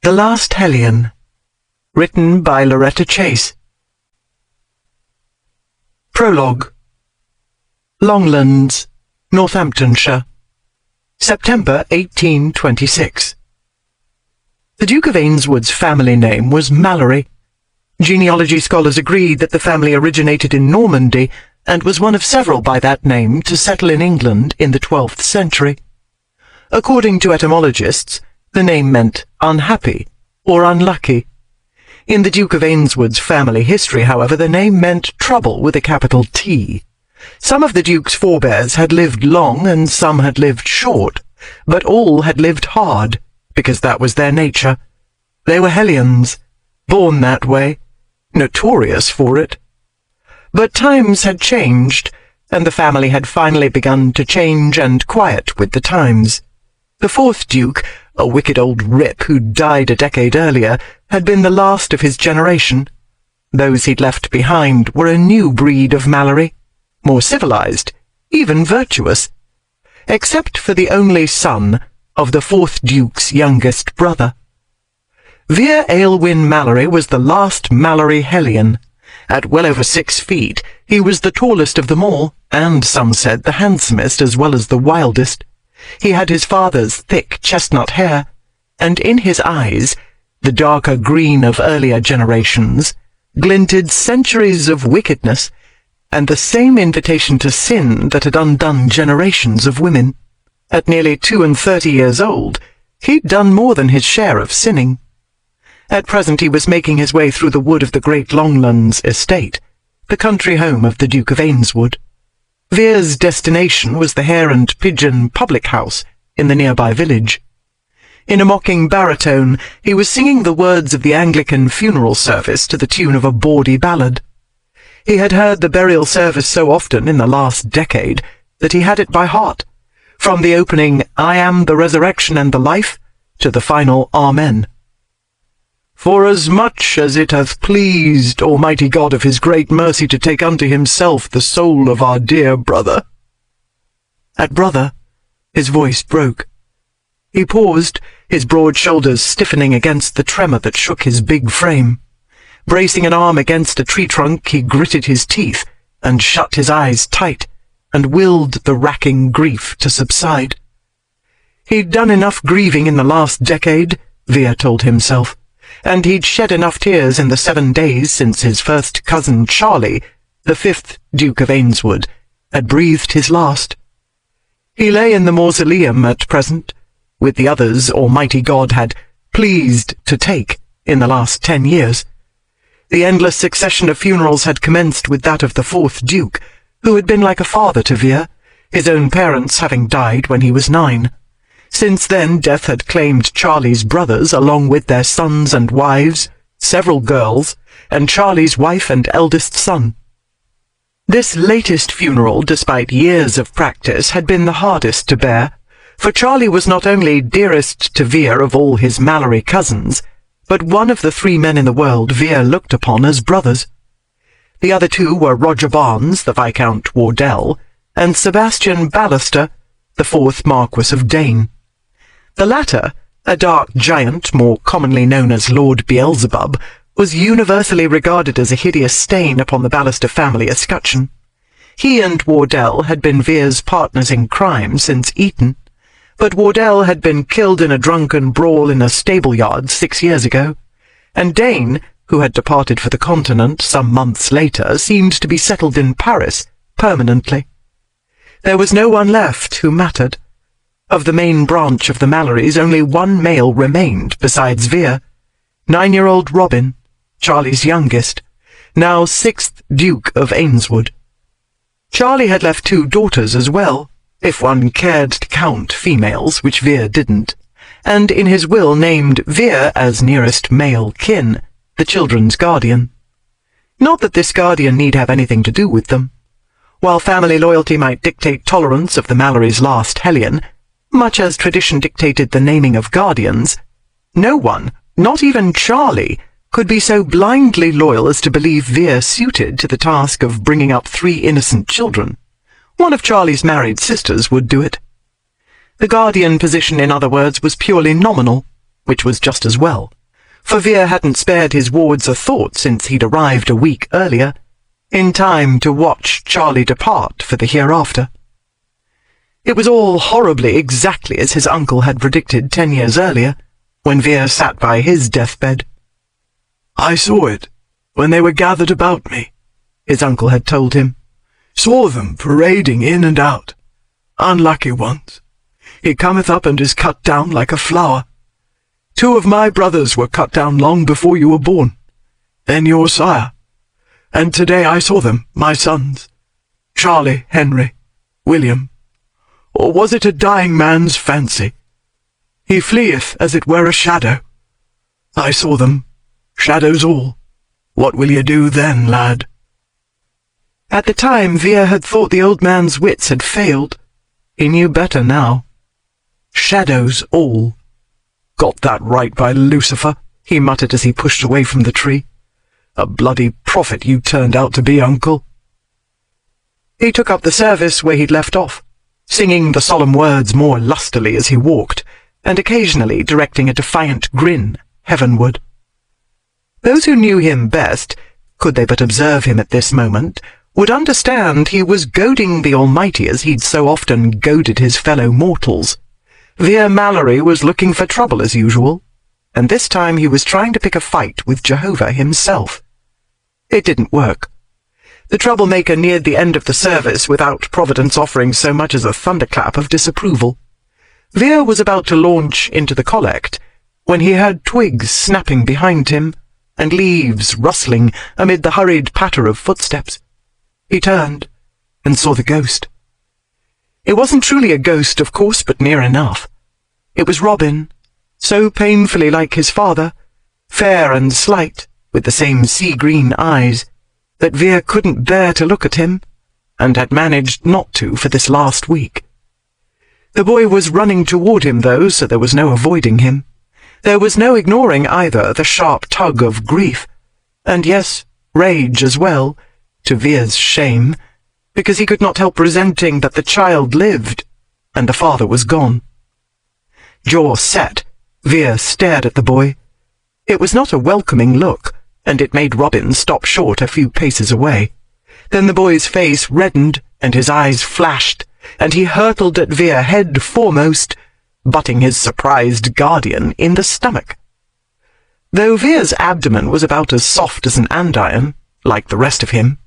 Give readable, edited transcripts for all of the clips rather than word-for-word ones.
The Last Hellion, written by Loretta Chase. Prologue. Longlands, Northamptonshire, September 1826. The Duke of Ainswood's family name was Mallory. Genealogy scholars agreed that the family originated in Normandy and was one of several by that name to settle in England in the 12th century. According to etymologists, the name meant unhappy or unlucky. In the Duke of Ainswood's family history, however, the name meant trouble with a capital T. Some of the Duke's forebears had lived long and some had lived short, but all had lived hard, because that was their nature. They were Hellions, born that way, notorious for it. But times had changed, and the family had finally begun to change and quiet with the times. The fourth Duke, a wicked old rip who died a decade earlier, had been the last of his generation. Those he'd left behind were a new breed of Mallory, more civilized, even virtuous, except for the only son of the fourth Duke's youngest brother. Vere Aylwin Mallory was the last Mallory Hellion. At well over 6 feet, he was the tallest of them all, and some said the handsomest as well as the wildest. He had his father's thick chestnut hair, and in his eyes, the darker green of earlier generations, glinted centuries of wickedness, and the same invitation to sin that had undone generations of women. At nearly 32 years old, he'd done more than his share of sinning. At present he was making his way through the wood of the great Longlands estate, the country home of the Duke of Ainswood. Vere's destination was the Hare and Pigeon public house in the nearby village. In a mocking baritone, he was singing the words of the Anglican funeral service to the tune of a bawdy ballad. He had heard the burial service so often in the last decade that he had it by heart, from the opening "I am the resurrection and the life" to the final "Amen." "Forasmuch as it hath pleased Almighty God of his great mercy to take unto himself the soul of our dear brother." At brother, his voice broke. He paused, his broad shoulders stiffening against the tremor that shook his big frame. Bracing an arm against a tree trunk, he gritted his teeth and shut his eyes tight, and willed the racking grief to subside. He'd done enough grieving in the last decade, Vere told himself, and he'd shed enough tears in the 7 days since his first cousin Charlie, the 5th Duke of Ainswood, had breathed his last. He lay in the mausoleum at present, with the others Almighty God had pleased to take in the last 10 years. The endless succession of funerals had commenced with that of the 4th Duke, who had been like a father to Vere, his own parents having died when he was 9. Since then, death had claimed Charlie's brothers along with their sons and wives, several girls, and Charlie's wife and eldest son. This latest funeral, despite years of practice, had been the hardest to bear, for Charlie was not only dearest to Vere of all his Mallory cousins, but one of the 3 men in the world Vere looked upon as brothers. The other 2 were Roger Barnes, the Viscount Wardell, and Sebastian Ballister, the 4th Marquess of Dane. The latter, a dark giant more commonly known as Lord Beelzebub, was universally regarded as a hideous stain upon the Ballister family escutcheon. He and Wardell had been Vere's partners in crime since Eton, but Wardell had been killed in a drunken brawl in a stable-yard 6 years ago, and Dane, who had departed for the continent some months later, seemed to be settled in Paris permanently. There was no one left who mattered. Of the main branch of the Mallorys, only one male remained besides Vere, 9-year-old Robin, Charlie's youngest, now 6th Duke of Ainswood. Charlie had left 2 daughters as well, if one cared to count females, which Vere didn't, and in his will named Vere as nearest male kin, the children's guardian. Not that this guardian need have anything to do with them. While family loyalty might dictate tolerance of the Mallory's last Hellion, much as tradition dictated the naming of guardians, no one, not even Charlie, could be so blindly loyal as to believe Vere suited to the task of bringing up 3 innocent children. One of Charlie's married sisters would do it. The guardian position, in other words, was purely nominal. which was just as well, for Veer hadn't spared his wards a thought since he'd arrived a week earlier, in time to watch Charlie depart for the hereafter. It was all horribly exactly as his uncle had predicted 10 years earlier, when Veer sat by his deathbed. "I saw it, when they were gathered about me," his uncle had told him. "Saw them parading in and out. Unlucky ones. He cometh up and is cut down like a flower. 2 of my brothers were cut down long before you were born, then your sire. And today I saw them, my sons, Charlie, Henry, William. Or was it a dying man's fancy? He fleeth as it were a shadow. I saw them, shadows all. What will ye do then, lad?" At the time, Veer had thought the old man's wits had failed. He knew better now. Shadows all. "Got that right by Lucifer," he muttered as he pushed away from the tree. "A bloody prophet you turned out to be, uncle." He took up the service where he'd left off, singing the solemn words more lustily as he walked, and occasionally directing a defiant grin heavenward. Those who knew him best, could they but observe him at this moment, would understand he was goading the Almighty as he'd so often goaded his fellow mortals. Veer Mallory was looking for trouble as usual, and this time he was trying to pick a fight with Jehovah himself. It didn't work. The troublemaker neared the end of the service without Providence offering so much as a thunderclap of disapproval. Veer was about to launch into the collect, when he heard twigs snapping behind him, and leaves rustling amid the hurried patter of footsteps. He turned, and saw the ghost. It wasn't truly a ghost, of course, but near enough. It was Robin, so painfully like his father, fair and slight, with the same sea-green eyes, that Veer couldn't bear to look at him, and had managed not to for this last week. The boy was running toward him, though, so there was no avoiding him. There was no ignoring either the sharp tug of grief, and yes, rage as well, to Veer's shame, because he could not help resenting that the child lived, and the father was gone. Jaw set, Veer stared at the boy. It was not a welcoming look, and it made Robin stop short a few paces away. Then the boy's face reddened, and his eyes flashed, and he hurtled at Veer head foremost, butting his surprised guardian in the stomach. Though Veer's abdomen was about as soft as an andiron, like the rest of him,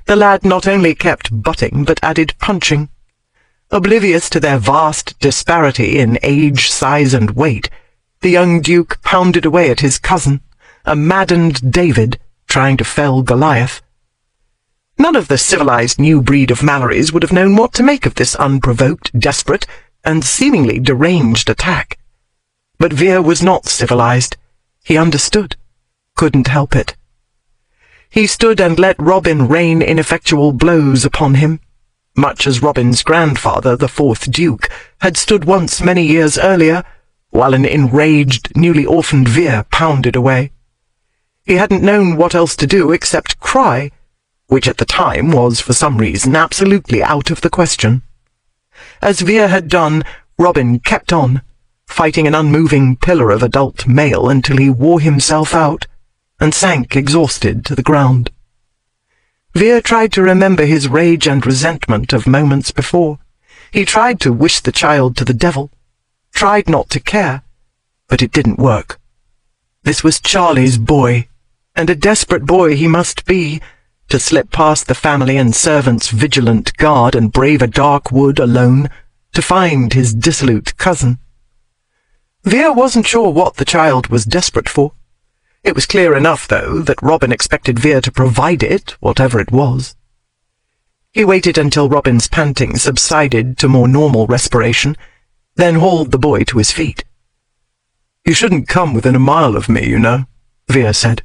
the lad not only kept butting but added punching. Oblivious to their vast disparity in age, size, and weight, the young duke pounded away at his cousin, a maddened David trying to fell Goliath. None of the civilized new breed of Mallorys would have known what to make of this unprovoked, desperate, and seemingly deranged attack. But Veer was not civilized. He understood, couldn't help it. He stood and let Robin rain ineffectual blows upon him, much as Robin's grandfather, the 4th Duke, had stood once many years earlier, while an enraged, newly orphaned Veer pounded away. He hadn't known what else to do except cry, which at the time was, for some reason, absolutely out of the question. As Veer had done, Robin kept on, fighting an unmoving pillar of adult male until he wore himself out, and sank exhausted to the ground. Veer tried to remember his rage and resentment of moments before. He tried to wish the child to the devil, tried not to care, but it didn't work. This was Charlie's boy, and a desperate boy he must be, to slip past the family and servants' vigilant guard and brave a dark wood alone, to find his dissolute cousin. Veer wasn't sure what the child was desperate for. It was clear enough, though, that Robin expected Veer to provide it, whatever it was. He waited until Robin's panting subsided to more normal respiration, then hauled the boy to his feet. "You shouldn't come within a mile of me, you know," Veer said.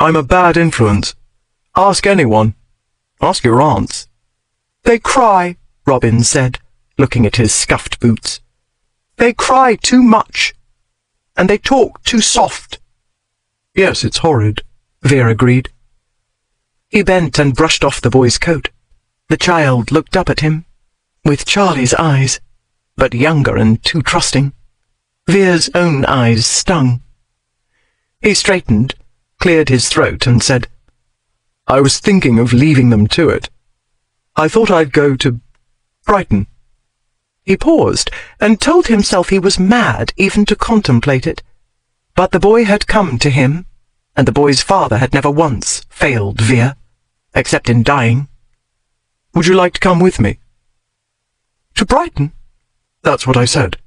"I'm a bad influence. Ask anyone. Ask your aunts." "They cry," Robin said, looking at his scuffed boots. "They cry too much, and they talk too soft." "Yes, it's horrid," Veer agreed. He bent and brushed off the boy's coat. The child looked up at him, with Charlie's eyes, but younger and too trusting. Vere's own eyes stung. He straightened, cleared his throat, and said, "I was thinking of leaving them to it. I thought I'd go to Brighton." He paused, and told himself he was mad even to contemplate it. But the boy had come to him, and the boy's father had never once failed Vere, except in dying. "Would you like to come with me?" "To Brighton?" "That's what I said."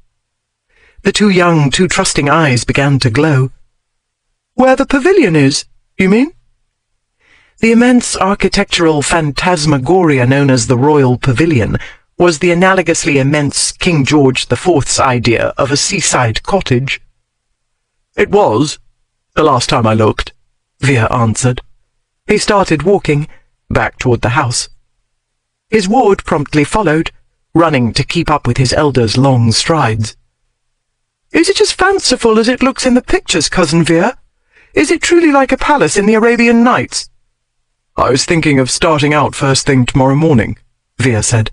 The two young, too trusting eyes began to glow. "Where the pavilion is, you mean?" The immense architectural phantasmagoria known as the Royal Pavilion was the analogously immense King George IV's idea of a seaside cottage. "It was, the last time I looked," Vere answered. He started walking, back toward the house. His ward promptly followed, running to keep up with his elder's long strides. "Is it as fanciful as it looks in the pictures, Cousin Vere? Is it truly like a palace in the Arabian Nights?" "I was thinking of starting out first thing tomorrow morning," Vere said.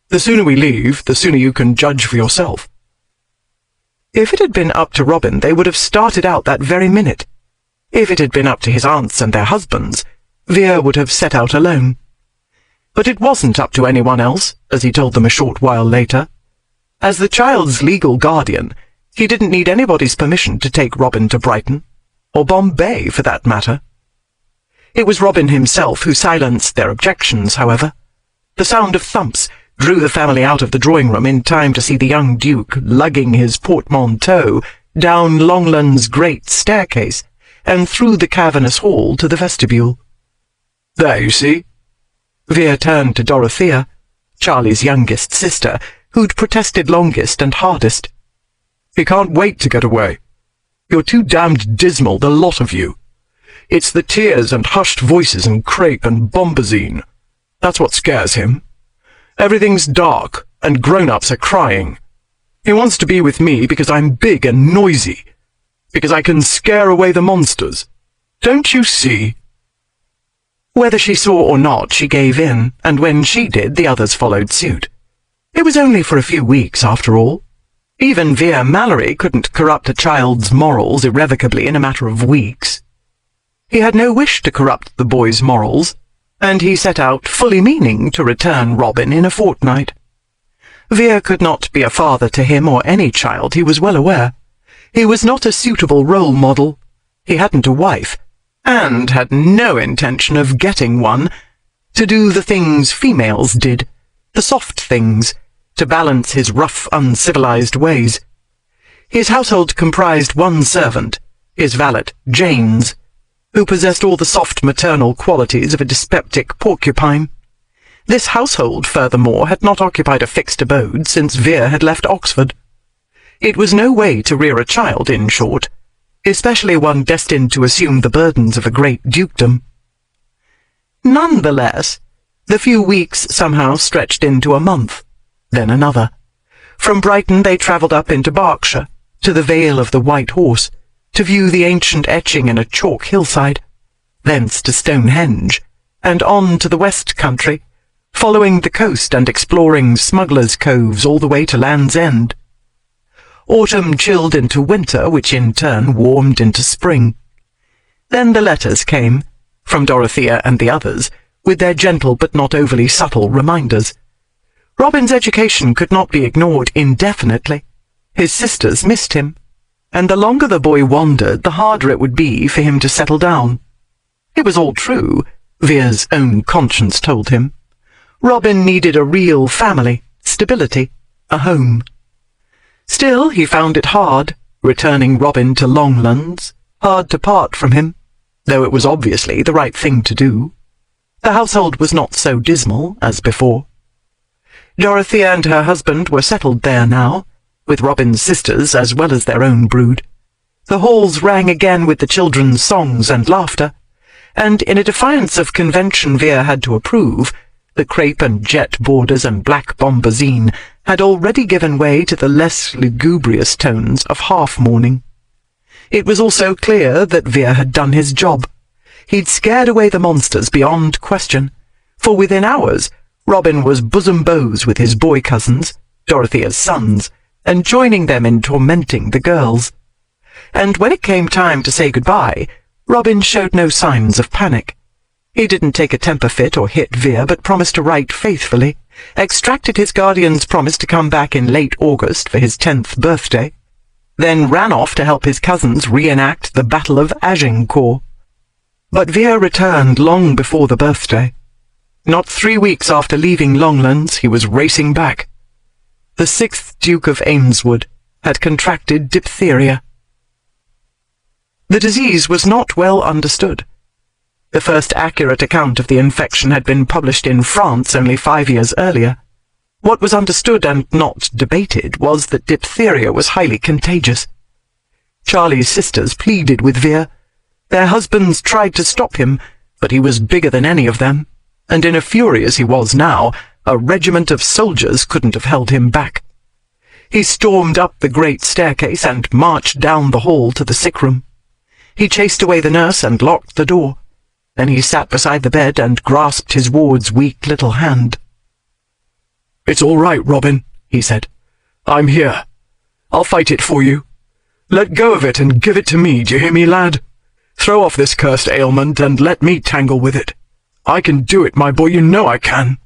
"The sooner we leave, the sooner you can judge for yourself." If it had been up to Robin, they would have started out that very minute. If it had been up to his aunts and their husbands, Vere would have set out alone. But it wasn't up to anyone else, as he told them a short while later. As the child's legal guardian, he didn't need anybody's permission to take Robin to Brighton, or Bombay for that matter. It was Robin himself who silenced their objections, however. The sound of thumps drew the family out of the drawing-room in time to see the young Duke lugging his portmanteau down Longlands' great staircase and through the cavernous hall to the vestibule. "There, you see." Vere turned to Dorothea, Charlie's youngest sister, who'd protested longest and hardest. "He can't wait to get away. You're too damned dismal, the lot of you. It's the tears and hushed voices and crepe and bombazine. That's what scares him. Everything's dark, and grown-ups are crying. He wants to be with me because I'm big and noisy, because I can scare away the monsters. Don't you see?" Whether she saw or not, she gave in, and when she did, the others followed suit. It was only for a few weeks, after all. Even Vere Mallory couldn't corrupt a child's morals irrevocably in a matter of weeks. He had no wish to corrupt the boy's morals, and he set out fully meaning to return Robin in a fortnight. Vere could not be a father to him or any child, he was well aware. He was not a suitable role model. He hadn't a wife, and had no intention of getting one, to do the things females did, the soft things, to balance his rough, uncivilized ways. His household comprised one servant, his valet, James, who possessed all the soft maternal qualities of a dyspeptic porcupine. This household, furthermore, had not occupied a fixed abode since Vere had left Oxford. It was no way to rear a child, in short, especially one destined to assume the burdens of a great dukedom. Nonetheless, the few weeks somehow stretched into a month, then another. From Brighton they travelled up into Berkshire, to the Vale of the White Horse, to view the ancient etching in a chalk hillside, thence to Stonehenge, and on to the West Country, following the coast and exploring smugglers' coves all the way to Land's End. Autumn chilled into winter, which in turn warmed into spring. Then the letters came, from Dorothea and the others, with their gentle but not overly subtle reminders. Robin's education could not be ignored indefinitely. His sisters missed him, and the longer the boy wandered, the harder it would be for him to settle down. It was all true, Vere's own conscience told him. Robin needed a real family, stability, a home. Still, he found it hard, returning Robin to Longlands, hard to part from him, though it was obviously the right thing to do. The household was not so dismal as before. Dorothea and her husband were settled there now, with Robin's sisters as well as their own brood. The halls rang again with the children's songs and laughter, and in a defiance of convention Vere had to approve, the crepe and jet borders and black bombazine had already given way to the less lugubrious tones of half-mourning. It was also clear that Vere had done his job. He'd scared away the monsters beyond question, for within hours Robin was bosom bows with his boy cousins, Dorothea's sons, and joining them in tormenting the girls. And when it came time to say goodbye, Robin showed no signs of panic. He didn't take a temper fit or hit Veer, but promised to write faithfully, extracted his guardian's promise to come back in late August for his 10th birthday, then ran off to help his cousins reenact the Battle of Agincourt. But Veer returned long before the birthday. Not 3 weeks after leaving Longlands, he was racing back. The 6th Duke of Ameswood had contracted diphtheria. The disease was not well understood. The first accurate account of the infection had been published in France only 5 years earlier. What was understood and not debated was that diphtheria was highly contagious. Charlie's sisters pleaded with Veer. Their husbands tried to stop him, but he was bigger than any of them, and in a fury as he was now, a regiment of soldiers couldn't have held him back. He stormed up the great staircase and marched down the hall to the sick room. He chased away the nurse and locked the door. Then he sat beside the bed and grasped his ward's weak little hand. "It's all right, Robin," he said. "I'm here. I'll fight it for you. Let go of it and give it to me, do you hear me, lad? Throw off this cursed ailment and let me tangle with it. I can do it, my boy, you know I can."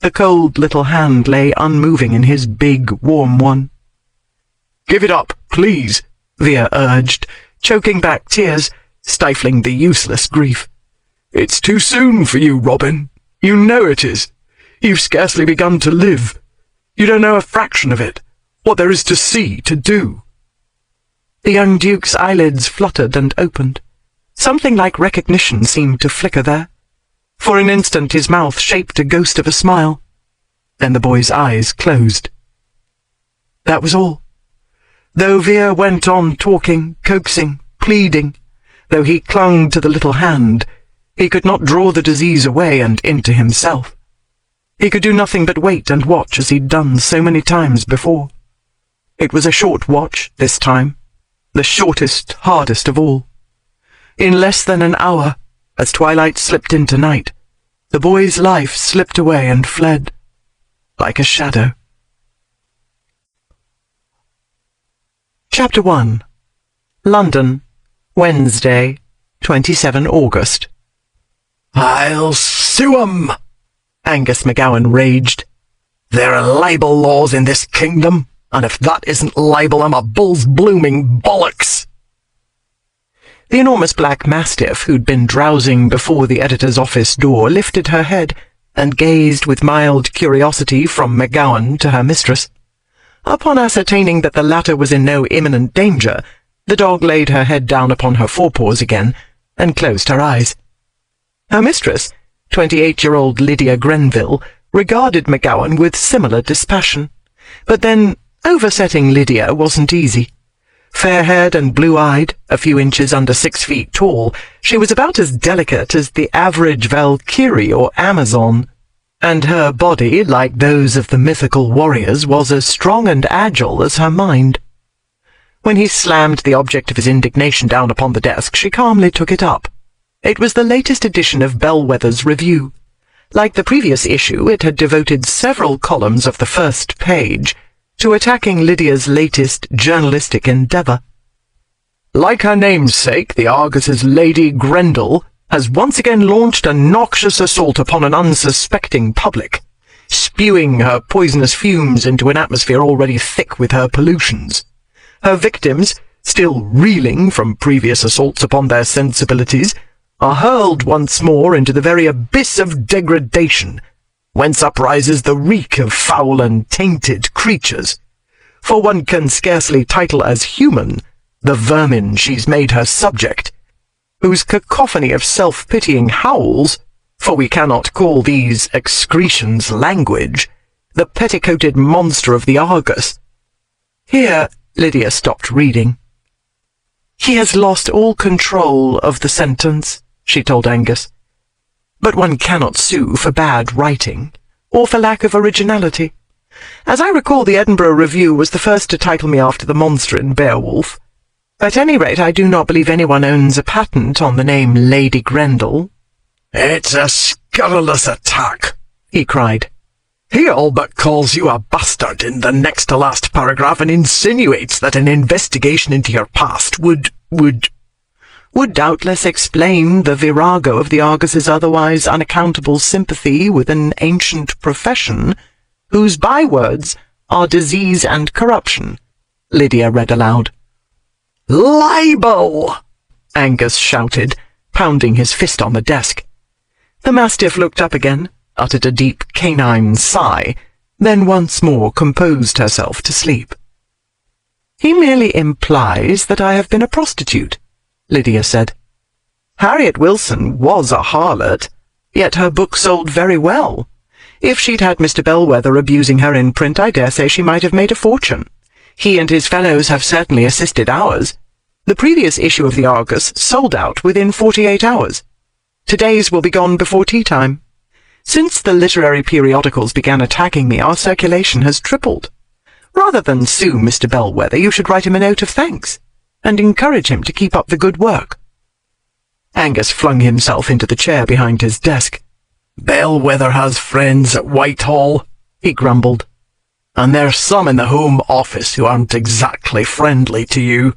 The cold little hand lay unmoving in his big, warm one. "Give it up, please," Veer urged, choking back tears, stifling the useless grief. "It's too soon for you, Robin. You know it is. You've scarcely begun to live. You don't know a fraction of it, what there is to see, to do." The young Duke's eyelids fluttered and opened. Something like recognition seemed to flicker there. For an instant his mouth shaped a ghost of a smile. Then the boy's eyes closed. That was all. Though Veer went on talking, coaxing, pleading, though he clung to the little hand, he could not draw the disease away and into himself. He could do nothing but wait and watch as he'd done so many times before. It was a short watch this time, the shortest, hardest of all. In less than an hour, as twilight slipped into night, the boy's life slipped away and fled, like a shadow. Chapter 1. London, Wednesday, 27 August. "I'll sue 'em!" Angus McGowan raged. "There are libel laws in this kingdom, and if that isn't libel, I'm a bull's blooming bollocks." The enormous black mastiff who'd been drowsing before the editor's office door lifted her head and gazed with mild curiosity from McGowan to her mistress. Upon ascertaining that the latter was in no imminent danger, the dog laid her head down upon her forepaws again and closed her eyes. Her mistress, 28-year-old Lydia Grenville, regarded McGowan with similar dispassion. But then, oversetting Lydia wasn't easy. Fair-haired and blue-eyed, a few inches under 6 feet tall, she was about as delicate as the average Valkyrie or Amazon, and her body, like those of the mythical warriors, was as strong and agile as her mind. When he slammed the object of his indignation down upon the desk, she calmly took it up. It was the latest edition of Bellwether's Review. Like the previous issue, it had devoted several columns of the first page to attacking Lydia's latest journalistic endeavour. Like her namesake, the Argus's Lady Grendel has once again launched a noxious assault upon an unsuspecting public, spewing her poisonous fumes into an atmosphere already thick with her pollutions. Her victims, still reeling from previous assaults upon their sensibilities, are hurled once more into the very abyss of degradation, whence uprises the reek of foul and tainted creatures. For one can scarcely title as human the vermin she's made her subject, whose cacophony of self-pitying howls, for we cannot call these excretions language, the petticoated monster of the Argus. Here Lydia stopped reading. "He has lost all control of the sentence," she told Angus. "But one cannot sue for bad writing, or for lack of originality. As I recall, the Edinburgh Review was the first to title me after the monster in Beowulf. At any rate, I do not believe anyone owns a patent on the name Lady Grendel." "It's a scurrilous attack," he cried. He all but calls you a bastard in the next to last paragraph and insinuates that an investigation into your past would doubtless explain the virago of the Argus's otherwise unaccountable sympathy with an ancient profession whose bywords are disease and corruption, Lydia read aloud. Libel! Angus shouted, pounding his fist on the desk. The mastiff looked up again, uttered a deep canine sigh, then once more composed herself to sleep. He merely implies that I have been a prostitute, Lydia said. Harriet Wilson was a harlot, yet her book sold very well. If she'd had Mr. Bellwether abusing her in print, I dare say she might have made a fortune. He and his fellows have certainly assisted ours. The previous issue of the Argus sold out within 48 hours. Today's will be gone before tea time. Since the literary periodicals began attacking me, our circulation has tripled. Rather than sue Mr. Bellwether, you should write him a note of thanks, and encourage him to keep up the good work. Angus flung himself into the chair behind his desk. Bellwether has friends at Whitehall, he grumbled, and there's some in the Home Office who aren't exactly friendly to you.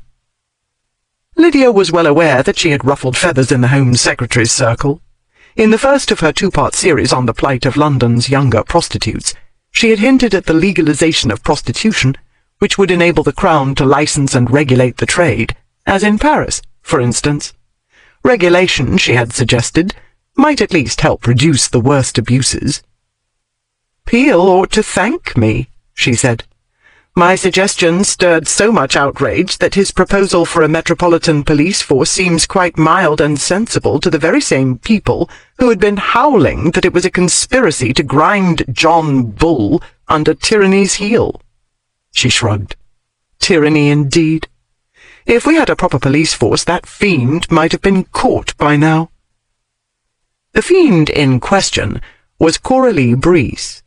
Lydia was well aware that she had ruffled feathers in the Home Secretary's circle. In the first of her two-part series on the plight of London's younger prostitutes, she had hinted at the legalization of prostitution, which would enable the Crown to license and regulate the trade, as in Paris, for instance. Regulation, she had suggested, might at least help reduce the worst abuses. Peel ought to thank me, she said. My suggestion stirred so much outrage that his proposal for a metropolitan police force seems quite mild and sensible to the very same people who had been howling that it was a conspiracy to grind John Bull under tyranny's heel. She shrugged. Tyranny indeed. If we had a proper police force, that fiend might have been caught by now. The fiend in question was Coralie Breese.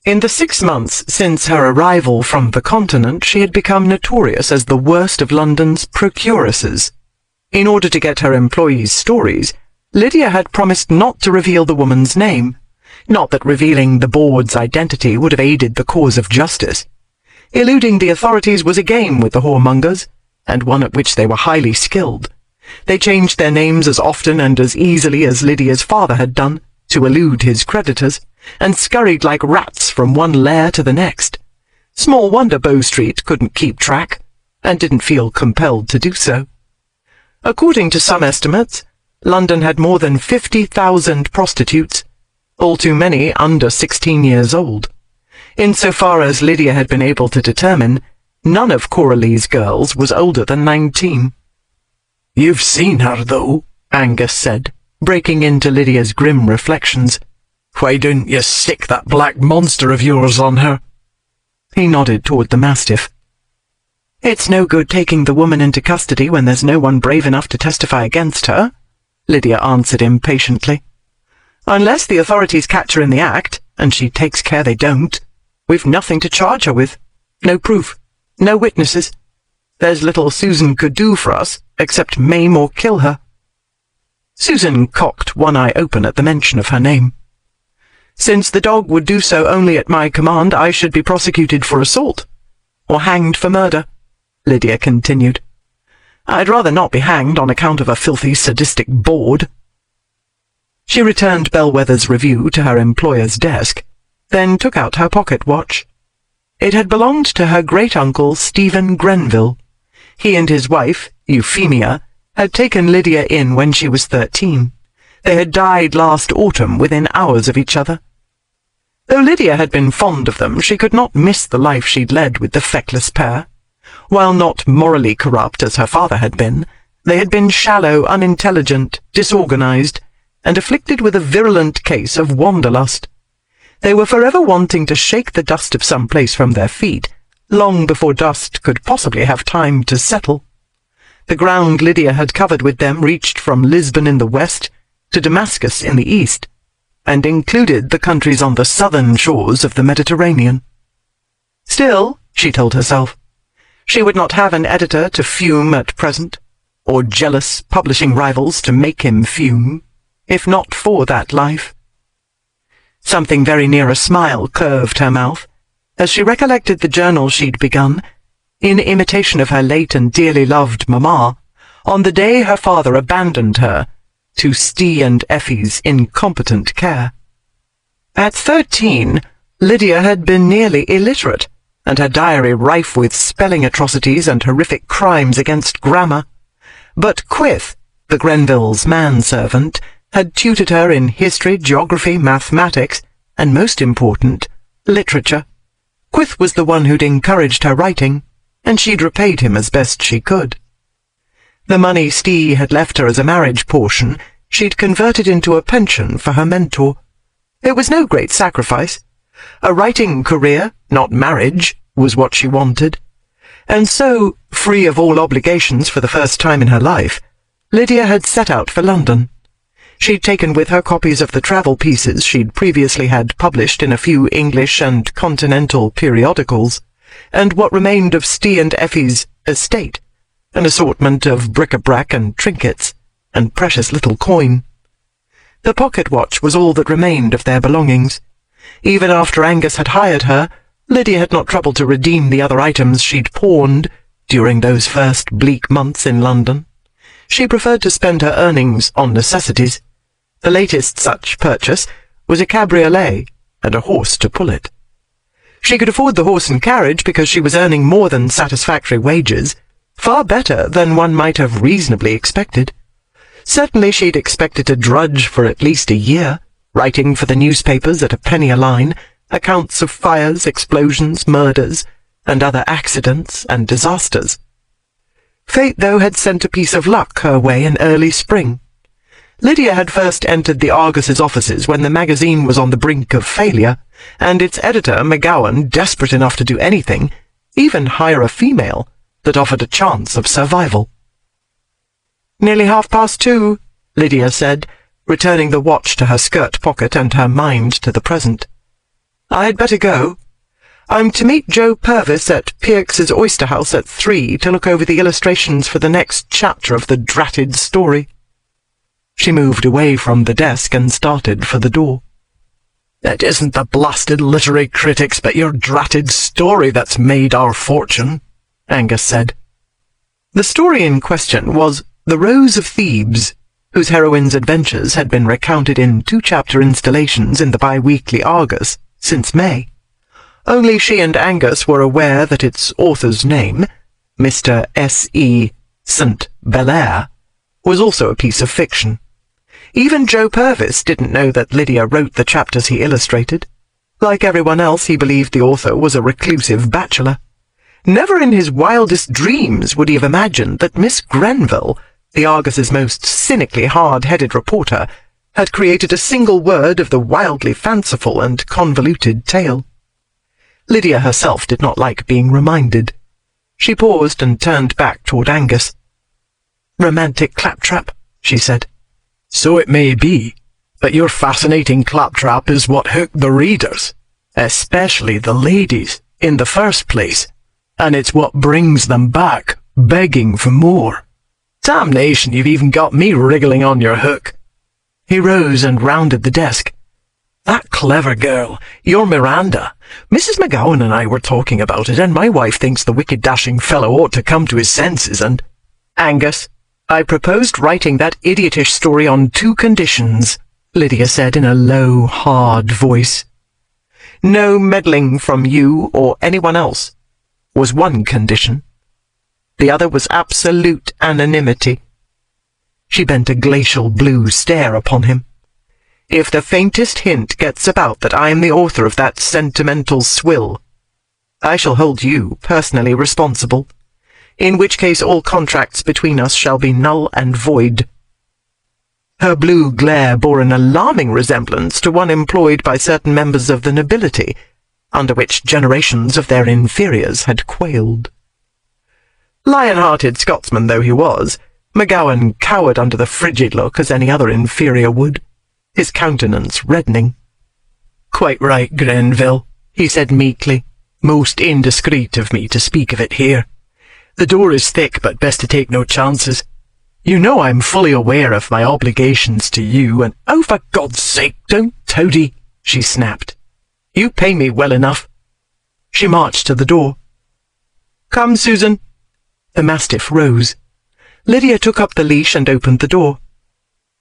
In the 6 months since her arrival from the continent, she had become notorious as the worst of London's procuresses. In order to get her employees' stories, Lydia had promised not to reveal the woman's name. Not that revealing the board's identity would have aided the cause of justice. Eluding the authorities was a game with the whoremongers, and one at which they were highly skilled. They changed their names as often and as easily as Lydia's father had done, to elude his creditors, and scurried like rats from one lair to the next. Small wonder Bow Street couldn't keep track, and didn't feel compelled to do so. According to some estimates, London had more than 50,000 prostitutes, all too many under 16 years old. Insofar as Lydia had been able to determine, none of Coralie's girls was older than 19. You've seen her, though, Angus said, breaking into Lydia's grim reflections. Why don't you stick that black monster of yours on her? He nodded toward the mastiff. It's no good taking the woman into custody when there's no one brave enough to testify against her, Lydia answered impatiently. Unless the authorities catch her in the act, and she takes care they don't, we've nothing to charge her with. No proof, no witnesses. There's little Susan could do for us, except maim or kill her. Susan cocked one eye open at the mention of her name. Since the dog would do so only at my command, I should be prosecuted for assault, or hanged for murder, Lydia continued. I'd rather not be hanged on account of a filthy, sadistic board. She returned Bellwether's review to her employer's desk, then took out her pocket watch. It had belonged to her great-uncle Stephen Grenville. He and his wife, Euphemia, had taken Lydia in when she was 13. They had died last autumn within hours of each other. Though Lydia had been fond of them, she could not miss the life she'd led with the feckless pair. While not morally corrupt as her father had been, they had been shallow, unintelligent, disorganized, and afflicted with a virulent case of wanderlust. They were forever wanting to shake the dust of some place from their feet, long before dust could possibly have time to settle. The ground Lydia had covered with them reached from Lisbon in the west to Damascus in the east, and included the countries on the southern shores of the Mediterranean. Still, she told herself, she would not have an editor to fume at present, or jealous publishing rivals to make him fume, if not for that life. Something very near a smile curved her mouth, as she recollected the journal she'd begun, in imitation of her late and dearly loved mamma, on the day her father abandoned her to Stee and Effie's incompetent care. At 13, Lydia had been nearly illiterate, and her diary rife with spelling atrocities and horrific crimes against grammar. But Quith, the Grenvilles' manservant, had tutored her in history, geography, mathematics, and, most important, literature. Quith was the one who'd encouraged her writing, and she'd repaid him as best she could. The money Stee had left her as a marriage portion she'd converted into a pension for her mentor. It was no great sacrifice. A writing career, not marriage, was what she wanted. And so, free of all obligations for the first time in her life, Lydia had set out for London. She'd taken with her copies of the travel pieces she'd previously had published in a few English and continental periodicals, and what remained of Stee and Effie's estate, an assortment of bric-a-brac and trinkets, and precious little coin. The pocket watch was all that remained of their belongings. Even after Angus had hired her, Lydia had not troubled to redeem the other items she'd pawned during those first bleak months in London. She preferred to spend her earnings on necessities. The latest such purchase was a cabriolet and a horse to pull it. She could afford the horse and carriage because she was earning more than satisfactory wages, far better than one might have reasonably expected. Certainly she'd expected to drudge for at least a year, writing for the newspapers at a penny a line, accounts of fires, explosions, murders, and other accidents and disasters. Fate, though, had sent a piece of luck her way in early spring. Lydia had first entered the Argus's offices when the magazine was on the brink of failure, and its editor, McGowan, desperate enough to do anything, even hire a female, that offered a chance of survival. "Nearly 2:30, Lydia said, returning the watch to her skirt pocket and her mind to the present. "I'd better go. I'm to meet Joe Purvis at Pierce's Oyster House at 3 to look over the illustrations for the next chapter of the dratted story." She moved away from the desk and started for the door. "It isn't the blasted literary critics but your dratted story that's made our fortune," Angus said. The story in question was The Rose of Thebes, whose heroine's adventures had been recounted in 2-chapter installations in the bi-weekly Argus since May. Only she and Angus were aware that its author's name, Mr. S.E. St. Belair, was also a piece of fiction. Even Joe Purvis didn't know that Lydia wrote the chapters he illustrated. Like everyone else, he believed the author was a reclusive bachelor. Never in his wildest dreams would he have imagined that Miss Grenville, the Argus's most cynically hard-headed reporter, had created a single word of the wildly fanciful and convoluted tale. Lydia herself did not like being reminded. She paused and turned back toward Angus. "Romantic claptrap," she said. "So it may be, but your fascinating claptrap is what hooked the readers, especially the ladies, in the first place, and it's what brings them back, begging for more. Damnation, you've even got me wriggling on your hook." He rose and rounded the desk. "That clever girl, your Miranda. Mrs. McGowan and I were talking about it, and my wife thinks the wicked dashing fellow ought to come to his senses and—" "Angus, I proposed writing that idiotish story on 2 conditions," Lydia said in a low, hard voice. "No meddling from you or anyone else was one condition. The other was absolute anonymity." She bent a glacial blue stare upon him. "If the faintest hint gets about that I am the author of that sentimental swill, I shall hold you personally responsible, in which case all contracts between us shall be null and void." Her blue glare bore an alarming resemblance to one employed by certain members of the nobility, under which generations of their inferiors had quailed. Lion-hearted Scotsman though he was, McGowan cowered under the frigid look as any other inferior would, his countenance reddening. "Quite right, Grenville," he said meekly. "Most indiscreet of me to speak of it here. The door is thick, but best to take no chances. You know I'm fully aware of my obligations to you, and—" "Oh, for God's sake, don't toady!" she snapped. "You pay me well enough." She marched to the door. "Come, Susan." The mastiff rose. Lydia took up the leash and opened the door.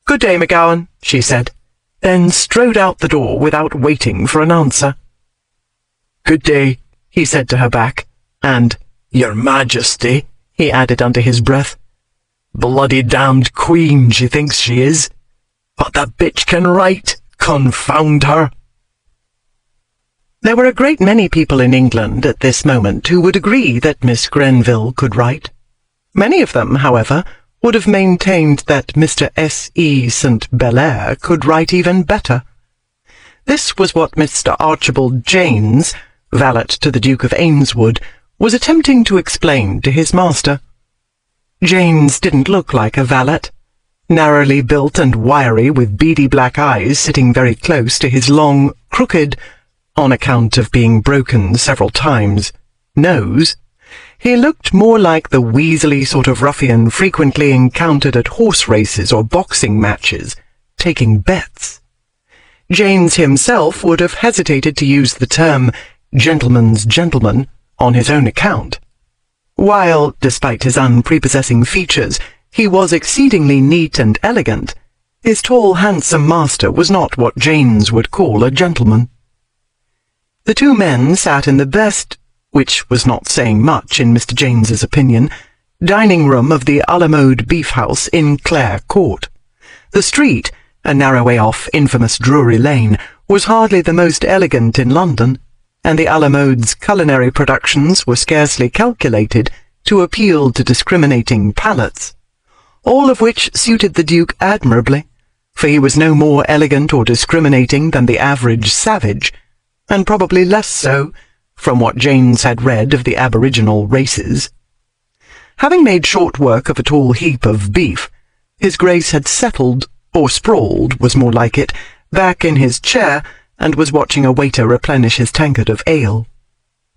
"Good day, McGowan," she said, then strode out the door without waiting for an answer. "Good day," he said to her back, and "Your Majesty," he added under his breath. "Bloody damned queen she thinks she is. But the bitch can write, confound her." There were a great many people in England at this moment who would agree that Miss Grenville could write. Many of them, however, would have maintained that Mr. S.E. St. Belair could write even better. This was what Mr. Archibald Janes, valet to the Duke of Ameswood, was attempting to explain to his master. Janes didn't look like a valet. Narrowly built and wiry, with beady black eyes sitting very close to his long, crooked, on account of being broken several times, nose, he looked more like the weaselly sort of ruffian frequently encountered at horse races or boxing matches, taking bets. Janes himself would have hesitated to use the term gentleman's gentleman on his own account. While, despite his unprepossessing features, he was exceedingly neat and elegant, his tall, handsome master was not what Janes would call a gentleman. The two men sat in the best, which was not saying much in Mr. James's opinion, dining-room of the Alamode Beef House in Clare Court. The street, a narrow way off infamous Drury Lane, was hardly the most elegant in London, and the Alamode's culinary productions were scarcely calculated to appeal to discriminating palates, all of which suited the Duke admirably, for he was no more elegant or discriminating than the average savage, and probably less so, from what Janes had read of the aboriginal races. Having made short work of a tall heap of beef, his Grace had settled, or sprawled was more like it, back in his chair, and was watching a waiter replenish his tankard of ale.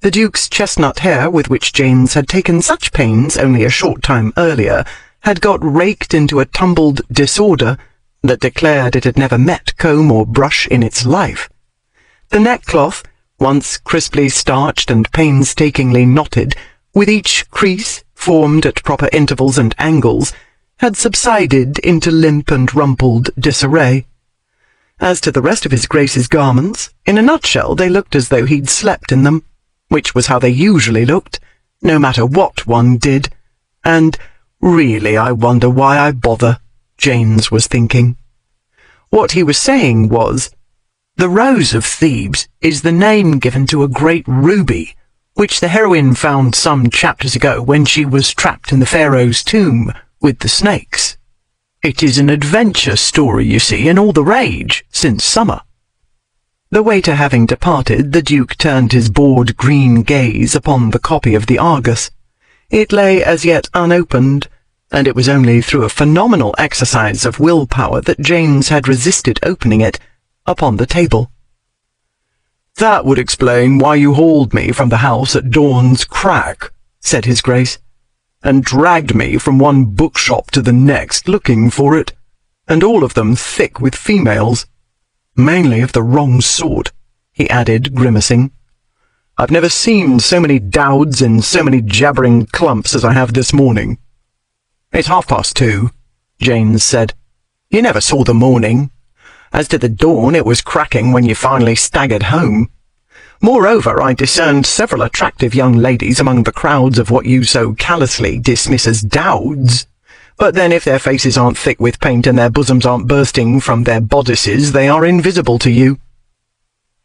The Duke's chestnut hair, with which Janes had taken such pains only a short time earlier, had got raked into a tumbled disorder that declared it had never met comb or brush in its life. The neckcloth, once crisply starched and painstakingly knotted, with each crease formed at proper intervals and angles, had subsided into limp and rumpled disarray. As to the rest of his Grace's garments, in a nutshell they looked as though he'd slept in them, which was how they usually looked, no matter what one did, and, "Really, I wonder why I bother," Janes was thinking. What he was saying was, "The Rose of Thebes is the name given to a great ruby, which the heroine found some chapters ago when she was trapped in the Pharaoh's tomb with the snakes. It is an adventure story, you see, and all the rage since summer." The waiter having departed, the Duke turned his bored green gaze upon the copy of the Argus. It lay as yet unopened, and it was only through a phenomenal exercise of willpower that Janes had resisted opening it, upon the table. "That would explain why you hauled me from the house at dawn's crack," said his Grace, "and dragged me from one bookshop to the next looking for it, and all of them thick with females. Mainly of the wrong sort," he added, grimacing. "I've never seen so many dowds in so many jabbering clumps as I have this morning." "It's 2:30, Janes said. "You never saw the morning. As to the dawn, it was cracking when you finally staggered home. Moreover, I discerned several attractive young ladies among the crowds of what you so callously dismiss as dowds. But then if their faces aren't thick with paint and their bosoms aren't bursting from their bodices, they are invisible to you."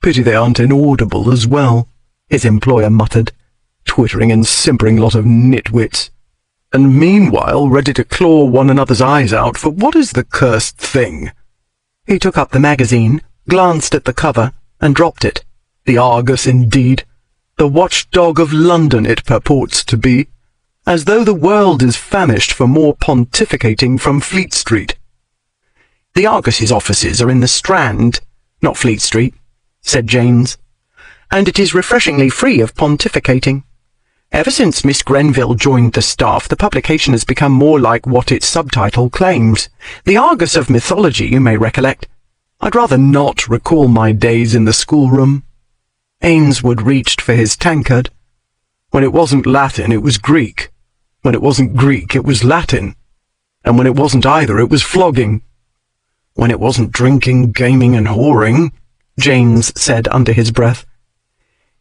"Pity they aren't inaudible as well," his employer muttered. "Twittering and simpering lot of nitwits. And meanwhile ready to claw one another's eyes out for what is the cursed thing?" He took up the magazine, glanced at the cover, and dropped it. "The Argus, indeed. The watchdog of London it purports to be. As though the world is famished for more pontificating from Fleet Street." "The Argus's offices are in the Strand, not Fleet Street," said Janes. "And it is refreshingly free of pontificating. Ever since Miss Grenville joined the staff, the publication has become more like what its subtitle claims. The Argus of Mythology, you may recollect. I'd rather not recall my days in the schoolroom. Ainswood reached for his tankard. When it wasn't Latin, it was Greek. When it wasn't Greek, it was Latin. And when it wasn't either, it was flogging. When it wasn't drinking, gaming, and whoring, James said under his breath.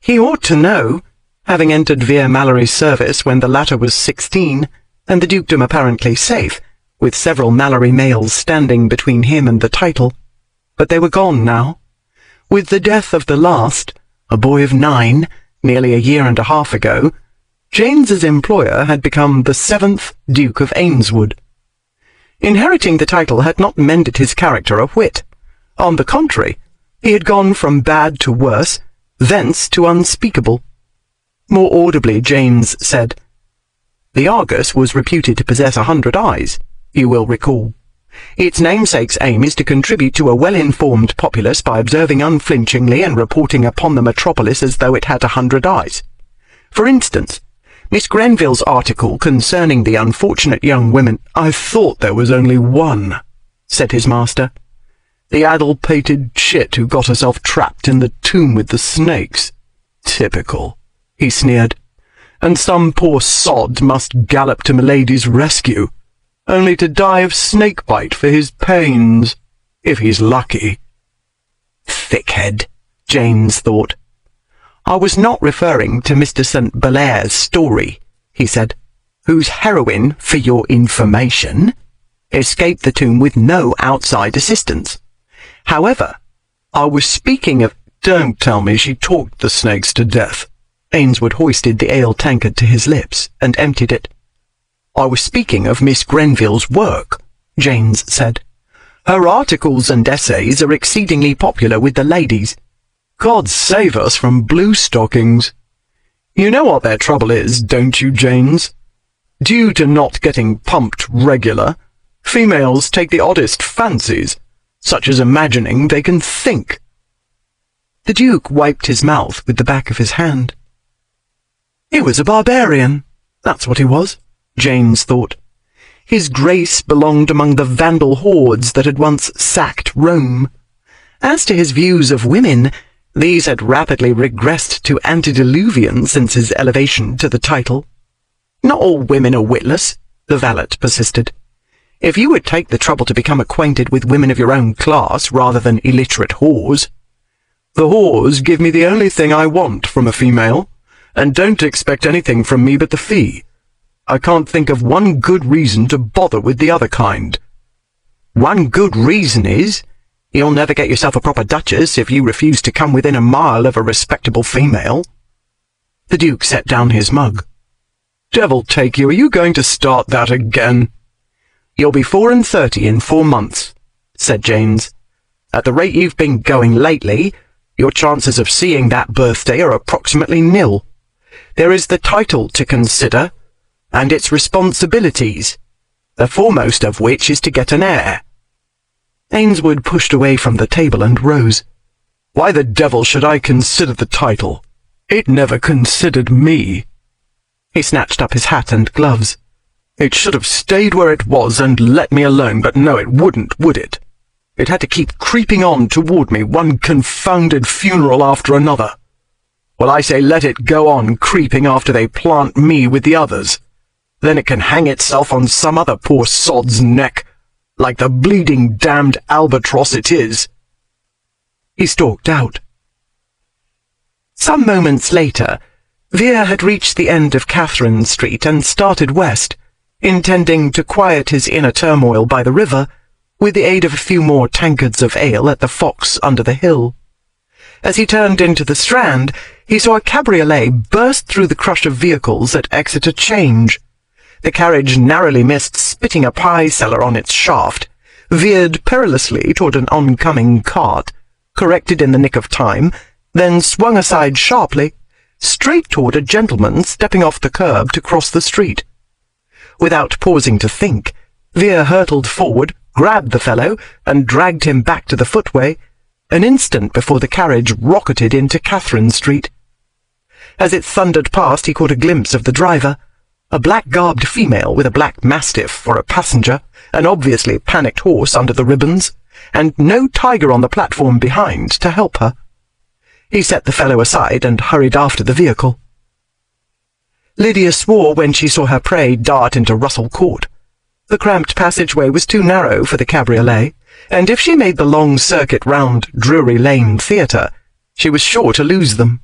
He ought to know, having entered Vere Mallory's service when the latter was 16, and the dukedom apparently safe, with several Mallory males standing between him and the title. But they were gone now. With the death of the last, a boy of 9, nearly a year and a half ago, James's employer had become the 7th Duke of Ainswood. Inheriting the title had not mended his character a whit. On the contrary, he had gone from bad to worse, thence to unspeakable. More audibly, James said, "The Argus was reputed to possess 100 eyes, you will recall. Its namesake's aim is to contribute to a well-informed populace by observing unflinchingly and reporting upon the metropolis as though it had 100 eyes. For instance, Miss Grenville's article concerning the unfortunate young women—" "I thought there was only one," said his master. "The addle-pated chit who got herself trapped in the tomb with the snakes. Typical," he sneered. "And some poor sod must gallop to milady's rescue, only to die of snake-bite for his pains, if he's lucky." Thickhead, James thought. "I was not referring to Mr. St. Belaire's story," he said, "whose heroine, for your information, escaped the tomb with no outside assistance. However, I was speaking of—" "Don't tell me she talked the snakes to death." Ainswood hoisted the ale tankard to his lips and emptied it. "I was speaking of Miss Grenville's work," James said. "Her articles and essays are exceedingly popular with the ladies. God save us from blue stockings. You know what their trouble is, don't you, James? Due to not getting pumped regular, females take the oddest fancies, such as imagining they can think." The Duke wiped his mouth with the back of his hand. He was a barbarian, that's what he was, James thought. His grace belonged among the Vandal hordes that had once sacked Rome. As to his views of women, these had rapidly regressed to antediluvian since his elevation to the title. "Not all women are witless," the valet persisted. "If you would take the trouble to become acquainted with women of your own class rather than illiterate whores—" "The whores give me the only thing I want from a female, and don't expect anything from me but the fee. I can't think of one good reason to bother with the other kind." "One good reason is, you'll never get yourself a proper duchess if you refuse to come within a mile of a respectable female." The Duke set down his mug. "Devil take you, are you going to start that again?" "You'll be 34 in 4 months," said James. "At the rate you've been going lately, your chances of seeing that birthday are approximately nil. There is the title to consider, and its responsibilities, the foremost of which is to get an heir." Ainswood pushed away from the table and rose. "Why the devil should I consider the title? It never considered me." He snatched up his hat and gloves. "It should have stayed where it was and let me alone, but no, it wouldn't, would it? It had to keep creeping on toward me, one confounded funeral after another. Well, I say let it go on creeping after they plant me with the others. Then it can hang itself on some other poor sod's neck, like the bleeding damned albatross it is." He stalked out. Some moments later, Vere had reached the end of Catherine Street and started west, intending to quiet his inner turmoil by the river, with the aid of a few more tankards of ale at the Fox under the hill. As he turned into the Strand, he saw a cabriolet burst through the crush of vehicles at Exeter Change. The carriage narrowly missed spitting a pie-seller on its shaft, veered perilously toward an oncoming cart, corrected in the nick of time, then swung aside sharply, straight toward a gentleman stepping off the curb to cross the street. Without pausing to think, Vere hurtled forward, grabbed the fellow, and dragged him back to the footway, an instant before the carriage rocketed into Catherine Street. As it thundered past, he caught a glimpse of the driver, a black-garbed female with a black mastiff for a passenger, an obviously panicked horse under the ribbons, and no tiger on the platform behind to help her. He set the fellow aside and hurried after the vehicle. Lydia swore when she saw her prey dart into Russell Court. The cramped passageway was too narrow for the cabriolet, and if she made the long circuit round Drury Lane Theatre, she was sure to lose them.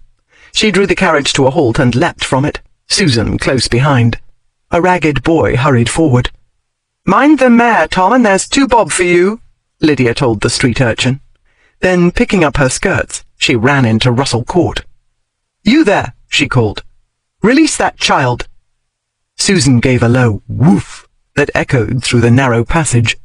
She drew the carriage to a halt and leapt from it, Susan close behind. A ragged boy hurried forward. "Mind the mare, Tom, and there's 2 bob for you," Lydia told the street urchin. Then, picking up her skirts, she ran into Russell Court. "You there," she called. "Release that child." Susan gave a low woof that echoed through the narrow passage.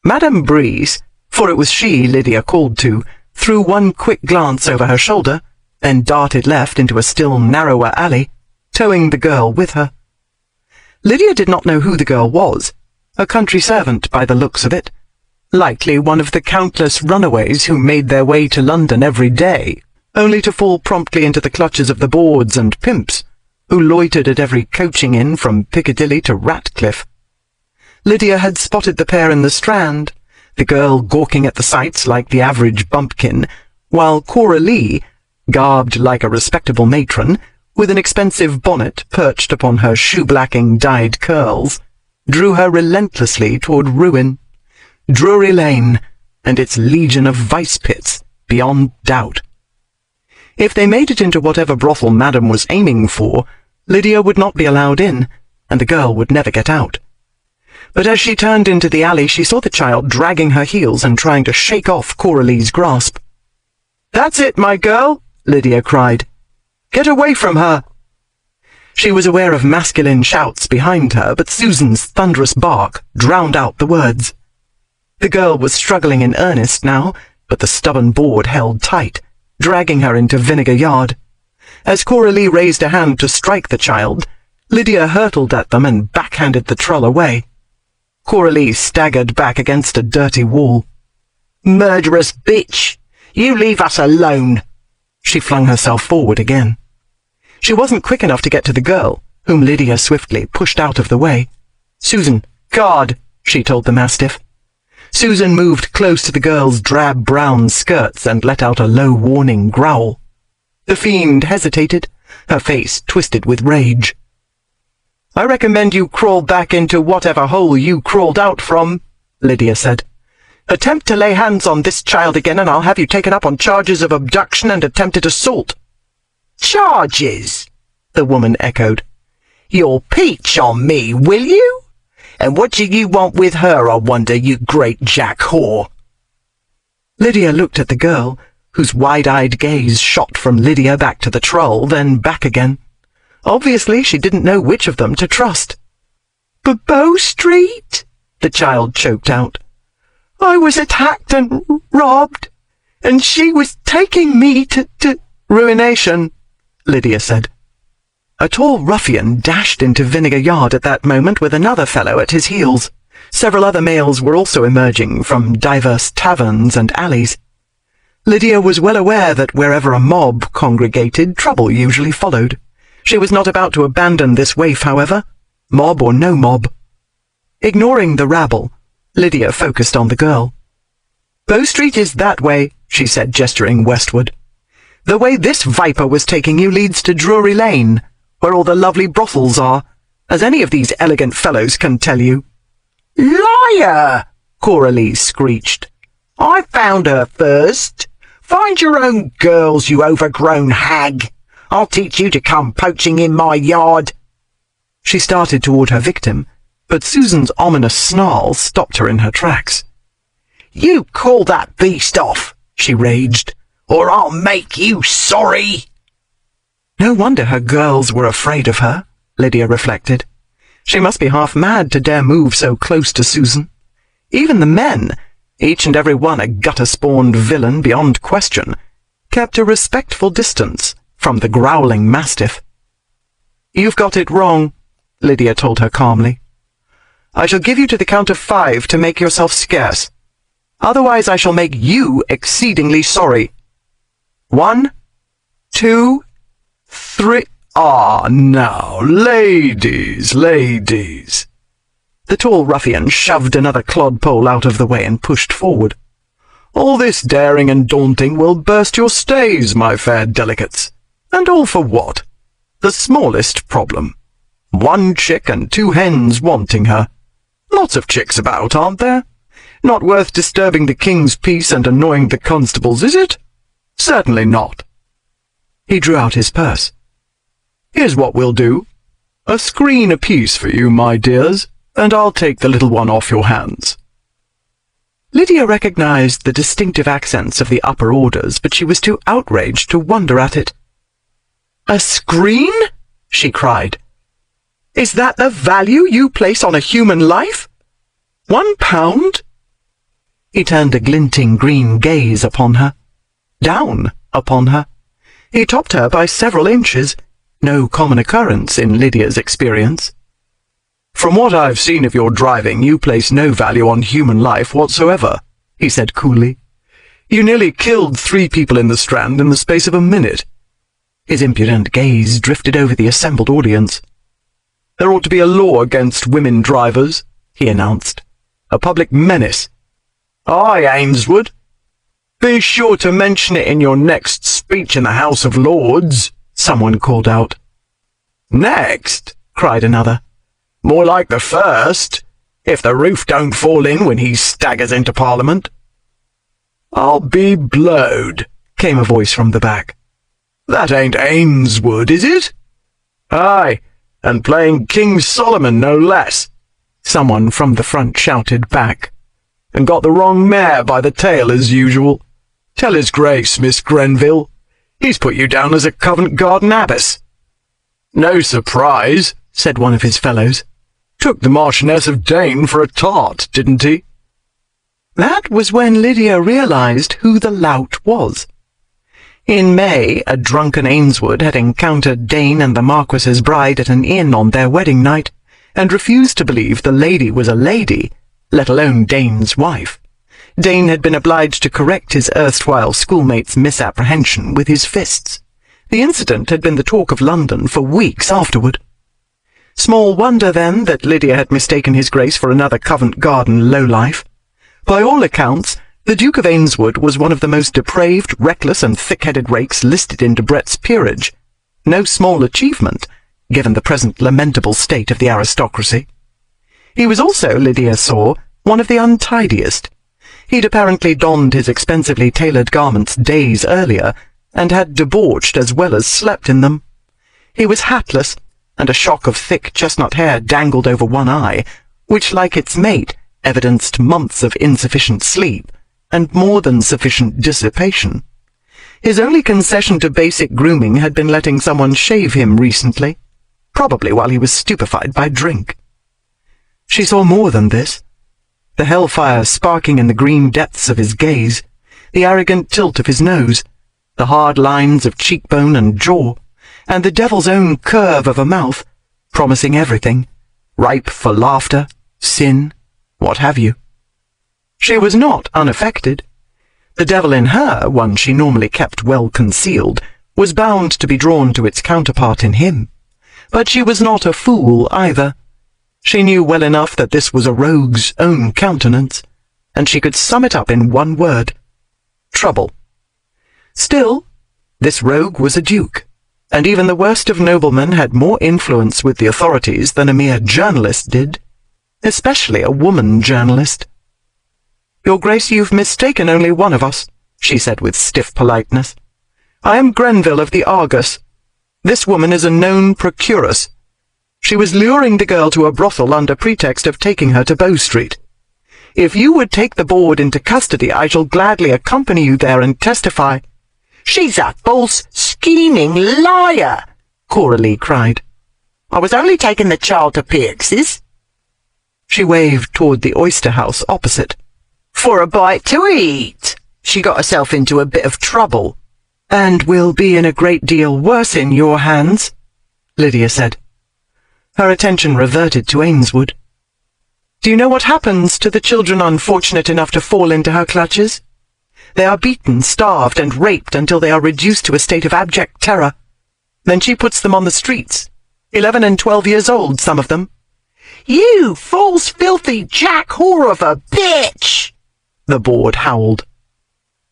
Madame Breeze, for it was she Lydia called to, threw one quick glance over her shoulder, then darted left into a still narrower alley, towing the girl with her. Lydia did not know who the girl was, a country servant by the looks of it, likely one of the countless runaways who made their way to London every day, only to fall promptly into the clutches of the bawds and pimps, who loitered at every coaching inn from Piccadilly to Ratcliffe. Lydia had spotted the pair in the Strand, the girl gawking at the sights like the average bumpkin, while Cora Lee, garbed like a respectable matron, with an expensive bonnet perched upon her shoe-blacking dyed curls, drew her relentlessly toward ruin, Drury Lane, and its legion of vice-pits, beyond doubt. If they made it into whatever brothel Madame was aiming for, Lydia would not be allowed in, and the girl would never get out. But as she turned into the alley, she saw the child dragging her heels and trying to shake off Coralie's grasp. "That's it, my girl," Lydia cried. "Get away from her!" She was aware of masculine shouts behind her, but Susan's thunderous bark drowned out the words. The girl was struggling in earnest now, but the stubborn board held tight, dragging her into Vinegar Yard. As Coralie raised a hand to strike the child, Lydia hurtled at them and backhanded the trull away. Coralie staggered back against a dirty wall. "Murderous bitch! You leave us alone!" She flung herself forward again. She wasn't quick enough to get to the girl, whom Lydia swiftly pushed out of the way. "Susan, guard," she told the mastiff. Susan moved close to the girl's drab-brown skirts and let out a low warning growl. The fiend hesitated, her face twisted with rage. "I recommend you crawl back into whatever hole you crawled out from," Lydia said. "Attempt to lay hands on this child again and I'll have you taken up on charges of abduction and attempted assault." "Charges?" the woman echoed. "You'll peach on me, will you? And what do you want with her, I wonder, you great jack whore?" Lydia looked at the girl, whose wide-eyed gaze shot from Lydia back to the troll, then back again. Obviously, she didn't know which of them to trust. "Bow Street?" the child choked out. "I was attacked and robbed, and she was taking me to ruination," Lydia said. A tall ruffian dashed into Vinegar Yard at that moment with another fellow at his heels. Several other males were also emerging from diverse taverns and alleys. Lydia was well aware that wherever a mob congregated, trouble usually followed. She was not about to abandon this waif, however, mob or no mob. Ignoring the rabble, Lydia focused on the girl. "Bow Street is that way," she said, gesturing westward. "The way this viper was taking you leads to Drury Lane, where all the lovely brothels are, as any of these elegant fellows can tell you." "Liar!" Coralie screeched. "I found her first. Find your own girls, you overgrown hag. I'll teach you to come poaching in my yard." She started toward her victim, but Susan's ominous snarl stopped her in her tracks. "You call that beast off," she raged, "or I'll make you sorry." No wonder her girls were afraid of her, Lydia reflected. She must be half mad to dare move so close to Susan. Even the men, each and every one a gutter-spawned villain beyond question, kept a respectful distance from the growling mastiff. "You've got it wrong," Lydia told her calmly. "I shall give you to the count of 5 to make yourself scarce. Otherwise I shall make you exceedingly sorry. 1, 2, 3... Ah, now, ladies, ladies." The tall ruffian shoved another clodpole out of the way and pushed forward. "All this daring and daunting will burst your stays, my fair delicates. And all for what? The smallest problem. One chick and 2 hens wanting her. Lots of chicks about, aren't there? Not worth disturbing the king's peace and annoying the constables, is it? Certainly not." He drew out his purse. "Here's what we'll do. A screen apiece for you, my dears, and I'll take the little one off your hands." Lydia recognized the distinctive accents of the upper orders, but she was too outraged to wonder at it. "A screen?" she cried. "Is that the value you place on a human life? £1? He turned a glinting green gaze upon her. Down upon her. He topped her by several inches, no common occurrence in Lydia's experience. "From what I've seen of your driving, you place no value on human life whatsoever," he said coolly. "You nearly killed 3 people in the Strand in the space of a minute." His impudent gaze drifted over the assembled audience. "There ought to be a law against women drivers," he announced. "A public menace. Aye, Ainswood. Be sure to mention it in your next speech in the House of Lords," someone called out. "Next?" cried another. "More like the first, if the roof don't fall in when he staggers into Parliament." "I'll be blowed," came a voice from the back. "That ain't Ainswood, is it?" "Aye, and playing King Solomon, no less," someone from the front shouted back. "And got the wrong mare by the tail as usual. Tell his grace, Miss Grenville. He's put you down as a Covent Garden abbess." "No surprise," said one of his fellows. "Took the Marchioness of Dane for a tart, didn't he?" That was when Lydia realized who the lout was. In May, a drunken Ainswood had encountered Dane and the Marquis's bride at an inn on their wedding night, and refused to believe the lady was a lady, let alone Dane's wife. Dane had been obliged to correct his erstwhile schoolmate's misapprehension with his fists. The incident had been the talk of London for weeks afterward. Small wonder, then, that Lydia had mistaken his grace for another Covent Garden lowlife. By all accounts, the Duke of Ainswood was one of the most depraved, reckless, and thick-headed rakes listed in Debrett's peerage. No small achievement, given the present lamentable state of the aristocracy. He was also, Lydia saw, one of the untidiest. He'd apparently donned his expensively tailored garments days earlier, and had debauched as well as slept in them. He was hatless, and a shock of thick chestnut hair dangled over one eye, which, like its mate, evidenced months of insufficient sleep, and more than sufficient dissipation. His only concession to basic grooming had been letting someone shave him recently, probably while he was stupefied by drink. She saw more than this. The hellfire sparking in the green depths of his gaze, the arrogant tilt of his nose, the hard lines of cheekbone and jaw, and the devil's own curve of a mouth, promising everything, ripe for laughter, sin, what have you. She was not unaffected. The devil in her, one she normally kept well concealed, was bound to be drawn to its counterpart in him. But she was not a fool either. She knew well enough that this was a rogue's own countenance, and she could sum it up in one word: trouble. Still, this rogue was a duke, and even the worst of noblemen had more influence with the authorities than a mere journalist did, especially a woman journalist. "Your Grace, you've mistaken only one of us," she said with stiff politeness. "I am Grenville of the Argus. This woman is a known procuress. She was luring the girl to a brothel under pretext of taking her to Bow Street. If you would take the board into custody, I shall gladly accompany you there and testify." "She's a false, scheming liar!" Coralie cried. "I was only taking the child to Pierce's." She waved toward the oyster house opposite. "For a bite to eat. She got herself into a bit of trouble." "And will be in a great deal worse in your hands," Lydia said. Her attention reverted to Ainswood. "Do you know what happens to the children unfortunate enough to fall into her clutches? They are beaten, starved, and raped until they are reduced to a state of abject terror. Then she puts them on the streets, 11 and 12 years old, some of them." "You false, filthy jack whore of a bitch!" the board howled.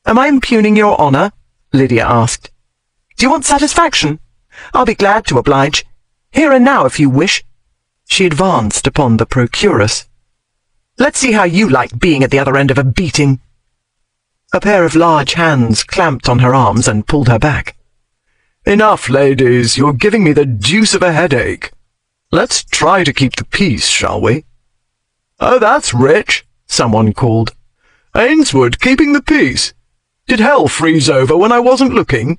"Am I impugning your honour?" Lydia asked. "Do you want satisfaction? I'll be glad to oblige. Here and now, if you wish." She advanced upon the procuress. "Let's see how you like being at the other end of a beating." A pair of large hands clamped on her arms and pulled her back. "Enough, ladies, you're giving me the deuce of a headache. Let's try to keep the peace, shall we?" "Oh, that's rich," someone called. "Ainswood keeping the peace. Did hell freeze over when I wasn't looking?"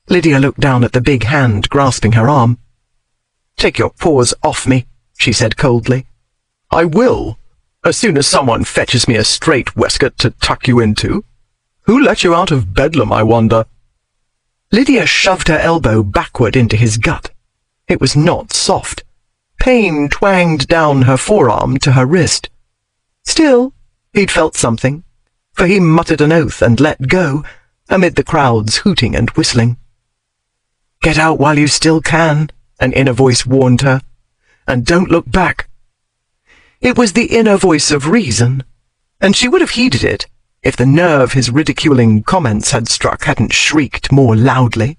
Lydia looked down at the big hand grasping her arm. "Take your paws off me," she said coldly. "I will, as soon as someone fetches me a straight waistcoat to tuck you into. Who let you out of Bedlam, I wonder?" Lydia shoved her elbow backward into his gut. It was not soft. Pain twanged down her forearm to her wrist. Still, he'd felt something, for he muttered an oath and let go, amid the crowd's hooting and whistling. "Get out while you still can," an inner voice warned her, "and don't look back." It was the inner voice of reason, and she would have heeded it if the nerve his ridiculing comments had struck hadn't shrieked more loudly.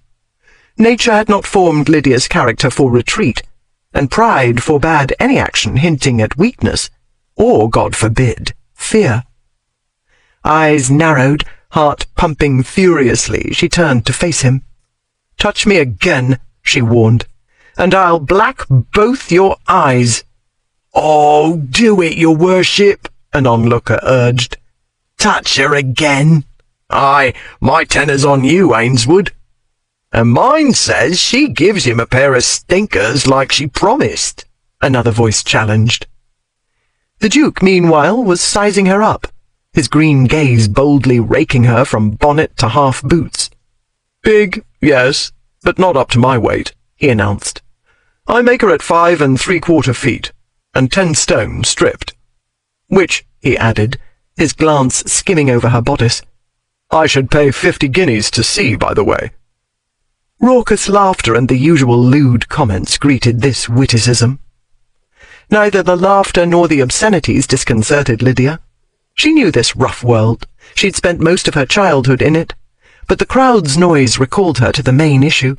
Nature had not formed Lydia's character for retreat, and pride forbade any action hinting at weakness, or, God forbid, fear. Eyes narrowed, heart pumping furiously, she turned to face him. "Touch me again," she warned, "and I'll black both your eyes." "Oh, do it, your worship," an onlooker urged. "Touch her again." "Aye, my tenor's on you, Ainswood." "And mine says she gives him a pair of stinkers like she promised," another voice challenged. The Duke, meanwhile, was sizing her up, his green gaze boldly raking her from bonnet to half-boots. "Big, yes, but not up to my weight," he announced. "I make her at 5 3/4 feet, and 10 stone stripped. Which," he added, his glance skimming over her bodice, "I should pay 50 guineas to see, by the way." Raucous laughter and the usual lewd comments greeted this witticism. Neither the laughter nor the obscenities disconcerted Lydia. She knew this rough world. She'd spent most of her childhood in it, but the crowd's noise recalled her to the main issue.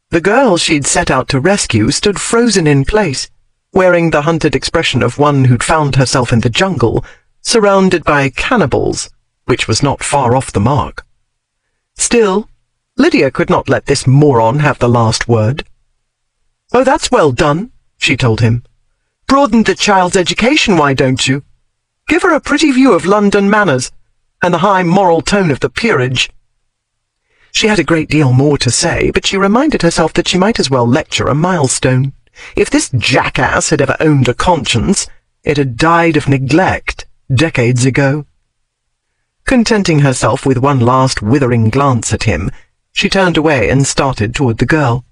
The girl she'd set out to rescue stood frozen in place, wearing the hunted expression of one who'd found herself in the jungle, surrounded by cannibals, which was not far off the mark. Still, Lydia could not let this moron have the last word. "Oh, that's well done," she told him. "Broaden the child's education, why don't you? Give her a pretty view of London manners, and the high moral tone of the peerage." She had a great deal more to say, but she reminded herself that she might as well lecture a milestone. If this jackass had ever owned a conscience, it had died of neglect decades ago. Contenting herself with one last withering glance at him, she turned away and started toward the girl.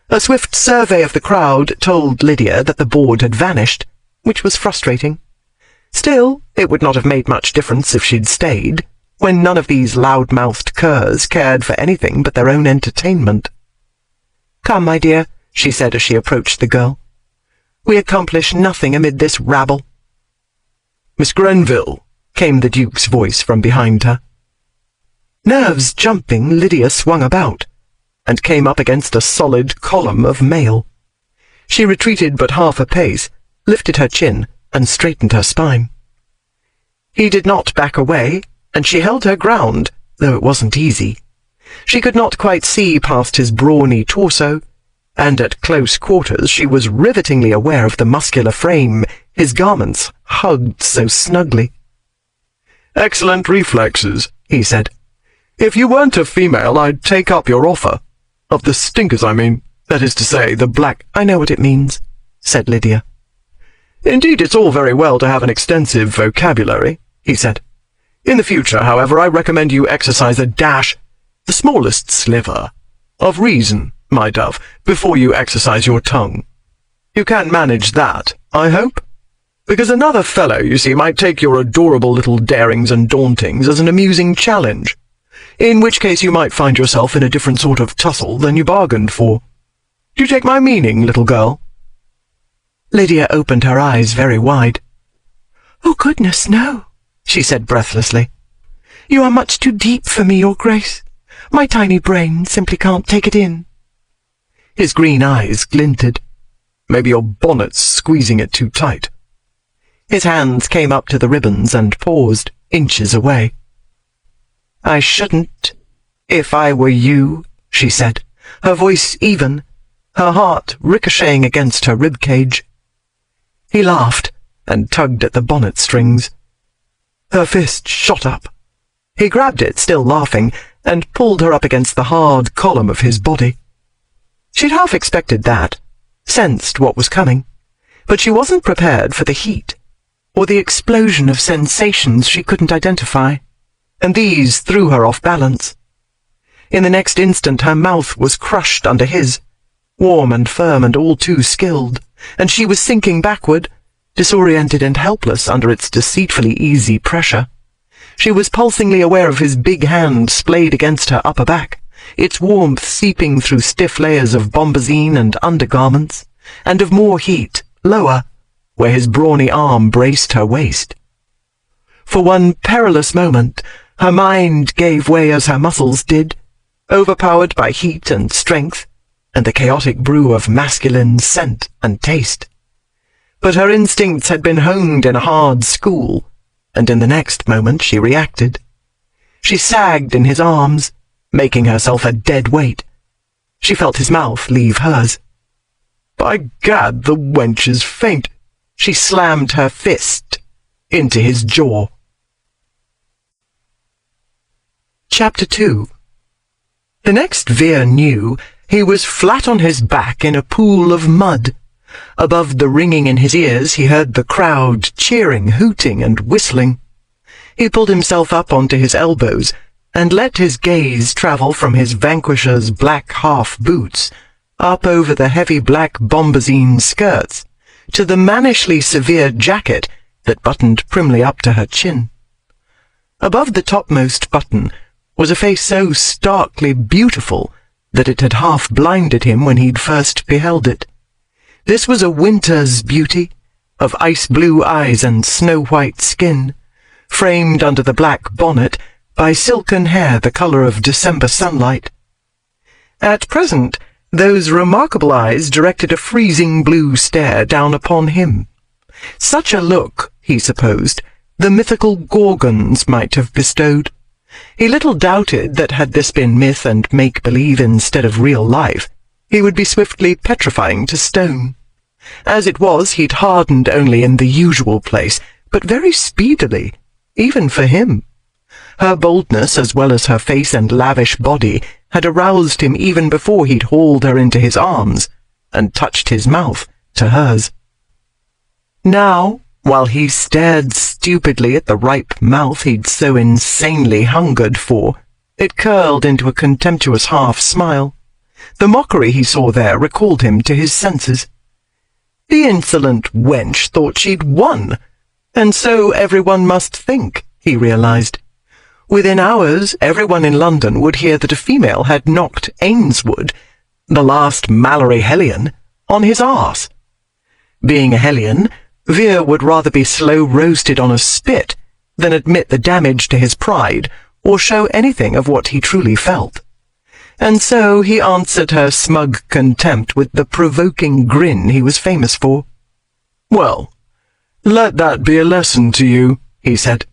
A swift survey of the crowd told Lydia that the board had vanished, which was frustrating. Still, it would not have made much difference if she'd stayed, when none of these loud-mouthed curs cared for anything but their own entertainment. "Come, my dear," she said as she approached the girl. "We accomplish nothing amid this rabble." "Miss Grenville," came the Duke's voice from behind her. Nerves jumping, Lydia swung about, and came up against a solid column of mail. She retreated but half a pace, lifted her chin, and straightened her spine. He did not back away, and she held her ground, though it wasn't easy. She could not quite see past his brawny torso, and at close quarters she was rivetingly aware of the muscular frame his garments hugged so snugly. "Excellent reflexes," he said. "If you weren't a female, I'd take up your offer. Of the stinkers, I mean. That is to say, the black—" "I know what it means," said Lydia. "Indeed, it's all very well to have an extensive vocabulary," he said. "In the future, however, I recommend you exercise a dash, the smallest sliver, of reason, my dove, before you exercise your tongue. You can manage that, I hope? Because another fellow, you see, might take your adorable little darings and dauntings as an amusing challenge, in which case you might find yourself in a different sort of tussle than you bargained for. Do you take my meaning, little girl?" Lydia opened her eyes very wide. "Oh, goodness, no," she said breathlessly. "You are much too deep for me, Your Grace. My tiny brain simply can't take it in." His green eyes glinted. "Maybe your bonnet's squeezing it too tight." His hands came up to the ribbons and paused, inches away. "I shouldn't, if I were you," she said, her voice even, her heart ricocheting against her rib-cage. He laughed and tugged at the bonnet strings. Her fist shot up. He grabbed it, still laughing, and pulled her up against the hard column of his body. She'd half expected that, sensed what was coming, but she wasn't prepared for the heat, or the explosion of sensations she couldn't identify, and these threw her off balance. In the next instant her mouth was crushed under his, warm and firm and all too skilled, and she was sinking backward, disoriented and helpless under its deceitfully easy pressure. She was pulsingly aware of his big hand splayed against her upper back, its warmth seeping through stiff layers of bombazine and undergarments, and of more heat, lower, where his brawny arm braced her waist. For one perilous moment, her mind gave way as her muscles did, overpowered by heat and strength, and the chaotic brew of masculine scent and taste. But her instincts had been honed in a hard school, and in the next moment she reacted. She sagged in his arms, making herself a dead weight. She felt his mouth leave hers. "By gad, the wench is faint!" She slammed her fist into his jaw. Chapter 2. The next Veer knew, he was flat on his back in a pool of mud. Above the ringing in his ears he heard the crowd cheering, hooting, and whistling. He pulled himself up onto his elbows and let his gaze travel from his vanquisher's black half-boots up over the heavy black bombazine skirts to the mannishly severe jacket that buttoned primly up to her chin. Above the topmost button was a face so starkly beautiful that it had half blinded him when he'd first beheld it. This was a winter's beauty, of ice-blue eyes and snow-white skin, framed under the black bonnet by silken hair the colour of December sunlight. At present, those remarkable eyes directed a freezing blue stare down upon him. Such a look, he supposed, the mythical Gorgons might have bestowed. He little doubted that had this been myth and make-believe instead of real life, he would be swiftly petrifying to stone. As it was, he'd hardened only in the usual place, but very speedily, even for him. Her boldness, as well as her face and lavish body, had aroused him even before he'd hauled her into his arms and touched his mouth to hers. Now, while he stared stupidly at the ripe mouth he'd so insanely hungered for, it curled into a contemptuous half-smile. The mockery he saw there recalled him to his senses. The insolent wench thought she'd won, and so everyone must think, he realized. Within hours, everyone in London would hear that a female had knocked Ainswood, the last Mallory Hellion, on his arse. Being a Hellion, Veer would rather be slow-roasted on a spit than admit the damage to his pride or show anything of what he truly felt. And so he answered her smug contempt with the provoking grin he was famous for. "Well, let that be a lesson to you," he said.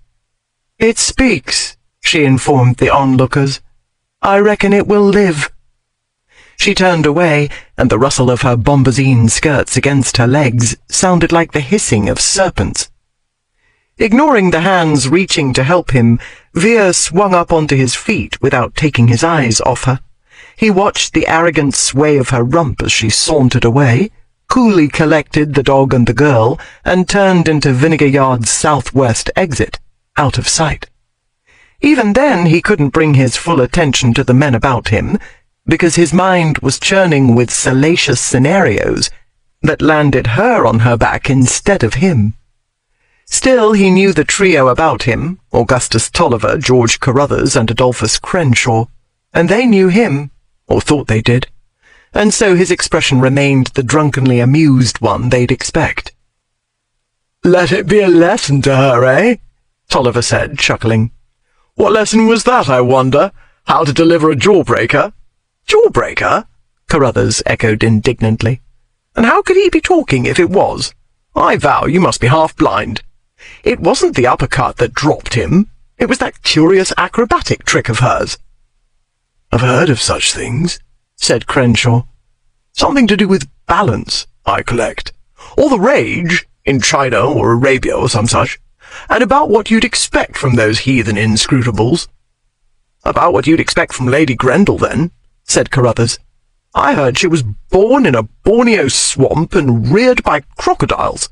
"It speaks," she informed the onlookers. "I reckon it will live." She turned away, and the rustle of her bombazine skirts against her legs sounded like the hissing of serpents. Ignoring the hands reaching to help him, Veer swung up onto his feet without taking his eyes off her. He watched the arrogant sway of her rump as she sauntered away, coolly collected the dog and the girl, and turned into Vinegar Yard's southwest exit, out of sight. Even then he couldn't bring his full attention to the men about him, because his mind was churning with salacious scenarios that landed her on her back instead of him. Still, he knew the trio about him, Augustus Tolliver, George Carruthers, and Adolphus Crenshaw, and they knew him, or thought they did. and so his expression remained the drunkenly amused one they'd expect. "Let it be a lesson to her, eh?" Tolliver said, chuckling. "What lesson was that, I wonder? How to deliver a jawbreaker?" "Jawbreaker?" Carruthers echoed indignantly. "And how could he be talking if it was? I vow you must be half-blind. It wasn't the uppercut that dropped him. It was that curious acrobatic trick of hers." "I've heard of such things," said Crenshaw. "Something to do with balance, I collect. Or the rage, in China or Arabia or some such. And about what you'd expect from those heathen inscrutables." "About what you'd expect from Lady Grendel, then," said Carruthers. "I heard she was born in a Borneo swamp and reared by crocodiles."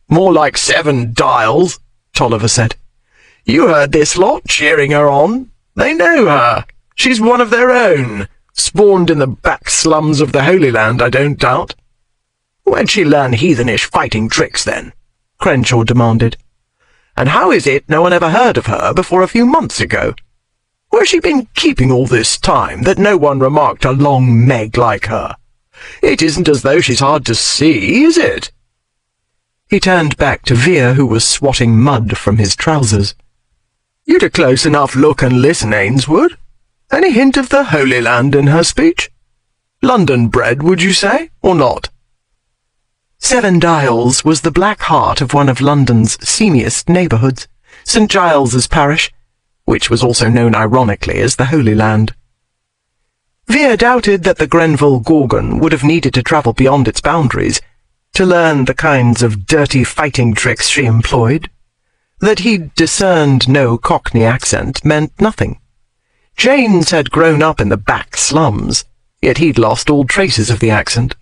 "More like 7 dials," Tolliver said. "You heard this lot cheering her on. They know her. She's one of their own, spawned in the back slums of the Holy Land, I don't doubt." "Where'd she learn heathenish fighting tricks, then?" Crenshaw demanded. "And how is it no one ever heard of her before a few months ago? Where's she been keeping all this time, that no one remarked a long Meg like her? It isn't as though she's hard to see, is it?" He turned back to Veer, who was swatting mud from his trousers. "You'd a close enough look and listen, Ainswood. Any hint of the Holy Land in her speech? London bred, would you say, or not?" 7 Dials was the black heart of one of London's seamiest neighbourhoods, St. Giles's parish, which was also known ironically as the Holy Land. Veer doubted that the Grenville Gorgon would have needed to travel beyond its boundaries to learn the kinds of dirty fighting tricks she employed. That he'd discerned no Cockney accent meant nothing. Jane's had grown up in the back slums, yet he'd lost all traces of the accent.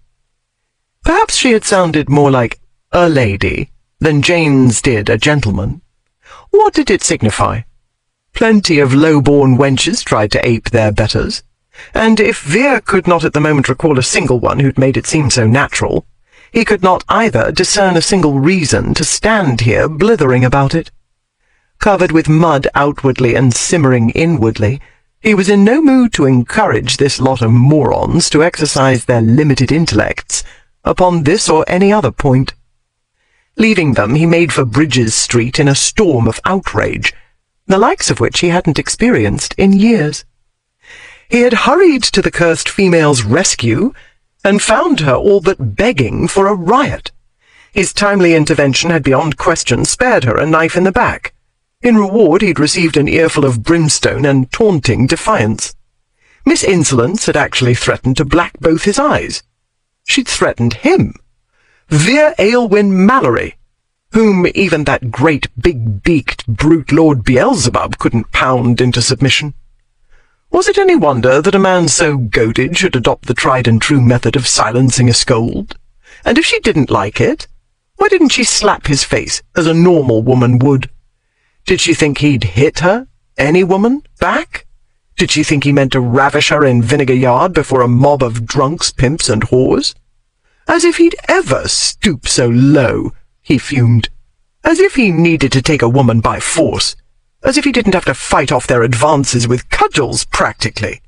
Perhaps she had sounded more like a lady than Jane's did a gentleman. What did it signify? Plenty of low-born wenches tried to ape their betters, and if Veer could not at the moment recall a single one who'd made it seem so natural, he could not either discern a single reason to stand here blithering about it. Covered with mud outwardly and simmering inwardly, he was in no mood to encourage this lot of morons to exercise their limited intellects upon this or any other point. Leaving them, he made for Bridges Street in a storm of outrage, the likes of which he hadn't experienced in years. He had hurried to the cursed female's rescue, and found her all but begging for a riot. His timely intervention had beyond question spared her a knife in the back. In reward he'd received an earful of brimstone and taunting defiance. Miss Insolence had actually threatened to black both his eyes. She'd threatened him, Veer Aylwin Mallory, whom even that great big-beaked brute Lord Beelzebub couldn't pound into submission. Was it any wonder that a man so goaded should adopt the tried-and-true method of silencing a scold? And if she didn't like it, why didn't she slap his face as a normal woman would? Did she think he'd hit her, any woman, back? Did she think he meant to ravish her in Vinegar Yard before a mob of drunks, pimps, and whores? As if he'd ever stoop so low, he fumed. As if he needed to take a woman by force. As if he didn't have to fight off their advances with cudgels, practically.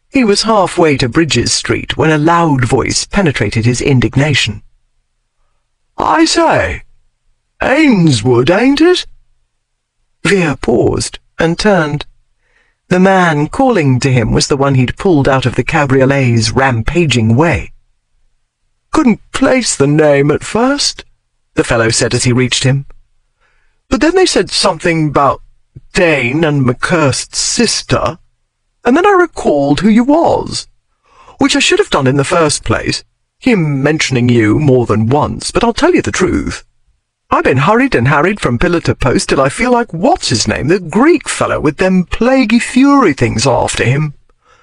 He was halfway to Bridges Street when a loud voice penetrated his indignation. "I say, Ainswood, ain't it?" Veer paused and turned. The man calling to him was the one he'd pulled out of the cabriolet's rampaging way. "Couldn't place the name at first," the fellow said as he reached him. "But then they said something about Dane and McCurst's sister, and then I recalled who you was, which I should have done in the first place, him mentioning you more than once, but I'll tell you the truth. I've been hurried and harried from pillar to post till I feel like what's-his-name, the Greek fellow with them plaguey fury things after him,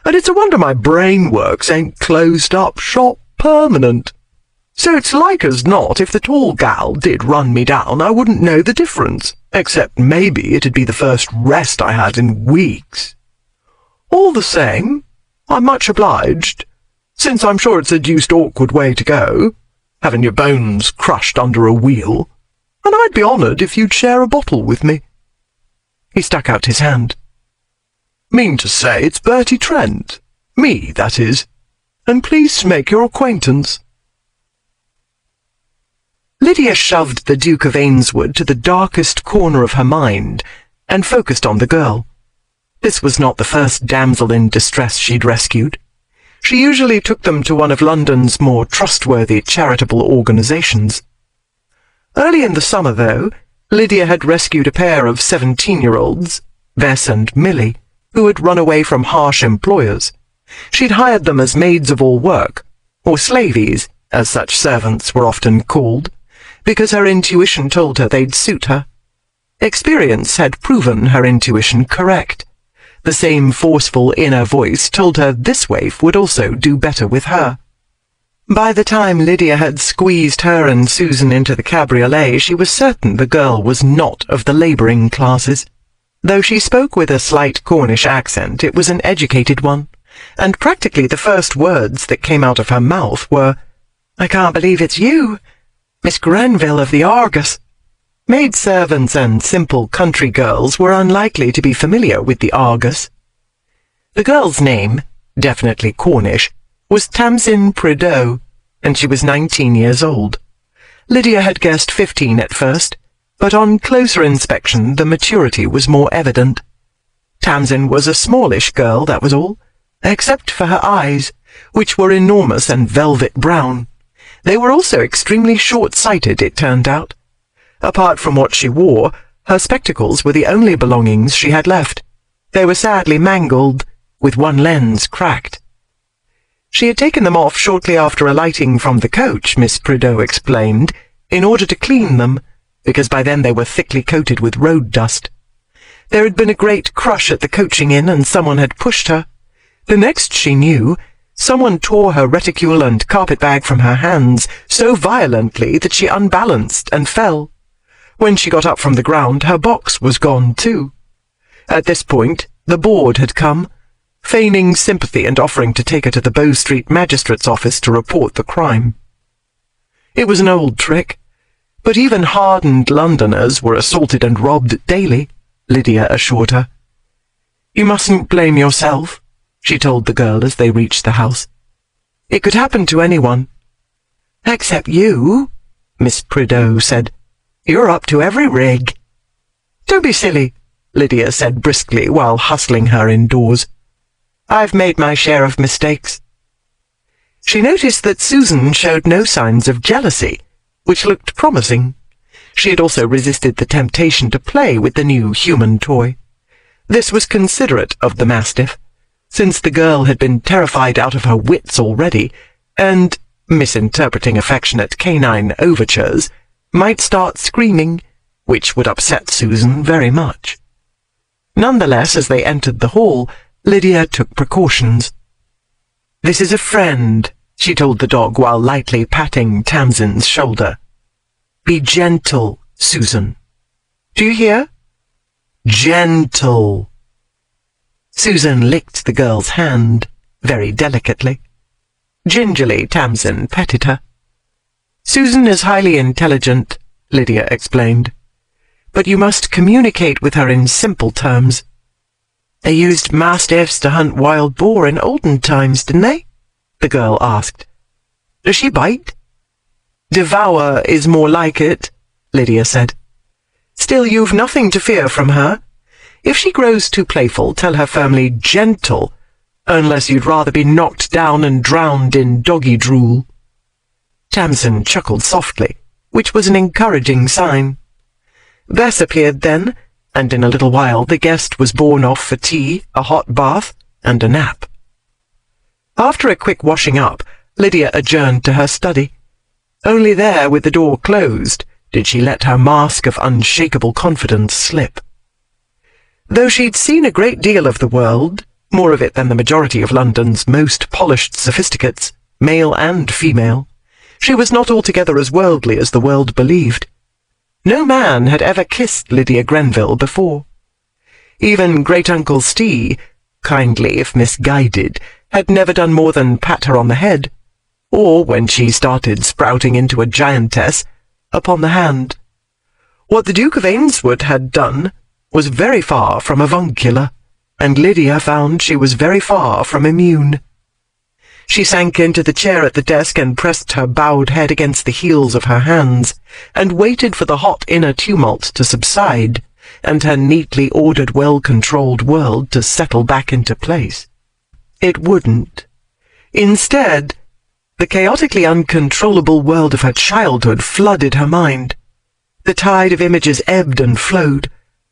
and it's a wonder my brain works ain't closed up shop permanent. So it's like as not, if the tall gal did run me down, I wouldn't know the difference, except maybe it'd be the first rest I had in weeks. All the same, I'm much obliged, since I'm sure it's a deuced awkward way to go, having your bones crushed under a wheel, and I'd be honoured if you'd share a bottle with me." He stuck out his hand. "Mean to say it's Bertie Trent, Me, that is. And pleased to make your acquaintance." Lydia shoved the Duke of Ainswood to the darkest corner of her mind and focused on the girl. This was not the first damsel in distress she'd rescued. She usually took them to one of London's more trustworthy charitable organizations. Early in the summer, though, Lydia had rescued a pair of 17-year-olds, Bess and Millie, who had run away from harsh employers. She'd hired them as maids-of-all-work, or slavies, as such servants were often called, because her intuition told her they'd suit her. Experience had proven her intuition correct. The same forceful inner voice told her this waif would also do better with her. By the time Lydia had squeezed her and Susan into the cabriolet, she was certain the girl was not of the labouring classes. Though she spoke with a slight Cornish accent, it was an educated one, and practically the first words that came out of her mouth were, "I can't believe it's you, Miss Grenville of the Argus." Maidservants and simple country girls were unlikely to be familiar with the Argus. The girl's name, definitely Cornish, was Tamsin Prideaux, and she was 19 years old. Lydia had guessed 15 at first, but on closer inspection the maturity was more evident. Tamsin was a smallish girl, that was all, except for her eyes, which were enormous and velvet brown. They were also extremely short-sighted, it turned out. Apart from what she wore, her spectacles were the only belongings she had left. They were sadly mangled, with one lens cracked. She had taken them off shortly after alighting from the coach, Miss Prideaux explained, in order to clean them, because by then they were thickly coated with road dust. There had been a great crush at the coaching inn, and someone had pushed her. The next she knew, someone tore her reticule and carpet-bag from her hands so violently that she unbalanced and fell. When she got up from the ground, her box was gone too. At this point, the board had come, feigning sympathy and offering to take her to the Bow Street magistrate's office to report the crime. It was an old trick, but even hardened Londoners were assaulted and robbed daily, Lydia assured her. "You mustn't blame yourself," she told the girl as they reached the house. "It could happen to anyone." "Except you," Miss Prideaux said. "You're up to every rig." "Don't be silly," Lydia said briskly while hustling her indoors. "I've made my share of mistakes." She noticed that Susan showed no signs of jealousy, which looked promising. She had also resisted the temptation to play with the new human toy. This was considerate of the Mastiff, since the girl had been terrified out of her wits already, and, misinterpreting affectionate canine overtures, might start screaming, which would upset Susan very much. Nonetheless, as they entered the hall, Lydia took precautions. "This is a friend," she told the dog while lightly patting Tamsin's shoulder. "Be gentle, Susan. Do you hear? Gentle." Susan licked the girl's hand, very delicately. Gingerly, Tamsin petted her. "Susan is highly intelligent," Lydia explained, "but you must communicate with her in simple terms." "They used mastiffs to hunt wild boar in olden times, didn't they?" the girl asked. "Does she bite?" "Devour is more like it," Lydia said. "Still, you've nothing to fear from her. If she grows too playful, tell her firmly gentle, unless you'd rather be knocked down and drowned in doggy drool." Tamsin chuckled softly, which was an encouraging sign. Bess appeared then, and in a little while the guest was borne off for tea, a hot bath, and a nap. After a quick washing up, Lydia adjourned to her study. Only there, with the door closed, did she let her mask of unshakable confidence slip. Though she'd seen a great deal of the world, more of it than the majority of London's most polished sophisticates, male and female, she was not altogether as worldly as the world believed. No man had ever kissed Lydia Grenville before. Even Great-Uncle Stee, kindly if misguided, had never done more than pat her on the head, or, when she started sprouting into a giantess, upon the hand. What the Duke of Ainswood had done was very far from avuncular, and Lydia found she was very far from immune. She sank into the chair at the desk and pressed her bowed head against the heels of her hands, and waited for the hot inner tumult to subside, and her neatly ordered, well-controlled world to settle back into place. It wouldn't. Instead, the chaotically uncontrollable world of her childhood flooded her mind. The tide of images ebbed and flowed,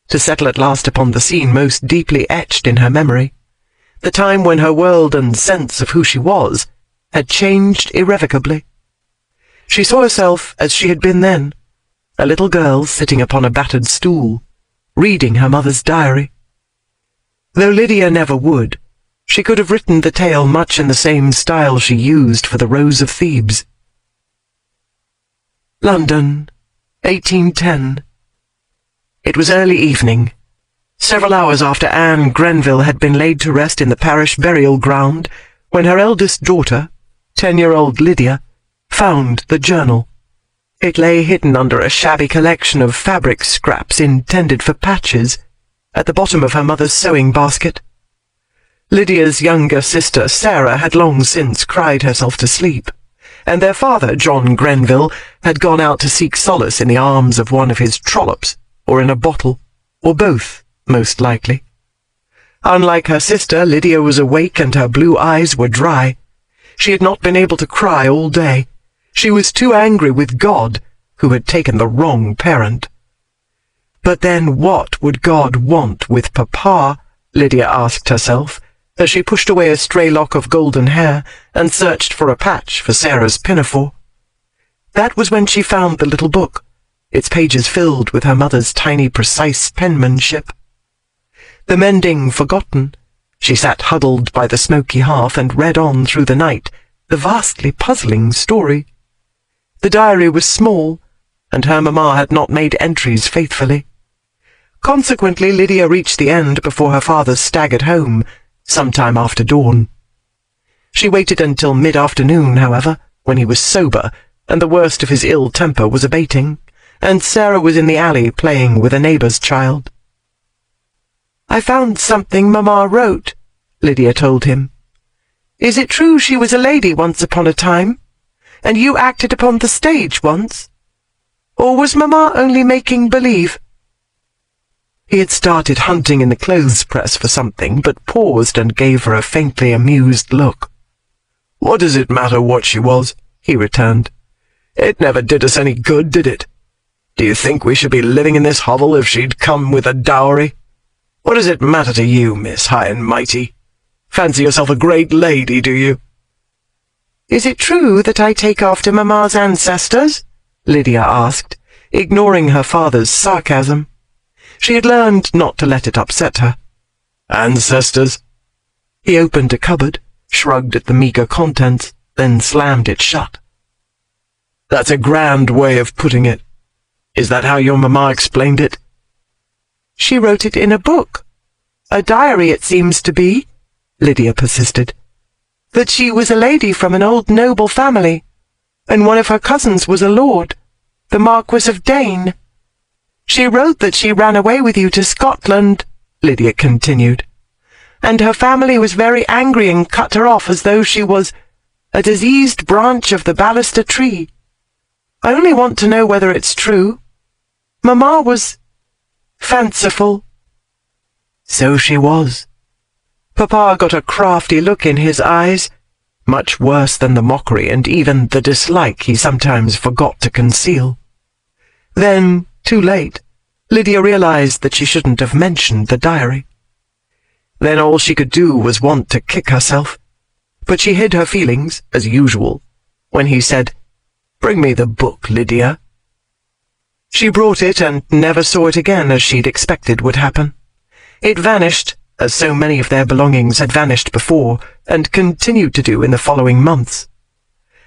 to settle at last upon the scene most deeply etched in her memory, the time when her world and sense of who she was had changed irrevocably. She saw herself as she had been then, a little girl sitting upon a battered stool, reading her mother's diary. Though Lydia never would, she could have written the tale much in the same style she used for the Rose of Thebes. London, 1810. It was early evening, several hours after Anne Grenville had been laid to rest in the parish burial ground, when her eldest daughter, 10-year-old Lydia, found the journal. It lay hidden under a shabby collection of fabric scraps intended for patches, at the bottom of her mother's sewing basket. Lydia's younger sister, Sarah, had long since cried herself to sleep, and their father, John Grenville, had gone out to seek solace in the arms of one of his trollops, or in a bottle, or both, most likely. Unlike her sister, Lydia was awake and her blue eyes were dry. She had not been able to cry all day. She was too angry with God, who had taken the wrong parent. But then what would God want with Papa? Lydia asked herself, as she pushed away a stray lock of golden hair and searched for a patch for Sarah's pinafore. That was when she found the little book, its pages filled with her mother's tiny, precise penmanship. The mending forgotten, she sat huddled by the smoky hearth and read on through the night the vastly puzzling story. The diary was small, and her mamma had not made entries faithfully. Consequently, Lydia reached the end before her father staggered home, sometime after dawn. She waited until mid-afternoon, however, when he was sober, and the worst of his ill temper was abating, and Sarah was in the alley playing with a neighbour's child. "I found something Mamma wrote," Lydia told him. "Is it true she was a lady once upon a time, and you acted upon the stage once? Or was Mamma only making believe?" He had started hunting in the clothes-press for something, but paused and gave her a faintly amused look. "What does it matter what she was?" he returned. "It never did us any good, did it? Do you think we should be living in this hovel if she'd come with a dowry? What does it matter to you, Miss High and Mighty? Fancy yourself a great lady, do you?" "Is it true that I take after Mamma's ancestors?" Lydia asked, ignoring her father's sarcasm. She had learned not to let it upset her. "Ancestors?" He opened a cupboard, shrugged at the meagre contents, then slammed it shut. "That's a grand way of putting it. Is that how your mamma explained it?" "She wrote it in a book. A diary, it seems to be," Lydia persisted. "That she was a lady from an old noble family, and one of her cousins was a lord, the Marquis of Dane. She wrote that she ran away with you to Scotland," Lydia continued, "and her family was very angry and cut her off as though she was a diseased branch of the baluster tree. I only want to know whether it's true. Mamma was fanciful." So she was. Papa got a crafty look in his eyes, much worse than the mockery and even the dislike he sometimes forgot to conceal. Then, too late, Lydia realized that she shouldn't have mentioned the diary. Then all she could do was want to kick herself, but she hid her feelings, as usual, when he said, "Bring me the book, Lydia." She brought it and never saw it again, as she'd expected would happen. It vanished, as so many of their belongings had vanished before, and continued to do in the following months.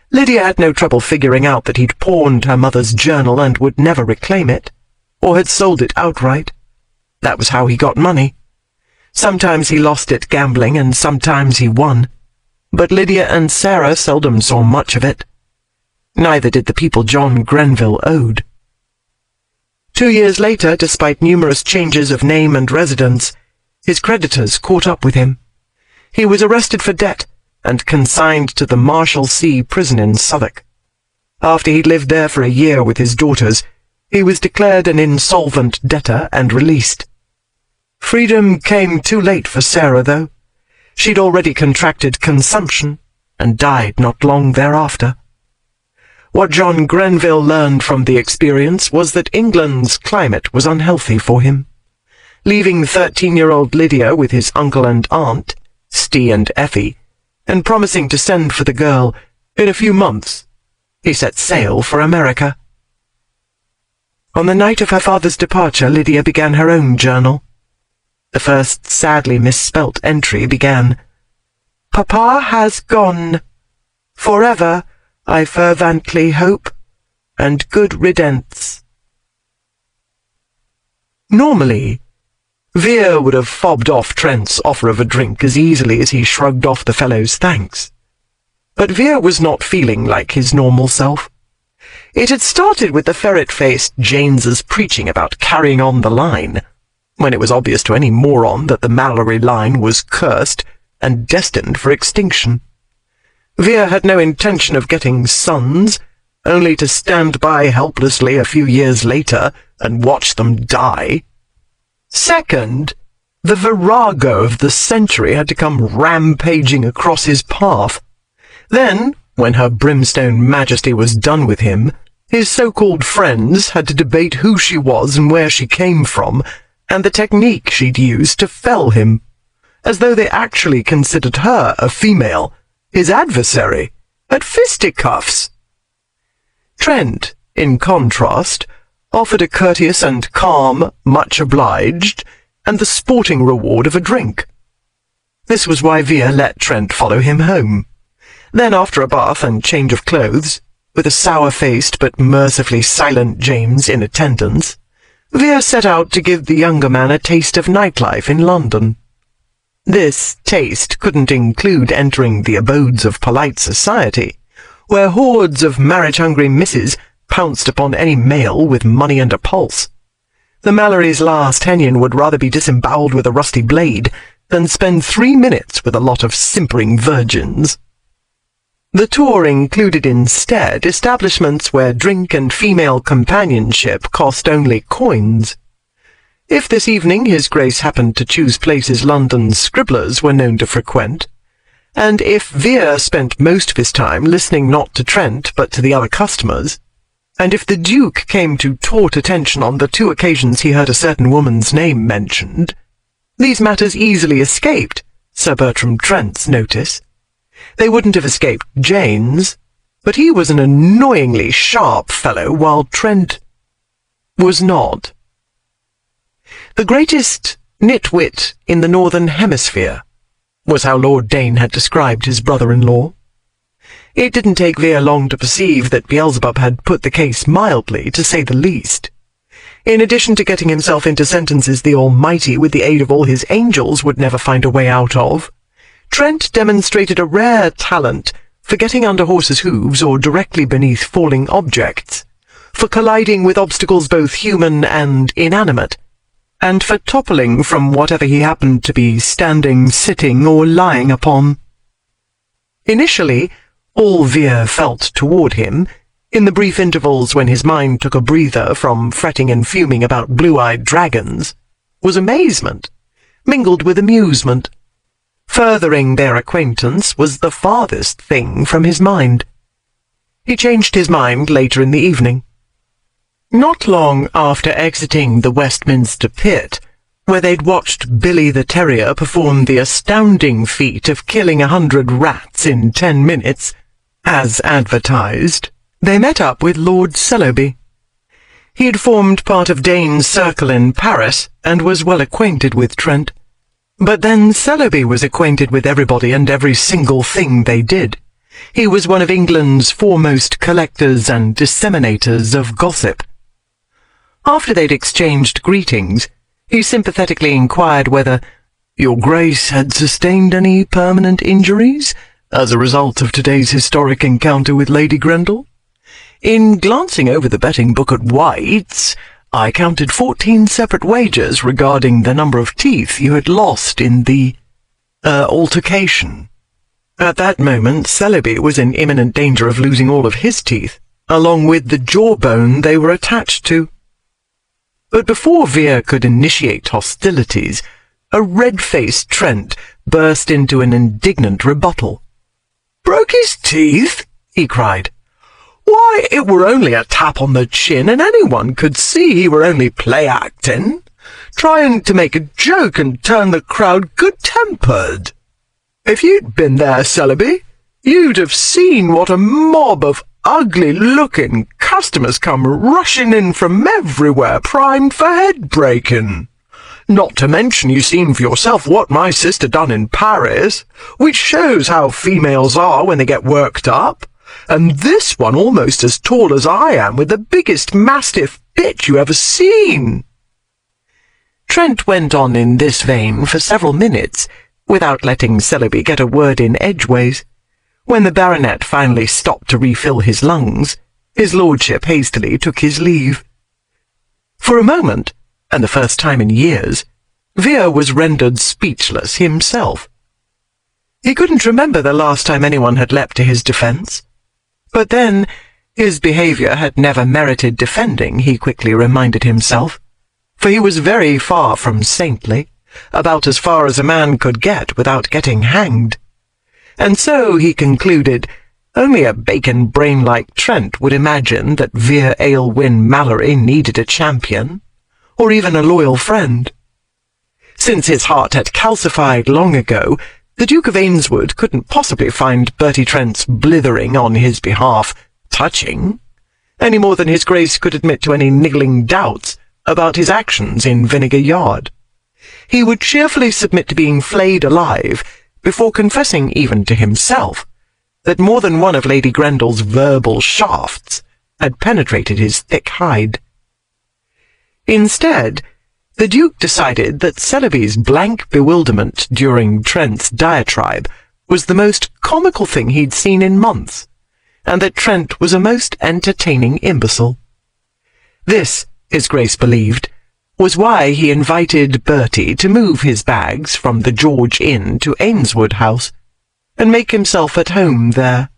Lydia had no trouble figuring out that he'd pawned her mother's journal and would never reclaim it, or had sold it outright. That was how he got money. Sometimes he lost it gambling, and sometimes he won, but Lydia and Sarah seldom saw much of it. Neither did the people John Grenville owed. 2 years later, despite numerous changes of name and residence, his creditors caught up with him. He was arrested for debt, and consigned to the Marshalsea prison in Southwark. After he'd lived there for a year with his daughters, he was declared an insolvent debtor and released. Freedom came too late for Sarah, though. She'd already contracted consumption and died not long thereafter. What John Grenville learned from the experience was that England's climate was unhealthy for him. Leaving 13-year-old Lydia with his uncle and aunt, Stee and Effie, and promising to send for the girl in a few months, he set sail for America. On the night of her father's departure, Lydia began her own journal. The first sadly misspelt entry began, "Papa has gone. Forever, I fervently hope, and good riddance." Normally, Vere would have fobbed off Trent's offer of a drink as easily as he shrugged off the fellow's thanks. But Vere was not feeling like his normal self. It had started with the ferret-faced James's preaching about carrying on the line, when it was obvious to any moron that the Mallory line was cursed and destined for extinction. Vere had no intention of getting sons, only to stand by helplessly a few years later and watch them die. Second, the virago of the century had to come rampaging across his path. Then, when her brimstone majesty was done with him, his so-called friends had to debate who she was and where she came from, and the technique she'd used to fell him, as though they actually considered her a female, his adversary, at fisticuffs. Trent, in contrast, offered a courteous and calm, much obliged, and the sporting reward of a drink. This was why Vere let Trent follow him home. Then, after a bath and change of clothes, with a sour-faced but mercifully silent James in attendance, Vere set out to give the younger man a taste of nightlife in London. This taste couldn't include entering the abodes of polite society, where hordes of marriage-hungry misses pounced upon any male with money and a pulse. The Mallory's last Hellion would rather be disemboweled with a rusty blade than spend 3 minutes with a lot of simpering virgins. The tour included instead establishments where drink and female companionship cost only coins. If this evening His Grace happened to choose places London's scribblers were known to frequent, and if Vere spent most of his time listening not to Trent but to the other customers, and if the Duke came to taut attention on the 2 occasions he heard a certain woman's name mentioned, these matters easily escaped Sir Bertram Trent's notice. They wouldn't have escaped Jane's, but he was an annoyingly sharp fellow, while Trent was not. The greatest nitwit in the Northern Hemisphere was how Lord Dane had described his brother-in-law. It didn't take Vere long to perceive that Beelzebub had put the case mildly, to say the least. In addition to getting himself into sentences the Almighty, with the aid of all his angels, would never find a way out of, Trent demonstrated a rare talent for getting under horses' hooves or directly beneath falling objects, for colliding with obstacles both human and inanimate, and for toppling from whatever he happened to be standing, sitting, or lying upon. Initially, all Vere felt toward him, in the brief intervals when his mind took a breather from fretting and fuming about blue-eyed dragons, was amazement, mingled with amusement. Furthering their acquaintance was the farthest thing from his mind. He changed his mind later in the evening. Not long after exiting the Westminster pit, where they'd watched Billy the Terrier perform the astounding feat of killing 100 rats in 10 minutes, as advertised, they met up with Lord Selloby. He had formed part of Dane's circle in Paris, and was well acquainted with Trent. But then Selloby was acquainted with everybody and every single thing they did. He was one of England's foremost collectors and disseminators of gossip. After they'd exchanged greetings, he sympathetically inquired whether "Your Grace had sustained any permanent injuries as a result of today's historic encounter with Lady Grendel? In glancing over the betting book at White's, I counted 14 separate wagers regarding the number of teeth you had lost in the altercation." At that moment, Celebi was in imminent danger of losing all of his teeth, along with the jawbone they were attached to. But before Veer could initiate hostilities, a red-faced Trent burst into an indignant rebuttal. "Broke his teeth?" he cried. "Why, it were only a tap on the chin, and anyone could see he were only play-acting, trying to make a joke and turn the crowd good-tempered. If you'd been there, Celebi, you'd have seen what a mob of ugly-looking customers come rushing in from everywhere, primed for head-breaking. Not to mention you seen for yourself what my sister done in Paris, which shows how females are when they get worked up. And this one almost as tall as I am, with the biggest mastiff bitch you ever seen." Trent went on in this vein for several minutes, without letting Celebi get a word in edgeways. When the baronet finally stopped to refill his lungs, his lordship hastily took his leave. For a moment, and the first time in years, Veer was rendered speechless himself. He couldn't remember the last time anyone had leapt to his defence. But then, his behaviour had never merited defending, he quickly reminded himself, for he was very far from saintly, about as far as a man could get without getting hanged. And so, he concluded, only a bacon-brain-like Trent would imagine that Veer Aylwyn Mallory needed a champion, or even a loyal friend. Since his heart had calcified long ago, the Duke of Ainswood couldn't possibly find Bertie Trent's blithering on his behalf touching, any more than his Grace could admit to any niggling doubts about his actions in Vinegar Yard. He would cheerfully submit to being flayed alive before confessing even to himself that more than one of Lady Grendel's verbal shafts had penetrated his thick hide. Instead, the Duke decided that Celebi's blank bewilderment during Trent's diatribe was the most comical thing he'd seen in months, and that Trent was a most entertaining imbecile. This, his Grace believed, was why he invited Bertie to move his bags from the George Inn to Ainswood House, and make himself at home there.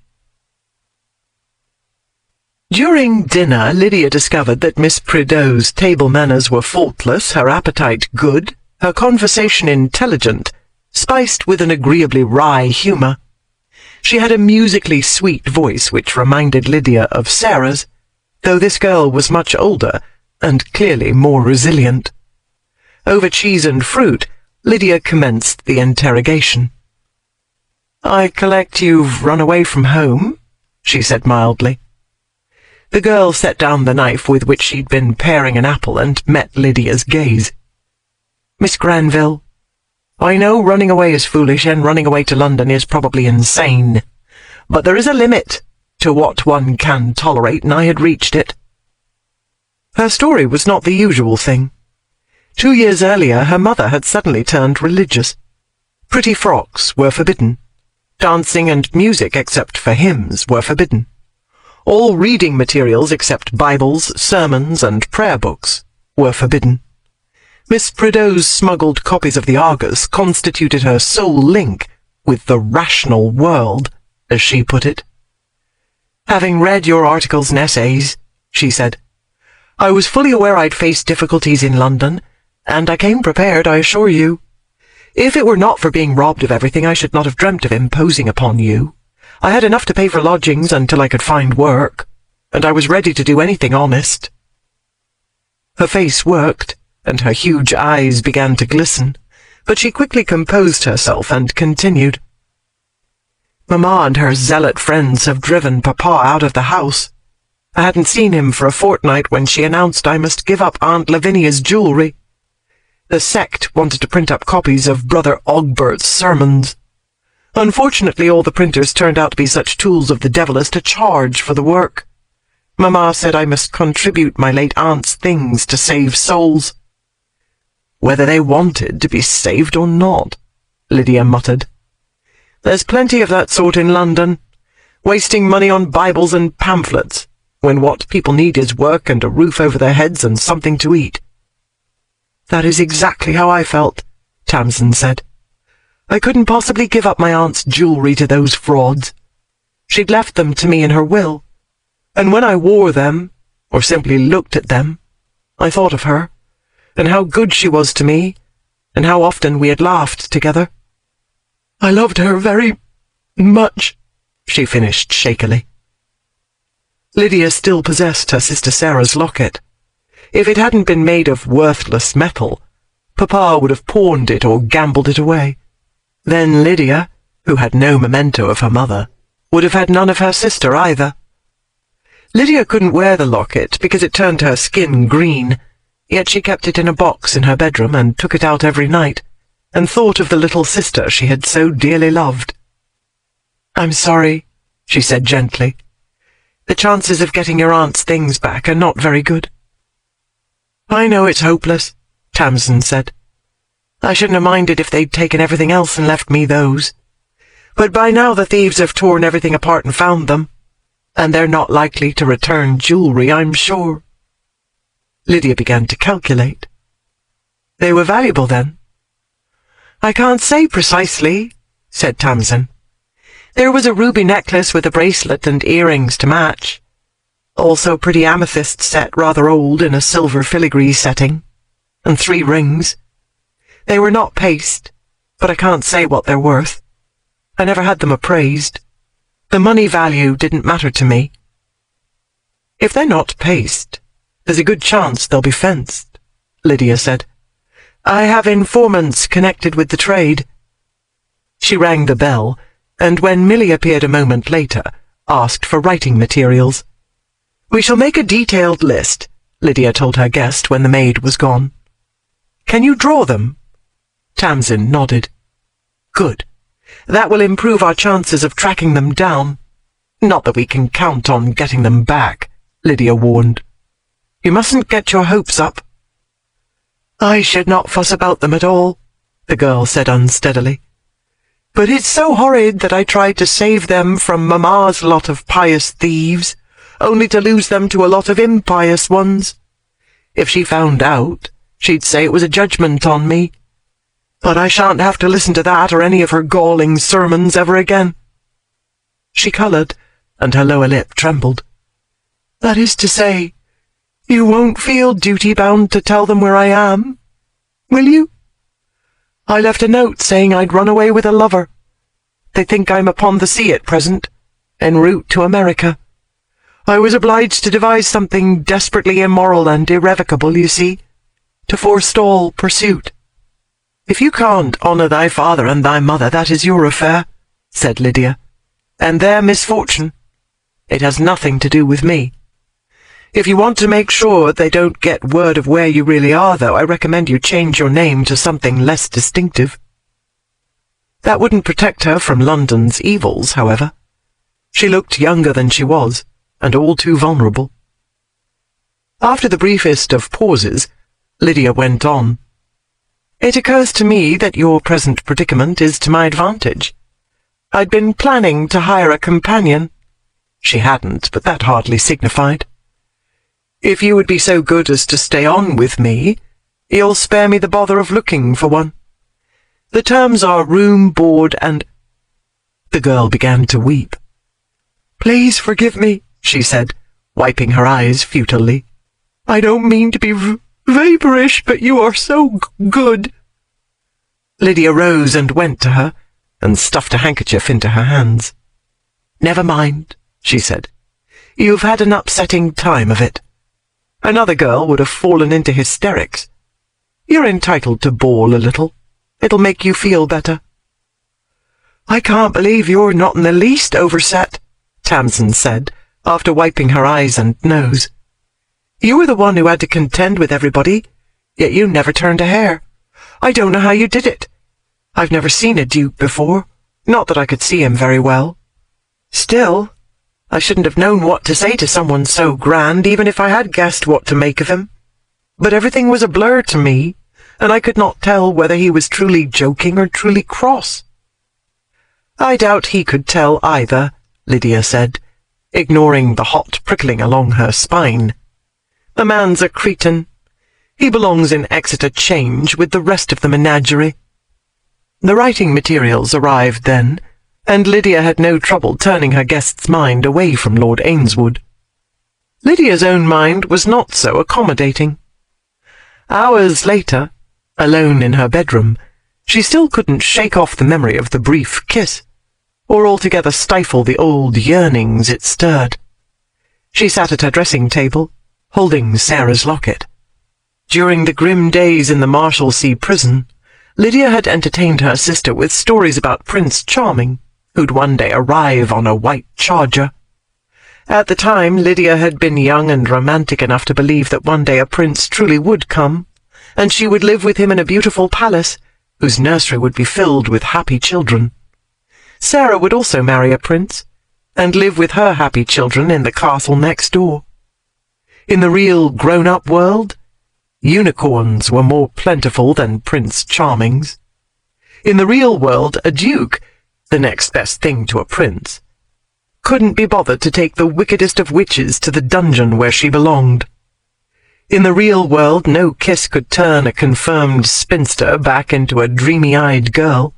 During dinner, Lydia discovered that Miss Prideaux's table manners were faultless, her appetite good, her conversation intelligent, spiced with an agreeably wry humour. She had a musically sweet voice which reminded Lydia of Sarah's, though this girl was much older and clearly more resilient. Over cheese and fruit, Lydia commenced the interrogation. "I collect you've run away from home?" she said mildly. The girl set down the knife with which she'd been paring an apple and met Lydia's gaze. "Miss Granville, I know running away is foolish, and running away to London is probably insane, but there is a limit to what one can tolerate, and I had reached it." Her story was not the usual thing. 2 years earlier, her mother had suddenly turned religious. Pretty frocks were forbidden. Dancing and music, except for hymns, were forbidden. All reading materials except Bibles, sermons, and prayer books were forbidden. Miss Prideaux's smuggled copies of the Argus constituted her sole link with the rational world, as she put it. "Having read your articles and essays," she said, "I was fully aware I'd face difficulties in London, and I came prepared, I assure you. If it were not for being robbed of everything, I should not have dreamt of imposing upon you. I had enough to pay for lodgings until I could find work, and I was ready to do anything honest." Her face worked, and her huge eyes began to glisten, but she quickly composed herself and continued. "Mamma and her zealot friends have driven Papa out of the house. I hadn't seen him for a fortnight when she announced I must give up Aunt Lavinia's jewellery. The sect wanted to print up copies of Brother Ogbert's sermons. Unfortunately, all the printers turned out to be such tools of the devil as to charge for the work. Mamma said I must contribute my late aunt's things to save souls." "Whether they wanted to be saved or not," Lydia muttered. "There's plenty of that sort in London, wasting money on Bibles and pamphlets, when what people need is work and a roof over their heads and something to eat." "That is exactly how I felt," Tamsin said. I couldn't possibly give up my aunt's jewelry to those frauds. She'd left them to me in her will, and when I wore them, or simply looked at them, I thought of her, and how good she was to me, and how often we had laughed together. I loved her very much, she finished shakily. Lydia still possessed her sister Sarah's locket. If it hadn't been made of worthless metal, Papa would have pawned it or gambled it away. Then Lydia, who had no memento of her mother, would have had none of her sister either. Lydia couldn't wear the locket because it turned her skin green, yet she kept it in a box in her bedroom and took it out every night, and thought of the little sister she had so dearly loved. "I'm sorry," she said gently. "The chances of getting your aunt's things back are not very good." "I know it's hopeless," Tamsin said. "I shouldn't have minded if they'd taken everything else and left me those. But by now the thieves have torn everything apart and found them, and they're not likely to return jewelry, I'm sure." Lydia began to calculate. "They were valuable, then?" "I can't say precisely," said Tamsin. "There was a ruby necklace with a bracelet and earrings to match. Also a pretty amethyst set, rather old, in a silver filigree setting, and 3 rings. They were not paste, but I can't say what they're worth. I never had them appraised. The money value didn't matter to me." "If they're not paste, there's a good chance they'll be fenced," Lydia said. "I have informants connected with the trade." She rang the bell, and when Millie appeared a moment later, asked for writing materials. "We shall make a detailed list," Lydia told her guest when the maid was gone. "Can you draw them?" Tamsin nodded. "Good. That will improve our chances of tracking them down. Not that we can count on getting them back," Lydia warned. "You mustn't get your hopes up." "I should not fuss about them at all," the girl said unsteadily. "But it's so horrid that I tried to save them from Mamma's lot of pious thieves, only to lose them to a lot of impious ones. If she found out, she'd say it was a judgment on me. But I shan't have to listen to that or any of her galling sermons ever again." She coloured, and her lower lip trembled. "That is to say, you won't feel duty-bound to tell them where I am, will you? I left a note saying I'd run away with a lover. They think I'm upon the sea at present, en route to America. I was obliged to devise something desperately immoral and irrevocable, you see, to forestall pursuit." "If you can't honour thy father and thy mother, that is your affair," said Lydia, "and their misfortune. It has nothing to do with me. If you want to make sure they don't get word of where you really are, though, I recommend you change your name to something less distinctive." That wouldn't protect her from London's evils, however. She looked younger than she was, and all too vulnerable. After the briefest of pauses, Lydia went on. "It occurs to me that your present predicament is to my advantage. I'd been planning to hire a companion." She hadn't, but that hardly signified. "If you would be so good as to stay on with me, you'll spare me the bother of looking for one. The terms are room, board, and—" The girl began to weep. "Please forgive me," she said, wiping her eyes futilely. "I don't mean to be vapourish, but you are so good." Lydia rose and went to her, and stuffed a handkerchief into her hands. "Never mind," she said. "You've had an upsetting time of it. Another girl would have fallen into hysterics. You're entitled to bawl a little. It'll make you feel better." "I can't believe you're not in the least overset," Tamsin said, after wiping her eyes and nose. "You were the one who had to contend with everybody, yet you never turned a hair. I don't know how you did it. I've never seen a duke before, not that I could see him very well. Still, I shouldn't have known what to say to someone so grand, even if I had guessed what to make of him. But everything was a blur to me, and I could not tell whether he was truly joking or truly cross." "I doubt he could tell either," Lydia said, ignoring the hot prickling along her spine. "The man's a cretin. He belongs in Exeter Change with the rest of the menagerie." The writing materials arrived then, and Lydia had no trouble turning her guest's mind away from Lord Ainswood. Lydia's own mind was not so accommodating. Hours later, alone in her bedroom, she still couldn't shake off the memory of the brief kiss, or altogether stifle the old yearnings it stirred. She sat at her dressing table, holding Sarah's locket. During the grim days in the Marshalsea prison, Lydia had entertained her sister with stories about Prince Charming, who'd one day arrive on a white charger. At the time, Lydia had been young and romantic enough to believe that one day a prince truly would come, and she would live with him in a beautiful palace, whose nursery would be filled with happy children. Sarah would also marry a prince, and live with her happy children in the castle next door. In the real grown-up world, unicorns were more plentiful than Prince Charmings. In the real world, a duke, the next best thing to a prince, couldn't be bothered to take the wickedest of witches to the dungeon where she belonged. In the real world, no kiss could turn a confirmed spinster back into a dreamy-eyed girl,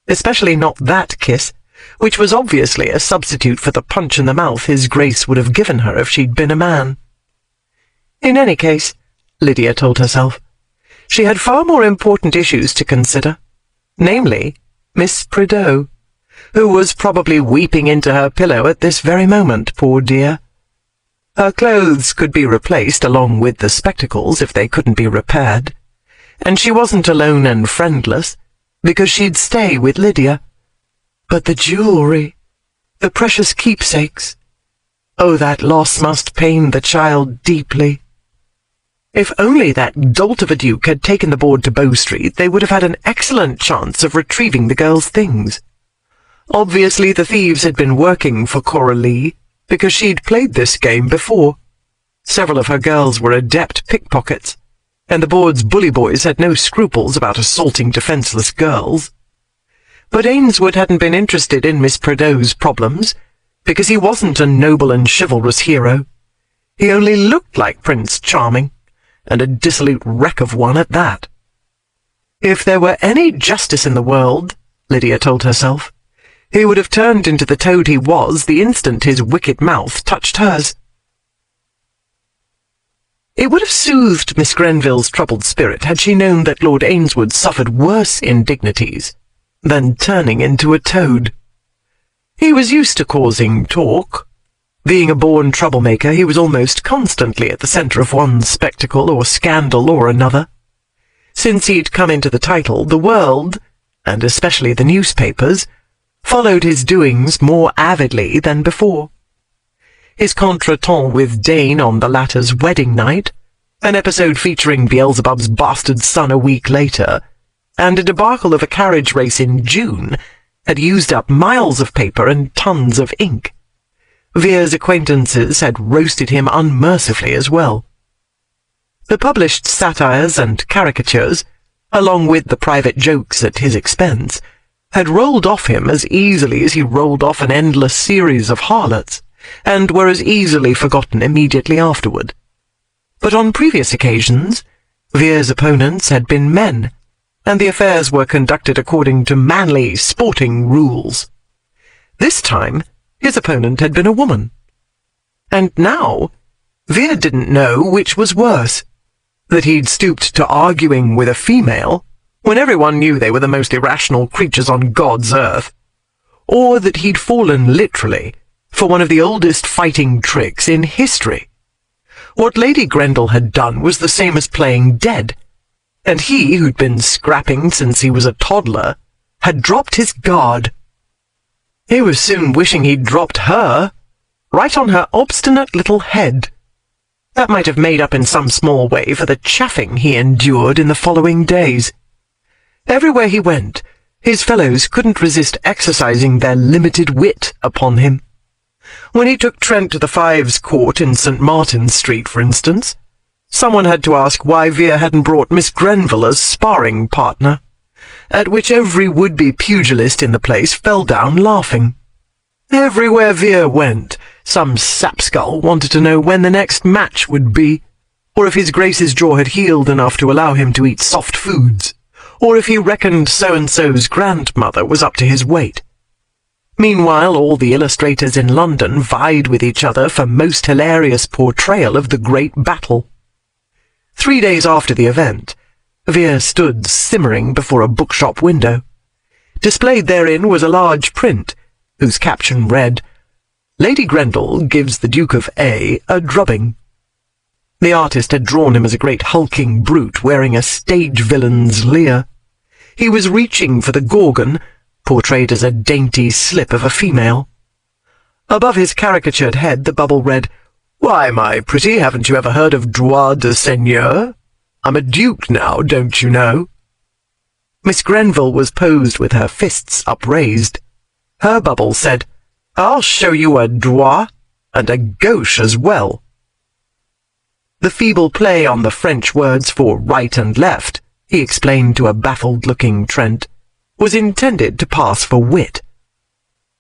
especially not that kiss, which was obviously a substitute for the punch in the mouth his grace would have given her if she'd been a man. In any case, Lydia told herself, she had far more important issues to consider, namely, Miss Prideaux, who was probably weeping into her pillow at this very moment, poor dear. Her clothes could be replaced along with the spectacles if they couldn't be repaired, and she wasn't alone and friendless, because she'd stay with Lydia. But the jewellery, the precious keepsakes, oh, that loss must pain the child deeply. If only that dolt of a duke had taken the board to Bow Street, they would have had an excellent chance of retrieving the girl's things. Obviously the thieves had been working for Coralie, because she'd played this game before. Several of her girls were adept pickpockets, and the board's bully boys had no scruples about assaulting defenceless girls. But Ainswood hadn't been interested in Miss Prideaux's problems, because he wasn't a noble and chivalrous hero. He only looked like Prince Charming, and a dissolute wreck of one at that. If there were any justice in the world, Lydia told herself, he would have turned into the toad he was the instant his wicked mouth touched hers. It would have soothed Miss Grenville's troubled spirit had she known that Lord Ainswood suffered worse indignities than turning into a toad. He was used to causing talk. Being a born troublemaker, he was almost constantly at the centre of one spectacle or scandal or another. Since he'd come into the title, the world, and especially the newspapers, followed his doings more avidly than before. His contretemps with Dane on the latter's wedding night, an episode featuring Beelzebub's bastard son a week later, and a debacle of a carriage race in June had used up miles of paper and tons of ink. Vere's acquaintances had roasted him unmercifully as well. The published satires and caricatures, along with the private jokes at his expense, had rolled off him as easily as he rolled off an endless series of harlots, and were as easily forgotten immediately afterward. But on previous occasions, Vere's opponents had been men, and the affairs were conducted according to manly, sporting rules. This time, his opponent had been a woman. And now, Vere didn't know which was worse, that he'd stooped to arguing with a female, when everyone knew they were the most irrational creatures on God's earth, or that he'd fallen literally for one of the oldest fighting tricks in history. What Lady Grendel had done was the same as playing dead, and he, who'd been scrapping since he was a toddler, had dropped his guard. He was soon wishing he'd dropped her, right on her obstinate little head. That might have made up in some small way for the chaffing he endured in the following days. Everywhere he went, his fellows couldn't resist exercising their limited wit upon him. When he took Trent to the Fives Court in St. Martin's Street, for instance, someone had to ask why Vere hadn't brought Miss Grenville as sparring partner, at which every would-be pugilist in the place fell down laughing. Everywhere Vere went, some sapskull wanted to know when the next match would be, or if his Grace's jaw had healed enough to allow him to eat soft foods, or if he reckoned so-and-so's grandmother was up to his weight. Meanwhile, all the illustrators in London vied with each other for most hilarious portrayal of the great battle. 3 days after the event, Vere stood simmering before a bookshop window. Displayed therein was a large print, whose caption read, "Lady Grendel gives the Duke of A drubbing." The artist had drawn him as a great hulking brute wearing a stage villain's leer. He was reaching for the Gorgon, portrayed as a dainty slip of a female. Above his caricatured head the bubble read, "Why, my pretty, haven't you ever heard of droit de seigneur? I'm a duke now, don't you know?" Miss Grenville was posed with her fists upraised. Her bubble said, "I'll show you a droit, and a gauche as well." The feeble play on the French words for right and left, he explained to a baffled-looking Trent, was intended to pass for wit.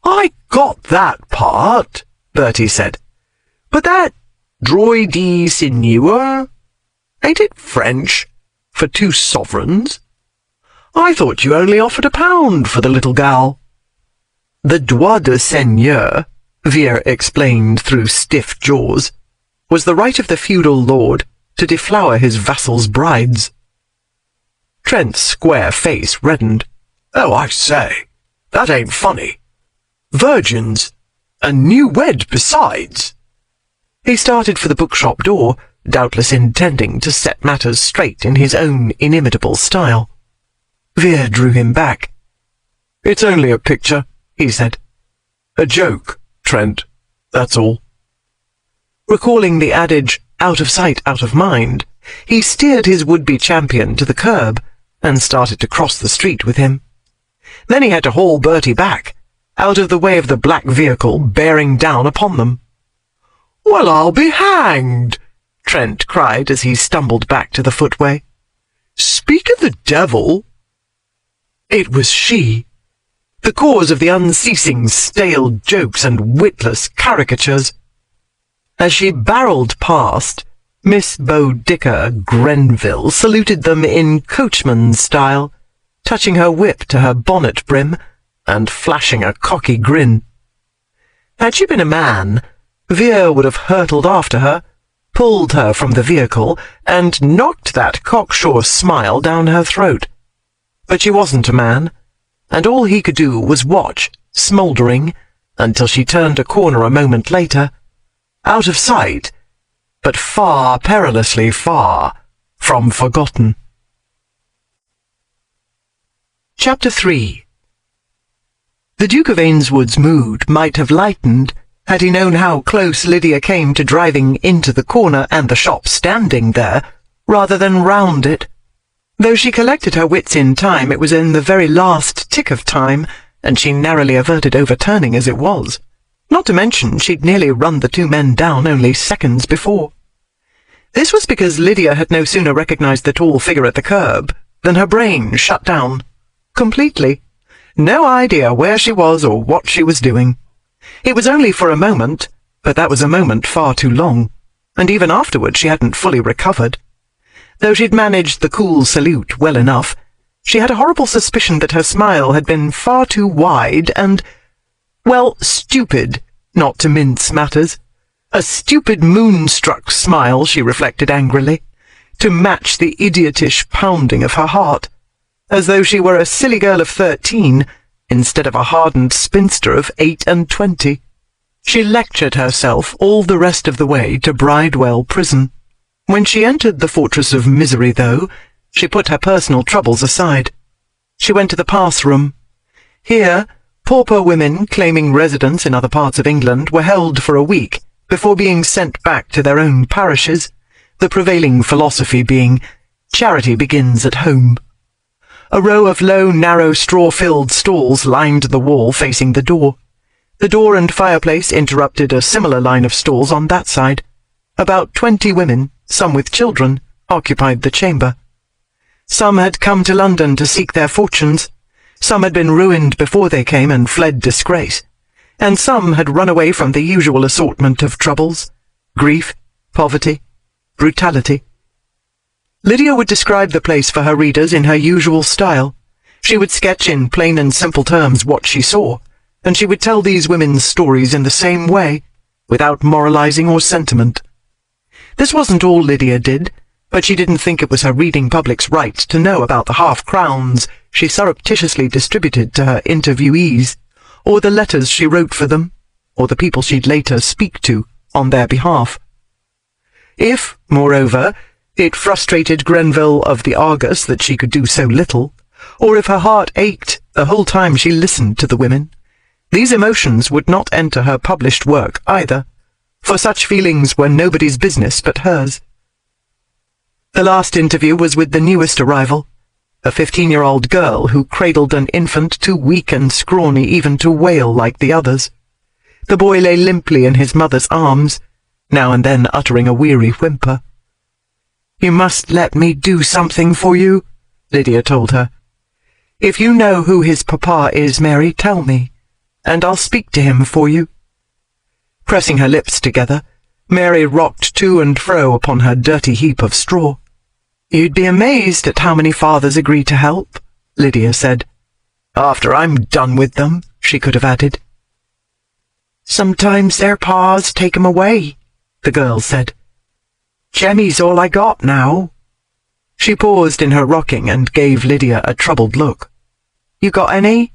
"I got that part," Bertie said. "But that droit de seigneur, ain't it French for 2 sovereigns? I thought you only offered £1 for the little gal." The droit de seigneur, Vere explained through stiff jaws, was the right of the feudal lord to deflower his vassals' brides. Trent's square face reddened. "Oh, I say, that ain't funny. Virgins, and new-wed besides." He started for the bookshop door, doubtless intending to set matters straight in his own inimitable style. Vere drew him back. "It's only a picture," he said. "A joke, Trent, that's all." Recalling the adage, "out of sight, out of mind," he steered his would-be champion to the curb and started to cross the street with him. Then he had to haul Bertie back, out of the way of the black vehicle bearing down upon them. "Well, I'll be hanged!" Trent cried as he stumbled back to the footway. "Speak of the devil!" It was she, the cause of the unceasing stale jokes and witless caricatures. As she barreled past, Miss Boudica Grenville saluted them in coachman's style, touching her whip to her bonnet brim and flashing a cocky grin. Had she been a man, Vere would have hurtled after her, pulled her from the vehicle, and knocked that cocksure smile down her throat. But she wasn't a man, and all he could do was watch, smouldering, until she turned a corner a moment later, out of sight, but far, perilously far, from forgotten. Chapter 3. The Duke of Ainswood's mood might have lightened had he known how close Lydia came to driving into the corner and the shop standing there, rather than round it. Though she collected her wits in time, it was in the very last tick of time, and she narrowly averted overturning as it was. Not to mention she'd nearly run the 2 men down only seconds before. This was because Lydia had no sooner recognized the tall figure at the curb than her brain shut down. Completely. No idea where she was or what she was doing. It was only for a moment, but that was a moment far too long, and even afterward she hadn't fully recovered. Though she'd managed the cool salute well enough, she had a horrible suspicion that her smile had been far too wide and, well, stupid, not to mince matters. A stupid moonstruck smile, she reflected angrily, to match the idiotish pounding of her heart, as though she were a silly girl of 13 instead of a hardened spinster of 28. She lectured herself all the rest of the way to Bridewell Prison. When she entered the Fortress of Misery, though, she put her personal troubles aside. She went to the pass-room. Here, pauper women claiming residence in other parts of England were held for a week before being sent back to their own parishes, the prevailing philosophy being, charity begins at home. A row of low, narrow, straw-filled stalls lined the wall facing the door. The door and fireplace interrupted a similar line of stalls on that side. About 20 women, some with children, occupied the chamber. Some had come to London to seek their fortunes, some had been ruined before they came and fled disgrace, and some had run away from the usual assortment of troubles, grief, poverty, brutality. Lydia would describe the place for her readers in her usual style. She would sketch in plain and simple terms what she saw, and she would tell these women's stories in the same way, without moralizing or sentiment. This wasn't all Lydia did, but she didn't think it was her reading public's right to know about the half-crowns she surreptitiously distributed to her interviewees, or the letters she wrote for them, or the people she'd later speak to on their behalf. If, moreover, it frustrated Grenville of the Argus that she could do so little, or if her heart ached the whole time she listened to the women, these emotions would not enter her published work either, for such feelings were nobody's business but hers. The last interview was with the newest arrival, a 15-year-old girl who cradled an infant too weak and scrawny even to wail like the others. The boy lay limply in his mother's arms, now and then uttering a weary whimper. "You must let me do something for you," Lydia told her. "If you know who his papa is, Mary, tell me, and I'll speak to him for you." Pressing her lips together, Mary rocked to and fro upon her dirty heap of straw. "You'd be amazed at how many fathers agree to help," Lydia said. "After I'm done with them," she could have added. "Sometimes their paws take 'em away," the girl said. "Jemmy's all I got now." She paused in her rocking and gave Lydia a troubled look. "You got any?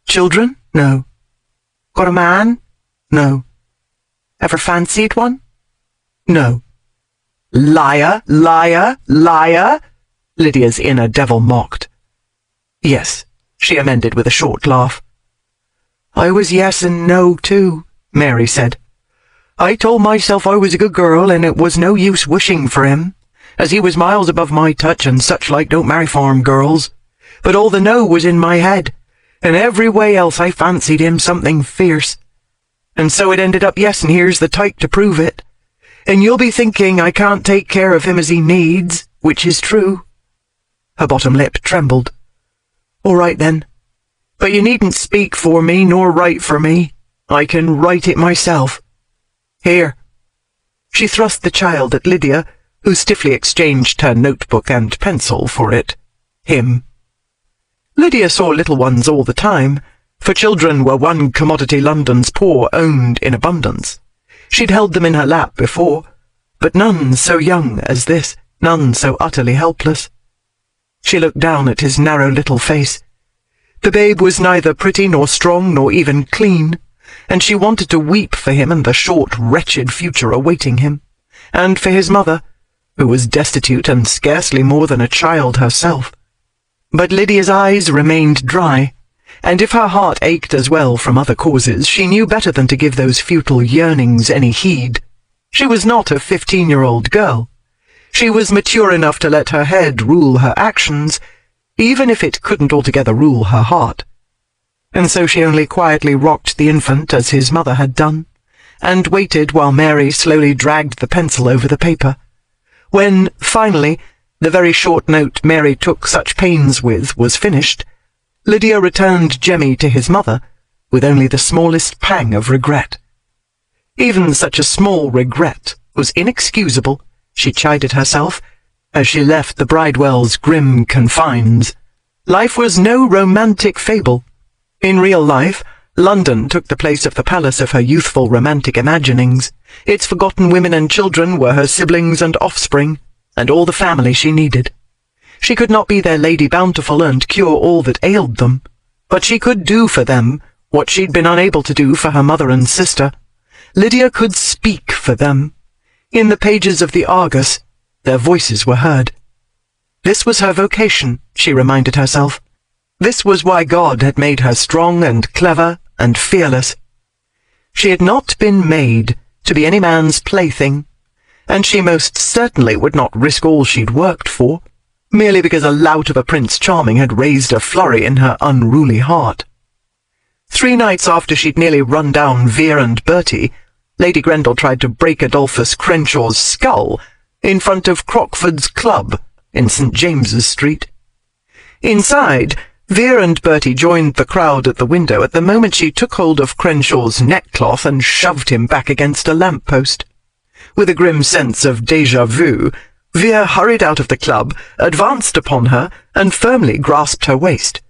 Children? No. Got a man? No. Ever fancied one? No." "Liar, liar, liar," Lydia's inner devil mocked. "Yes," she amended with a short laugh. "I was yes and no, too," Mary said. "I told myself I was a good girl, and it was no use wishing for him, as he was miles above my touch, and such like don't marry farm girls. But all the no was in my head, and every way else I fancied him something fierce. And so it ended up yes, and here's the type to prove it. And you'll be thinking I can't take care of him as he needs, which is true." Her bottom lip trembled. "All right, then. But you needn't speak for me, nor write for me. I can write it myself. Here." She thrust the child at Lydia, who stiffly exchanged her notebook and pencil for it. Him. Lydia saw little ones all the time, for children were one commodity London's poor owned in abundance. She'd held them in her lap before, but none so young as this, none so utterly helpless. She looked down at his narrow little face. The babe was neither pretty nor strong nor even clean, and she wanted to weep for him and the short, wretched future awaiting him, and for his mother, who was destitute and scarcely more than a child herself. But Lydia's eyes remained dry, and if her heart ached as well from other causes, she knew better than to give those futile yearnings any heed. She was not a 15-year-old girl. She was mature enough to let her head rule her actions, even if it couldn't altogether rule her heart. And so she only quietly rocked the infant as his mother had done, and waited while Mary slowly dragged the pencil over the paper. When, finally, the very short note Mary took such pains with was finished, Lydia returned Jemmy to his mother with only the smallest pang of regret. Even such a small regret was inexcusable, she chided herself, as she left the Bridewell's grim confines. Life was no romantic fable. In real life, London took the place of the palace of her youthful romantic imaginings. Its forgotten women and children were her siblings and offspring, and all the family she needed. She could not be their Lady Bountiful and cure all that ailed them, but she could do for them what she'd been unable to do for her mother and sister. Lydia could speak for them. In the pages of the Argus, their voices were heard. This was her vocation, she reminded herself. This was why God had made her strong and clever and fearless. She had not been made to be any man's plaything, and she most certainly would not risk all she'd worked for, merely because a lout of a Prince Charming had raised a flurry in her unruly heart. 3 nights after she'd nearly run down Vere and Bertie, Lady Grendel tried to break Adolphus Crenshaw's skull in front of Crockford's Club in St. James's Street. Inside, Vere and Bertie joined the crowd at the window at the moment she took hold of Crenshaw's neckcloth and shoved him back against a lamp-post. With a grim sense of déjà vu, Vere hurried out of the club, advanced upon her, and firmly grasped her waist.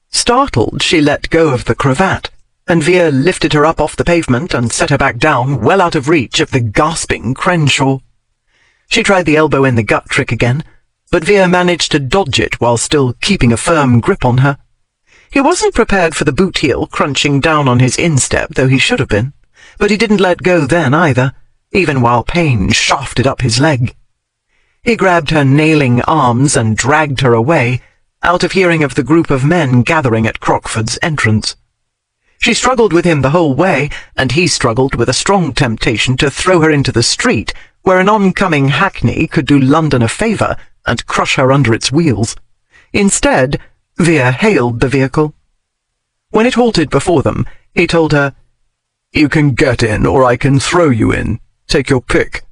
Startled, she let go of the cravat, and Vere lifted her up off the pavement and set her back down, well out of reach of the gasping Crenshaw. She tried the elbow-in-the-gut trick again, but Vere managed to dodge it while still keeping a firm grip on her. He wasn't prepared for the boot heel crunching down on his instep, though he should have been, but he didn't let go then either, even while pain shafted up his leg. He grabbed her nailing arms and dragged her away, out of hearing of the group of men gathering at Crockford's entrance. She struggled with him the whole way, and he struggled with a strong temptation to throw her into the street, where an oncoming hackney could do London a favour and crush her under its wheels. Instead, Vere hailed the vehicle. When it halted before them, he told her, "You can get in, or I can throw you in. Take your pick."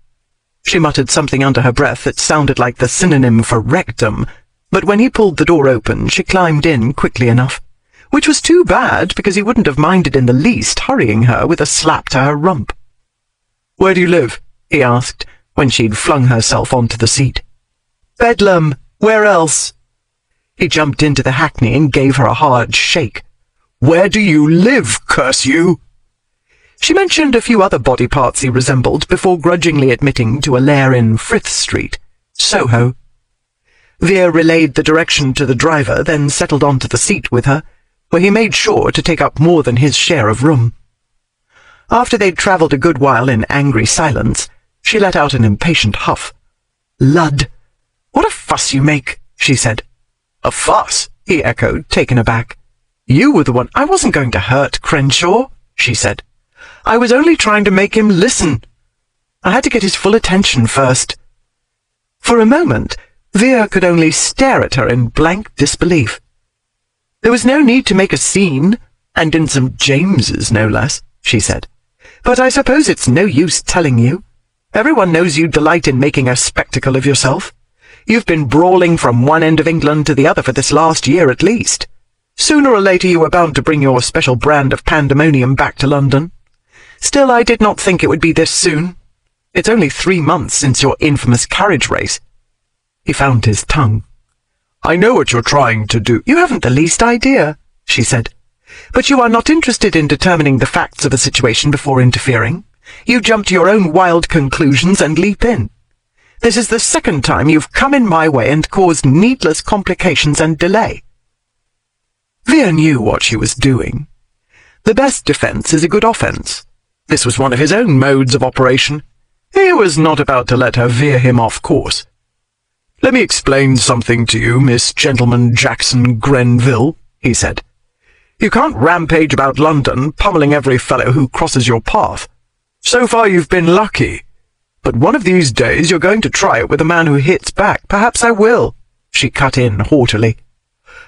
She muttered something under her breath that sounded like the synonym for rectum, but when he pulled the door open, she climbed in quickly enough, which was too bad because he wouldn't have minded in the least hurrying her with a slap to her rump. "Where do you live?" he asked, when she'd flung herself onto the seat. "Bedlam. Where else?" He jumped into the hackney and gave her a hard shake. "Where do you live, curse you?" She mentioned a few other body parts he resembled before grudgingly admitting to a lair in Frith Street, Soho. Vere relayed the direction to the driver, then settled onto the seat with her, where he made sure to take up more than his share of room. After they'd travelled a good while in angry silence, she let out an impatient huff. "Lud! What a fuss you make," she said. "A fuss?" he echoed, taken aback. "You were the one—" "I wasn't going to hurt Crenshaw," she said. "I was only trying to make him listen. I had to get his full attention first." For a moment, Vere could only stare at her in blank disbelief. "There was no need to make a scene, and in St. James's, no less," she said. "But I suppose it's no use telling you. Everyone knows you delight in making a spectacle of yourself. You've been brawling from one end of England to the other for this last year at least. Sooner or later you were bound to bring your special brand of pandemonium back to London. Still, I did not think it would be this soon. It's only 3 months since your infamous carriage race." He found his tongue. "I know what you're trying to do." "You haven't the least idea," she said. "But you are not interested in determining the facts of a situation before interfering. You jump to your own wild conclusions and leap in. This is the second time you've come in my way and caused needless complications and delay." Vere knew what she was doing. The best defence is a good offence. This was one of his own modes of operation. He was not about to let her veer him off course. "Let me explain something to you, Miss Gentleman Jackson Grenville," he said. "You can't rampage about London, pummeling every fellow who crosses your path. So far you've been lucky. But one of these days you're going to try it with a man who hits back. Perhaps I will," she cut in haughtily.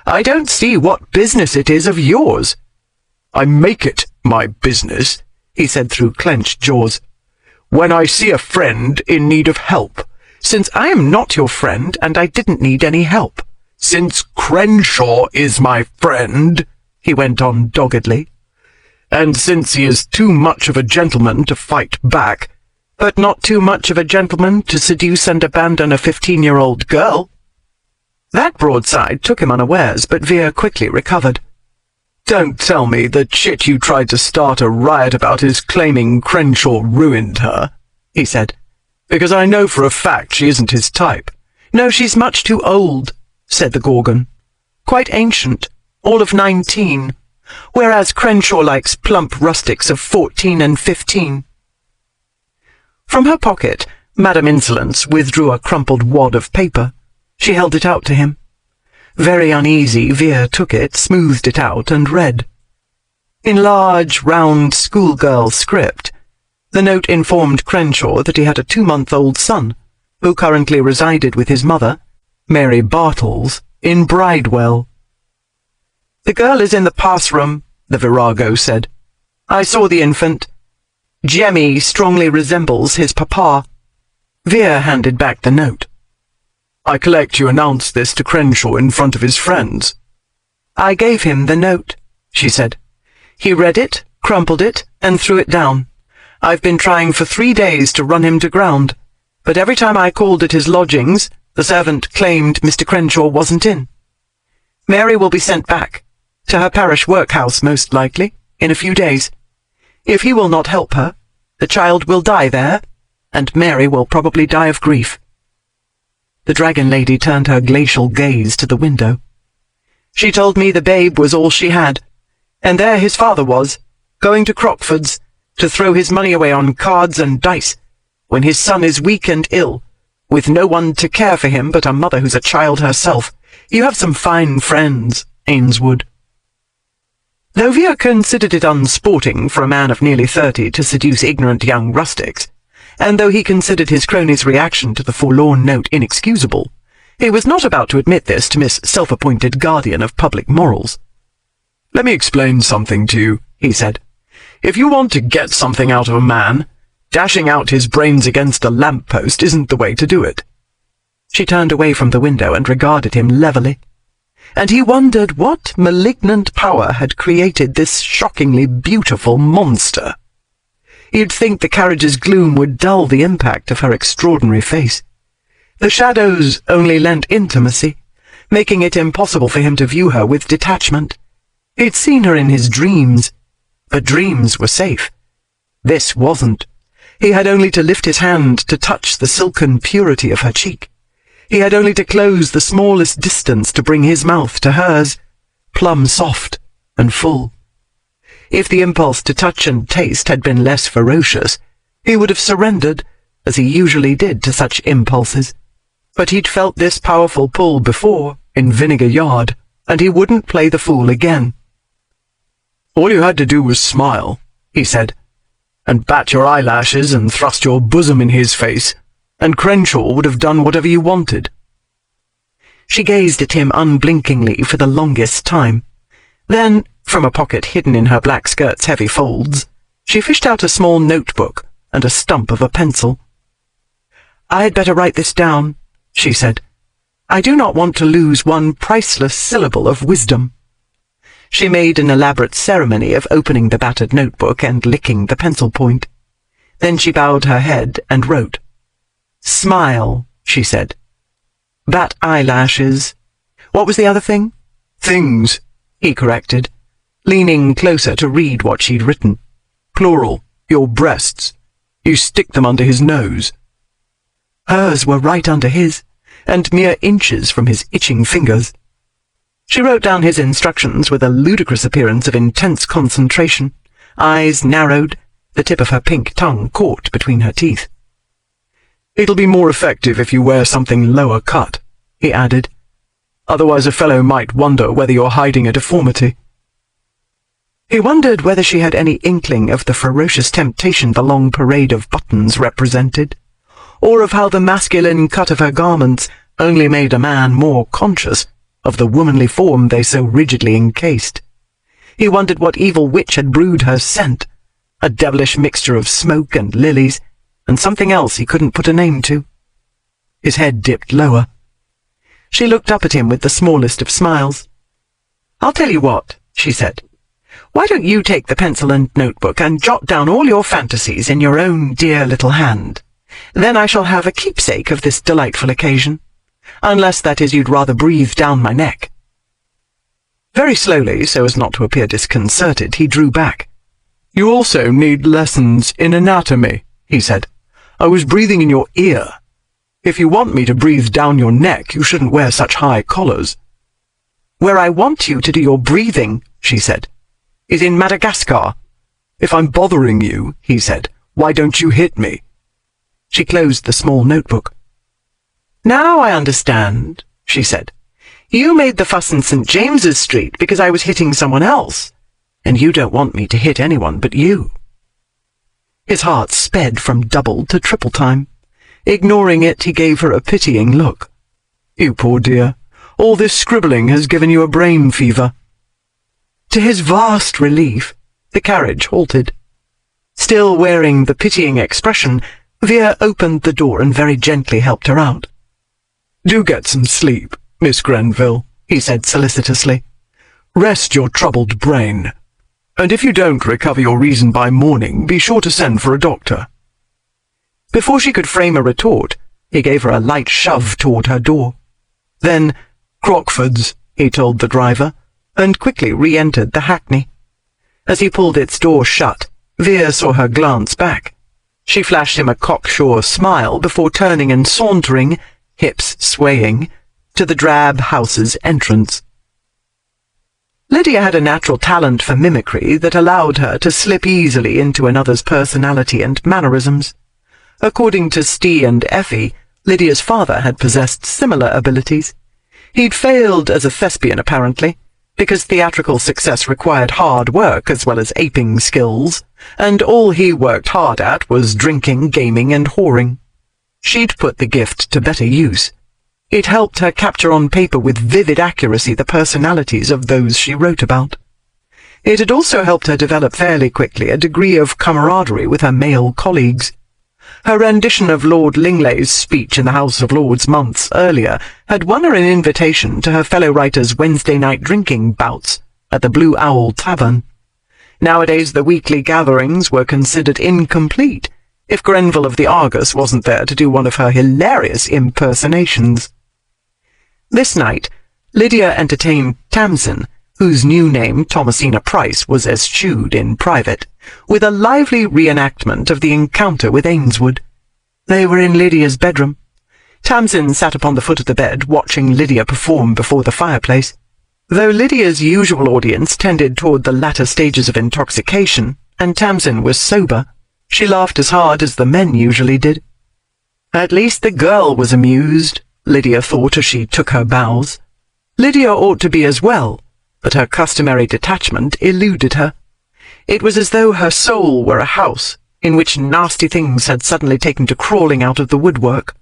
"I don't see what business it is of yours." "I make it my business," he said through clenched jaws, "when I see a friend in need of help. Since I am not your friend, and I didn't need any help. Since Crenshaw is my friend," he went on doggedly, "and since he is too much of a gentleman to fight back, but not too much of a gentleman to seduce and abandon a 15-year-old girl." That broadside took him unawares, but Vere quickly recovered. "Don't tell me the chit you tried to start a riot about is claiming Crenshaw ruined her," he said, "because I know for a fact she isn't his type." "No, she's much too old," said the Gorgon. "Quite ancient, all of 19, whereas Crenshaw likes plump rustics of 14 and 15. From her pocket, Madame Insolence withdrew a crumpled wad of paper. She held it out to him. Very uneasy, Vere took it, smoothed it out, and read. In large, round, schoolgirl script, the note informed Crenshaw that he had a 2-month-old son, who currently resided with his mother, Mary Bartles, in Bridewell. "The girl is in the pass-room," the virago said. "I saw the infant. Jemmy strongly resembles his papa." Vere handed back the note. "I collect you announced this to Crenshaw in front of his friends." "I gave him the note," she said. "He read it, crumpled it, and threw it down. I've been trying for 3 days to run him to ground. but every time I called at his lodgings, the servant claimed Mr. Crenshaw wasn't in. Mary will be sent back, to her parish workhouse most likely, in a few days. If he will not help her, the child will die there, and Mary will probably die of grief." The dragon lady turned her glacial gaze to the window. "She told me the babe was all she had, and there his father was, going to Crockford's to throw his money away on cards and dice, when his son is weak and ill, with no one to care for him but a mother who's a child herself. You have some fine friends, Ainswood." Though Vere considered it unsporting for a man of nearly 30 to seduce ignorant young rustics, and though he considered his crony's reaction to the forlorn note inexcusable, he was not about to admit this to Miss Self-Appointed Guardian of Public Morals. "Let me explain something to you," he said. "If you want to get something out of a man, dashing out his brains against a lamp-post isn't the way to do it." She turned away from the window and regarded him levelly, and he wondered what malignant power had created this shockingly beautiful monster. You'd think the carriage's gloom would dull the impact of her extraordinary face. The shadows only lent intimacy, making it impossible for him to view her with detachment. He'd seen her in his dreams, but dreams were safe. This wasn't. He had only to lift his hand to touch the silken purity of her cheek. He had only to close the smallest distance to bring his mouth to hers, plum soft and full. If the impulse to touch and taste had been less ferocious, he would have surrendered, as he usually did to such impulses. But he'd felt this powerful pull before, in Vinegar Yard, and he wouldn't play the fool again. "All you had to do was smile," he said, "and bat your eyelashes and thrust your bosom in his face, and Crenshaw would have done whatever you wanted." She gazed at him unblinkingly for the longest time. Then, from a pocket hidden in her black skirt's heavy folds, she fished out a small notebook and a stump of a pencil. "I had better write this down," she said. "I do not want to lose one priceless syllable of wisdom." She made an elaborate ceremony of opening the battered notebook and licking the pencil point. Then she bowed her head and wrote. "Smile," she said. "Bat eyelashes. What was the other thing?" "Things," he corrected, leaning closer to read what she'd written. "Plural, your breasts. You stick them under his nose." Hers were right under his, and mere inches from his itching fingers. She wrote down his instructions with a ludicrous appearance of intense concentration, eyes narrowed, the tip of her pink tongue caught between her teeth. "It'll be more effective if you wear something lower cut," he added. "Otherwise a fellow might wonder whether you're hiding a deformity." He wondered whether she had any inkling of the ferocious temptation the long parade of buttons represented, or of how the masculine cut of her garments only made a man more conscious of the womanly form they so rigidly encased. He wondered what evil witch had brewed her scent, a devilish mixture of smoke and lilies, and something else he couldn't put a name to. His head dipped lower. She looked up at him with the smallest of smiles. "I'll tell you what," she said. "Why don't you take the pencil and notebook and jot down all your fantasies in your own dear little hand? Then I shall have a keepsake of this delightful occasion. Unless, that is, you'd rather breathe down my neck." Very slowly, so as not to appear disconcerted, he drew back. "You also need lessons in anatomy," he said. "I was breathing in your ear. If you want me to breathe down your neck, you shouldn't wear such high collars." "Where I want you to do your breathing," she said, "is in Madagascar." "If I'm bothering you," he said, "why don't you hit me?" She closed the small notebook. "Now I understand," she said. "You made the fuss in St. James's Street because I was hitting someone else, and you don't want me to hit anyone but you." His heart sped from double to triple time. Ignoring it, he gave her a pitying look. "You poor dear, all this scribbling has given you a brain fever." To his vast relief, the carriage halted. Still wearing the pitying expression, Vere opened the door and very gently helped her out. "Do get some sleep, Miss Grenville," he said solicitously. "Rest your troubled brain. And if you don't recover your reason by morning, be sure to send for a doctor." Before she could frame a retort, he gave her a light shove toward her door. Then, "Crockford's," he told the driver, and quickly re-entered the hackney. As he pulled its door shut, Vere saw her glance back. She flashed him a cocksure smile before turning and sauntering, hips swaying, to the drab house's entrance. Lydia had a natural talent for mimicry that allowed her to slip easily into another's personality and mannerisms. According to Stee and Effie, Lydia's father had possessed similar abilities. He'd failed as a thespian, apparently, because theatrical success required hard work as well as aping skills, and all he worked hard at was drinking, gaming, and whoring. She'd put the gift to better use. It helped her capture on paper with vivid accuracy the personalities of those she wrote about. It had also helped her develop fairly quickly a degree of camaraderie with her male colleagues. Her rendition of Lord Linglay's speech in the House of Lords months earlier had won her an invitation to her fellow writer's Wednesday night drinking bouts at the Blue Owl Tavern. Nowadays the weekly gatherings were considered incomplete if Grenville of the Argus wasn't there to do one of her hilarious impersonations. This night, Lydia entertained Tamsin, whose new name, Thomasina Price, was eschewed in private, with a lively reenactment of the encounter with Ainswood. They were in Lydia's bedroom. Tamsin sat upon the foot of the bed, watching Lydia perform before the fireplace. Though Lydia's usual audience tended toward the latter stages of intoxication, and Tamsin was sober, she laughed as hard as the men usually did. At least the girl was amused, Lydia thought as she took her bows. Lydia ought to be as well, but her customary detachment eluded her. It was as though her soul were a house in which nasty things had suddenly taken to crawling out of the woodwork.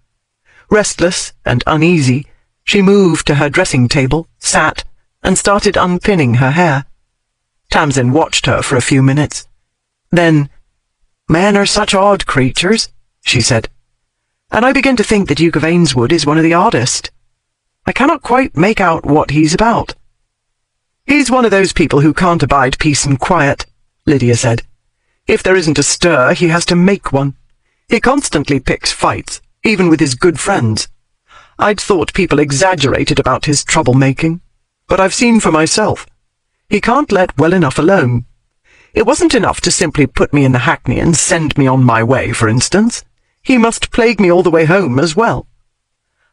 Restless and uneasy, she moved to her dressing table, sat, and started unpinning her hair. Tamsin watched her for a few minutes. Then, "Men are such odd creatures," she said, "and I begin to think the Duke of Ainswood is one of the oddest. I cannot quite make out what he's about." "He's one of those people who can't abide peace and quiet," Lydia said. "If there isn't a stir, he has to make one. He constantly picks fights, even with his good friends. I'd thought people exaggerated about his troublemaking, but I've seen for myself. He can't let well enough alone. It wasn't enough to simply put me in the hackney and send me on my way, for instance. He must plague me all the way home as well.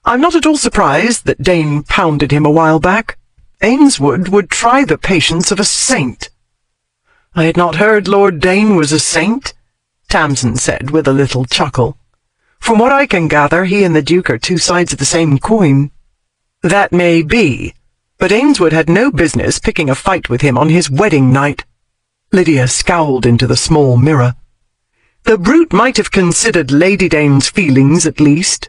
I'm not at all surprised that Dane pounded him a while back. Ainswood would try the patience of a saint." "I had not heard Lord Dane was a saint," Tamsin said with a little chuckle. "From what I can gather, he and the Duke are two sides of the same coin." "That may be, but Ainswood had no business picking a fight with him on his wedding night." Lydia scowled into the small mirror. The brute might have considered Lady Dane's feelings at least.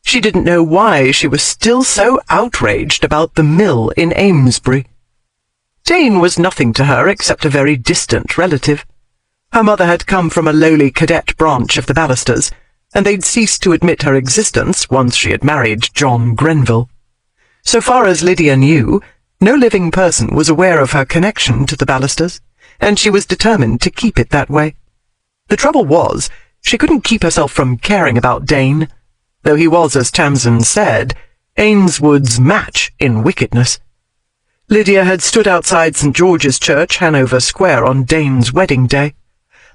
She didn't know why she was still so outraged about the mill in Amesbury. Dane was nothing to her except a very distant relative. Her mother had come from a lowly cadet branch of the Ballisters, and they'd ceased to admit her existence once she had married John Grenville. So far as Lydia knew, no living person was aware of her connection to the Ballisters, and she was determined to keep it that way. The trouble was, she couldn't keep herself from caring about Dane, though he was, as Tamsin said, Ainswood's match in wickedness. Lydia had stood outside St. George's Church, Hanover Square, on Dane's wedding day.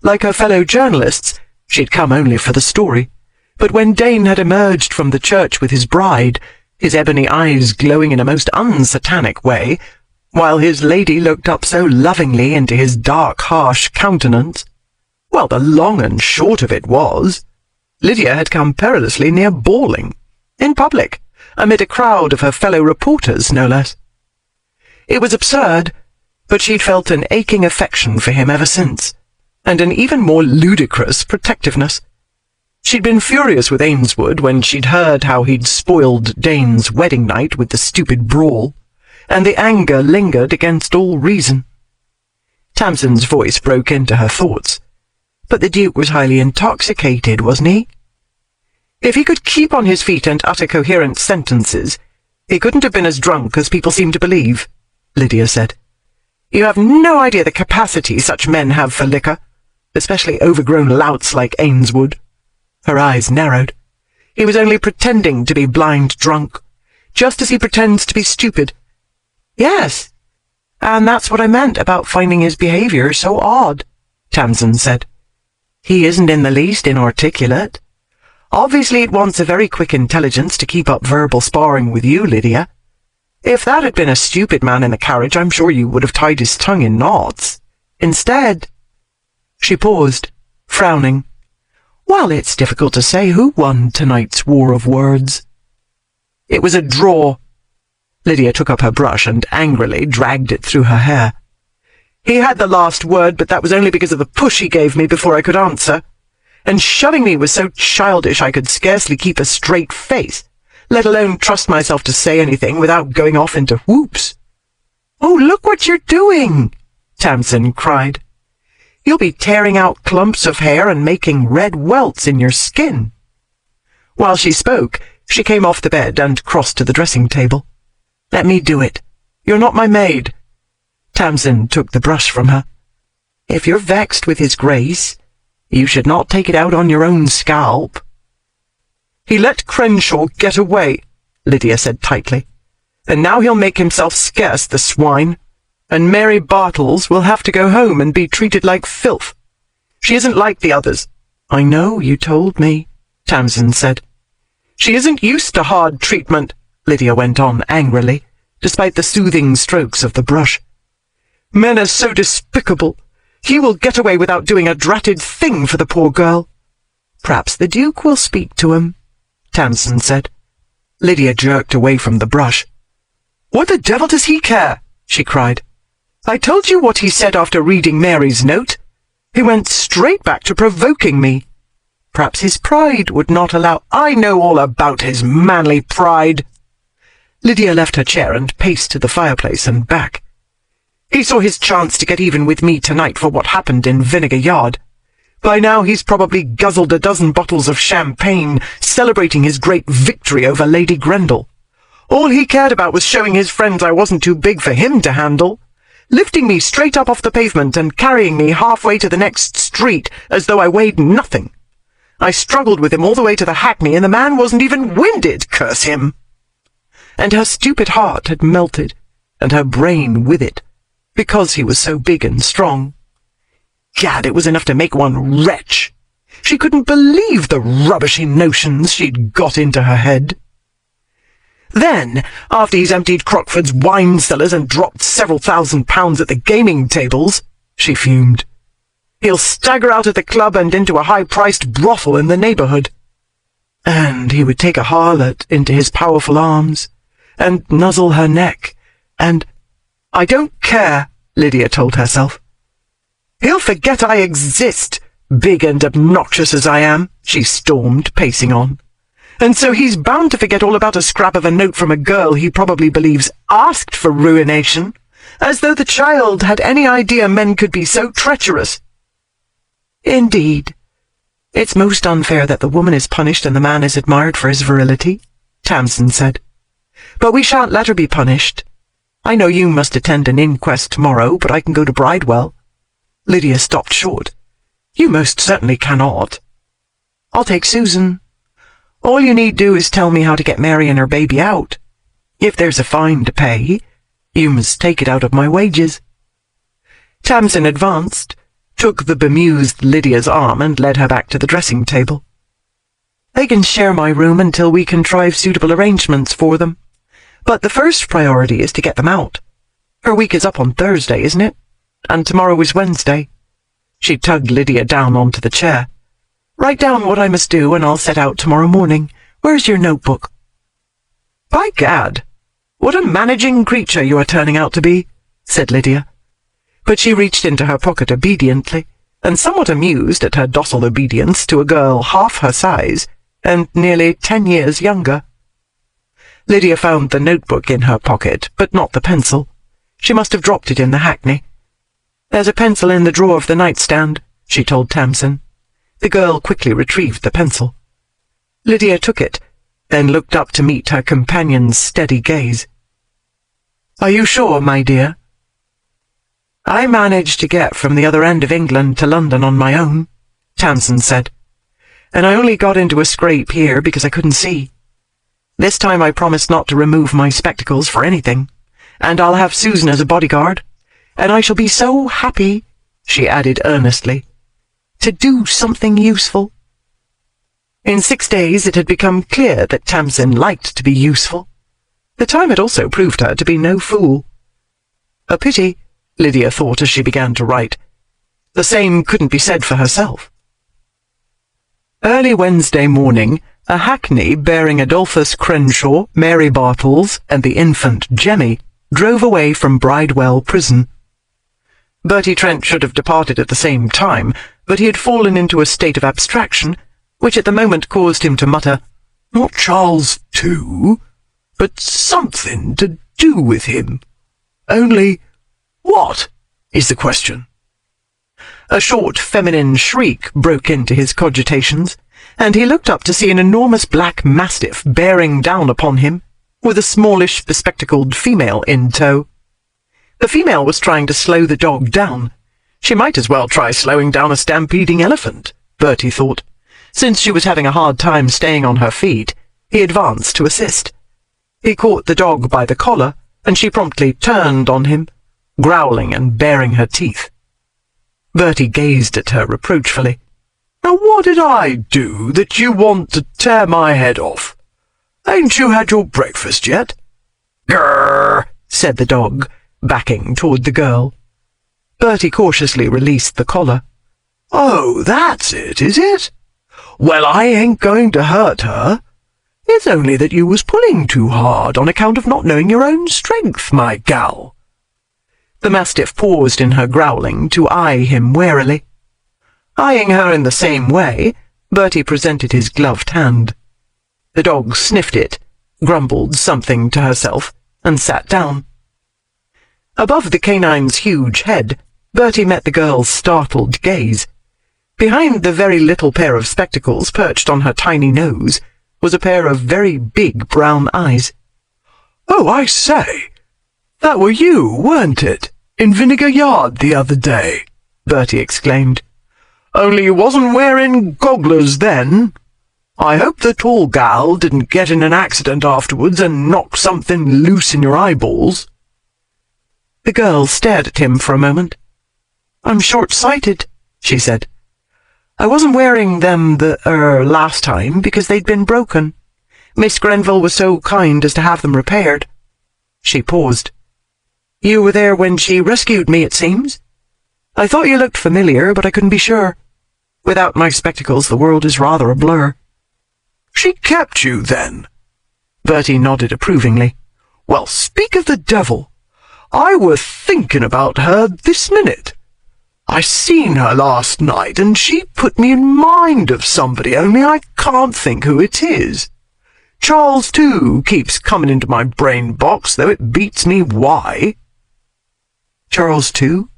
Like her fellow journalists, she'd come only for the story, but when Dane had emerged from the church with his bride, his ebony eyes glowing in a most unsatanic way, while his lady looked up so lovingly into his dark, harsh countenance, well, the long and short of it was, Lydia had come perilously near bawling, in public, amid a crowd of her fellow reporters, no less. It was absurd, but she'd felt an aching affection for him ever since, and an even more ludicrous protectiveness. She'd been furious with Ainswood when she'd heard how he'd spoiled Dane's wedding night with the stupid brawl, and the anger lingered against all reason. Tamsin's voice broke into her thoughts. But the Duke was highly intoxicated, wasn't he? If he could keep on his feet and utter coherent sentences, he couldn't have been as drunk as people seem to believe, Lydia said. You have no idea the capacity such men have for liquor, especially overgrown louts like Ainswood. Her eyes narrowed. He was only pretending to be blind drunk, just as he pretends to be stupid. Yes, and that's what I meant about finding his behavior so odd, Tamsin said. He isn't in the least inarticulate. Obviously it wants a very quick intelligence to keep up verbal sparring with you, Lydia. If that had been a stupid man in the carriage, I'm sure you would have tied his tongue in knots. Instead... She paused, frowning. Well, it's difficult to say who won tonight's war of words. It was a draw. Lydia took up her brush and angrily dragged it through her hair. He had the last word, but that was only because of the push he gave me before I could answer. And shoving me was so childish I could scarcely keep a straight face, let alone trust myself to say anything without going off into whoops. "Oh, look what you're doing!" Tamsin cried. "You'll be tearing out clumps of hair and making red welts in your skin." While she spoke, she came off the bed and crossed to the dressing table. "Let me do it. You're not my maid." Tamsin took the brush from her. "If you're vexed with his grace, you should not take it out on your own scalp." "He let Crenshaw get away," Lydia said tightly. "And now he'll make himself scarce, the swine. And Mary Bartles will have to go home and be treated like filth. She isn't like the others." "I know, you told me," Tamsin said. "She isn't used to hard treatment," Lydia went on angrily, despite the soothing strokes of the brush. "Men are so despicable. He will get away without doing a dratted thing for the poor girl." "Perhaps the Duke will speak to him," Tamsin said. Lydia jerked away from the brush. "What the devil does he care?" she cried. "I told you what he said after reading Mary's note. He went straight back to provoking me. Perhaps his pride would not allow—" "I know all about his manly pride." Lydia left her chair and paced to the fireplace and back. "He saw his chance to get even with me tonight for what happened in Vinegar Yard. By now he's probably guzzled a dozen bottles of champagne, celebrating his great victory over Lady Grendel. All he cared about was showing his friends I wasn't too big for him to handle, lifting me straight up off the pavement and carrying me halfway to the next street as though I weighed nothing. I struggled with him all the way to the Hackney, and the man wasn't even winded, curse him." And her stupid heart had melted, and her brain with it, because he was so big and strong. Gad, it was enough to make one retch. She couldn't believe the rubbishy notions she'd got into her head. Then, after he's emptied Crockford's wine cellars and dropped several £1,000s at the gaming tables, she fumed, he'll stagger out of the club and into a high-priced brothel in the neighbourhood. And he would take a harlot into his powerful arms, and nuzzle her neck, and— "I don't care," Lydia told herself. "He'll forget I exist, big and obnoxious as I am," she stormed, pacing on. "And so he's bound to forget all about a scrap of a note from a girl he probably believes asked for ruination, as though the child had any idea men could be so treacherous." "Indeed. It's most unfair that the woman is punished and the man is admired for his virility," Tamsin said. "But we shan't let her be punished. I know you must attend an inquest tomorrow, but I can go to Bridewell." Lydia stopped short. "You most certainly cannot." "I'll take Susan. All you need do is tell me how to get Mary and her baby out. If there's a fine to pay, you must take it out of my wages." Tamsin advanced, took the bemused Lydia's arm and led her back to the dressing table. "They can share my room until we contrive suitable arrangements for them. But the first priority is to get them out. Her week is up on Thursday, isn't it? And tomorrow is Wednesday." She tugged Lydia down onto the chair. "Write down what I must do, and I'll set out tomorrow morning. Where's your notebook?" "By gad, what a managing creature you are turning out to be," said Lydia. But she reached into her pocket obediently, and somewhat amused at her docile obedience to a girl half her size and nearly 10 years younger. Lydia found the notebook in her pocket, but not the pencil. She must have dropped it in the Hackney. "There's a pencil in the drawer of the nightstand," she told Tamsin. The girl quickly retrieved the pencil. Lydia took it, then looked up to meet her companion's steady gaze. "Are you sure, my dear?" "I managed to get from the other end of England to London on my own," Tamsin said. and I only got into a scrape here because I couldn't see. This time I promised not to remove my spectacles for anything, and I'll have Susan as a bodyguard, and I shall be so happy," she added earnestly, "to do something useful." In 6 days it had become clear that Tamsin liked to be useful. The time had also proved her to be no fool. A pity, Lydia thought as she began to write. The same couldn't be said for herself. Early Wednesday morning, a hackney bearing Adolphus Crenshaw, Mary Bartles, and the infant Jemmy drove away from Bridewell Prison. Bertie Trent should have departed at the same time, but he had fallen into a state of abstraction, which at the moment caused him to mutter, "Not Charles too, but something to do with him. Only what is the question?" A short feminine shriek broke into his cogitations, and he looked up to see an enormous black mastiff bearing down upon him, with a smallish bespectacled female in tow. The female was trying to slow the dog down. She might as well try slowing down a stampeding elephant, Bertie thought. Since she was having a hard time staying on her feet, he advanced to assist. He caught the dog by the collar, and she promptly turned on him, growling and baring her teeth. Bertie gazed at her reproachfully. "Now what did I do that you want to tear my head off? Ain't you had your breakfast yet?" "Grrr," said the dog, backing toward the girl. Bertie cautiously released the collar. "Oh, that's it, is it? Well, I ain't going to hurt her. It's only that you was pulling too hard on account of not knowing your own strength, my gal." The mastiff paused in her growling to eye him warily. Eyeing her in the same way, Bertie presented his gloved hand. The dog sniffed it, grumbled something to herself, and sat down. Above the canine's huge head, Bertie met the girl's startled gaze. Behind the very little pair of spectacles perched on her tiny nose was a pair of very big brown eyes. "Oh, I say! That were you, weren't it, in Vinegar Yard the other day?" Bertie exclaimed. "Only you wasn't wearing gogglers then. I hope the tall gal didn't get in an accident afterwards and knock something loose in your eyeballs." The girl stared at him for a moment. "I'm short-sighted," she said. "I wasn't wearing them last time because they'd been broken. Miss Grenville was so kind as to have them repaired." She paused. "You were there when she rescued me, it seems? I thought you looked familiar, but I couldn't be sure. Without my spectacles, the world is rather a blur." "She kept you, then?" Bertie nodded approvingly. "Well, speak of the devil, I were thinking about her this minute. I seen her last night, and she put me in mind of somebody, only I can't think who it is. Charles, too, keeps coming into my brain box, though it beats me why." "Charles, too?"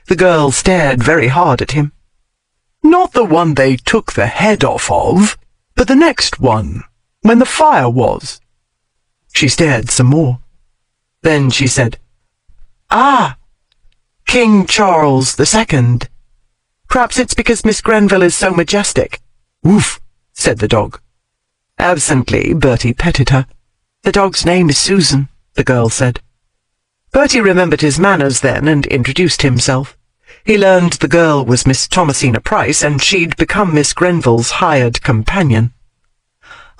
The girl stared very hard at him. "Not the one they took the head off of, but the next one, when the fire was." She stared some more. Then she said, "Ah, King Charles II. Perhaps it's because Miss Grenville is so majestic." "Woof," said the dog. Absently, Bertie petted her. "The dog's name is Susan," the girl said. Bertie remembered his manners then and introduced himself. He learned the girl was Miss Thomasina Price, and she'd become Miss Grenville's hired companion.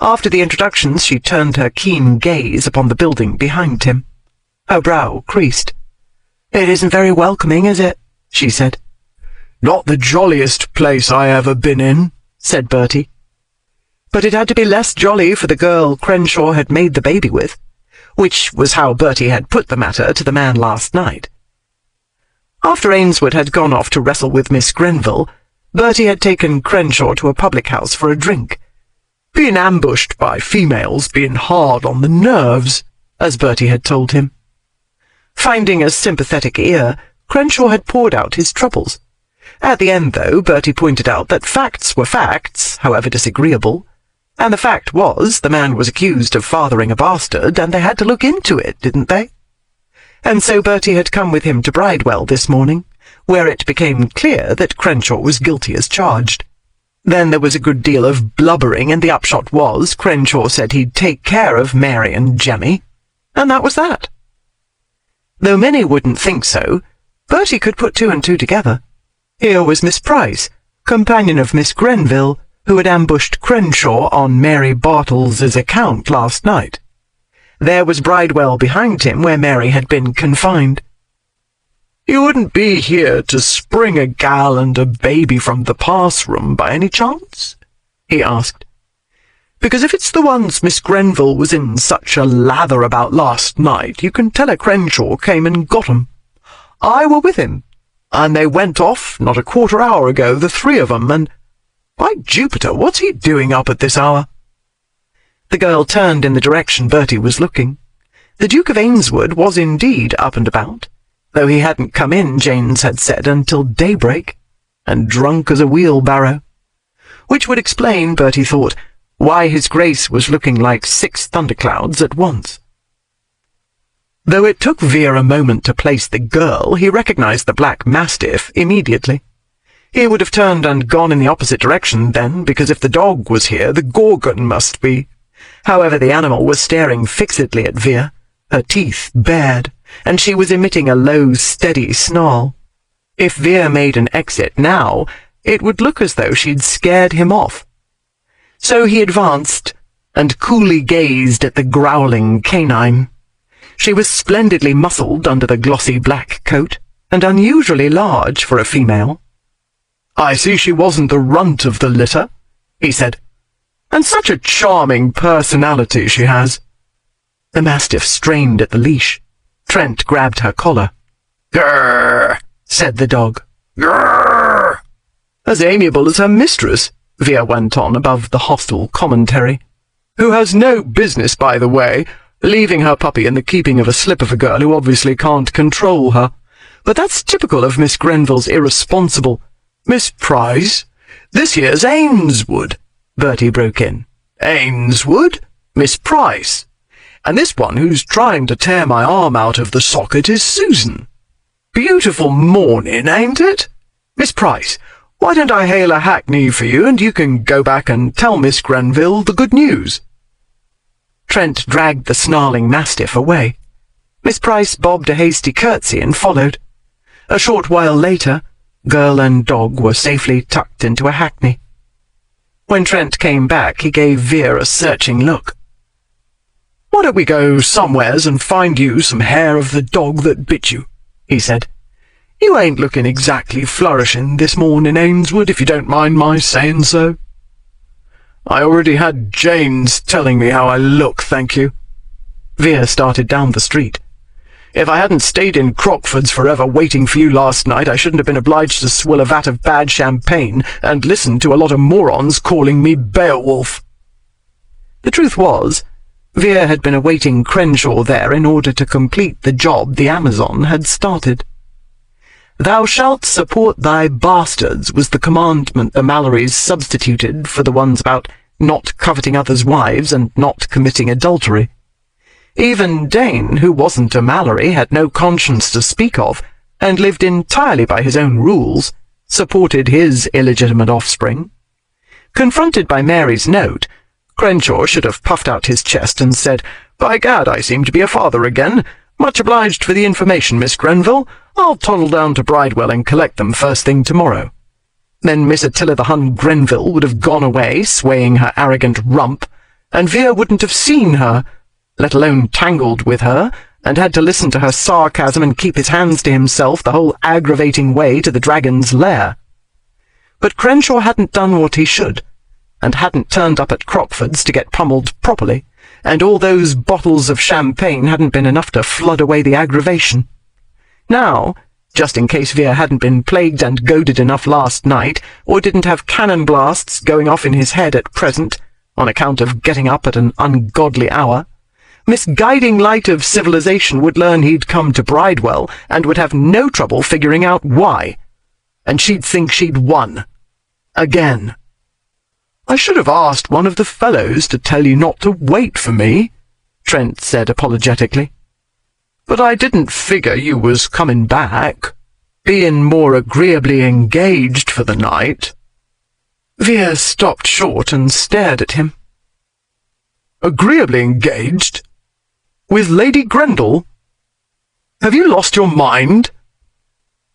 After the introductions, she turned her keen gaze upon the building behind him. Her brow creased. "It isn't very welcoming, is it?" she said. "Not the jolliest place I ever been in," said Bertie. But it had to be less jolly for the girl Crenshaw had made the baby with, which was how Bertie had put the matter to the man last night. After Ainsworth had gone off to wrestle with Miss Grenville, Bertie had taken Crenshaw to a public house for a drink. Being ambushed by females being hard on the nerves, as Bertie had told him. Finding a sympathetic ear, Crenshaw had poured out his troubles. At the end, though, Bertie pointed out that facts were facts, however disagreeable, and the fact was the man was accused of fathering a bastard, and they had to look into it, didn't they? And so Bertie had come with him to Bridewell this morning, where it became clear that Crenshaw was guilty as charged. Then there was a good deal of blubbering, and the upshot was Crenshaw said he'd take care of Mary and Jemmy, and that was that. Though many wouldn't think so, Bertie could put two and two together. Here was Miss Price, companion of Miss Grenville, who had ambushed Crenshaw on Mary Bartles's account last night. There was Bridewell behind him, where Mary had been confined. "You wouldn't be here to spring a gal and a baby from the pass-room by any chance?" he asked. "Because if it's the ones Miss Grenville was in such a lather about last night, you can tell her Crenshaw came and got 'em. I were with him, and they went off not a quarter-hour ago, the three of 'em, and, by Jupiter, what's he doing up at this hour?" The girl turned in the direction Bertie was looking. The Duke of Ainswood was indeed up and about, though he hadn't come in, Janes had said, until daybreak, and drunk as a wheelbarrow. Which would explain, Bertie thought, why his Grace was looking like 6 thunderclouds at once. Though it took Vere a moment to place the girl, he recognized the black mastiff immediately. He would have turned and gone in the opposite direction then, because if the dog was here, the Gorgon must be. However, the animal was staring fixedly at Vere, her teeth bared, and she was emitting a low, steady snarl. If Vere made an exit now, it would look as though she'd scared him off. So he advanced, and coolly gazed at the growling canine. She was splendidly muscled under the glossy black coat, and unusually large for a female. "I see she wasn't the runt of the litter," he said. "And such a charming personality she has." The mastiff strained at the leash. Trent grabbed her collar. "Grrr," said the dog. "Grrr." "As amiable as her mistress," Vere went on above the hostile commentary. "Who has no business, by the way, leaving her puppy in the keeping of a slip of a girl who obviously can't control her. But that's typical of Miss Grenville's irresponsible—" "Miss Price, this here's Ainswood," Bertie broke in. "Ainswood? Miss Price. And this one who's trying to tear my arm out of the socket is Susan. Beautiful morning, ain't it? Miss Price, why don't I hail a hackney for you, and you can go back and tell Miss Grenville the good news?" Trent dragged the snarling mastiff away. Miss Price bobbed a hasty curtsy and followed. A short while later, girl and dog were safely tucked into a hackney. When Trent came back, he gave Vere a searching look. "Why don't we go somewheres and find you some hair of the dog that bit you?" he said. "You ain't looking exactly flourishing this morning, Ainswood, if you don't mind my saying so." "I already had Janes telling me how I look, thank you." Vere started down the street. "If I hadn't stayed in Crockford's forever waiting for you last night, I shouldn't have been obliged to swill a vat of bad champagne and listen to a lot of morons calling me Beowulf." The truth was, Vere had been awaiting Crenshaw there in order to complete the job the Amazon had started. "Thou shalt support thy bastards" was the commandment the Mallorys substituted for the ones about not coveting others' wives and not committing adultery. Even Dane, who wasn't a Mallory, had no conscience to speak of, and lived entirely by his own rules, supported his illegitimate offspring. Confronted by Mary's note, Crenshaw should have puffed out his chest and said, "By gad, I seem to be a father again. Much obliged for the information, Miss Grenville. I'll toddle down to Bridewell and collect them first thing tomorrow." Then Miss Attila the Hun Grenville would have gone away, swaying her arrogant rump, and Vere wouldn't have seen her, let alone tangled with her, and had to listen to her sarcasm and keep his hands to himself the whole aggravating way to the dragon's lair. But Crenshaw hadn't done what he should, and hadn't turned up at Crockford's to get pummeled properly, and all those bottles of champagne hadn't been enough to flood away the aggravation. Now, just in case Vere hadn't been plagued and goaded enough last night, or didn't have cannon blasts going off in his head at present, on account of getting up at an ungodly hour, misguiding light of civilization would learn he'd come to Bridewell and would have no trouble figuring out why. And she'd think she'd won. Again. "I should have asked one of the fellows to tell you not to wait for me," Trent said apologetically. "But I didn't figure you was coming back, being more agreeably engaged for the night." Veer stopped short and stared at him. "Agreeably engaged? With Lady Grendel? Have you lost your mind?"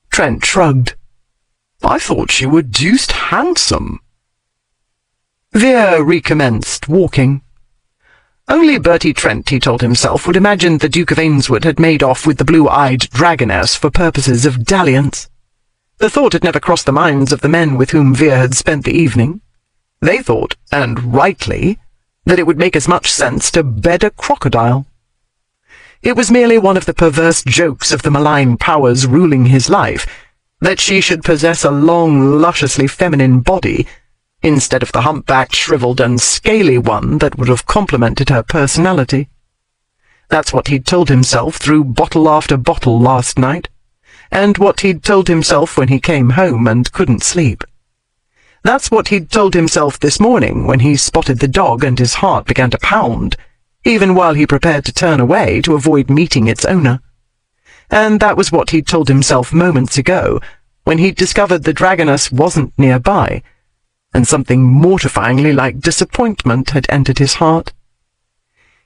Trent shrugged. "I thought she were deuced handsome." Veer recommenced walking. Only Bertie Trent, he told himself, would imagine the Duke of Ainswood had made off with the blue-eyed dragoness for purposes of dalliance. The thought had never crossed the minds of the men with whom Veer had spent the evening. They thought, and rightly, that it would make as much sense to bed a crocodile. It was merely one of the perverse jokes of the malign powers ruling his life, that she should possess a long, lusciously feminine body, instead of the humpbacked, shriveled, and scaly one that would have complemented her personality. That's what he'd told himself through bottle after bottle last night, and what he'd told himself when he came home and couldn't sleep. That's what he'd told himself this morning when he spotted the dog and his heart began to pound, even while he prepared to turn away to avoid meeting its owner. And that was what he'd told himself moments ago, when he'd discovered the dragoness wasn't nearby, and something mortifyingly like disappointment had entered his heart.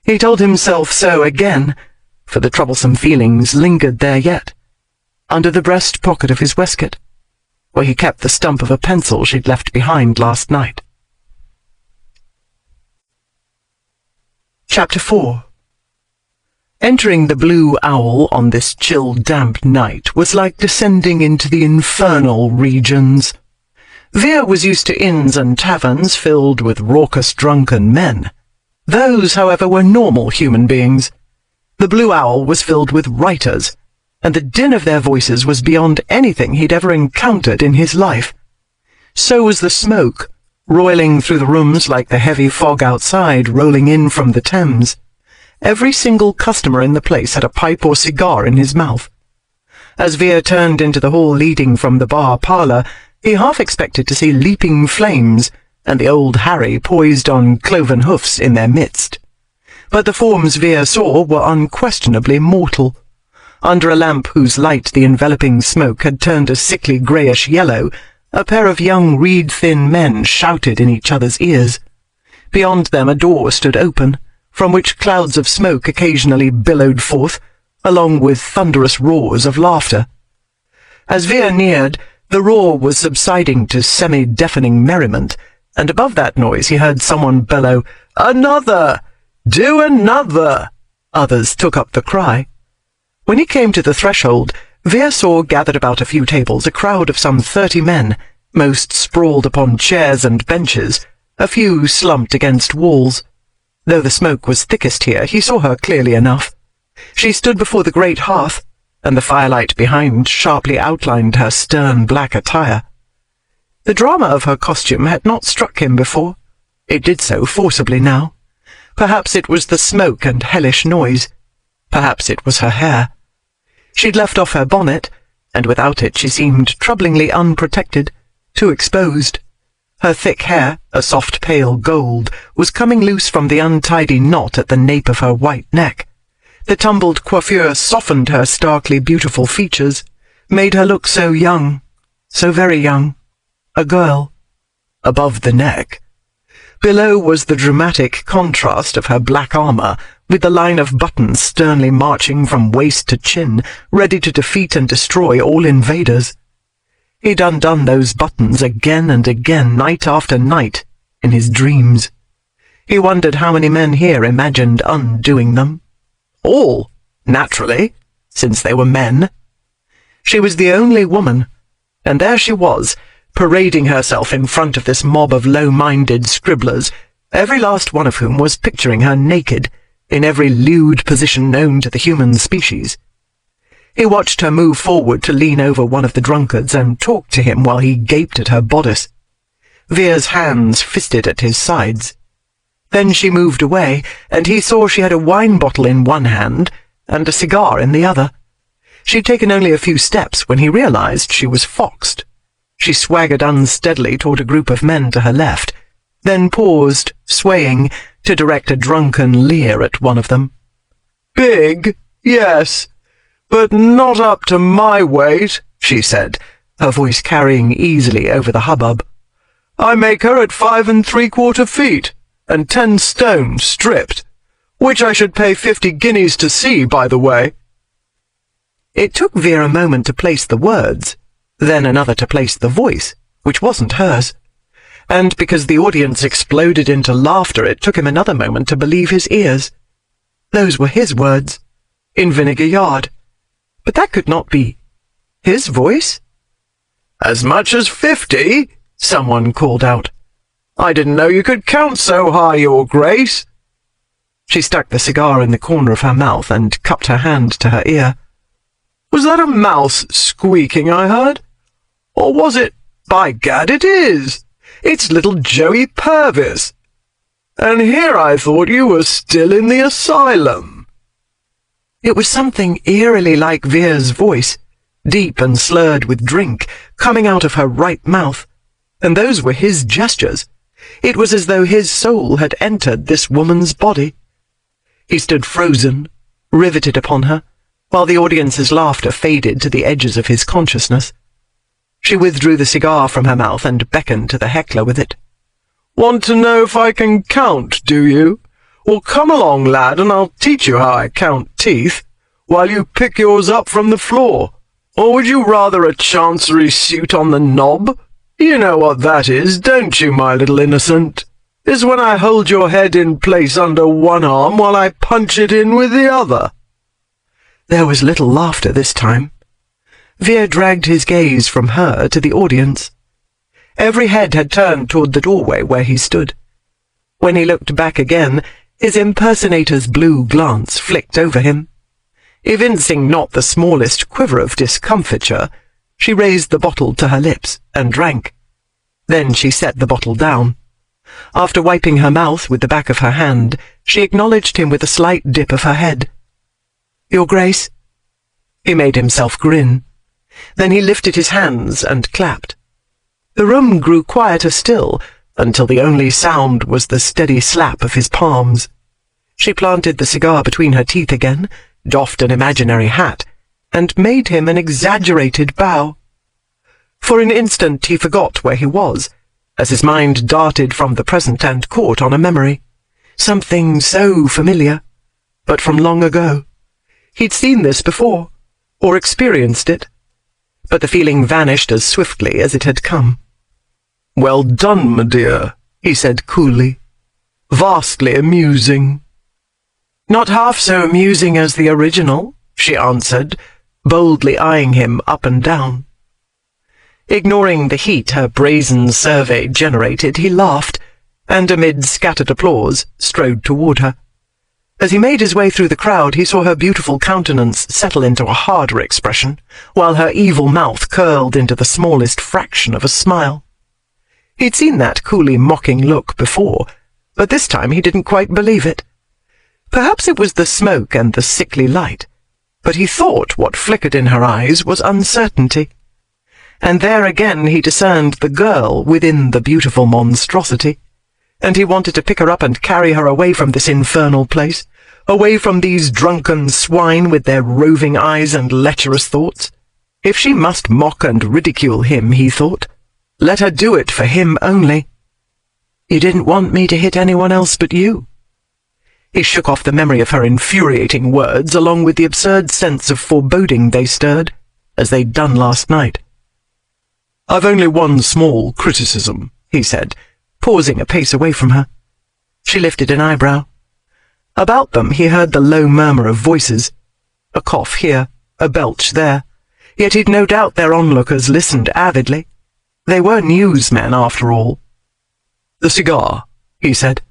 He told himself so again, for the troublesome feelings lingered there yet, under the breast pocket of his waistcoat, where he kept the stump of a pencil she'd left behind last night. Chapter 4. Entering the Blue Owl on this chill, damp night was like descending into the infernal regions. Veer was used to inns and taverns filled with raucous drunken men. Those, however, were normal human beings. The Blue Owl was filled with writers, and the din of their voices was beyond anything he'd ever encountered in his life. So was the smoke, roiling through the rooms like the heavy fog outside rolling in from the Thames. Every single customer in the place had a pipe or cigar in his mouth. As Veer turned into the hall leading from the bar parlour, he half expected to see leaping flames and the old Harry poised on cloven hoofs in their midst. But the forms Veer saw were unquestionably mortal. Under a lamp whose light the enveloping smoke had turned a sickly greyish yellow, a pair of young reed-thin men shouted in each other's ears. Beyond them a door stood open, from which clouds of smoke occasionally billowed forth, along with thunderous roars of laughter. As Veer neared, the roar was subsiding to semi-deafening merriment, and above that noise he heard someone bellow, "Another! Do another!" Others took up the cry. When he came to the threshold, Veer saw gathered about a few tables a crowd of some 30 men, most sprawled upon chairs and benches, a few slumped against walls. Though the smoke was thickest here, he saw her clearly enough. She stood before the great hearth, and the firelight behind sharply outlined her stern black attire. The drama of her costume had not struck him before. It did so forcibly now. Perhaps it was the smoke and hellish noise. Perhaps it was her hair. She'd left off her bonnet, and without it she seemed troublingly unprotected, too exposed. Her thick hair, a soft pale gold, was coming loose from the untidy knot at the nape of her white neck. The tumbled coiffure softened her starkly beautiful features, made her look so young, so very young, a girl. Above the neck. Below was the dramatic contrast of her black armour, with the line of buttons sternly marching from waist to chin, ready to defeat and destroy all invaders. He'd undone those buttons again and again, night after night, in his dreams. He wondered how many men here imagined undoing them. All, naturally, since they were men. She was the only woman, and there she was, parading herself in front of this mob of low-minded scribblers, every last one of whom was picturing her naked, in every lewd position known to the human species. He watched her move forward to lean over one of the drunkards and talk to him while he gaped at her bodice. Veer's hands fisted at his sides. Then she moved away, and he saw she had a wine bottle in one hand and a cigar in the other. She'd taken only a few steps when he realized she was foxed. She swaggered unsteadily toward a group of men to her left, then paused, swaying, to direct a drunken leer at one of them. "Big, yes, but not up to my weight," she said, her voice carrying easily over the hubbub. I make her at 5 3/4 feet, and 10 stone stripped, which I should pay 50 guineas to see, by the way." It took Veer a moment to place the words, then another to place the voice, which wasn't hers. And because the audience exploded into laughter, it took him another moment to believe his ears. Those were his words, in Vinegar Yard. But that could not be his voice. "As much as 50? Someone called out. "I didn't know you could count so high, Your Grace." She stuck the cigar in the corner of her mouth and cupped her hand to her ear. "Was that a mouse squeaking I heard? Or was it— by gad, it is! It's little Joey Purvis. And here I thought you were still in the asylum." It was something eerily like Veer's voice, deep and slurred with drink, coming out of her right mouth, and those were his gestures. It was as though his soul had entered this woman's body. He stood frozen, riveted upon her, while the audience's laughter faded to the edges of his consciousness. She withdrew the cigar from her mouth and beckoned to the heckler with it. "Want to know if I can count, do you? Well, come along, lad, and I'll teach you how I count teeth, while you pick yours up from the floor. Or would you rather a chancery suit on the knob? You know what that is, don't you, my little innocent? Is when I hold your head in place under one arm while I punch it in with the other." There was little laughter this time. Veer dragged his gaze from her to the audience. Every head had turned toward the doorway where he stood. When he looked back again, his impersonator's blue glance flicked over him. Evincing not the smallest quiver of discomfiture, she raised the bottle to her lips and drank. Then she set the bottle down. After wiping her mouth with the back of her hand, she acknowledged him with a slight dip of her head. "Your Grace." He made himself grin. Then he lifted his hands and clapped. The room grew quieter still, until the only sound was the steady slap of his palms. She planted the cigar between her teeth again, doffed an imaginary hat, and made him an exaggerated bow. For an instant he forgot where he was, as his mind darted from the present and caught on a memory. Something so familiar, but from long ago. He'd seen this before, or experienced it, but the feeling vanished as swiftly as it had come. "Well done, my dear," he said coolly. "Vastly amusing." "Not half so amusing as the original," she answered, boldly eyeing him up and down. Ignoring the heat her brazen survey generated, he laughed, and amid scattered applause, strode toward her. As he made his way through the crowd, he saw her beautiful countenance settle into a harder expression, while her evil mouth curled into the smallest fraction of a smile. He'd seen that coolly mocking look before, but this time he didn't quite believe it. Perhaps it was the smoke and the sickly light, but he thought what flickered in her eyes was uncertainty. And there again he discerned the girl within the beautiful monstrosity, and he wanted to pick her up and carry her away from this infernal place, away from these drunken swine with their roving eyes and lecherous thoughts. If she must mock and ridicule him, he thought, let her do it for him only. "You didn't want me to hit anyone else but you." He shook off the memory of her infuriating words, along with the absurd sense of foreboding they stirred, as they'd done last night. "I've only one small criticism," he said, pausing a pace away from her. She lifted an eyebrow. About them he heard the low murmur of voices, a cough here, a belch there, yet he'd no doubt their onlookers listened avidly. They were newsmen, after all. "The cigar," he said.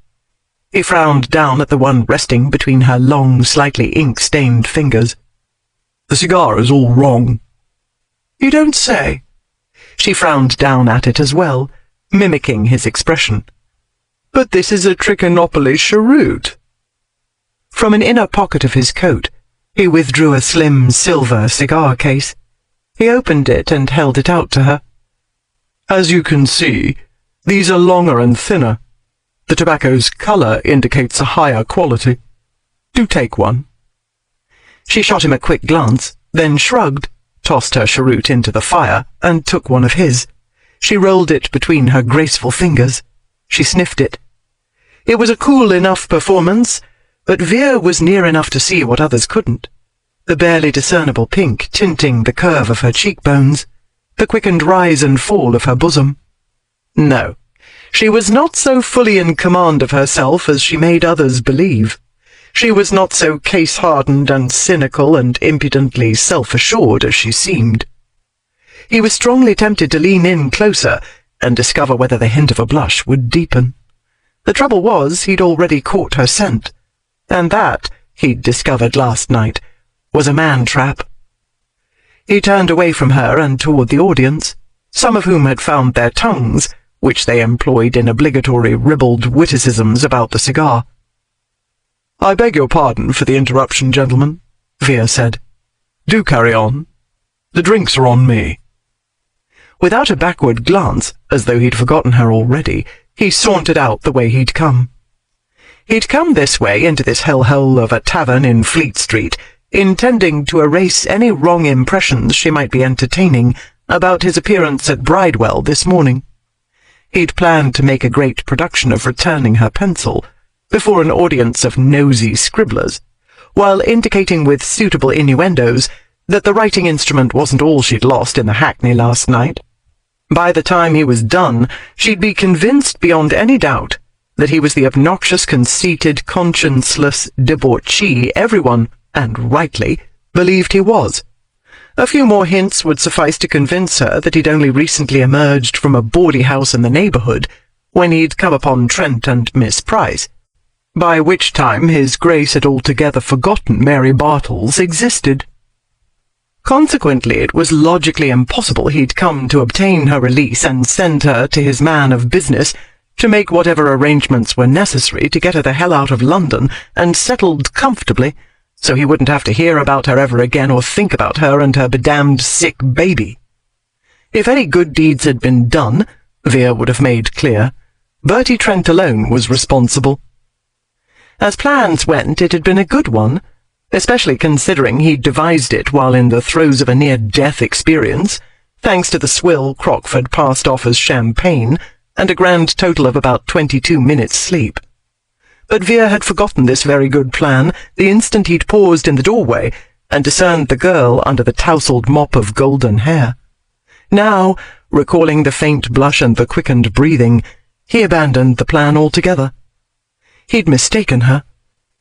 He frowned down at the one resting between her long, slightly ink-stained fingers. "The cigar is all wrong." "You don't say?" She frowned down at it as well, mimicking his expression. "But this is a Trichinopoly cheroot." From an inner pocket of his coat, he withdrew a slim silver cigar case. He opened it and held it out to her. "As you can see, these are longer and thinner. The tobacco's colour indicates a higher quality. Do take one." She shot him a quick glance, then shrugged, tossed her cheroot into the fire, and took one of his. She rolled it between her graceful fingers. She sniffed it. It was a cool enough performance, but Veer was near enough to see what others couldn't. The barely discernible pink tinting the curve of her cheekbones, the quickened rise and fall of her bosom. No, she was not so fully in command of herself as she made others believe. She was not so case-hardened and cynical and impudently self-assured as she seemed. He was strongly tempted to lean in closer and discover whether the hint of a blush would deepen. The trouble was, he'd already caught her scent, and that, he'd discovered last night, was a man-trap. He turned away from her and toward the audience, some of whom had found their tongues, which they employed in obligatory ribald witticisms about the cigar. "I beg your pardon for the interruption, gentlemen," Veer said. "Do carry on. The drinks are on me." Without a backward glance, as though he'd forgotten her already, he sauntered out the way he'd come. He'd come this way into this hellhole of a tavern in Fleet Street, intending to erase any wrong impressions she might be entertaining about his appearance at Bridewell this morning. He'd planned to make a great production of returning her pencil before an audience of nosy scribblers, while indicating with suitable innuendos that the writing instrument wasn't all she'd lost in the Hackney last night. By the time he was done, she'd be convinced beyond any doubt that he was the obnoxious, conceited, conscienceless debauchee everyone, and rightly, believed he was. A few more hints would suffice to convince her that he'd only recently emerged from a bawdy house in the neighbourhood when he'd come upon Trent and Miss Price, by which time his Grace had altogether forgotten Mary Bartles existed. Consequently, it was logically impossible he'd come to obtain her release and send her to his man of business to make whatever arrangements were necessary to get her the hell out of London and settled comfortably, so he wouldn't have to hear about her ever again or think about her and her bedamned sick baby. If any good deeds had been done, Veer would have made clear, Bertie Trent alone was responsible. As plans went, it had been a good one, especially considering he'd devised it while in the throes of a near-death experience, thanks to the swill Crockford passed off as champagne and a grand total of about 22 minutes' sleep. But Veer had forgotten this very good plan the instant he'd paused in the doorway and discerned the girl under the tousled mop of golden hair. Now, recalling the faint blush and the quickened breathing, he abandoned the plan altogether. He'd mistaken her.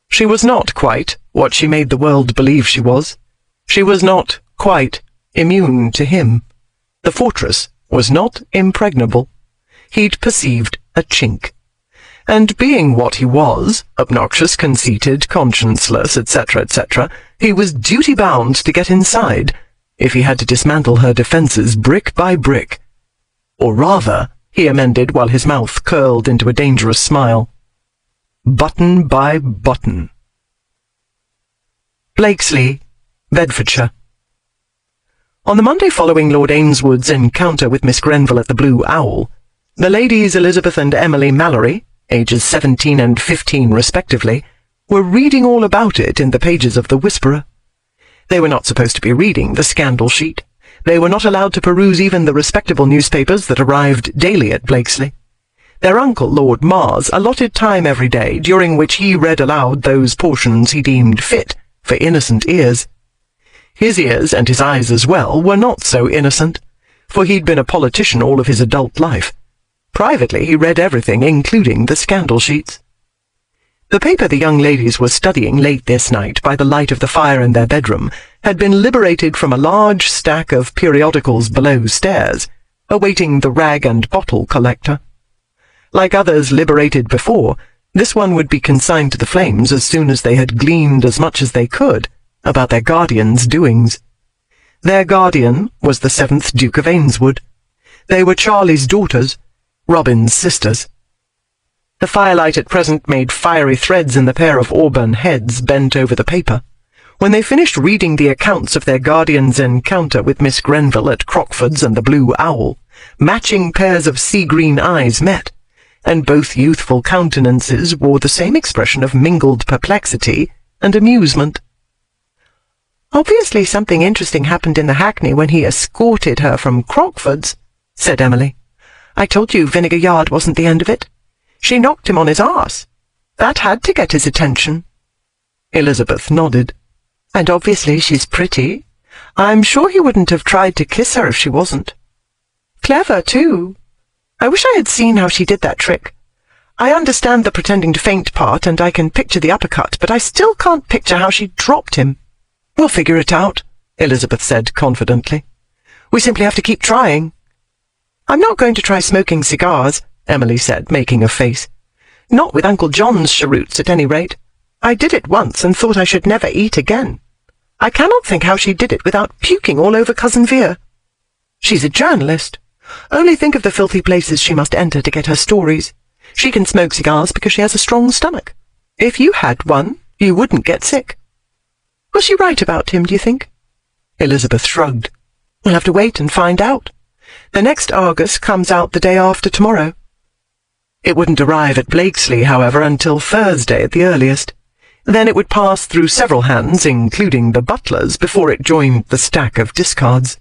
She was not quite what she made the world believe she was. She was not quite immune to him. The fortress was not impregnable. He'd perceived a chink. And being what he was, obnoxious, conceited, conscienceless, etc., etc., he was duty-bound to get inside, if he had to dismantle her defences brick by brick. Or rather, he amended while his mouth curled into a dangerous smile, button by button. Blakesley, Bedfordshire. On the Monday following Lord Ainswood's encounter with Miss Grenville at the Blue Owl, the ladies Elizabeth and Emily Mallory, ages 17 and 15 respectively, were reading all about it in the pages of the Whisperer. They were not supposed to be reading the scandal sheet. They were not allowed to peruse even the respectable newspapers that arrived daily at Blakesley. Their uncle, Lord Mars, allotted time every day, during which he read aloud those portions he deemed fit for innocent ears. His ears, and his eyes as well, were not so innocent, for he'd been a politician all of his adult life. Privately, he read everything, including the scandal sheets. The paper the young ladies were studying late this night by the light of the fire in their bedroom had been liberated from a large stack of periodicals below stairs, awaiting the rag and bottle collector. Like others liberated before, this one would be consigned to the flames as soon as they had gleaned as much as they could about their guardian's doings. Their guardian was the 7th Duke of Ainswood. They were Charlie's daughters, Robin's sisters. The firelight at present made fiery threads in the pair of auburn heads bent over the paper. When they finished reading the accounts of their guardian's encounter with Miss Grenville at Crockford's and the Blue Owl, matching pairs of sea-green eyes met, and both youthful countenances wore the same expression of mingled perplexity and amusement. "Obviously something interesting happened in the Hackney when he escorted her from Crockford's," said Emily. I told you Vinegar Yard wasn't the end of it. She knocked him on his arse. That had to get his attention." Elizabeth nodded. "And obviously she's pretty. I'm sure he wouldn't have tried to kiss her if she wasn't. Clever, too. I wish I had seen how she did that trick. I understand the pretending to faint part, and I can picture the uppercut, but I still can't picture how she dropped him." "We'll figure it out," Elizabeth said confidently. "We simply have to keep trying." "I'm not going to try smoking cigars," Emily said, making a face. "Not with Uncle John's cheroots, at any rate. I did it once and thought I should never eat again. I cannot think how she did it without puking all over Cousin Vera. She's a journalist. Only think of the filthy places she must enter to get her stories. She can smoke cigars because she has a strong stomach. If you had one, you wouldn't get sick." "Was she right about him, do you think?" Elizabeth shrugged. "We'll have to wait and find out. The next Argus comes out the day after tomorrow." It wouldn't arrive at Blakesley, however, until Thursday at the earliest. Then it would pass through several hands, including the butler's, before it joined the stack of discards.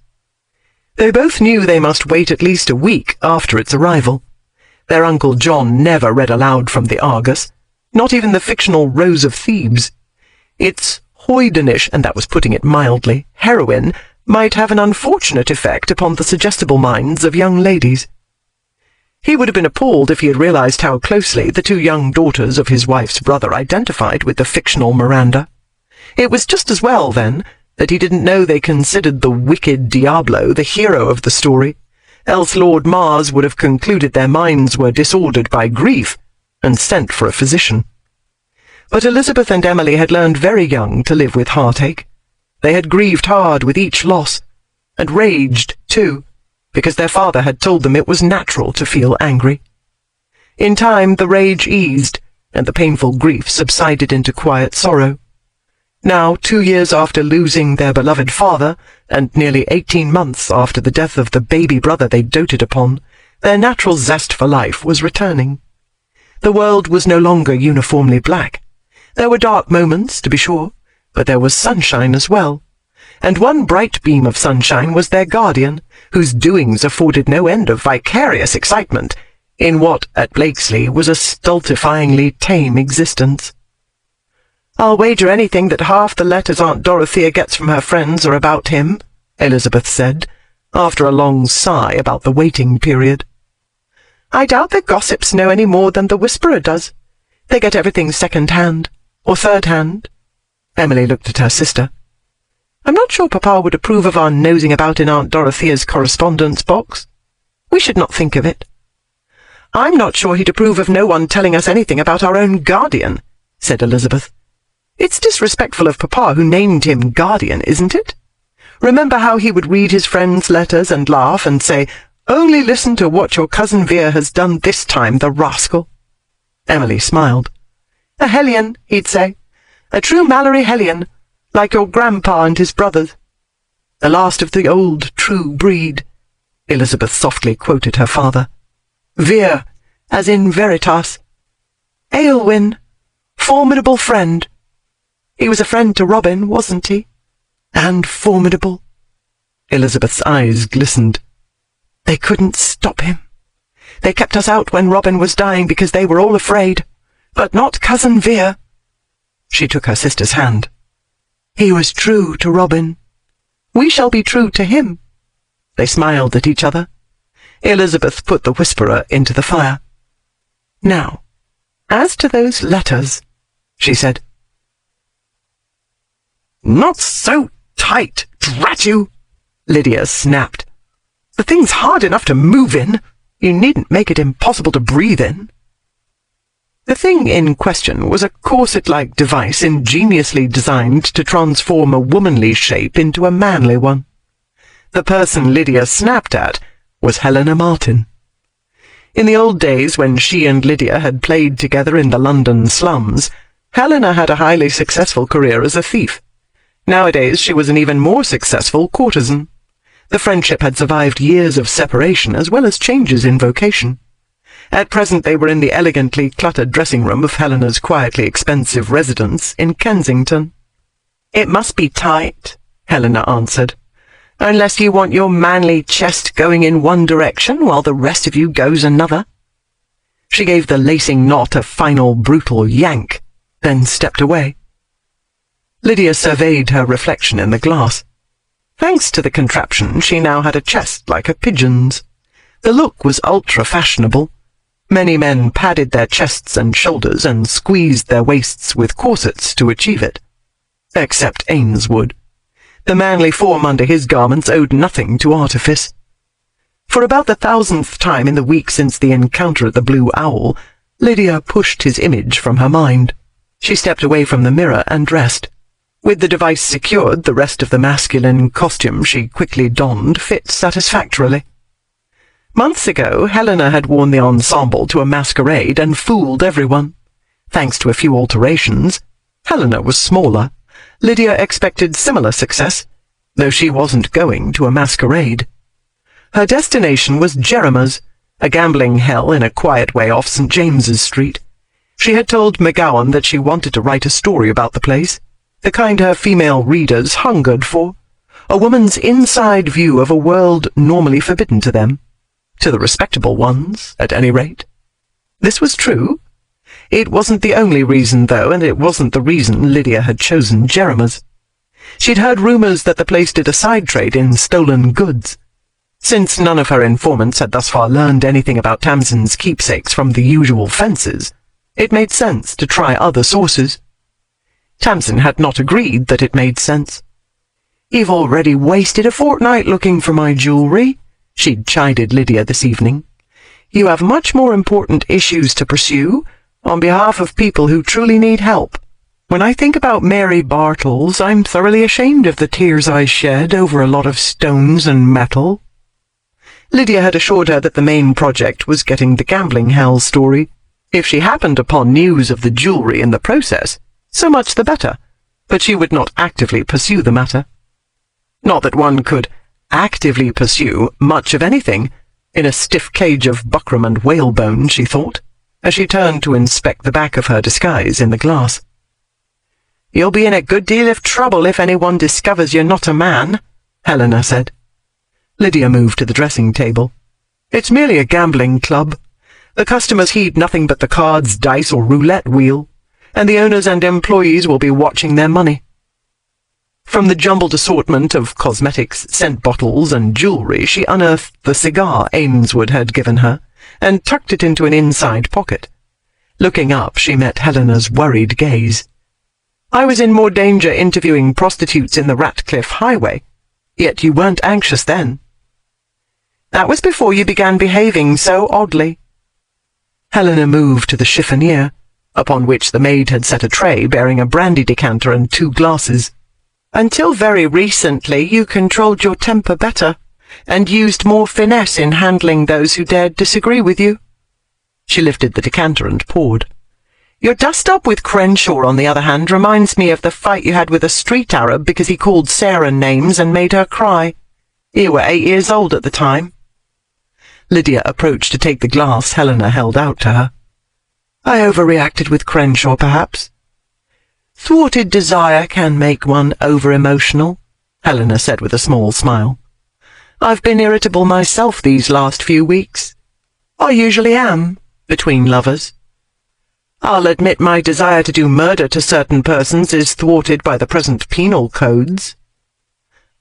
They both knew they must wait at least a week after its arrival. Their Uncle John never read aloud from the Argus, not even the fictional Rose of Thebes. Its hoydenish, and that was putting it mildly, heroine might have an unfortunate effect upon the suggestible minds of young ladies. He would have been appalled if he had realized how closely the two young daughters of his wife's brother identified with the fictional Miranda. It was just as well, then, that he didn't know they considered the wicked Diablo the hero of the story, else Lord Mars would have concluded their minds were disordered by grief and sent for a physician. But Elizabeth and Emily had learned very young to live with heartache. They had grieved hard with each loss, and raged, too, because their father had told them it was natural to feel angry. In time, the rage eased, and the painful grief subsided into quiet sorrow. Now, 2 years after losing their beloved father, and nearly 18 months after the death of the baby brother they doted upon, their natural zest for life was returning. The world was no longer uniformly black. There were dark moments, to be sure, but there was sunshine as well. And one bright beam of sunshine was their guardian, whose doings afforded no end of vicarious excitement in what, at Blakesley, was a stultifyingly tame existence. "I'll wager anything that half the letters Aunt Dorothea gets from her friends are about him," Elizabeth said, after a long sigh about the waiting period. "I doubt the gossips know any more than the Whisperer does. They get everything second-hand, or third-hand." Emily looked at her sister. "I'm not sure Papa would approve of our nosing about in Aunt Dorothea's correspondence box. We should not think of it." "I'm not sure he'd approve of no one telling us anything about our own guardian," said Elizabeth. "It's disrespectful of Papa, who named him guardian, isn't it? Remember how he would read his friends' letters and laugh and say, 'Only listen to what your cousin Vera has done this time, the rascal.'" Emily smiled. "A Hellion," he'd say. "A true Mallory Hellion, like your grandpa and his brothers. The last of the old true breed," Elizabeth softly quoted her father. "Vir, as in veritas. Aylwin, formidable friend. He was a friend to Robin, wasn't he? And formidable." Elizabeth's eyes glistened. "They couldn't stop him. They kept us out when Robin was dying because they were all afraid, but not Cousin Vera." She took her sister's hand. "He was true to Robin. We shall be true to him." They smiled at each other. Elizabeth put the Whisperer into the fire. "Now, as to those letters," she said. "Not so tight, drat you!" Lydia snapped. "The thing's hard enough to move in. You needn't make it impossible to breathe in." The thing in question was a corset-like device ingeniously designed to transform a womanly shape into a manly one. The person Lydia snapped at was Helena Martin. In the old days, when she and Lydia had played together in the London slums, Helena had a highly successful career as a thief. Nowadays she was an even more successful courtesan. The friendship had survived years of separation as well as changes in vocation. At present they were in the elegantly cluttered dressing-room of Helena's quietly expensive residence in Kensington. "It must be tight," Helena answered. Unless you want your manly chest going in one direction while the rest of you goes another. She gave the lacing knot a final brutal yank, then stepped away. Lydia surveyed her reflection in the glass. Thanks to the contraption, she now had a chest like a pigeon's. The look was ultra-fashionable. Many men padded their chests and shoulders and squeezed their waists with corsets to achieve it. Except Ainswood. The manly form under his garments owed nothing to artifice. For about the 1000th time in the week since the encounter at the Blue Owl, Lydia pushed his image from her mind. She stepped away from the mirror and dressed. With the device secured, the rest of the masculine costume she quickly donned fit satisfactorily. Months ago, Helena had worn the ensemble to a masquerade and fooled everyone. Thanks to a few alterations, Helena was smaller. Lydia expected similar success, though she wasn't going to a masquerade. Her destination was Jeremiah's, a gambling hell in a quiet way off St. James's Street. She had told McGowan that she wanted to write a story about the place, the kind her female readers hungered for, a woman's inside view of a world normally forbidden to them. To the respectable ones, at any rate. This was true. It wasn't the only reason, though, and it wasn't the reason Lydia had chosen Jeremiah's. She'd heard rumours that the place did a side trade in stolen goods. Since none of her informants had thus far learned anything about Tamsin's keepsakes from the usual fences, it made sense to try other sources. Tamsin had not agreed that it made sense. "You've already wasted a fortnight looking for my jewellery," she'd chided Lydia this evening. "You have much more important issues to pursue, on behalf of people who truly need help. When I think about Mary Bartles, I'm thoroughly ashamed of the tears I shed over a lot of stones and metal." Lydia had assured her that the main project was getting the gambling hell story. If she happened upon news of the jewellery in the process, so much the better, but she would not actively pursue the matter. Not that one could actively pursue much of anything in a stiff cage of buckram and whalebone, she thought, as she turned to inspect the back of her disguise in the glass. "You'll be in a good deal of trouble if anyone discovers you're not a man," Helena said. Lydia moved to the dressing table. "It's merely a gambling club. The customers heed nothing but the cards, dice, or roulette wheel, and the owners and employees will be watching their money." From the jumbled assortment of cosmetics, scent bottles, and jewellery, she unearthed the cigar Ainswood had given her, and tucked it into an inside pocket. Looking up, she met Helena's worried gaze. "I was in more danger interviewing prostitutes in the Ratcliffe Highway, yet you weren't anxious then." "That was before you began behaving so oddly." Helena moved to the chiffonier, upon which the maid had set a tray bearing a brandy decanter and 2 glasses. "Until very recently you controlled your temper better, and used more finesse in handling those who dared disagree with you." She lifted the decanter and poured. "Your dust-up with Crenshaw, on the other hand, reminds me of the fight you had with a street Arab because he called Sarah names and made her cry. You were 8 years old at the time." Lydia approached to take the glass Helena held out to her. "I overreacted with Crenshaw, perhaps." "Thwarted desire can make one over-emotional," Helena said with a small smile. "I've been irritable myself these last few weeks. I usually am, between lovers. I'll admit my desire to do murder to certain persons is thwarted by the present penal codes."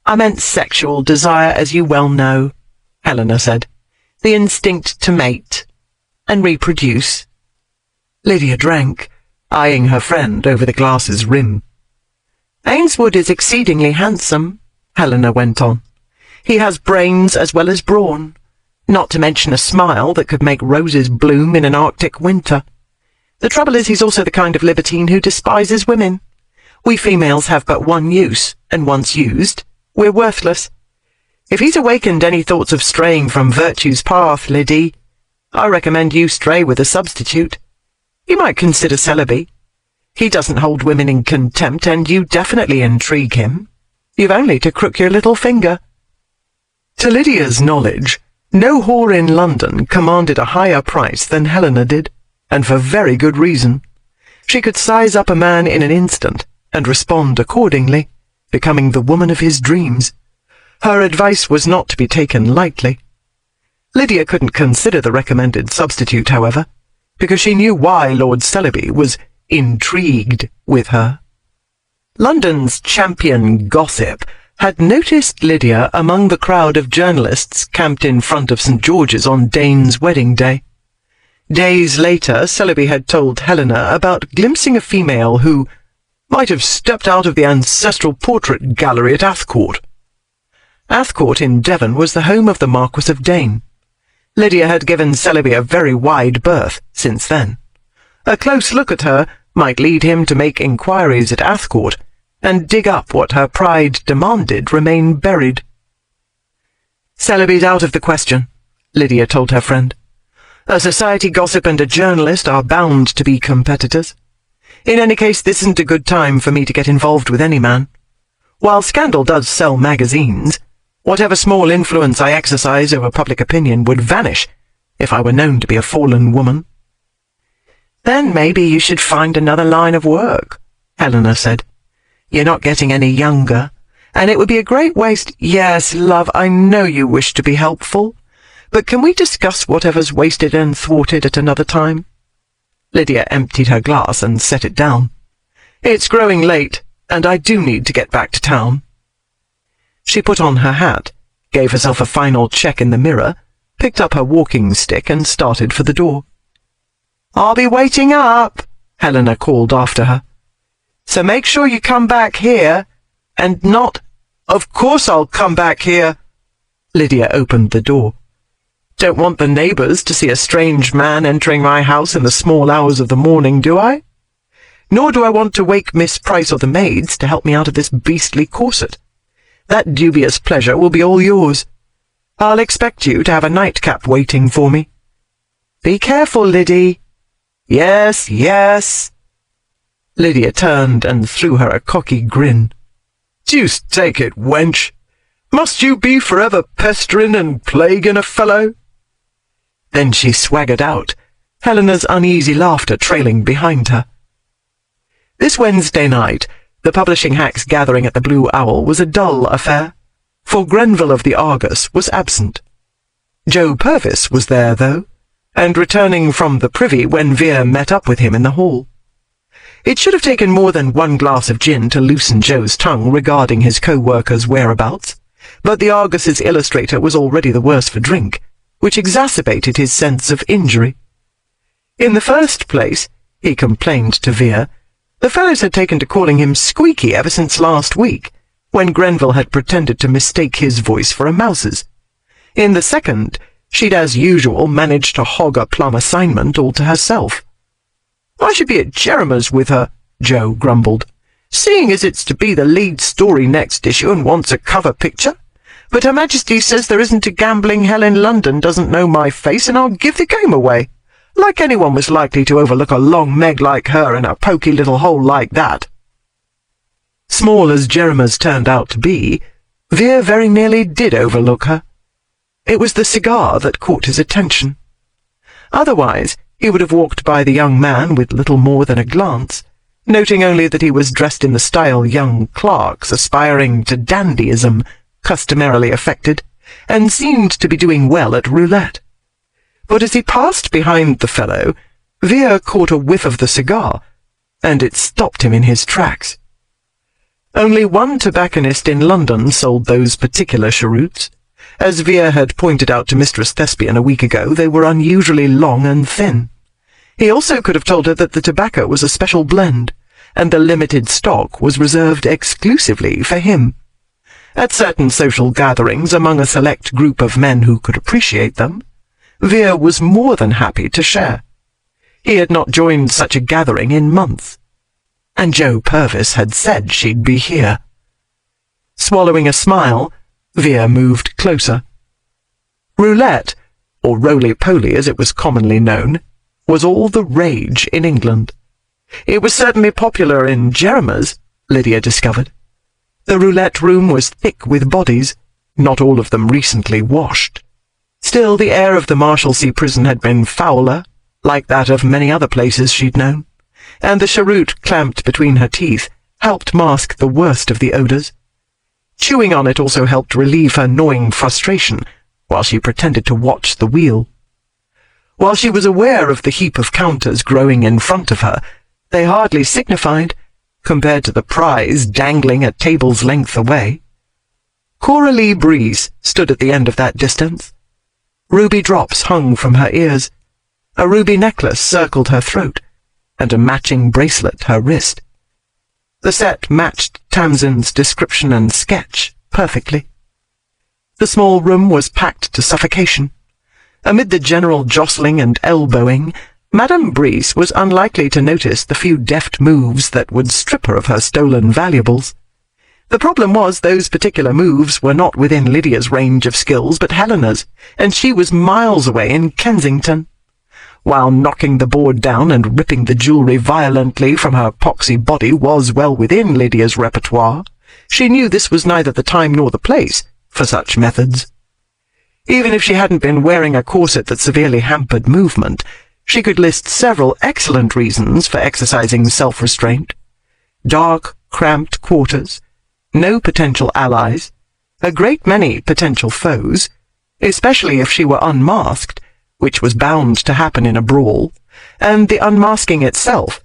"I meant sexual desire, as you well know," Helena said. "The instinct to mate and reproduce." Lydia drank, eyeing her friend over the glass's rim. "Ainswood is exceedingly handsome," Helena went on. "He has brains as well as brawn, not to mention a smile that could make roses bloom in an Arctic winter. The trouble is he's also the kind of libertine who despises women. We females have but one use, and once used, we're worthless. If he's awakened any thoughts of straying from virtue's path, Liddy, I recommend you stray with a substitute. You might consider celibacy. He doesn't hold women in contempt, and you definitely intrigue him. You've only to crook your little finger." To Lydia's knowledge, no whore in London commanded a higher price than Helena did, and for very good reason. She could size up a man in an instant and respond accordingly, becoming the woman of his dreams. Her advice was not to be taken lightly. Lydia couldn't consider the recommended substitute, however, because she knew why Lord Celebi was intrigued with her. London's champion gossip had noticed Lydia among the crowd of journalists camped in front of St. George's on Dane's wedding day. Days later, Celebi had told Helena about glimpsing a female who might have stepped out of the ancestral portrait gallery at Athcourt. Athcourt in Devon was the home of the Marquis of Dane. Lydia had given Celebi a very wide berth since then. A close look at her might lead him to make inquiries at Athcourt and dig up what her pride demanded remain buried. "Celebi's out of the question," Lydia told her friend. "A society gossip and a journalist are bound to be competitors. In any case, this isn't a good time for me to get involved with any man. While Scandal does sell magazines, whatever small influence I exercise over public opinion would vanish if I were known to be a fallen woman." "Then maybe you should find another line of work," Helena said. "You're not getting any younger, and it would be a great waste—" "Yes, love, I know you wish to be helpful, but can we discuss whatever's wasted and thwarted at another time?" Lydia emptied her glass and set it down. "It's growing late, and I do need to get back to town." She put on her hat, gave herself a final check in the mirror, picked up her walking stick and started for the door. "I'll be waiting up," Helena called after her. "So make sure you come back here, and not—" "Of course I'll come back here." Lydia opened the door. "Don't want the neighbours to see a strange man entering my house in the small hours of the morning, do I? Nor do I want to wake Miss Price or the maids to help me out of this beastly corset. That dubious pleasure will be all yours. I'll expect you to have a nightcap waiting for me." "Be careful, Liddy." "Yes, yes." Lydia turned and threw her a cocky grin. "Deuce take it, wench. Must you be forever pestering and plaguing a fellow?" Then she swaggered out, Helena's uneasy laughter trailing behind her. This Wednesday night, the publishing hacks gathering at the Blue Owl was a dull affair, for Grenville of the Argus was absent. Joe Purvis was there, though, and returning from the privy when Vere met up with him in the hall. It should have taken more than one glass of gin to loosen Joe's tongue regarding his co-worker's whereabouts, but the Argus's illustrator was already the worse for drink, which exacerbated his sense of injury. In the first place, he complained to Vere, the fellows had taken to calling him Squeaky ever since last week, when Grenville had pretended to mistake his voice for a mouse's. In the second, she'd as usual managed to hog a plum assignment all to herself. "I should be at Jeremiah's with her," Joe grumbled, "seeing as it's to be the lead story next issue and wants a cover picture. But Her Majesty says there isn't a gambling hell in London doesn't know my face, and I'll give the game away. Like anyone was likely to overlook a long Meg like her in a poky little hole like that." Small as Jeremiah's turned out to be, Vere very nearly did overlook her. It was the cigar that caught his attention. Otherwise, he would have walked by the young man with little more than a glance, noting only that he was dressed in the style young clerks aspiring to dandyism customarily affected, and seemed to be doing well at roulette. But as he passed behind the fellow, Vere caught a whiff of the cigar, and it stopped him in his tracks. Only one tobacconist in London sold those particular cheroots. As Vere had pointed out to Mistress Thespian a week ago, they were unusually long and thin. He also could have told her that the tobacco was a special blend, and the limited stock was reserved exclusively for him. At certain social gatherings among a select group of men who could appreciate them, Vere was more than happy to share. He had not joined such a gathering in months, and Joe Purvis had said she'd be here. Swallowing a smile, Vere moved closer. Roulette, or roly-poly as it was commonly known, was all the rage in England. It was certainly popular in Jeremiah's, Lydia discovered. The roulette room was thick with bodies, not all of them recently washed. Still, the air of the Marshalsea prison had been fouler, like that of many other places she'd known, and the cheroot clamped between her teeth helped mask the worst of the odours. Chewing on it also helped relieve her gnawing frustration, while she pretended to watch the wheel. While she was aware of the heap of counters growing in front of her, they hardly signified, compared to the prize dangling a table's length away. Coralie Breeze stood at the end of that distance. Ruby drops hung from her ears, a ruby necklace circled her throat, and a matching bracelet her wrist. The set matched Tamsin's description and sketch perfectly. The small room was packed to suffocation. Amid the general jostling and elbowing, Madame Breeze was unlikely to notice the few deft moves that would strip her of her stolen valuables. The problem was those particular moves were not within Lydia's range of skills but Helena's, and she was miles away in Kensington. While knocking the board down and ripping the jewellery violently from her poxy body was well within Lydia's repertoire, she knew this was neither the time nor the place for such methods. Even if she hadn't been wearing a corset that severely hampered movement, she could list several excellent reasons for exercising self-restraint. Dark, cramped quarters, no potential allies, a great many potential foes, especially if she were unmasked, which was bound to happen in a brawl, and the unmasking itself,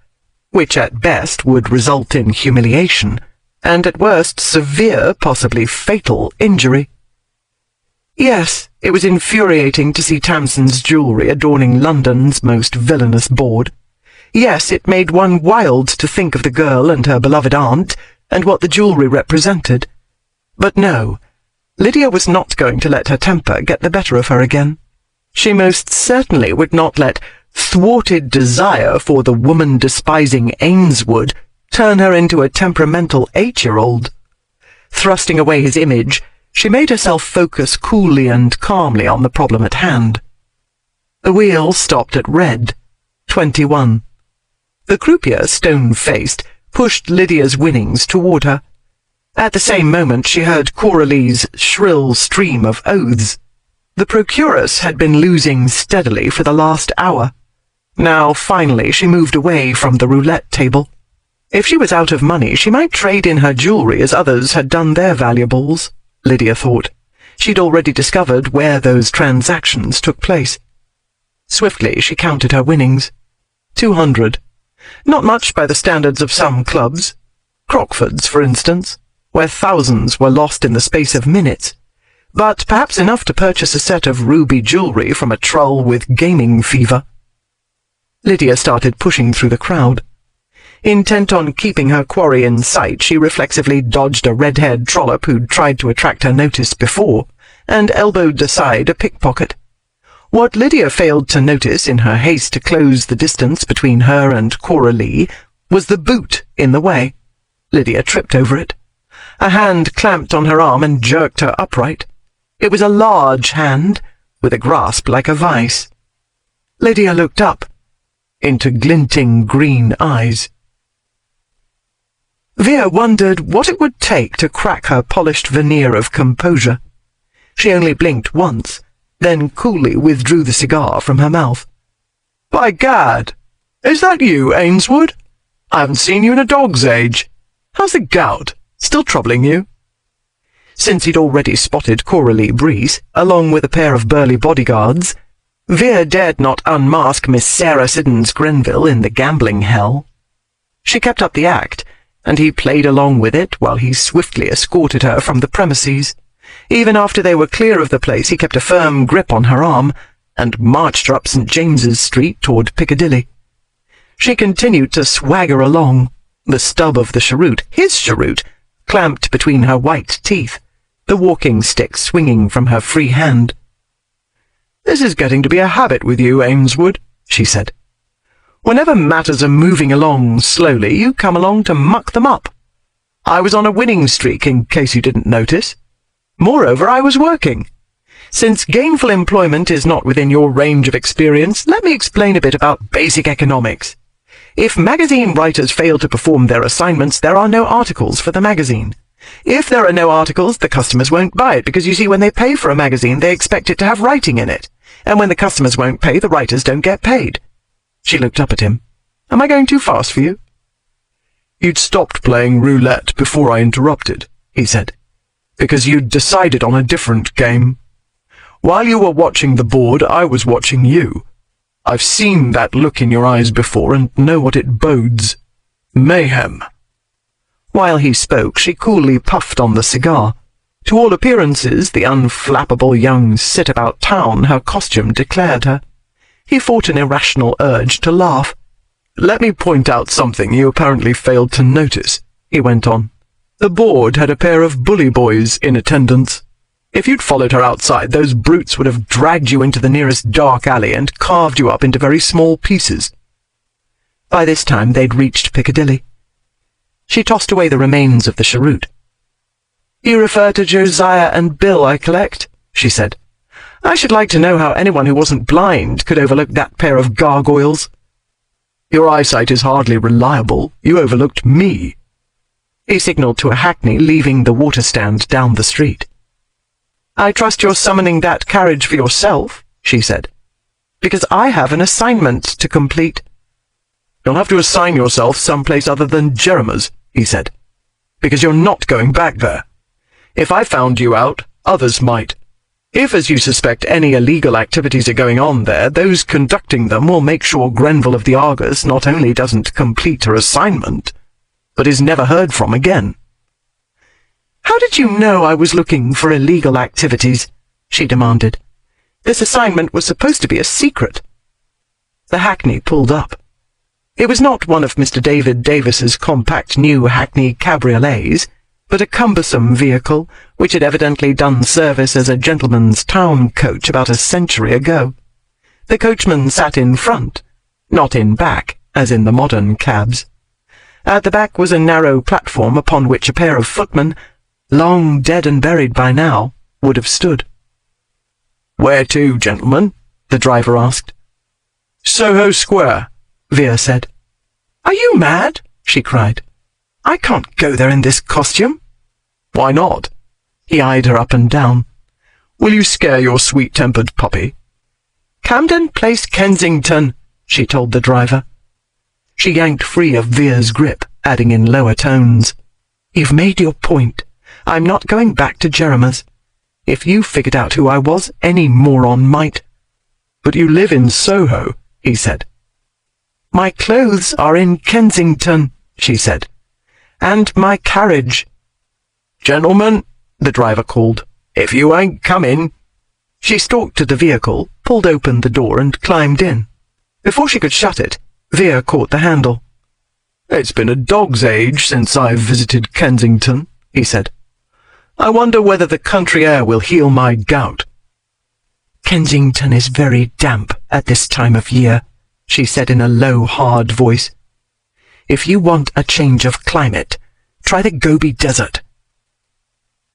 which at best would result in humiliation, and at worst severe, possibly fatal, injury. Yes, it was infuriating to see Tamsin's jewellery adorning London's most villainous board. Yes, it made one wild to think of the girl and her beloved aunt, and what the jewellery represented. But no, Lydia was not going to let her temper get the better of her again. She most certainly would not let thwarted desire for the woman-despising Ainswood turn her into a temperamental 8-year-old. Thrusting away his image, she made herself focus coolly and calmly on the problem at hand. The wheel stopped at red, 21. The croupier, stone-faced, pushed Lydia's winnings toward her. At the same moment she heard Coralie's shrill stream of oaths. The procuress had been losing steadily for the last hour. Now, finally, she moved away from the roulette table. If she was out of money, she might trade in her jewellery as others had done their valuables, Lydia thought. She'd already discovered where those transactions took place. Swiftly, she counted her winnings. 200. Not much by the standards of some clubs. Crockford's, for instance, where thousands were lost in the space of minutes, but perhaps enough to purchase a set of ruby jewellery from a trull with gaming fever. Lydia started pushing through the crowd. Intent on keeping her quarry in sight, she reflexively dodged a red-haired trollop who'd tried to attract her notice before, and elbowed aside a pickpocket. What Lydia failed to notice in her haste to close the distance between her and Coralie was the boot in the way. Lydia tripped over it. A hand clamped on her arm and jerked her upright. It was a large hand, with a grasp like a vice. Lydia looked up, into glinting green eyes. Vere wondered what it would take to crack her polished veneer of composure. She only blinked once, then coolly withdrew the cigar from her mouth. "By gad! Is that you, Ainswood? I haven't seen you in a dog's age. How's the gout? Still troubling you?" Since he'd already spotted Coralie Breeze, along with a pair of burly bodyguards, Vere dared not unmask Miss Sarah Siddons Grenville in the gambling hell. She kept up the act, and he played along with it while he swiftly escorted her from the premises. Even after they were clear of the place, he kept a firm grip on her arm, and marched her up St. James's Street toward Piccadilly. She continued to swagger along, the stub of the cheroot, his cheroot, clamped between her white teeth, the walking stick swinging from her free hand. "This is getting to be a habit with you, Ainswood," she said. "Whenever matters are moving along slowly, you come along to muck them up. I was on a winning streak, in case you didn't notice. Moreover, I was working. Since gainful employment is not within your range of experience, let me explain a bit about basic economics. If magazine writers fail to perform their assignments, there are no articles for the magazine. If there are no articles, the customers won't buy it, because you see, when they pay for a magazine, they expect it to have writing in it. And when the customers won't pay, the writers don't get paid." She looked up at him. "Am I going too fast for you?" "You'd stopped playing roulette before I interrupted," he said. Because you'd decided on a different game. While you were watching the board, I was watching you. I've seen that look in your eyes before and know what it bodes. Mayhem." While he spoke, she coolly puffed on the cigar. To all appearances, the unflappable young sit-about-town her costume declared her. He fought an irrational urge to laugh. "Let me point out something you apparently failed to notice," he went on. "The board had a pair of bully boys in attendance. If you'd followed her outside, those brutes would have dragged you into the nearest dark alley and carved you up into very small pieces." By this time they'd reached Piccadilly. She tossed away the remains of the cheroot. "You refer to Josiah and Bill, I collect," she said. "I should like to know how anyone who wasn't blind could overlook that pair of gargoyles." "Your eyesight is hardly reliable. You overlooked me." He signalled to a hackney leaving the water stand down the street. "I trust you're summoning that carriage for yourself," she said, "because I have an assignment to complete." "You'll have to assign yourself someplace other than Jeremiah's," he said, "because you're not going back there. If I found you out, others might. If, as you suspect, any illegal activities are going on there, those conducting them will make sure Grenville of the Argus not only doesn't complete her assignment, but is never heard from again." "How did you know I was looking for illegal activities?" she demanded. "This assignment was supposed to be a secret." The hackney pulled up. It was not one of Mr. David Davis's compact new hackney cabriolets, but a cumbersome vehicle which had evidently done service as a gentleman's town coach about a century ago. The coachman sat in front, not in back, as in the modern cabs. At the back was a narrow platform upon which a pair of footmen, long dead and buried by now, would have stood. "Where to, gentlemen?" the driver asked. "Soho Square," Vere said. "Are you mad?" she cried. "I can't go there in this costume." "Why not?" He eyed her up and down. "Will you scare your sweet-tempered puppy?" "Camden Place, Kensington," she told the driver. She yanked free of Vere's grip, adding in lower tones, "You've made your point. I'm not going back to Jeremiah's. If you figured out who I was, any moron might." "But you live in Soho," he said. "My clothes are in Kensington," she said. "And my carriage." "Gentlemen," the driver called, "if you ain't coming—" She stalked to the vehicle, pulled open the door and climbed in. Before she could shut it, Vere caught the handle. "It's been a dog's age since I've visited Kensington," he said. "I wonder whether the country air will heal my gout." "Kensington is very damp at this time of year," she said in a low, hard voice. "If you want a change of climate, try the Gobi Desert."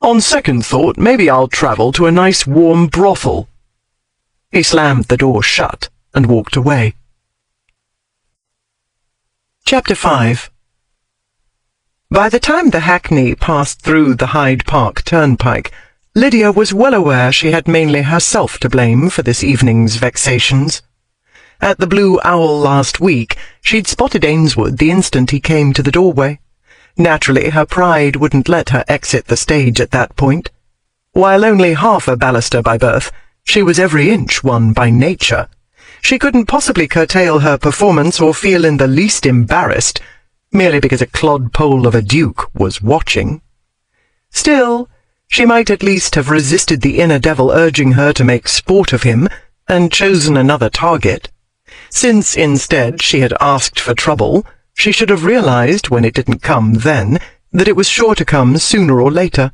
"On second thought, maybe I'll travel to a nice warm brothel." He slammed the door shut and walked away. Chapter 5. By the time the hackney passed through the Hyde Park turnpike, Lydia was well aware she had mainly herself to blame for this evening's vexations. At the Blue Owl last week, she'd spotted Ainswood the instant he came to the doorway. Naturally, her pride wouldn't let her exit the stage at that point. While only half a baluster by birth, she was every inch one by nature. She couldn't possibly curtail her performance or feel in the least embarrassed, merely because a clodpole of a duke was watching. Still, she might at least have resisted the inner devil urging her to make sport of him, and chosen another target. Since, instead, she had asked for trouble, she should have realized, when it didn't come then, that it was sure to come sooner or later.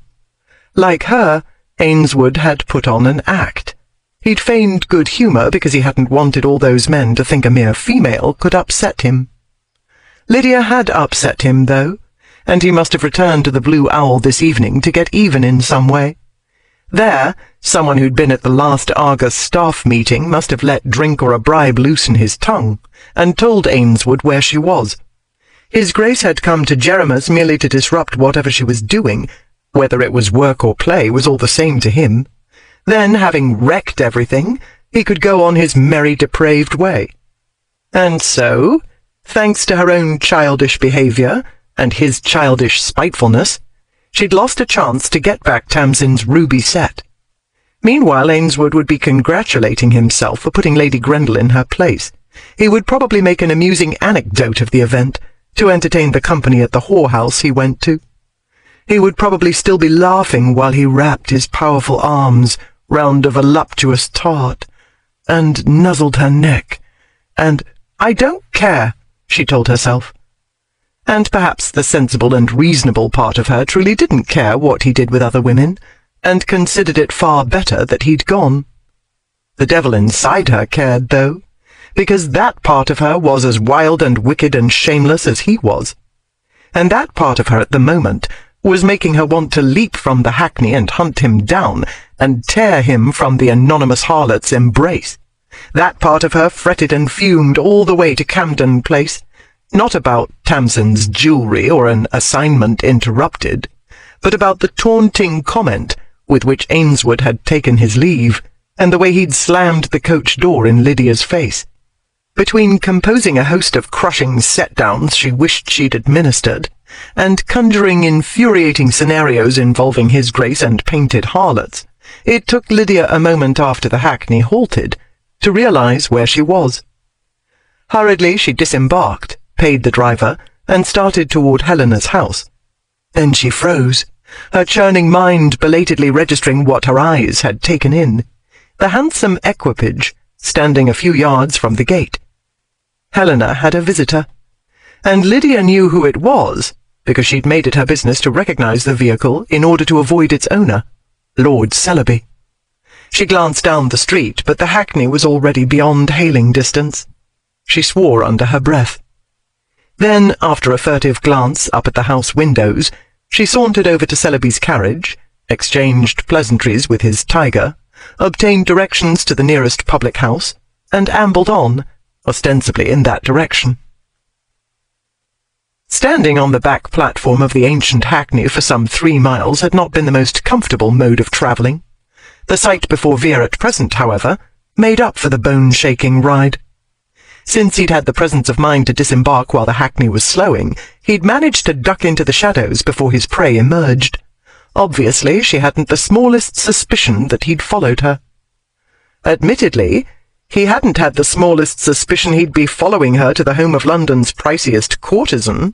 Like her, Ainswood had put on an act. He'd feigned good humour because he hadn't wanted all those men to think a mere female could upset him. Lydia had upset him, though, and he must have returned to the Blue Owl this evening to get even in some way. There, someone who'd been at the last Argus staff meeting must have let drink or a bribe loosen his tongue, and told Ainswood where she was. His Grace had come to Jeremiah's merely to disrupt whatever she was doing. Whether it was work or play was all the same to him. Then, having wrecked everything, he could go on his merry, depraved way. And so, thanks to her own childish behaviour, and his childish spitefulness, She'd lost a chance to get back Tamsin's ruby set. Meanwhile, Ainsworth would be congratulating himself for putting Lady Grendel in her place. He would probably make an amusing anecdote of the event to entertain the company at the whorehouse he went to. He would probably still be laughing while he wrapped his powerful arms round a voluptuous tart and nuzzled her neck. And, "I don't care," she told herself. And perhaps the sensible and reasonable part of her truly didn't care what he did with other women, and considered it far better that he'd gone. The devil inside her cared, though, because that part of her was as wild and wicked and shameless as he was. And that part of her at the moment was making her want to leap from the hackney and hunt him down and tear him from the anonymous harlot's embrace. That part of her fretted and fumed all the way to Camden Place, not about Tamsin's jewellery or an assignment interrupted, but about the taunting comment with which Ainsworth had taken his leave, and the way he'd slammed the coach door in Lydia's face. Between composing a host of crushing set-downs she wished she'd administered, and conjuring infuriating scenarios involving his grace and painted harlots, it took Lydia a moment after the hackney halted to realize where she was. Hurriedly she disembarked, paid the driver, and started toward Helena's house. Then she froze, her churning mind belatedly registering what her eyes had taken in, the handsome equipage standing a few yards from the gate. Helena had a visitor, and Lydia knew who it was, because she'd made it her business to recognize the vehicle in order to avoid its owner, Lord Celebi. She glanced down the street, but the hackney was already beyond hailing distance. She swore under her breath. Then, after a furtive glance up at the house windows, she sauntered over to Celebi's carriage, exchanged pleasantries with his tiger, obtained directions to the nearest public house, and ambled on, ostensibly in that direction. Standing on the back platform of the ancient hackney for some 3 miles had not been the most comfortable mode of travelling. The sight before Vere at present, however, made up for the bone-shaking ride. Since he'd had the presence of mind to disembark while the hackney was slowing, he'd managed to duck into the shadows before his prey emerged. Obviously, she hadn't the smallest suspicion that he'd followed her. Admittedly, he hadn't had the smallest suspicion he'd be following her to the home of London's priciest courtesan.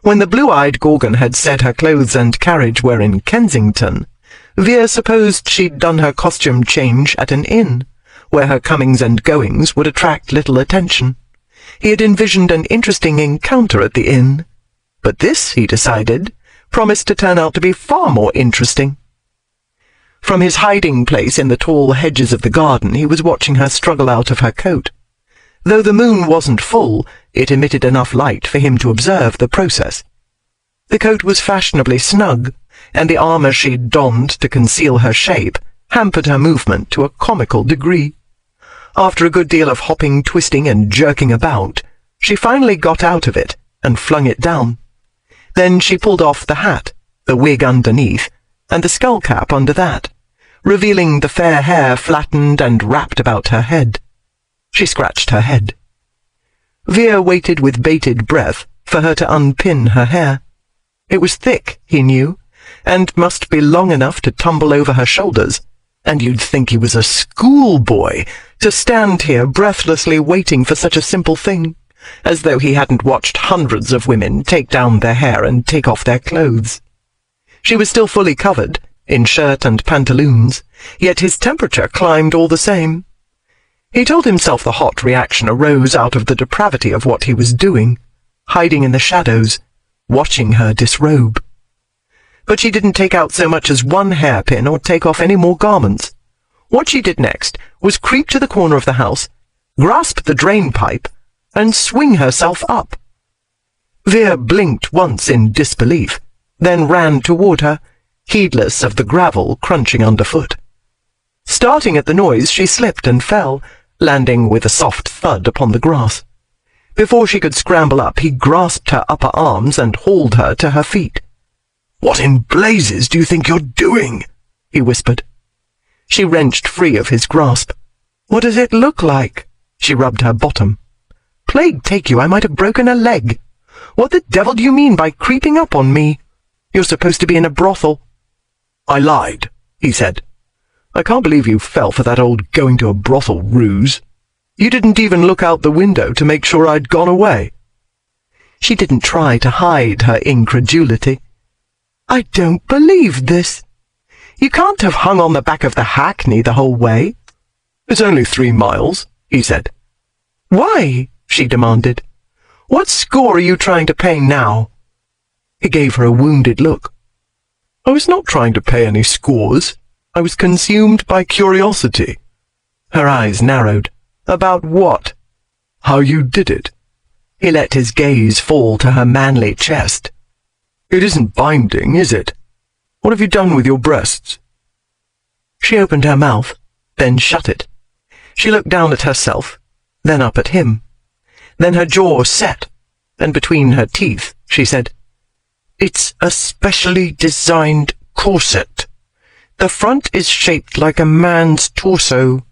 When the blue-eyed Gorgon had said her clothes and carriage were in Kensington, Vere supposed she'd done her costume change at an inn, where her comings and goings would attract little attention. He had envisioned an interesting encounter at the inn, but this, he decided, promised to turn out to be far more interesting. From his hiding place in the tall hedges of the garden, he was watching her struggle out of her coat. Though the moon wasn't full, it emitted enough light for him to observe the process. The coat was fashionably snug, and the armour she'd donned to conceal her shape hampered her movement to a comical degree. After a good deal of hopping, twisting, and jerking about, she finally got out of it and flung it down. Then she pulled off the hat, the wig underneath, and the skull-cap under that, revealing the fair hair flattened and wrapped about her head. She scratched her head. Vere waited with bated breath for her to unpin her hair. It was thick, he knew, and must be long enough to tumble over her shoulders, and you'd think he was a schoolboy to stand here breathlessly waiting for such a simple thing, as though he hadn't watched hundreds of women take down their hair and take off their clothes. She was still fully covered, in shirt and pantaloons, yet his temperature climbed all the same. He told himself the hot reaction arose out of the depravity of what he was doing, hiding in the shadows, watching her disrobe. But she didn't take out so much as one hairpin or take off any more garments. What she did next was creep to the corner of the house, grasp the drain-pipe, and swing herself up. Vere blinked once in disbelief, then ran toward her, heedless of the gravel crunching underfoot. Starting at the noise, she slipped and fell, landing with a soft thud upon the grass. Before she could scramble up, he grasped her upper arms and hauled her to her feet. "What in blazes do you think you're doing?" he whispered. She wrenched free of his grasp. "What does it look like?" She rubbed her bottom. "Plague take you, I might have broken a leg. What the devil do you mean by creeping up on me?" You're supposed to be in a brothel." "I lied," he said. "I can't believe you fell for that old going-to-a-brothel ruse. You didn't even look out the window to make sure I'd gone away." She didn't try to hide her incredulity. "I don't believe this. You can't have hung on the back of the hackney the whole way." "It's only 3 miles," he said. "Why?" she demanded. "What score are you trying to pay now?" He gave her a wounded look. "I was not trying to pay any scores. I was consumed by curiosity." Her eyes narrowed. "About what?" "How you did it." He let his gaze fall to her manly chest. "It isn't binding, is it? What have you done with your breasts?" She opened her mouth, then shut it. She looked down at herself, then up at him. Then her jaw set, and between her teeth she said, "It's a specially designed corset. The front is shaped like a man's torso.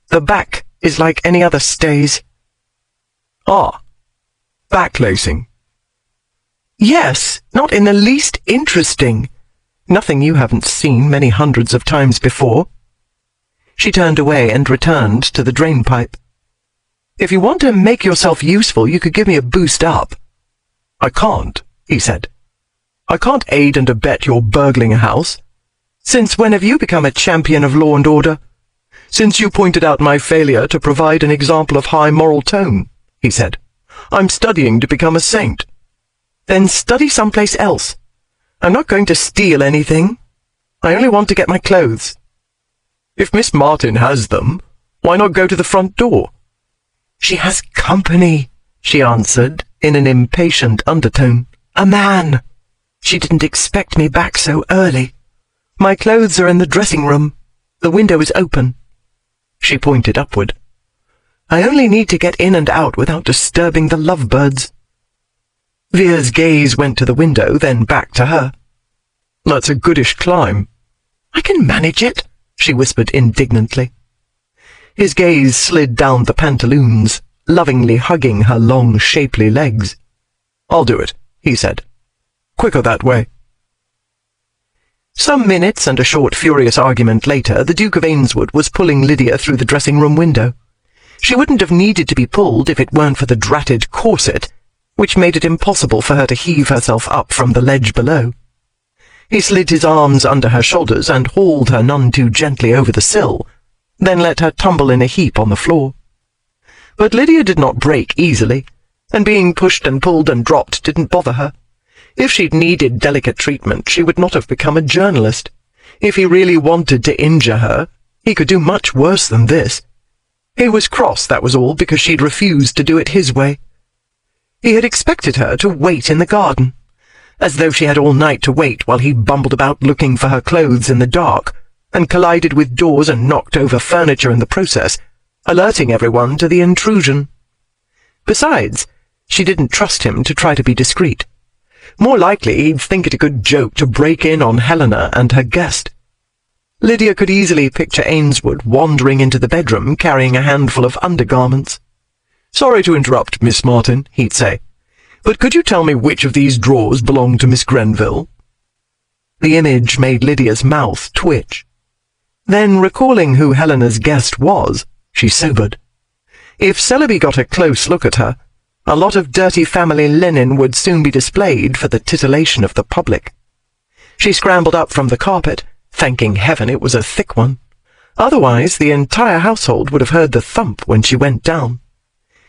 The back is like any other stays." "Ah, backlacing." "Yes, not in the least interesting. Nothing you haven't seen many hundreds of times before." She turned away and returned to the drainpipe. "If you want to make yourself useful, you could give me a boost up." "I can't," he said. "I can't aid and abet your burgling a house." "Since when have you become a champion of law and order?" "Since you pointed out my failure to provide an example of high moral tone," he said. "I'm studying to become a saint." "Then study someplace else. I'm not going to steal anything. I only want to get my clothes." "If Miss Martin has them, why not go to the front door?" "She has company," she answered in an impatient undertone. "A man. She didn't expect me back so early. My clothes are in the dressing room. The window is open." She pointed upward. "I only need to get in and out without disturbing the lovebirds." Vere's gaze went to the window, then back to her. "That's a goodish climb." "I can manage it," she whispered indignantly. His gaze slid down the pantaloons, lovingly hugging her long, shapely legs. "I'll do it," he said. "Quicker that way." Some minutes and a short, furious argument later, the Duke of Ainswood was pulling Lydia through the dressing-room window. She wouldn't have needed to be pulled if it weren't for the dratted corset, which made it impossible for her to heave herself up from the ledge below. He slid his arms under her shoulders and hauled her none too gently over the sill, then let her tumble in a heap on the floor. But Lydia did not break easily, and being pushed and pulled and dropped didn't bother her. If she'd needed delicate treatment, she would not have become a journalist. If he really wanted to injure her, he could do much worse than this. He was cross, that was all, because she'd refused to do it his way. He had expected her to wait in the garden, as though she had all night to wait while he bumbled about looking for her clothes in the dark, and collided with doors and knocked over furniture in the process, alerting everyone to the intrusion. Besides, she didn't trust him to try to be discreet. More likely he'd think it a good joke to break in on Helena and her guest. Lydia could easily picture Ainswood wandering into the bedroom carrying a handful of undergarments. "Sorry to interrupt, Miss Martin," he'd say, "but could you tell me which of these drawers belong to Miss Grenville?" The image made Lydia's mouth twitch. Then, recalling who Helena's guest was, she sobered. If Celebi got a close look at her, a lot of dirty family linen would soon be displayed for the titillation of the public. She scrambled up from the carpet, thanking heaven it was a thick one. Otherwise, the entire household would have heard the thump when she went down.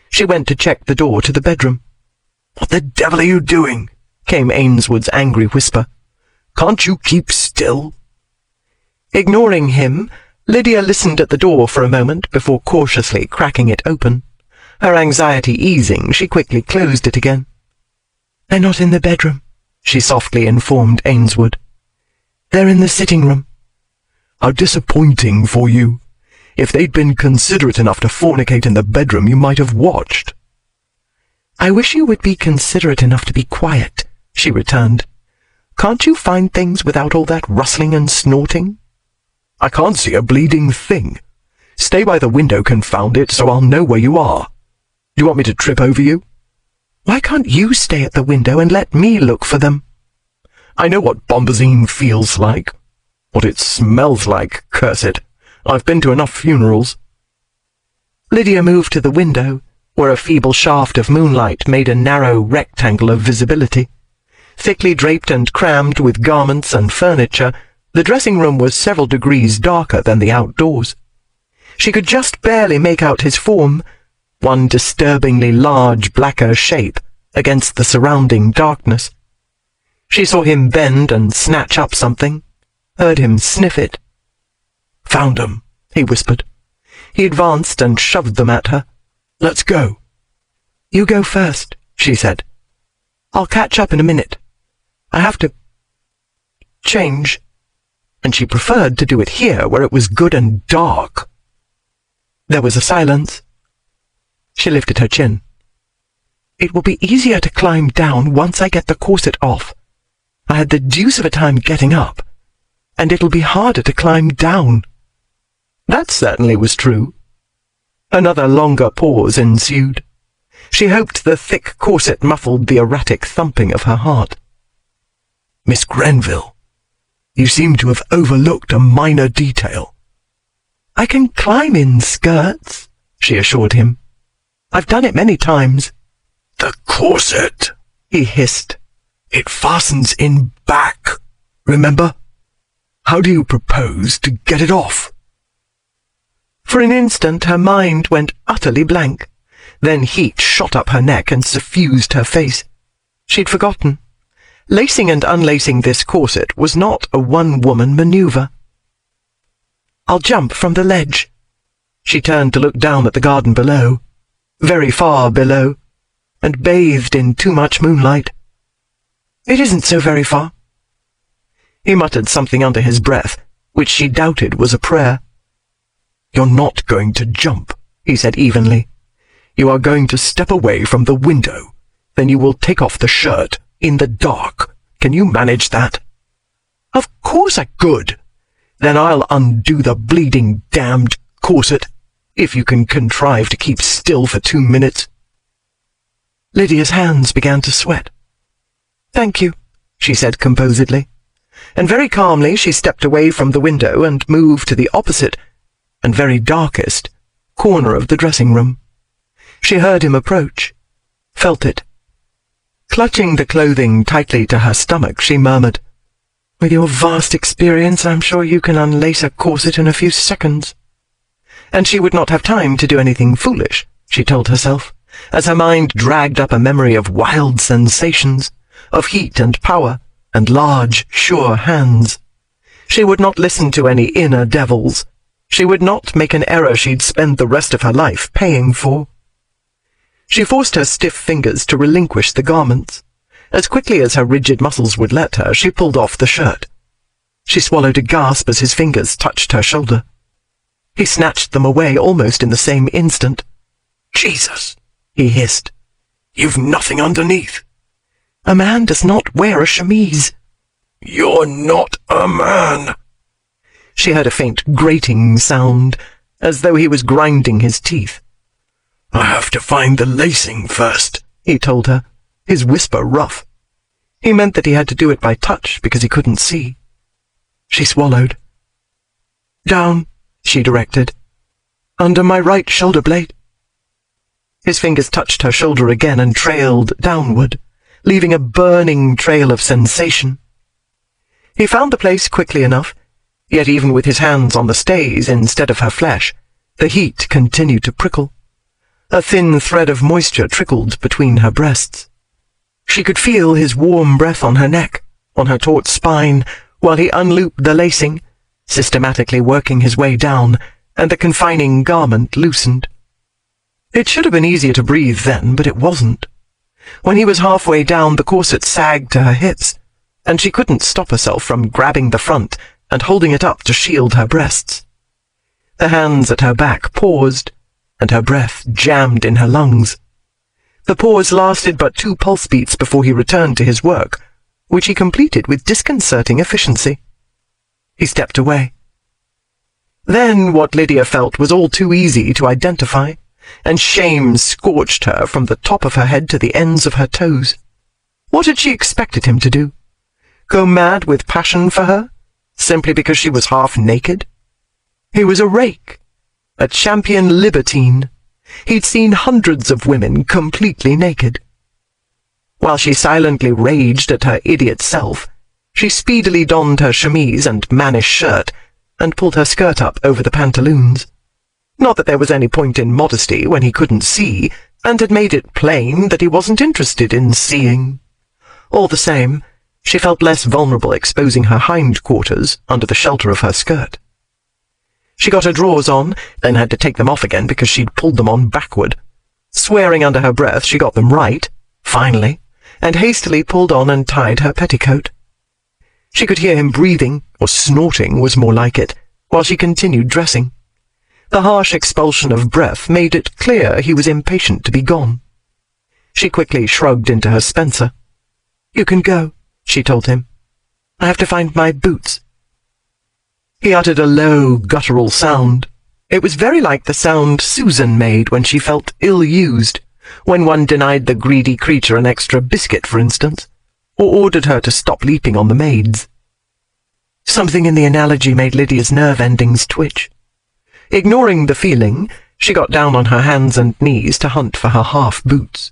She went to check the door to the bedroom. "What the devil are you doing?" came Ainswood's angry whisper. "Can't you keep still?" Ignoring him, Lydia listened at the door for a moment before cautiously cracking it open. Her anxiety easing, she quickly closed it again. "They're not in the bedroom," she softly informed Ainswood. "They're in the sitting room." "How disappointing for you. If they'd been considerate enough to fornicate in the bedroom, you might have watched." "I wish you would be considerate enough to be quiet," she returned. "Can't you find things without all that rustling and snorting?" "I can't see a bleeding thing. Stay by the window, confound it, so I'll know where you are. Do you want me to trip over you?" "Why can't you stay at the window and let me look for them?" I know what bombazine feels like. What it smells like, curse it. I've been to enough funerals. Lydia moved to the window, where a feeble shaft of moonlight made a narrow rectangle of visibility. Thickly draped and crammed with garments and furniture, the dressing room was several degrees darker than the outdoors. She could just barely make out his form, one disturbingly large blacker shape against the surrounding darkness. She saw him bend and snatch up something, heard him sniff it. "Found 'em," he whispered. He advanced and shoved them at her. "Let's go." "You go first," she said. "I'll catch up in a minute. I have to change." And she preferred to do it here, where it was good and dark. There was a silence. She lifted her chin. "It will be easier to climb down once I get the corset off. I had the deuce of a time getting up, and it'll be harder to climb down." That certainly was true. Another longer pause ensued. She hoped the thick corset muffled the erratic thumping of her heart. "Miss Grenville, you seem to have overlooked a minor detail." "I can climb in skirts," she assured him. "I've done it many times." "The corset," he hissed. "It fastens in back, remember? How do you propose to get it off?" For an instant her mind went utterly blank. Then heat shot up her neck and suffused her face. She'd forgotten. Lacing and unlacing this corset was not a one-woman maneuver. "I'll jump from the ledge." She turned to look down at the garden below, very far below, and bathed in too much moonlight. "It isn't so very far." He muttered something under his breath, which she doubted was a prayer. "You're not going to jump," he said evenly. "You are going to step away from the window. Then you will take off the shirt in the dark. Can you manage that?" "Of course I Good. Then I'll undo the bleeding damned corset, if you can contrive to keep still for 2 minutes. Lydia's hands began to sweat. "Thank you," she said composedly, and very calmly she stepped away from the window and moved to the opposite, and very darkest, corner of the dressing room. She heard him approach, felt it. Clutching the clothing tightly to her stomach, she murmured, "With your vast experience, I'm sure you can unlace a corset in a few seconds." And she would not have time to do anything foolish, she told herself, as her mind dragged up a memory of wild sensations, of heat and power, and large, sure hands. She would not listen to any inner devils. She would not make an error she'd spend the rest of her life paying for. She forced her stiff fingers to relinquish the garments. As quickly as her rigid muscles would let her, she pulled off the shirt. She swallowed a gasp as his fingers touched her shoulder. He snatched them away almost in the same instant. "Jesus," he hissed. "You've nothing underneath." "A man does not wear a chemise." "You're not a man." She heard a faint grating sound, as though he was grinding his teeth. "I have to find the lacing first," he told her, his whisper rough. He meant that he had to do it by touch because he couldn't see. She swallowed. "Down," she directed. "Under my right shoulder blade." His fingers touched her shoulder again and trailed downward, leaving a burning trail of sensation. He found the place quickly enough, yet even with his hands on the stays instead of her flesh, the heat continued to prickle. A thin thread of moisture trickled between her breasts. She could feel his warm breath on her neck, on her taut spine, while he unlooped the lacing, systematically working his way down, and the confining garment loosened. It should have been easier to breathe then, but it wasn't. When he was halfway down, the corset sagged to her hips, and she couldn't stop herself from grabbing the front and holding it up to shield her breasts. The hands at her back paused, and her breath jammed in her lungs. The pause lasted but 2 pulse beats before he returned to his work, which he completed with disconcerting efficiency. He stepped away. Then what Lydia felt was all too easy to identify, and shame scorched her from the top of her head to the ends of her toes. What had she expected him to do? Go mad with passion for her, simply because she was half naked? He was a rake, a champion libertine. He'd seen hundreds of women completely naked. While she silently raged at her idiot self, she speedily donned her chemise and mannish shirt and pulled her skirt up over the pantaloons. Not that there was any point in modesty when he couldn't see, and had made it plain that he wasn't interested in seeing. All the same, she felt less vulnerable exposing her hindquarters under the shelter of her skirt. She got her drawers on, then had to take them off again because she'd pulled them on backward. Swearing under her breath she got them right, finally, and hastily pulled on and tied her petticoat. She could hear him breathing, or snorting was more like it, while she continued dressing. The harsh expulsion of breath made it clear he was impatient to be gone. She quickly shrugged into her Spencer. "You can go," she told him. "I have to find my boots." He uttered a low, guttural sound. It was very like the sound Susan made when she felt ill-used, when one denied the greedy creature an extra biscuit, for instance, or ordered her to stop leaping on the maids. Something in the analogy made Lydia's nerve endings twitch. Ignoring the feeling, she got down on her hands and knees to hunt for her half-boots.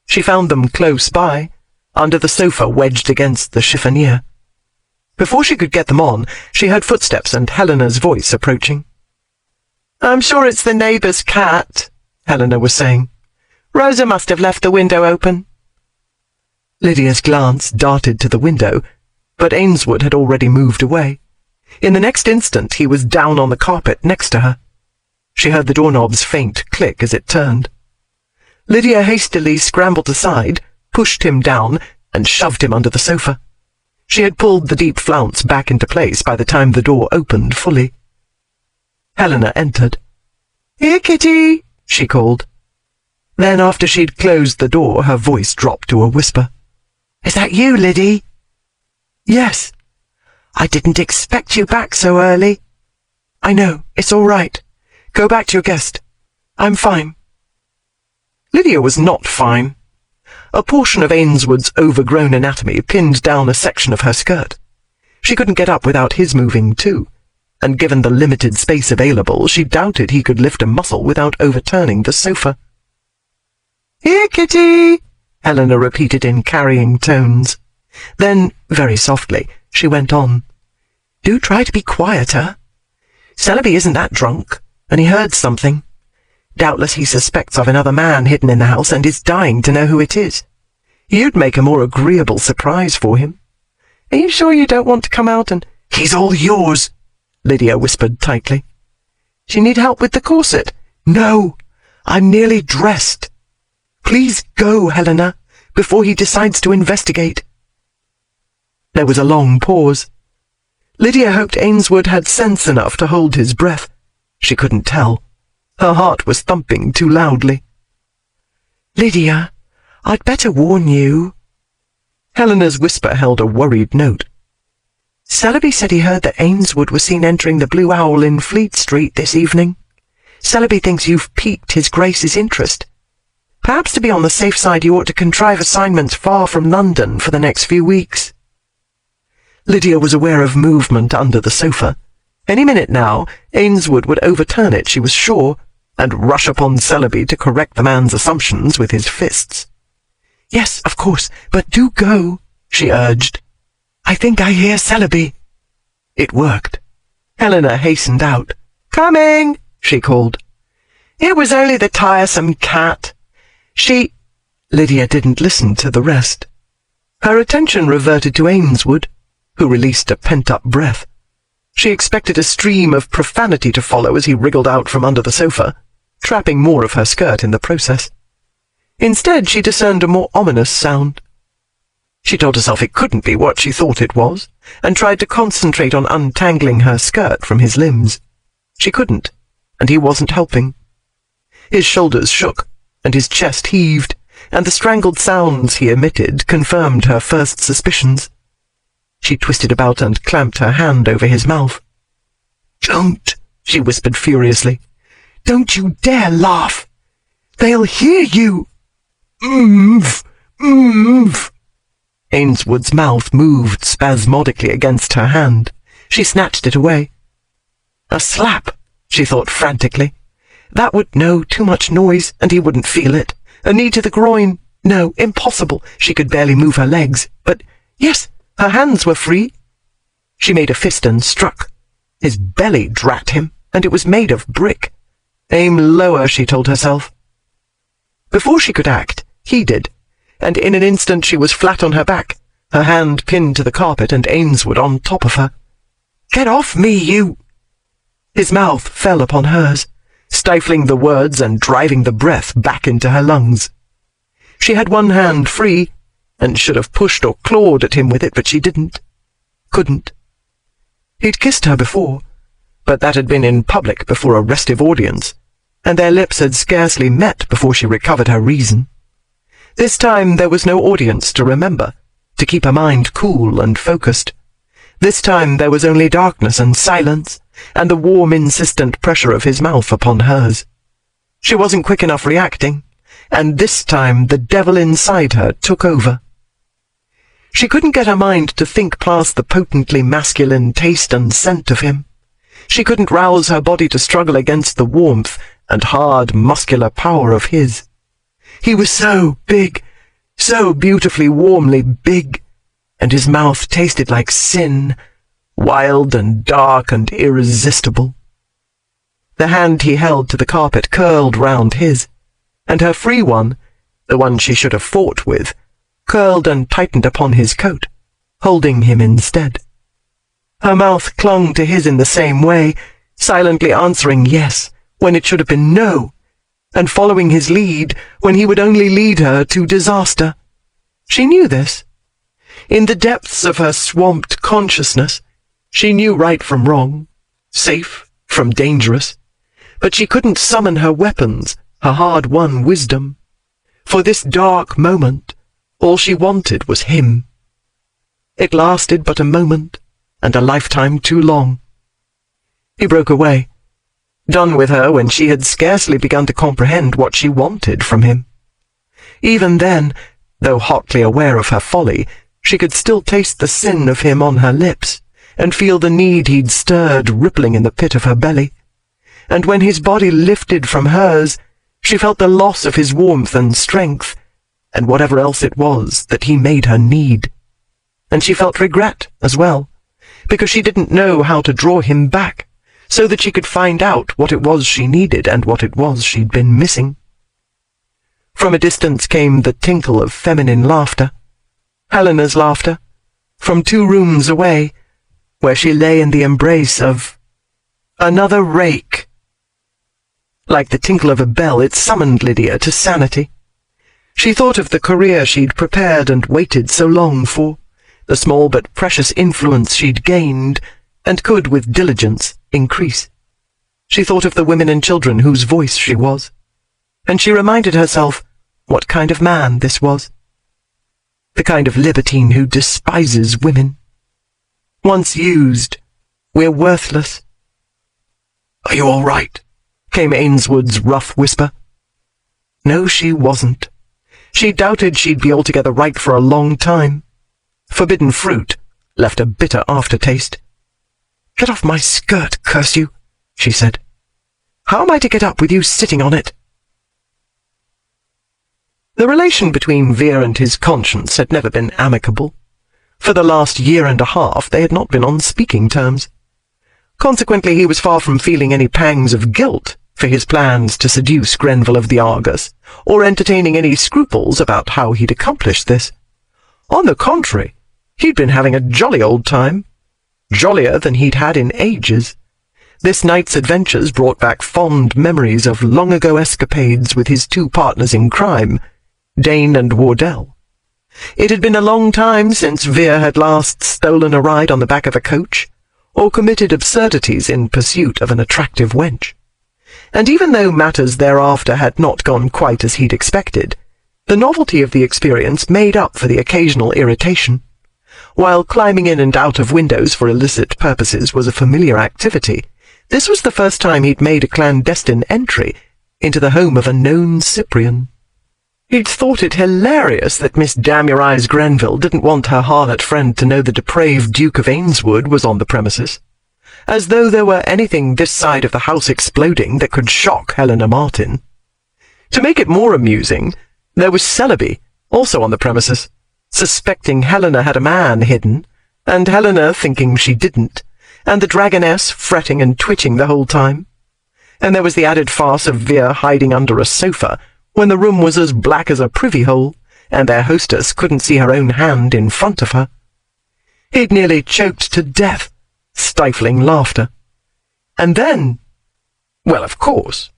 She found them close by, under the sofa wedged against the chiffonier. Before she could get them on, she heard footsteps and Helena's voice approaching. "I'm sure it's the neighbour's cat," Helena was saying. "Rosa must have left the window open." Lydia's glance darted to the window, but Ainswood had already moved away. In the next instant he was down on the carpet next to her. She heard the doorknob's faint click as it turned. Lydia hastily scrambled aside, pushed him down, and shoved him under the sofa. She had pulled the deep flounce back into place by the time the door opened fully. Helena entered. "Here, kitty," she called. Then, after she'd closed the door, her voice dropped to a whisper. "Is that you, Liddy?" "Yes." "I didn't expect you back so early." "I know, it's all right. Go back to your guest. I'm fine." Lydia was not fine. A portion of Ainswood's overgrown anatomy pinned down a section of her skirt. She couldn't get up without his moving too, and given the limited space available, she doubted he could lift a muscle without overturning the sofa. "Here, kitty," Helena repeated in carrying tones. Then, very softly, she went on. "Do try to be quieter. Celebi isn't that drunk, and he heard something. Doubtless he suspects of another man hidden in the house and is dying to know who it is. You'd make a more agreeable surprise for him. Are you sure you don't want to come out and—" "He's all yours," Lydia whispered tightly. "Do you need help with the corset?" "No, I'm nearly dressed. Please go, Helena, before he decides to investigate." There was a long pause. Lydia hoped Ainswood had sense enough to hold his breath. She couldn't tell. Her heart was thumping too loudly. "Lydia, I'd better warn you." Helena's whisper held a worried note. "Celebi said he heard that Ainswood was seen entering the Blue Owl in Fleet Street this evening. Celebi thinks you've piqued his Grace's interest. Perhaps to be on the safe side you ought to contrive assignments far from London for the next few weeks." Lydia was aware of movement under the sofa. Any minute now, Ainswood would overturn it, she was sure, and rush upon Celebi to correct the man's assumptions with his fists. "Yes, of course, but do go," she urged. "I think I hear Celebi." It worked. Helena hastened out. "Coming," she called. "It was only the tiresome cat. Lydia didn't listen to the rest. Her attention reverted to Ainswood, who released a pent-up breath. She expected a stream of profanity to follow as he wriggled out from under the sofa, trapping more of her skirt in the process. Instead, she discerned a more ominous sound. She told herself it couldn't be what she thought it was, and tried to concentrate on untangling her skirt from his limbs. She couldn't, and he wasn't helping. His shoulders shook, and his chest heaved, and the strangled sounds he emitted confirmed her first suspicions. She twisted about and clamped her hand over his mouth. "Don't," she whispered furiously. "Don't you dare laugh! They'll hear you! Move! Move!" Ainswood's mouth moved spasmodically against her hand. She snatched it away. A slap, she thought frantically. That would, no, too much noise, and he wouldn't feel it. A knee to the groin. No, impossible. She could barely move her legs. But, yes, her hands were free. She made a fist and struck. His belly, drat him, and it was made of brick. Aim lower, she told herself. Before she could act, he did, and in an instant she was flat on her back, her hand pinned to the carpet and Ainswood on top of her. "Get off me, you—" His mouth fell upon hers, stifling the words and driving the breath back into her lungs. She had one hand free, and should have pushed or clawed at him with it, but she didn't. Couldn't. He'd kissed her before, but that had been in public before a restive audience, and their lips had scarcely met before she recovered her reason. This time there was no audience to remember, to keep her mind cool and focused. This time there was only darkness and silence, and the warm, insistent pressure of his mouth upon hers. She wasn't quick enough reacting, and this time the devil inside her took over. She couldn't get her mind to think past the potently masculine taste and scent of him. She couldn't rouse her body to struggle against the warmth and hard, muscular power of his. He was so big, so beautifully, warmly big, and his mouth tasted like sin, wild and dark and irresistible. The hand he held to the carpet curled round his, and her free one, the one she should have fought with, curled and tightened upon his coat, holding him instead. Her mouth clung to his in the same way, silently answering yes when it should have been no, and following his lead when he would only lead her to disaster. She knew this. In the depths of her swamped consciousness, she knew right from wrong, safe from dangerous, but she couldn't summon her weapons, her hard-won wisdom. For this dark moment, all she wanted was him. It lasted but a moment, and a lifetime too long. He broke away, done with her when she had scarcely begun to comprehend what she wanted from him. Even then, though hotly aware of her folly, she could still taste the sin of him on her lips, and feel the need he'd stirred rippling in the pit of her belly. And when his body lifted from hers, she felt the loss of his warmth and strength, and whatever else it was that he made her need. And she felt regret as well, because she didn't know how to draw him back, so that she could find out what it was she needed and what it was she'd been missing. From a distance came the tinkle of feminine laughter, Helena's laughter, from 2 rooms away, where she lay in the embrace of another rake. Like the tinkle of a bell, it summoned Lydia to sanity. She thought of the career she'd prepared and waited so long for, the small but precious influence she'd gained, and could, with diligence, increase. She thought of the women and children whose voice she was, and she reminded herself what kind of man this was. The kind of libertine who despises women. Once used, we're worthless. "Are you all right?" came Ainswood's rough whisper. No, she wasn't. She doubted she'd be altogether right for a long time. Forbidden fruit left a bitter aftertaste. "Get off my skirt, curse you," she said. "How am I to get up with you sitting on it?" The relation between Veer and his conscience had never been amicable. For the last year and a half they had not been on speaking terms. Consequently, he was far from feeling any pangs of guilt for his plans to seduce Grenville of the Argus, or entertaining any scruples about how he'd accomplish this. On the contrary, he'd been having a jolly old time, jollier than he'd had in ages. This night's adventures brought back fond memories of long-ago escapades with his 2 partners in crime, Dane and Wardell. It had been a long time since Veer had last stolen a ride on the back of a coach, or committed absurdities in pursuit of an attractive wench. And even though matters thereafter had not gone quite as he'd expected, the novelty of the experience made up for the occasional irritation. While climbing in and out of windows for illicit purposes was a familiar activity, this was the first time he'd made a clandestine entry into the home of a known Cyprian. He'd thought it hilarious that Miss Damn-Your-Eyes Grenville didn't want her harlot friend to know the depraved Duke of Ainswood was on the premises, as though there were anything this side of the house exploding that could shock Helena Martin. To make it more amusing, there was Celebi, also on the premises, suspecting Helena had a man hidden, and Helena thinking she didn't, and the Dragoness fretting and twitching the whole time. And there was the added farce of Veer hiding under a sofa, when the room was as black as a privy hole, and their hostess couldn't see her own hand in front of her. He'd nearly choked to death, stifling laughter. And then, well, of course,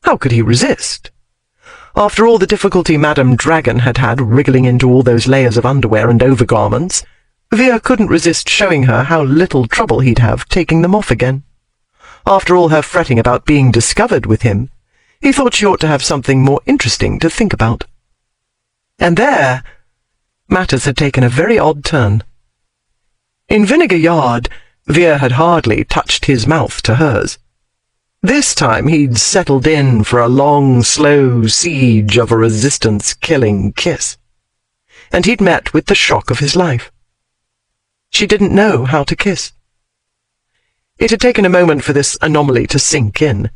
how could he resist? After all the difficulty Madame Dragon had had wriggling into all those layers of underwear and overgarments, Veer couldn't resist showing her how little trouble he'd have taking them off again. After all her fretting about being discovered with him, he thought she ought to have something more interesting to think about. And there, matters had taken a very odd turn. In Vinegar Yard, Veer had hardly touched his mouth to hers. This time he'd settled in for a long, slow siege of a resistance-killing kiss. And he'd met with the shock of his life. She didn't know how to kiss. It had taken a moment for this anomaly to sink in,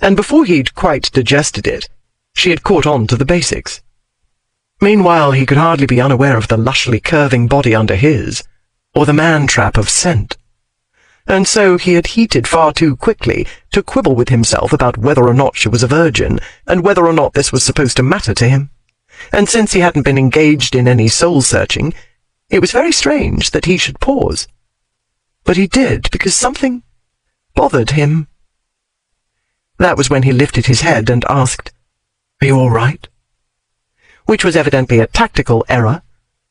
and before he'd quite digested it, she had caught on to the basics. Meanwhile, he could hardly be unaware of the lushly curving body under his, or the man-trap of scent. And so he had heated far too quickly to quibble with himself about whether or not she was a virgin, and whether or not this was supposed to matter to him. And since he hadn't been engaged in any soul-searching, it was very strange that he should pause. But he did, because something bothered him. That was when he lifted his head and asked, "Are you all right?" Which was evidently a tactical error,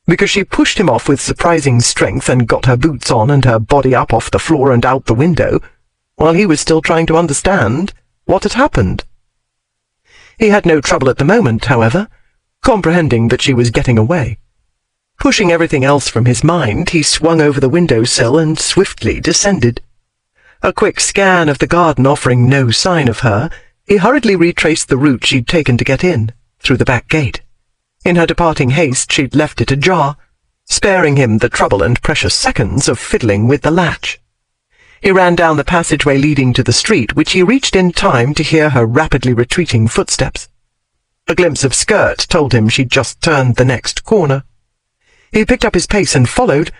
because she pushed him off with surprising strength and got her boots on and her body up off the floor and out the window, while he was still trying to understand what had happened. He had no trouble at the moment, however, comprehending that she was getting away. Pushing everything else from his mind, he swung over the window-sill and swiftly descended. A quick scan of the garden offering no sign of her, he hurriedly retraced the route she'd taken to get in, through the back gate. In her departing haste, she'd left it ajar, sparing him the trouble and precious seconds of fiddling with the latch. He ran down the passageway leading to the street, which he reached in time to hear her rapidly retreating footsteps. A glimpse of skirt told him she'd just turned the next corner. He picked up his pace and followed,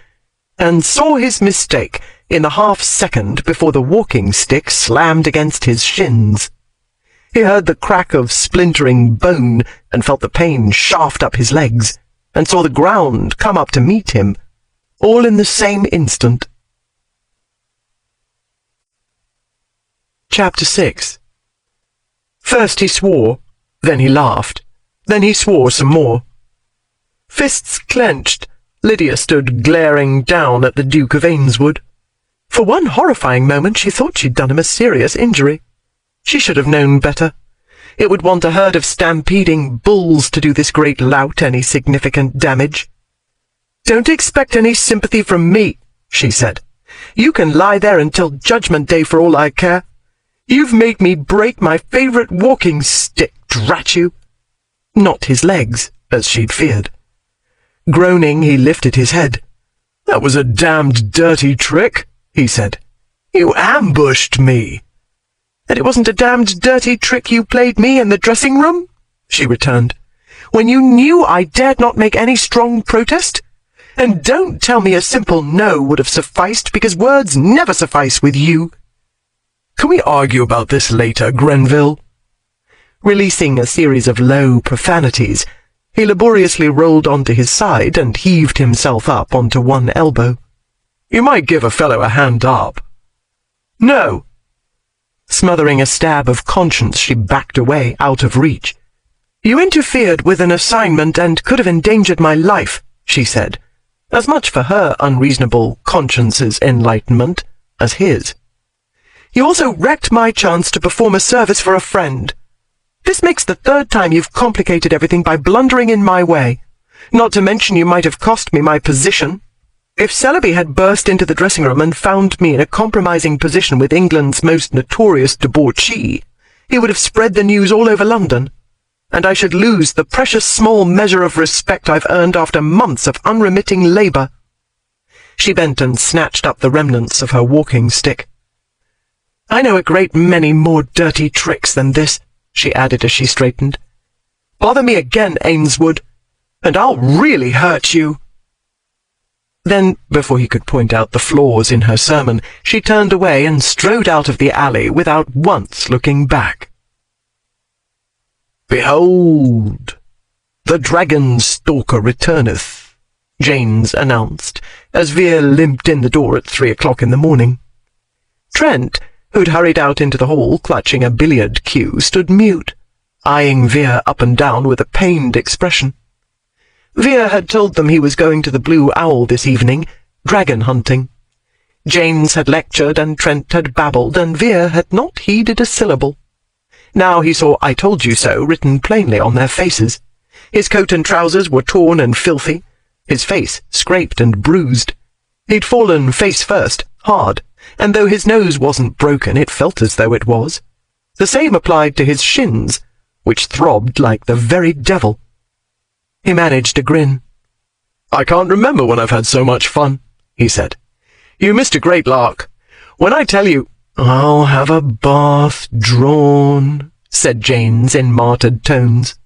and saw his mistake in the half-second before the walking stick slammed against his shins. He heard the crack of splintering bone and felt the pain shaft up his legs, and saw the ground come up to meet him, all in the same instant. Chapter 6. First he swore, then he laughed, then he swore some more. Fists clenched, Lydia stood glaring down at the Duke of Ainswood. For one horrifying moment she thought she'd done him a serious injury. She should have known better. It would want a herd of stampeding bulls to do this great lout any significant damage. "Don't expect any sympathy from me," she said. "You can lie there until Judgment Day for all I care. You've made me break my favourite walking stick, drat you." Not his legs, as she'd feared. Groaning, he lifted his head. "That was a damned dirty trick," he said. "You ambushed me." "And it wasn't a damned dirty trick you played me in the dressing room?" she returned. "When you knew I dared not make any strong protest? And don't tell me a simple no would have sufficed, because words never suffice with you." "Can we argue about this later, Grenville?" Releasing a series of low profanities, he laboriously rolled onto his side and heaved himself up onto one elbow. "You might give a fellow a hand up." "No." Smothering a stab of conscience, she backed away, out of reach. "You interfered with an assignment and could have endangered my life," she said, as much for her unreasonable conscience's enlightenment as his. "You also wrecked my chance to perform a service for a friend. This makes the third time you've complicated everything by blundering in my way. Not to mention you might have cost me my position. If Celebi had burst into the dressing room and found me in a compromising position with England's most notorious debauchee, he would have spread the news all over London. and I should lose the precious small measure of respect I've earned after months of unremitting labour." She bent and snatched up the remnants of her walking stick. "I know a great many more dirty tricks than this," she added as she straightened. "Bother me again, Ainswood, and I'll really hurt you." Then, before he could point out the flaws in her sermon, she turned away and strode out of the alley without once looking back. "Behold, the dragon stalker returneth," Janes announced, as Veer limped in the door at 3 o'clock in the morning. Trent, who'd hurried out into the hall clutching a billiard cue, stood mute, eyeing Veer up and down with a pained expression. Veer had told them he was going to the Blue Owl this evening, dragon hunting. Janes had lectured and Trent had babbled, and Veer had not heeded a syllable. Now he saw "I told you so" written plainly on their faces. His coat and trousers were torn and filthy, his face scraped and bruised. He'd fallen face first, hard, and though his nose wasn't broken, it felt as though it was. The same applied to his shins, which throbbed like the very devil. He managed a grin. "I can't remember when I've had so much fun," he said. "You missed a great lark. When I tell you—" "I'll have a bath drawn," said Janes in martyred tones.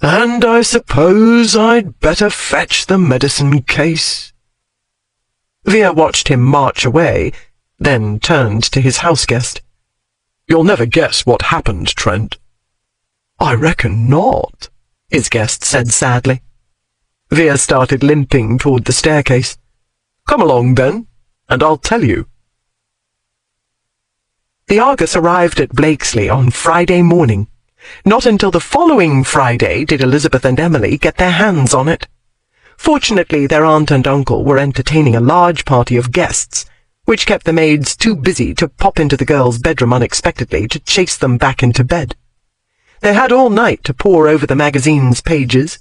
"And I suppose I'd better fetch the medicine case." Veer watched him march away, then turned to his houseguest. "You'll never guess what happened, Trent." "I reckon not," his guest said sadly. Veer started limping toward the staircase. "Come along, then, and I'll tell you." The Argus arrived at Blakesley on Friday morning. Not until the following Friday did Elizabeth and Emily get their hands on it. Fortunately, their aunt and uncle were entertaining a large party of guests, which kept the maids too busy to pop into the girls' bedroom unexpectedly to chase them back into bed. They had all night to pore over the magazine's pages.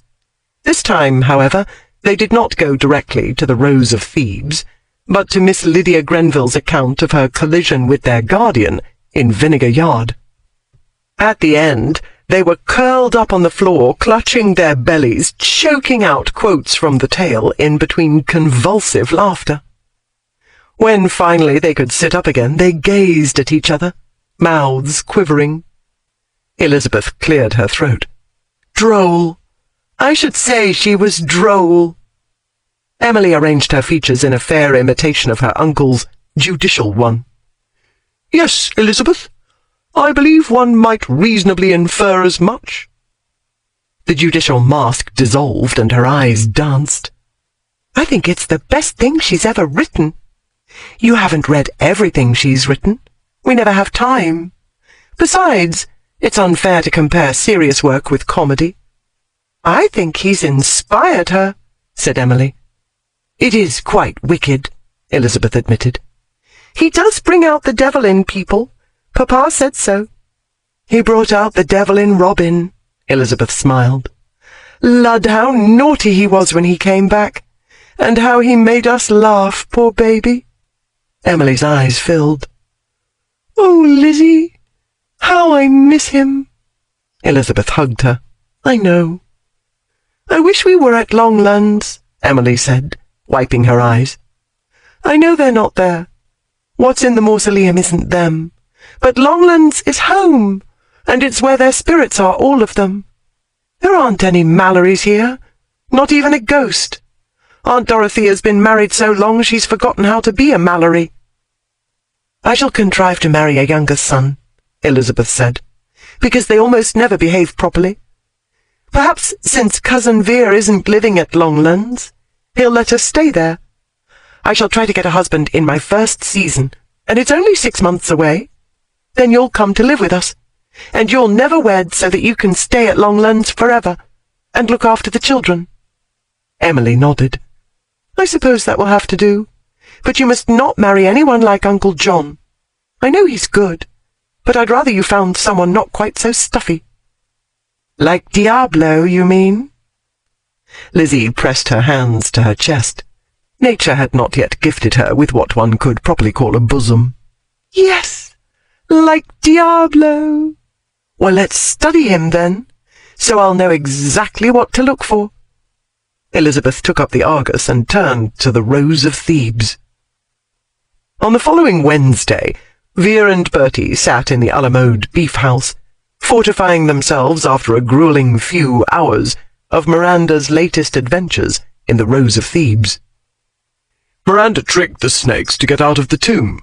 This time, however, they did not go directly to the Rose of Thebes, but to Miss Lydia Grenville's account of her collision with their guardian in Vinegar Yard. At the end, they were curled up on the floor, clutching their bellies, choking out quotes from the tale in between convulsive laughter. When finally they could sit up again, they gazed at each other, mouths quivering. Elizabeth cleared her throat. "Droll. I should say she was droll." Emily arranged her features in a fair imitation of her uncle's judicial one. "Yes, Elizabeth, I believe one might reasonably infer as much." The judicial mask dissolved and her eyes danced. "I think it's the best thing she's ever written." "You haven't read everything she's written. We never have time. Besides, it's unfair to compare serious work with comedy." "I think he's inspired her," said Emily. "It is quite wicked," Elizabeth admitted. "He does bring out the devil in people. Papa said so." "He brought out the devil in Robin," Elizabeth smiled. "Lud, how naughty he was when he came back, and how he made us laugh, poor baby." Emily's eyes filled. "Oh, Lizzie, how I miss him." Elizabeth hugged her. "I know." "I wish we were at Longlands," Emily said, wiping her eyes. "I know they're not there. What's in the mausoleum isn't them. But Longlands is home, and it's where their spirits are, all of them. There aren't any Mallorys here, not even a ghost. Aunt Dorothea's been married so long she's forgotten how to be a Mallory." "I shall contrive to marry a younger son," Elizabeth said, "because they almost never behave properly. Perhaps since Cousin Veer isn't living at Longlands, he'll let us stay there. I shall try to get a husband in my first season, and it's only 6 months away. Then you'll come to live with us, and you'll never wed so that you can stay at Longlands forever, and look after the children." Emily nodded. "I suppose that will have to do, but you must not marry anyone like Uncle John. I know he's good, but I'd rather you found someone not quite so stuffy." "Like Diablo, you mean?" Lizzie pressed her hands to her chest. Nature had not yet gifted her with what one could properly call a bosom. "Yes, like Diablo." "Well, let's study him, then. so I'll know exactly what to look for." Elizabeth took up the Argus and turned to the Rose of Thebes. On the following Wednesday, Vere and Bertie sat in the Alamode beef house, fortifying themselves after a grueling few hours of Miranda's latest adventures in the Rose of Thebes. "Miranda tricked the snakes to get out of the tomb,"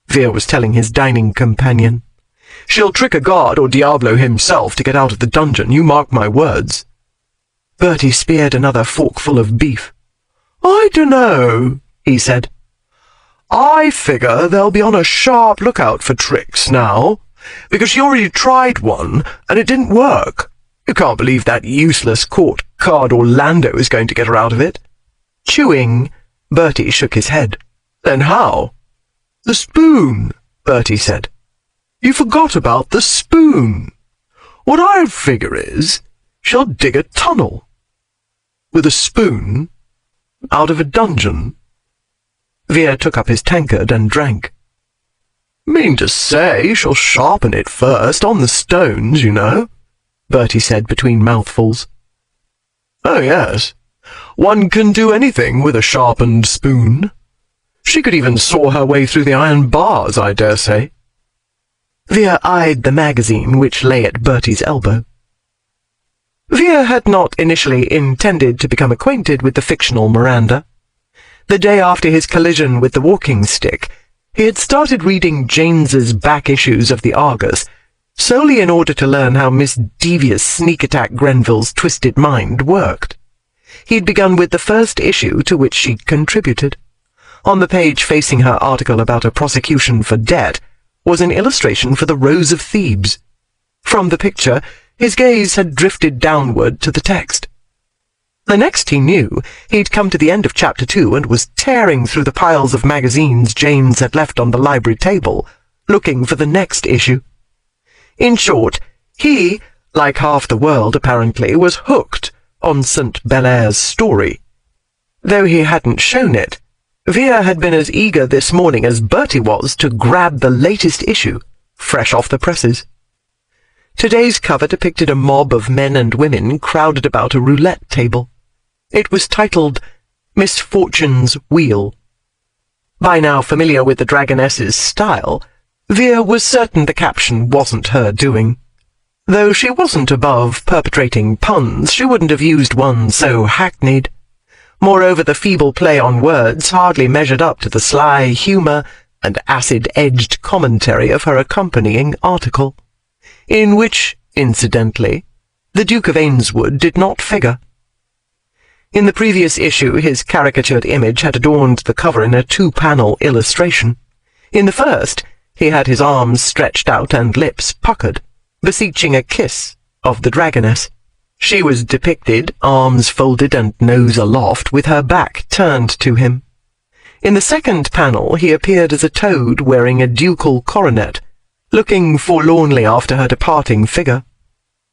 Vere was telling his dining companion. "She'll trick a guard or Diablo himself to get out of the dungeon, you mark my words." Bertie speared another forkful of beef. "I dunno," he said. "I figure they'll be on a sharp lookout for tricks now, because she already tried one, and it didn't work. You can't believe that useless court card Orlando is going to get her out of it." Chewing, Bertie shook his head. "Then how?" "The spoon," Bertie said. "You forgot about the spoon. What I figure is, she'll dig a tunnel. With a spoon, out of a dungeon." Vere took up his tankard and drank. "Mean to say she'll sharpen it first, on the stones, you know," Bertie said between mouthfuls. "Oh, yes. One can do anything with a sharpened spoon. She could even saw her way through the iron bars, I dare say." Vere eyed the magazine which lay at Bertie's elbow. Vere had not initially intended to become acquainted with the fictional Miranda. The day after his collision with the walking stick, he had started reading James's back issues of the Argus, solely in order to learn how Miss Devious Sneak Attack Grenville's twisted mind worked. He'd begun with the first issue to which she'd contributed. On the page facing her article about a prosecution for debt was an illustration for the Rose of Thebes. From the picture, his gaze had drifted downward to the text. The next he knew, he'd come to the end of Chapter 2 and was tearing through the piles of magazines James had left on the library table, looking for the next issue. In short, he, like half the world apparently, was hooked on St. Belaire's story. Though he hadn't shown it, Vere had been as eager this morning as Bertie was to grab the latest issue, fresh off the presses. Today's cover depicted a mob of men and women crowded about a roulette table. It was titled Misfortune's Wheel. By now familiar with the Dragoness's style, Vere was certain the caption wasn't her doing. Though she wasn't above perpetrating puns, she wouldn't have used one so hackneyed. Moreover, the feeble play on words hardly measured up to the sly humour and acid-edged commentary of her accompanying article, in which, incidentally, the Duke of Ainswood did not figure. In the previous issue, his caricatured image had adorned the cover in a 2-panel illustration. In the first, he had his arms stretched out and lips puckered, beseeching a kiss of the Dragoness. She was depicted, arms folded and nose aloft, with her back turned to him. In the second panel, he appeared as a toad wearing a ducal coronet, looking forlornly after her departing figure.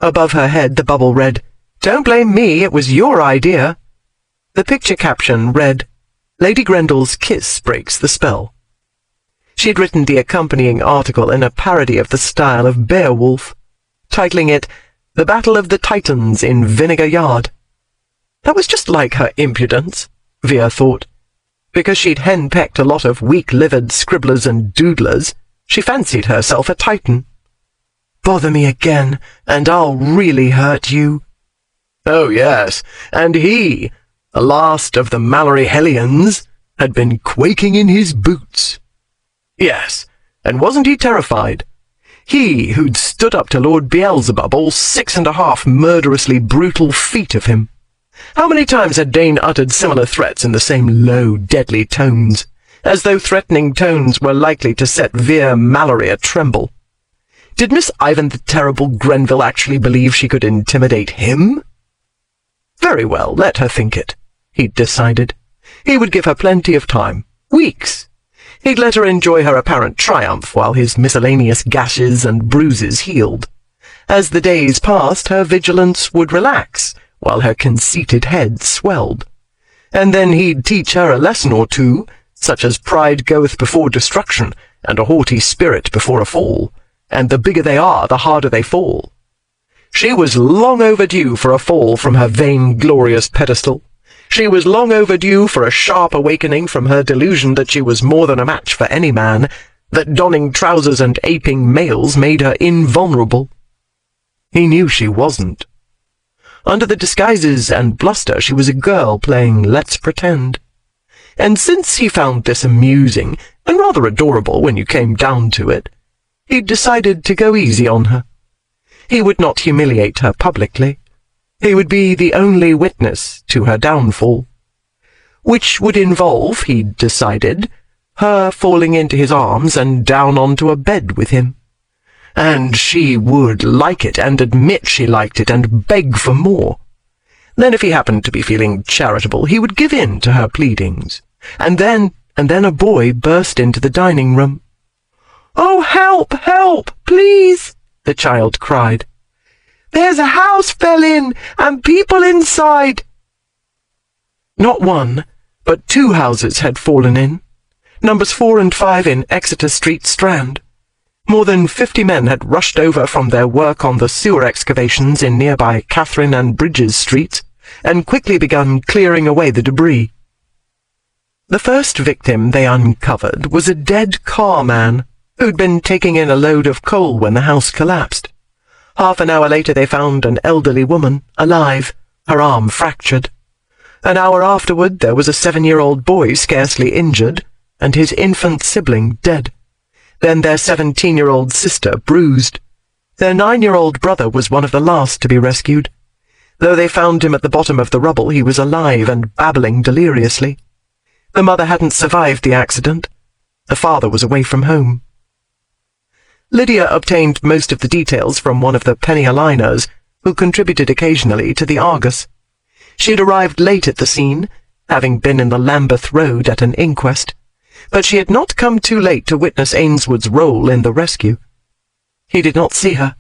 Above her head the bubble read, "Don't blame me, it was your idea." The picture caption read, "Lady Grendel's kiss breaks the spell." She'd written the accompanying article in a parody of the style of Beowulf, titling it, "The Battle of the Titans in Vinegar Yard." That was just like her impudence, Vere thought. Because she'd henpecked a lot of weak-livered scribblers and doodlers, she fancied herself a Titan. "Bother me again, and I'll really hurt you." Oh yes, and he, the last of the Mallory Hellions, had been quaking in his boots. Yes, and wasn't he terrified? He who'd stood up to Lord Beelzebub, all 6.5 murderously brutal feet of him. How many times had Dane uttered similar threats in the same low, deadly tones, as though threatening tones were likely to set Vere Mallory a-tremble? Did Miss Ivan the Terrible Grenville actually believe she could intimidate him? Very well, let her think it, he'd decided. He would give her plenty of time. Weeks. He'd let her enjoy her apparent triumph while his miscellaneous gashes and bruises healed. As the days passed, her vigilance would relax, while her conceited head swelled. And then he'd teach her a lesson or two, such as pride goeth before destruction, and a haughty spirit before a fall, and the bigger they are, the harder they fall. She was long overdue for a fall from her vainglorious pedestal. She was long overdue for a sharp awakening from her delusion that she was more than a match for any man, that donning trousers and aping males made her invulnerable. He knew she wasn't. Under the disguises and bluster, she was a girl playing Let's Pretend. And since he found this amusing, and rather adorable when you came down to it, he'd decided to go easy on her. He would not humiliate her publicly. He would be the only witness to her downfall, which would involve, he'd decided, her falling into his arms and down onto a bed with him. And she would like it, and admit she liked it, and beg for more. Then if he happened to be feeling charitable, he would give in to her pleadings. And then a boy burst into the dining room. "Oh, help, help, please!" the child cried. "There's a house fell in, and people inside." Not one, but 2 houses had fallen in, numbers 4 and 5 in Exeter Street, Strand. More than 50 men had rushed over from their work on the sewer excavations in nearby Catherine and Bridges Streets, and quickly begun clearing away the debris. The first victim they uncovered was a dead car man, who'd been taking in a load of coal when the house collapsed. Half an hour later they found an elderly woman, alive, her arm fractured. An hour afterward there was a 7-year-old boy scarcely injured, and his infant sibling dead. Then their 17-year-old sister bruised. Their 9-year-old brother was one of the last to be rescued. Though they found him at the bottom of the rubble, he was alive and babbling deliriously. The mother hadn't survived the accident. The father was away from home. Lydia obtained most of the details from one of the penny-a-liners, who contributed occasionally to the Argus. She had arrived late at the scene, having been in the Lambeth Road at an inquest, but she had not come too late to witness Ainswood's role in the rescue. He did not see her.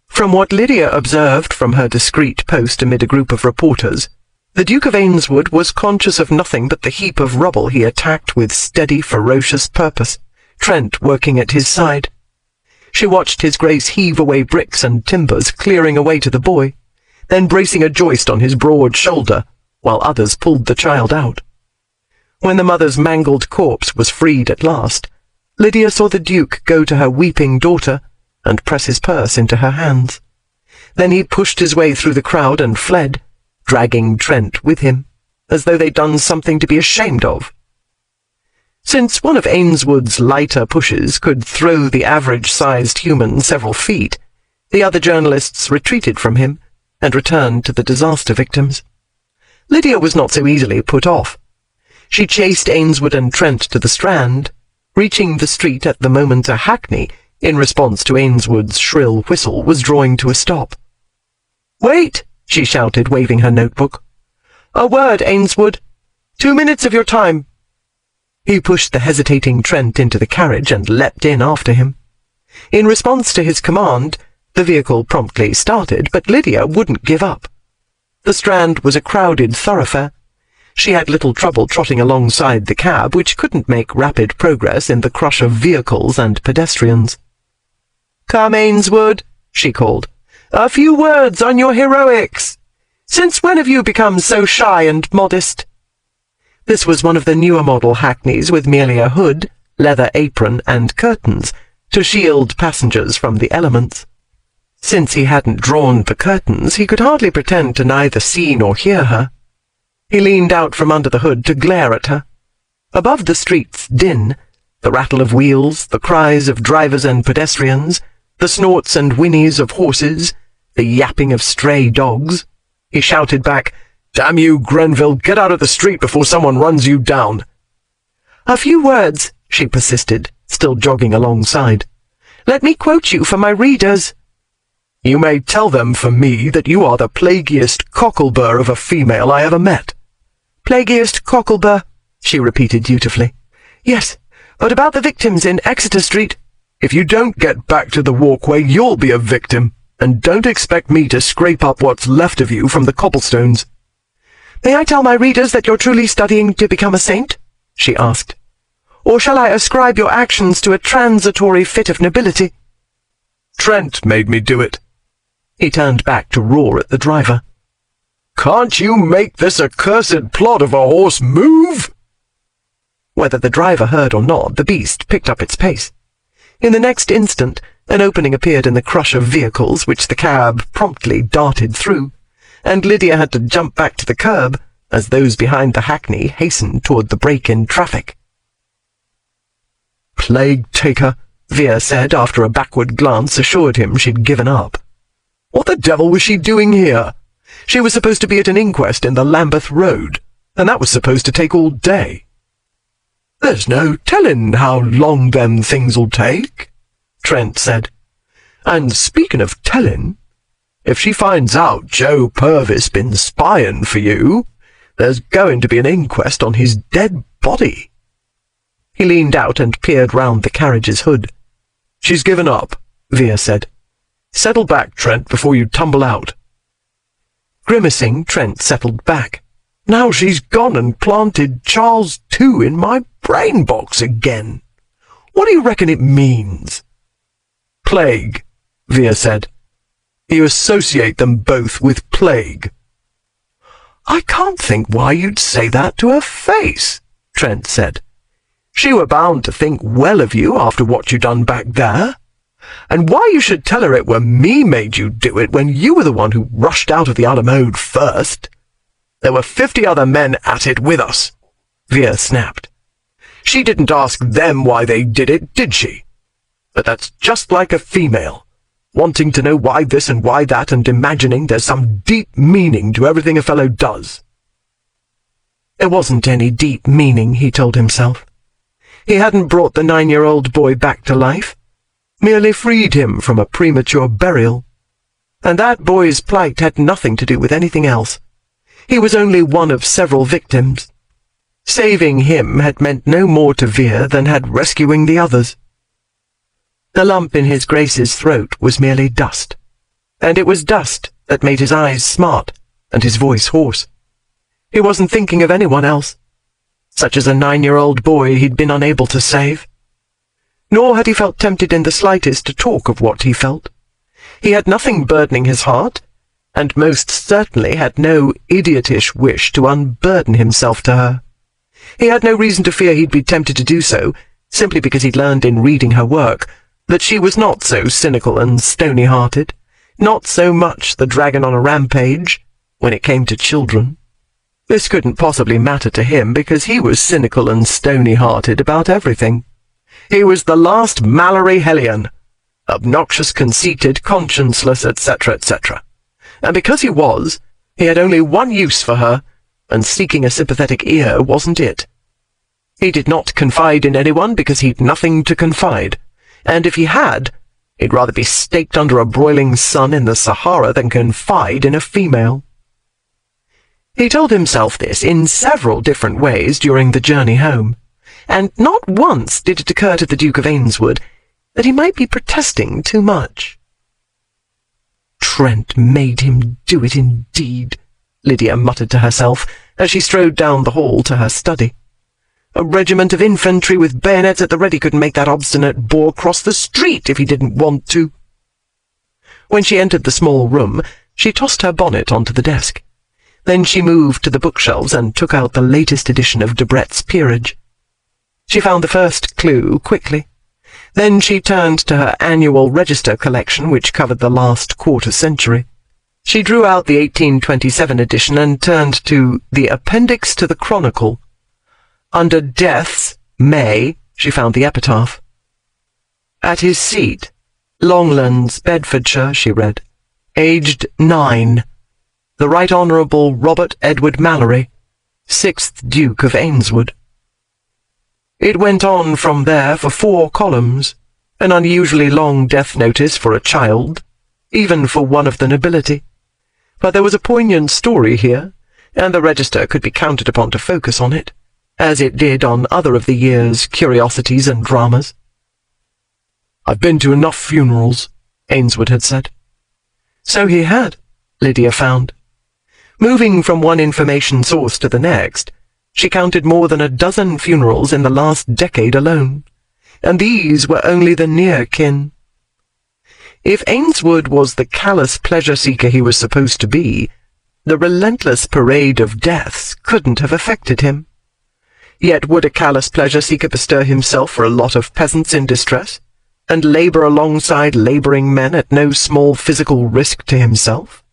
From what Lydia observed from her discreet post amid a group of reporters, the Duke of Ainswood was conscious of nothing but the heap of rubble he attacked with steady, ferocious purpose, Trent working at his side. She watched His Grace heave away bricks and timbers, clearing a way to the boy, then bracing a joist on his broad shoulder, while others pulled the child out. When the mother's mangled corpse was freed at last, Lydia saw the Duke go to her weeping daughter and press his purse into her hands. Then he pushed his way through the crowd and fled, dragging Trent with him, as though they'd done something to be ashamed of. Since one of Ainswood's lighter pushes could throw the average-sized human several feet, the other journalists retreated from him and returned to the disaster victims. Lydia was not so easily put off. She chased Ainswood and Trent to the Strand, reaching the street at the moment a hackney, in response to Ainswood's shrill whistle, was drawing to a stop. "Wait!" she shouted, waving her notebook. "A word, Ainswood. 2 minutes of your time." He pushed the hesitating Trent into the carriage and leapt in after him. In response to his command, the vehicle promptly started, but Lydia wouldn't give up. The Strand was a crowded thoroughfare. She had little trouble trotting alongside the cab, which couldn't make rapid progress in the crush of vehicles and pedestrians. "Come, Ainswood," she called. "A few words on your heroics. Since when have you become so shy and modest?" This was one of the newer model hackneys with merely a hood, leather apron, and curtains to shield passengers from the elements. Since he hadn't drawn the curtains, he could hardly pretend to neither see nor hear her. He leaned out from under the hood to glare at her. Above the street's din, the rattle of wheels, the cries of drivers and pedestrians, the snorts and whinnies of horses, the yapping of stray dogs, he shouted back, "Damn you, Grenville, get out of the street before someone runs you down." "A few words," she persisted, still jogging alongside. "Let me quote you for my readers." "You may tell them for me that you are the plaguiest cocklebur of a female I ever met." "Plaguiest cocklebur," she repeated dutifully. "Yes, but about the victims in Exeter Street." "If you don't get back to the walkway, you'll be a victim, and don't expect me to scrape up what's left of you from the cobblestones." "May I tell my readers that you're truly studying to become a saint?" she asked. "Or shall I ascribe your actions to a transitory fit of nobility?" "Trent made me do it." He turned back to roar at the driver. "Can't you make this accursed plod of a horse move?" Whether the driver heard or not, the beast picked up its pace. In the next instant, an opening appeared in the crush of vehicles, which the cab promptly darted through, and Lydia had to jump back to the curb as those behind the hackney hastened toward the break in traffic. "Plague taker," Veer said after a backward glance assured him she'd given up. What the devil was she doing here? She was supposed to be at an inquest in the Lambeth Road, and that was supposed to take all day. "There's no tellin' how long them things'll take," Trent said. "And speaking of tellin', if she finds out Joe Purvis been spying for you, there's going to be an inquest on his dead body." He leaned out and peered round the carriage's hood. "She's given up," Veer said. "Settle back, Trent, before you tumble out." Grimacing, Trent settled back. "Now she's gone and planted Charles II in my brain box again. What do you reckon it means?" "Plague," Veer said. "You associate them both with plague." "I can't think why you'd say that to her face," Trent said. "She were bound to think well of you after what you done back there. And why you should tell her it were me made you do it when you were the one who rushed out of the Alamode first. There were 50 other men at it with us," Veer snapped. "She didn't ask them why they did it, did she? But that's just like a female, wanting to know why this and why that and imagining there's some deep meaning to everything a fellow does." There wasn't any deep meaning, he told himself. He hadn't brought the 9-year-old boy back to life, merely freed him from a premature burial. And that boy's plight had nothing to do with anything else. He was only one of several victims. Saving him had meant no more to Veer than had rescuing the others. The lump in his Grace's throat was merely dust, and it was dust that made his eyes smart and his voice hoarse. He wasn't thinking of anyone else, such as a 9-year-old boy he'd been unable to save. Nor had he felt tempted in the slightest to talk of what he felt. He had nothing burdening his heart, and most certainly had no idiotish wish to unburden himself to her. He had no reason to fear he'd be tempted to do so, simply because he'd learned in reading her work that she was not so cynical and stony-hearted, not so much the dragon on a rampage, when it came to children. This couldn't possibly matter to him, because he was cynical and stony-hearted about everything. He was the last Mallory Hellion, obnoxious, conceited, conscienceless, etc., etc. And because he had only one use for her, and seeking a sympathetic ear wasn't it. He did not confide in anyone because he'd nothing to confide, and if he had, he'd rather be staked under a broiling sun in the Sahara than confide in a female. He told himself this in several different ways during the journey home, and not once did it occur to the Duke of Ainswood that he might be protesting too much. Trent made him do it indeed, Lydia muttered to herself as she strode down the hall to her study. A regiment of infantry with bayonets at the ready couldn't make that obstinate boor cross the street if he didn't want to. When she entered the small room, she tossed her bonnet onto the desk. Then she moved to the bookshelves and took out the latest edition of Debrett's Peerage. She found the first clue quickly. Then she turned to her annual register collection, which covered the last quarter-century. She drew out the 1827 edition and turned to the Appendix to the Chronicle. Under Death's May, she found the epitaph. At his seat, Longlands, Bedfordshire, she read, aged 9, the Right Honourable Robert Edward Mallory, 6th Duke of Ainswood. It went on from there for 4 columns, an unusually long death notice for a child, even for one of the nobility. But there was a poignant story here, and the register could be counted upon to focus on it, as it did on other of the year's curiosities and dramas. "I've been to enough funerals," Ainswood had said. So he had, Lydia found. Moving from one information source to the next, she counted more than a dozen funerals in the last decade alone, and these were only the near kin. If Ainswood was the callous pleasure-seeker he was supposed to be, the relentless parade of deaths couldn't have affected him. Yet would a callous pleasure-seeker bestir himself for a lot of peasants in distress, and labour alongside labouring men at no small physical risk to himself?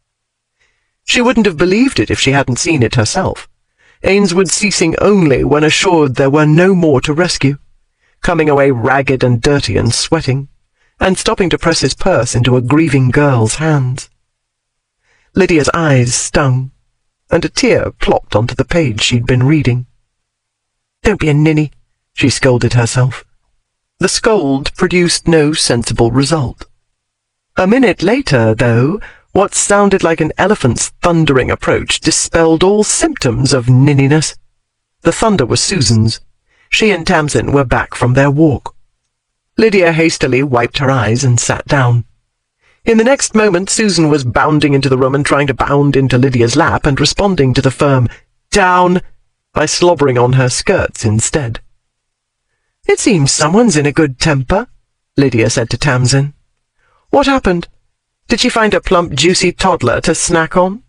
She wouldn't have believed it if she hadn't seen it herself, Ainswood ceasing only when assured there were no more to rescue, coming away ragged and dirty and sweating, and stopping to press his purse into a grieving girl's hands. Lydia's eyes stung, and a tear plopped onto the page she'd been reading. "Don't be a ninny," she scolded herself. The scold produced no sensible result. A minute later, though, what sounded like an elephant's thundering approach dispelled all symptoms of ninniness. The thunder was Susan's. She and Tamsin were back from their walk. Lydia hastily wiped her eyes and sat down. In the next moment, Susan was bounding into the room and trying to bound into Lydia's lap and responding to the firm "down" by slobbering on her skirts instead. "It seems someone's in a good temper," Lydia said to Tamsin. "What happened? Did she find a plump, juicy toddler to snack on?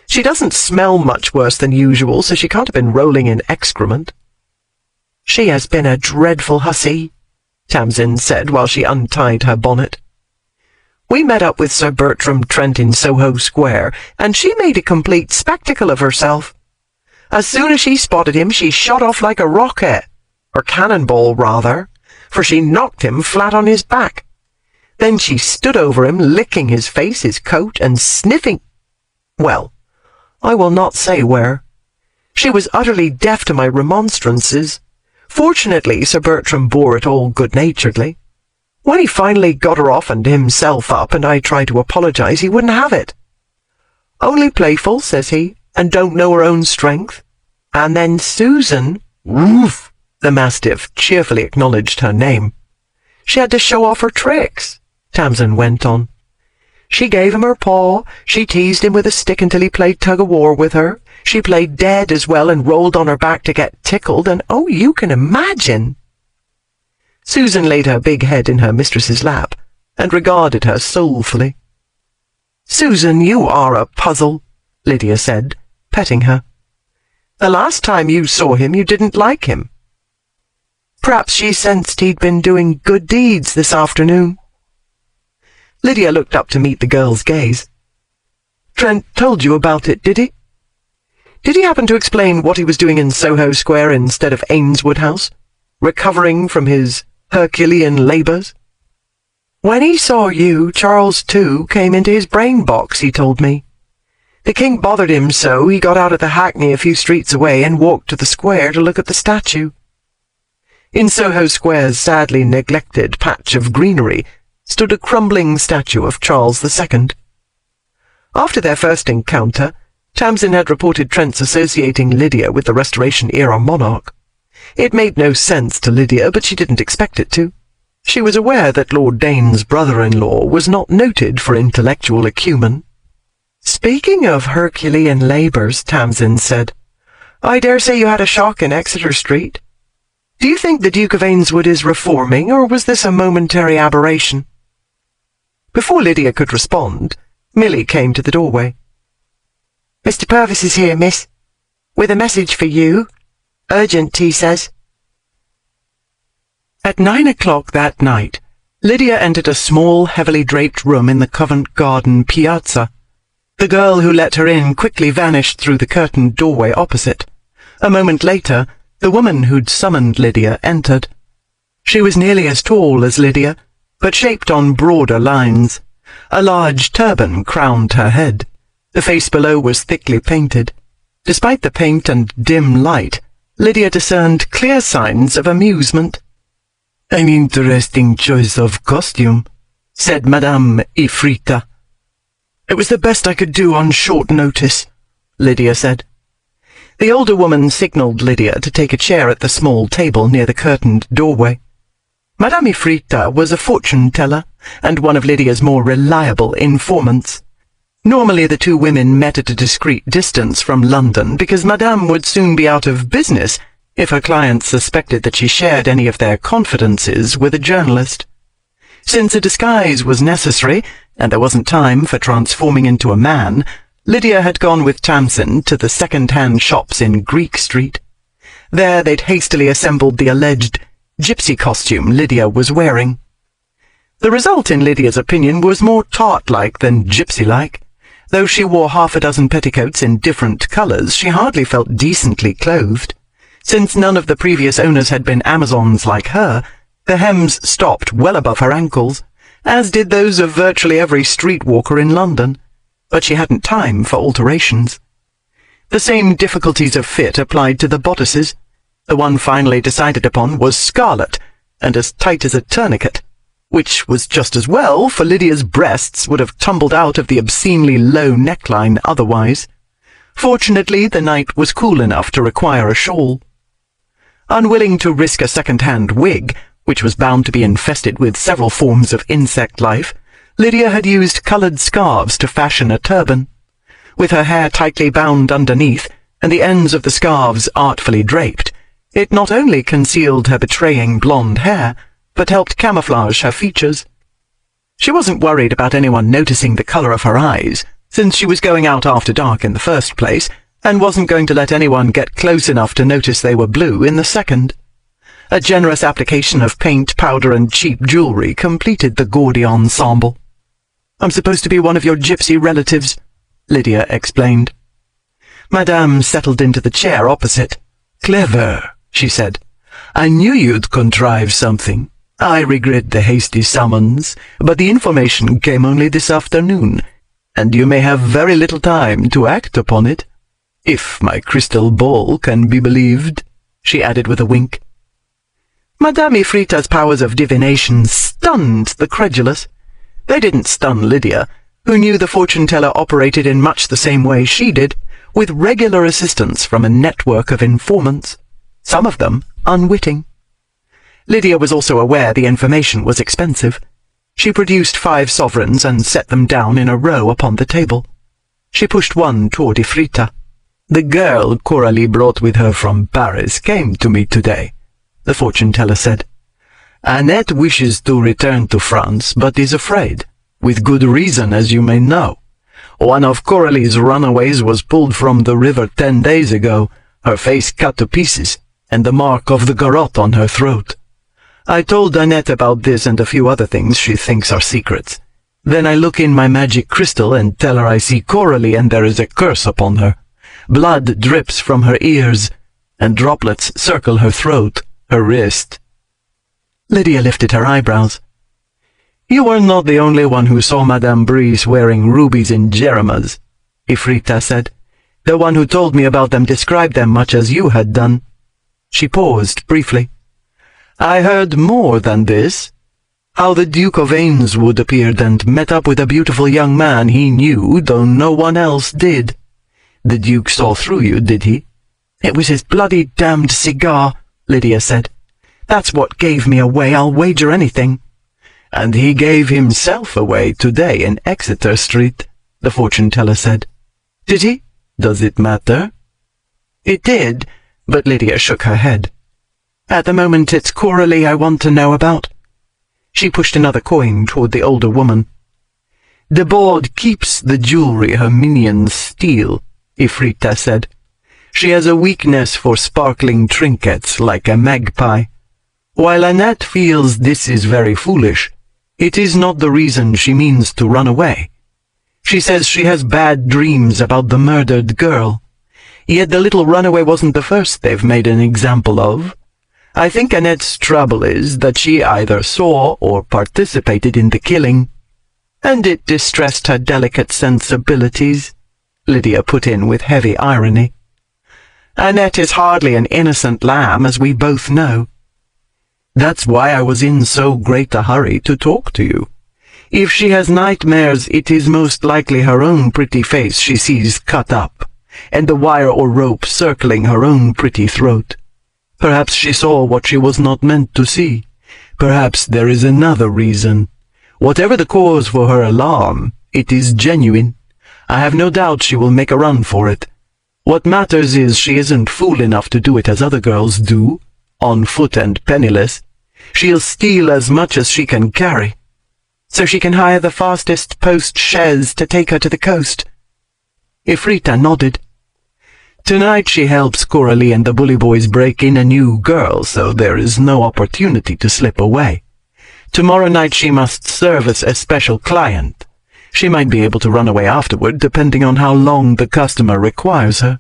She doesn't smell much worse than usual, so she can't have been rolling in excrement." "She has been a dreadful hussy," Tamsin said while she untied her bonnet. "We met up with Sir Bertram Trent in Soho Square, and she made a complete spectacle of herself. As soon as she spotted him, she shot off like a rocket, or cannonball, rather, for she knocked him flat on his back. Then she stood over him, licking his face, his coat, and sniffing. Well, I will not say where. She was utterly deaf to my remonstrances. Fortunately, Sir Bertram bore it all good-naturedly. When he finally got her off and himself up, and I tried to apologize, he wouldn't have it. 'Only playful,' says he, 'and don't know her own strength.' And then Susan, woof, the mastiff cheerfully acknowledged her name. She had to show off her tricks," Tamsin went on. "She gave him her paw, she teased him with a stick until he played tug-of-war with her, she played dead as well and rolled on her back to get tickled, and oh, you can imagine." Susan laid her big head in her mistress's lap and regarded her soulfully. "Susan, you are a puzzle," Lydia said, petting her. "The last time you saw him, you didn't like him." Perhaps she sensed he'd been doing good deeds this afternoon. Lydia looked up to meet the girl's gaze. "Trent told you about it, did he? Did he happen to explain what he was doing in Soho Square instead of Ainswood House, recovering from his Herculean labours? When he saw you, Charles, too, came into his brain box, he told me. The king bothered him so he got out of the hackney a few streets away and walked to the square to look at the statue. In Soho Square's sadly neglected patch of greenery stood a crumbling statue of Charles II. After their first encounter, Tamsin had reported Trent's associating Lydia with the Restoration-era monarch. It made no sense to Lydia, but she didn't expect it to. She was aware that Lord Dane's brother-in-law was not noted for intellectual acumen. "Speaking of Herculean labours," Tamsin said, "I dare say you had a shock in Exeter Street. Do you think the Duke of Ainswood is reforming, or was this a momentary aberration?" Before Lydia could respond, Milly came to the doorway. "Mr. Purvis is here, miss, with a message for you. Urgent, he says." At 9 o'clock that night, Lydia entered a small, heavily draped room in the Covent Garden piazza. The girl who let her in quickly vanished through the curtained doorway opposite. A moment later, the woman who'd summoned Lydia entered. She was nearly as tall as Lydia, but shaped on broader lines. A large turban crowned her head. The face below was thickly painted. Despite the paint and dim light, Lydia discerned clear signs of amusement. "An interesting choice of costume," said Madame Ifrita. "It was the best I could do on short notice," Lydia said. The older woman signalled Lydia to take a chair at the small table near the curtained doorway. Madame Ifrita was a fortune-teller, and one of Lydia's more reliable informants. Normally the two women met at a discreet distance from London, because Madame would soon be out of business if her clients suspected that she shared any of their confidences with a journalist. Since a disguise was necessary, and there wasn't time for transforming into a man, Lydia had gone with Tamsin to the second-hand shops in Greek Street. There they'd hastily assembled the alleged gypsy costume Lydia was wearing. The result, in Lydia's opinion, was more tart-like than gypsy-like. Though she wore half a dozen petticoats in different colours, she hardly felt decently clothed. Since none of the previous owners had been Amazons like her, the hems stopped well above her ankles, as did those of virtually every streetwalker in London, but she hadn't time for alterations. The same difficulties of fit applied to the bodices. The one finally decided upon was scarlet, and as tight as a tourniquet, which was just as well, for Lydia's breasts would have tumbled out of the obscenely low neckline otherwise. Fortunately, the night was cool enough to require a shawl. Unwilling to risk a second-hand wig, which was bound to be infested with several forms of insect life, Lydia had used coloured scarves to fashion a turban. With her hair tightly bound underneath, and the ends of the scarves artfully draped, it not only concealed her betraying blonde hair, but helped camouflage her features. She wasn't worried about anyone noticing the colour of her eyes, since she was going out after dark in the first place, and wasn't going to let anyone get close enough to notice they were blue in the second. A generous application of paint, powder, and cheap jewellery completed the gaudy ensemble. "I'm supposed to be one of your gypsy relatives," Lydia explained. Madame settled into the chair opposite. "Clever," she said. "I knew you'd contrive something. I regret the hasty summons, but the information came only this afternoon, and you may have very little time to act upon it. If my crystal ball can be believed," she added with a wink. Madame Ifrita's powers of divination stunned the credulous. They didn't stun Lydia, who knew the fortune-teller operated in much the same way she did, with regular assistance from a network of informants, some of them unwitting. Lydia was also aware the information was expensive. She produced 5 sovereigns and set them down in a row upon the table. She pushed one toward Ifrita. "The girl Coralie brought with her from Paris came to me today," the fortune-teller said. "AnAn wishes to return to France, but is afraid, with good reason, as you may know. One of Coralie's runaways was pulled from the river 10 days ago, her face cut to pieces, and the mark of the garrote on her throat. I told AnAn about this and a few other things she thinks are secrets. Then I look in my magic crystal and tell her I see Coralie and there is a curse upon her. Blood drips from her ears, and droplets circle her throat, her wrist." Lydia lifted her eyebrows. "You were not the only one who saw Madame Brice wearing rubies in Jeremas," Ifrita said. "The one who told me about them described them much as you had done." She paused briefly. "I heard more than this. How the Duke of Ainswood appeared and met up with a beautiful young man he knew, though no one else did. The Duke saw through you, did he?" "It was his bloody damned cigar," Lydia said. "That's what gave me away, I'll wager anything." "And he gave himself away today in Exeter Street," the fortune-teller said. "Did he? Does it matter?" It did, but Lydia shook her head. "At the moment it's Coralie I want to know about." She pushed another coin toward the older woman. "The board keeps the jewelry her minions steal," Ifrita said. "She has a weakness for sparkling trinkets like a magpie. While AnAn feels this is very foolish, it is not the reason she means to run away. She says she has bad dreams about the murdered girl. Yet the little runaway wasn't the first they've made an example of. I think AnAn's trouble is that she either saw or participated in the killing, and it distressed her delicate sensibilities," Lydia put in with heavy irony. "AnAn is hardly an innocent lamb, as we both know." "That's why I was in so great a hurry to talk to you. If she has nightmares, it is most likely her own pretty face she sees cut up, and the wire or rope circling her own pretty throat. Perhaps she saw what she was not meant to see. Perhaps there is another reason. Whatever the cause for her alarm, it is genuine. I have no doubt she will make a run for it. What matters is she isn't fool enough to do it as other girls do, on foot and penniless. She'll steal as much as she can carry, so she can hire the fastest post-chaise to take her to the coast. Ifrita nodded. Tonight she helps Coralie and the bully boys break in a new girl, so there is no opportunity to slip away. Tomorrow night she must service a special client. She might be able to run away afterward, depending on how long the customer requires her.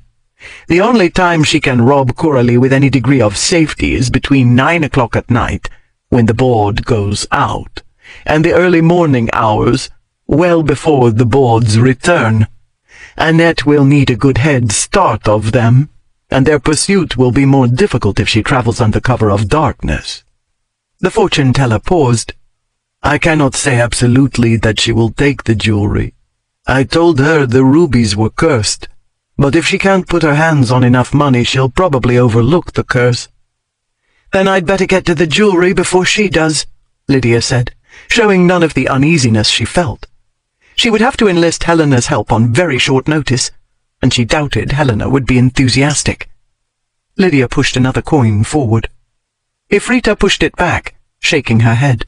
The only time she can rob Coralie with any degree of safety is between 9 o'clock at night, when the board goes out, and the early morning hours, well before the board's return. AnAn will need a good head start of them, and their pursuit will be more difficult if she travels under cover of darkness. The fortune-teller paused. I cannot say absolutely that she will take the jewelry. I told her the rubies were cursed, but if she can't put her hands on enough money, she'll probably overlook the curse. Then I'd better get to the jewelry before she does, Lydia said, showing none of the uneasiness she felt. She would have to enlist Helena's help on very short notice, and she doubted Helena would be enthusiastic. Lydia pushed another coin forward. Ifrita pushed it back, shaking her head.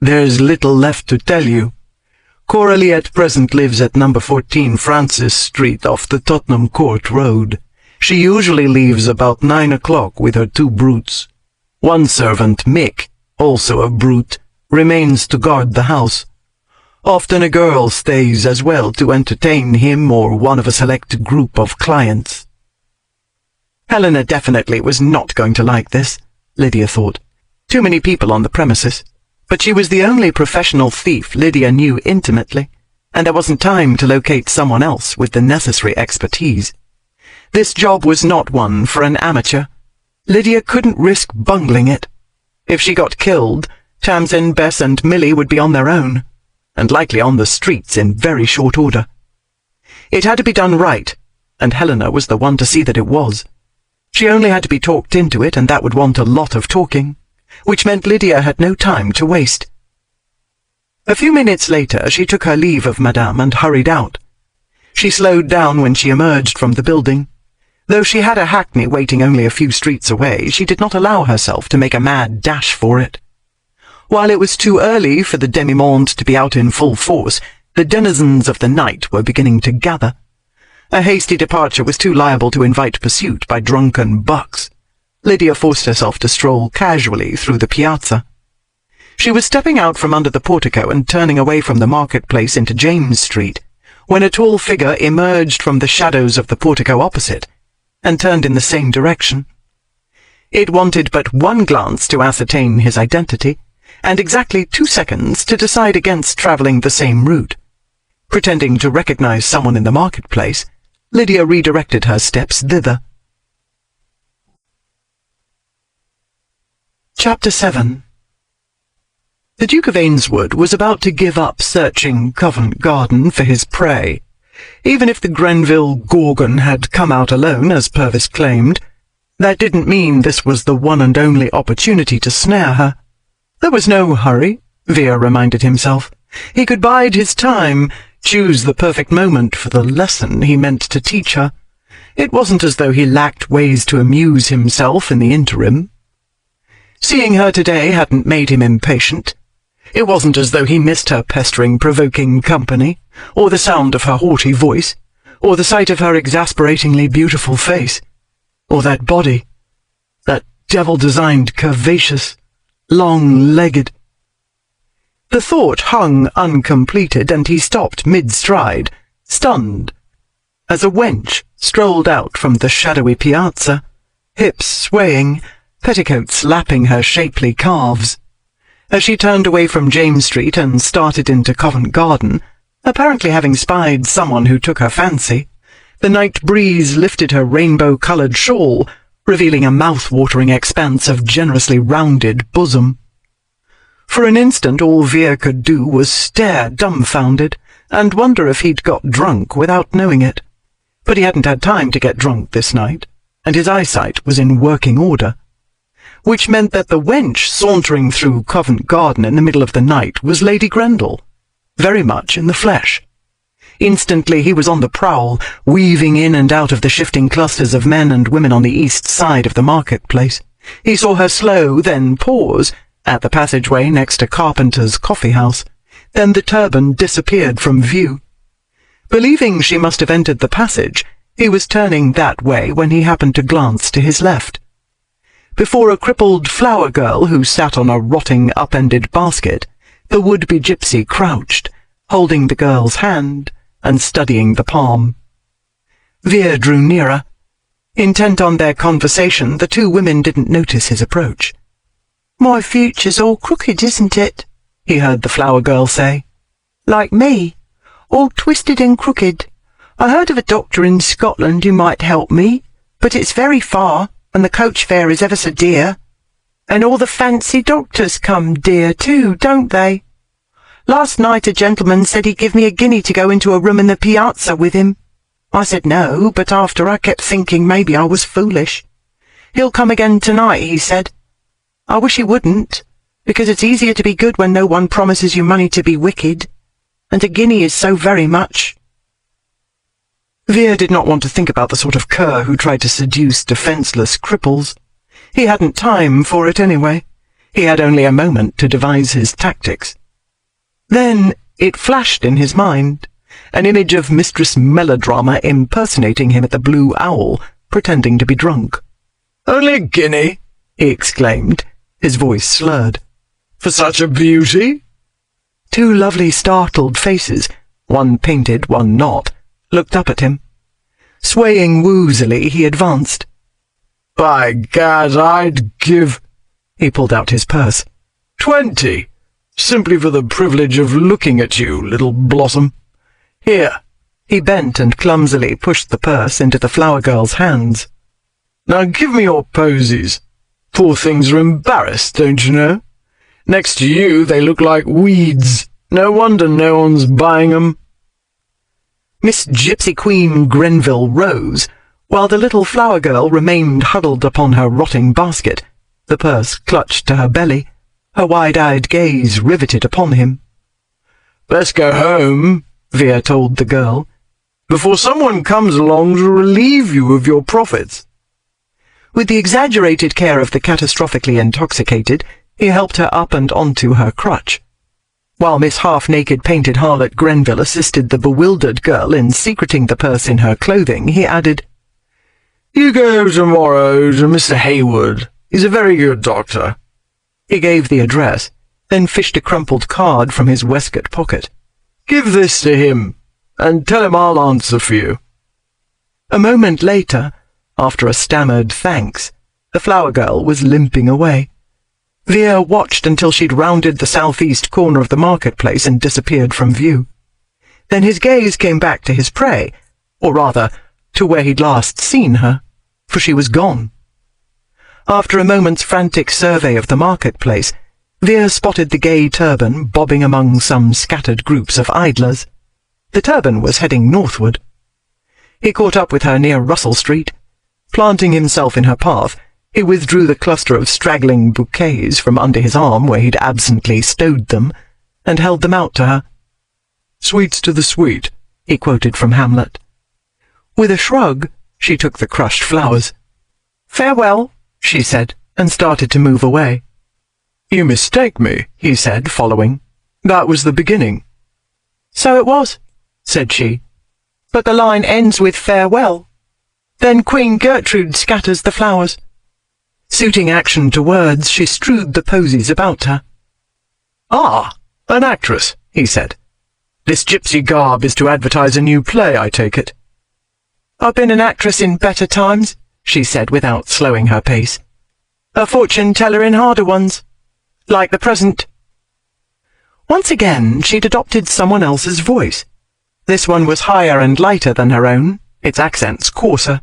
There's little left to tell you. Coralie at present lives at number 14 Francis Street off the Tottenham Court Road. She usually leaves about 9 o'clock with her 2 brutes. One servant, Mick, also a brute, remains to guard the house. Often a girl stays as well to entertain him or one of a select group of clients. Helena definitely was not going to like this, Lydia thought. Too many people on the premises. But she was the only professional thief Lydia knew intimately, and there wasn't time to locate someone else with the necessary expertise. This job was not one for an amateur. Lydia couldn't risk bungling it. If she got killed, Tamsin, Bess, and Millie would be on their own, and likely on the streets in very short order. It had to be done right, and Helena was the one to see that it was. She only had to be talked into it, and that would want a lot of talking, which meant Lydia had no time to waste. A few minutes later she took her leave of Madame and hurried out. She slowed down when she emerged from the building. Though she had a hackney waiting only a few streets away, she did not allow herself to make a mad dash for it. While it was too early for the demi-monde to be out in full force, the denizens of the night were beginning to gather. A hasty departure was too liable to invite pursuit by drunken bucks. Lydia forced herself to stroll casually through the piazza. She was stepping out from under the portico and turning away from the marketplace into James Street, when a tall figure emerged from the shadows of the portico opposite, and turned in the same direction. It wanted but one glance to ascertain his identity, and exactly 2 seconds to decide against travelling the same route. Pretending to recognize someone in the marketplace, Lydia redirected her steps thither. Chapter 7. The Duke of Ainswood was about to give up searching Covent Garden for his prey. Even if the Grenville Gorgon had come out alone, as Purvis claimed, that didn't mean this was the one and only opportunity to snare her. There was no hurry, Vere reminded himself. He could bide his time, choose the perfect moment for the lesson he meant to teach her. It wasn't as though he lacked ways to amuse himself in the interim. Seeing her today hadn't made him impatient. It wasn't as though he missed her pestering, provoking company, or the sound of her haughty voice, or the sight of her exasperatingly beautiful face, or that body, that devil-designed, curvaceous, long-legged. The thought hung uncompleted, and he stopped mid-stride, stunned, as a wench strolled out from the shadowy piazza, hips swaying, petticoats lapping her shapely calves. As she turned away from James Street and started into Covent Garden, apparently having spied someone who took her fancy, the night breeze lifted her rainbow-coloured shawl, revealing a mouth-watering expanse of generously rounded bosom. For an instant all Vere could do was stare dumbfounded, and wonder if he'd got drunk without knowing it. But he hadn't had time to get drunk this night, and his eyesight was in working order. Which meant that the wench sauntering through Covent Garden in the middle of the night was Lady Grendel, very much in the flesh. Instantly he was on the prowl, weaving in and out of the shifting clusters of men and women on the east side of the marketplace. He saw her slow, then pause, at the passageway next to Carpenter's coffee house. Then the turban disappeared from view. Believing she must have entered the passage, he was turning that way when he happened to glance to his left. Before a crippled flower girl who sat on a rotting up-ended basket, the would-be gypsy crouched, holding the girl's hand and studying the palm. Veer drew nearer. Intent on their conversation, the two women didn't notice his approach. "My future's all crooked, isn't it?" he heard the flower girl say. "Like me, all twisted and crooked. I heard of a doctor in Scotland who might help me, but it's very far, and the coach fare is ever so dear. And all the fancy doctors come dear too, don't they? Last night a gentleman said he'd give me a guinea to go into a room in the piazza with him. I said no, but after I kept thinking maybe I was foolish. He'll come again tonight, he said. I wish he wouldn't, because it's easier to be good when no one promises you money to be wicked, and a guinea is so very much." Veer did not want to think about the sort of cur who tried to seduce defenseless cripples. He hadn't time for it anyway. He had only a moment to devise his tactics. Then it flashed in his mind, an image of Mistress Melodrama impersonating him at the Blue Owl, pretending to be drunk. "Only a guinea?" he exclaimed, his voice slurred. "For such a beauty?" Two lovely startled faces, one painted, one not, looked up at him. Swaying woozily, he advanced. "By gad, I'd give—" He pulled out his purse. "20, simply for the privilege of looking at you, little blossom. Here." He bent and clumsily pushed the purse into the flower girl's hands. "Now give me your posies. Poor things are embarrassed, don't you know? Next to you they look like weeds. No wonder no one's buying 'em." Miss Gypsy Queen Grenville rose, while the little flower girl remained huddled upon her rotting basket, the purse clutched to her belly, her wide-eyed gaze riveted upon him. "Best go home," Veer told the girl, "before someone comes along to relieve you of your profits." With the exaggerated care of the catastrophically intoxicated, he helped her up and onto her crutch. While Miss Half-Naked Painted Harlot Grenville assisted the bewildered girl in secreting the purse in her clothing, he added, "You go tomorrow to Mr. Hayward. He's a very good doctor." He gave the address, then fished a crumpled card from his waistcoat pocket. "Give this to him, and tell him I'll answer for you." A moment later, after a stammered thanks, the flower girl was limping away. Veer watched until she'd rounded the southeast corner of the marketplace and disappeared from view. Then his gaze came back to his prey, or rather, to where he'd last seen her, for she was gone. After a moment's frantic survey of the marketplace, Veer spotted the gay turban bobbing among some scattered groups of idlers. The turban was heading northward. He caught up with her near Russell Street. Planting himself in her path, he withdrew the cluster of straggling bouquets from under his arm where he'd absently stowed them, and held them out to her. "Sweets to the sweet," he quoted from Hamlet. With a shrug, she took the crushed flowers. "Farewell," she said, and started to move away. "You mistake me," he said, following. "That was the beginning." "So it was," said she. "But the line ends with farewell. Then Queen Gertrude scatters the flowers." Suiting action to words, she strewed the posies about her. "Ah, an actress," he said. "This gypsy garb is to advertise a new play, I take it." "I've been an actress in better times," she said without slowing her pace. "A fortune-teller in harder ones, like the present." Once again, she'd adopted someone else's voice. This one was higher and lighter than her own, its accents coarser.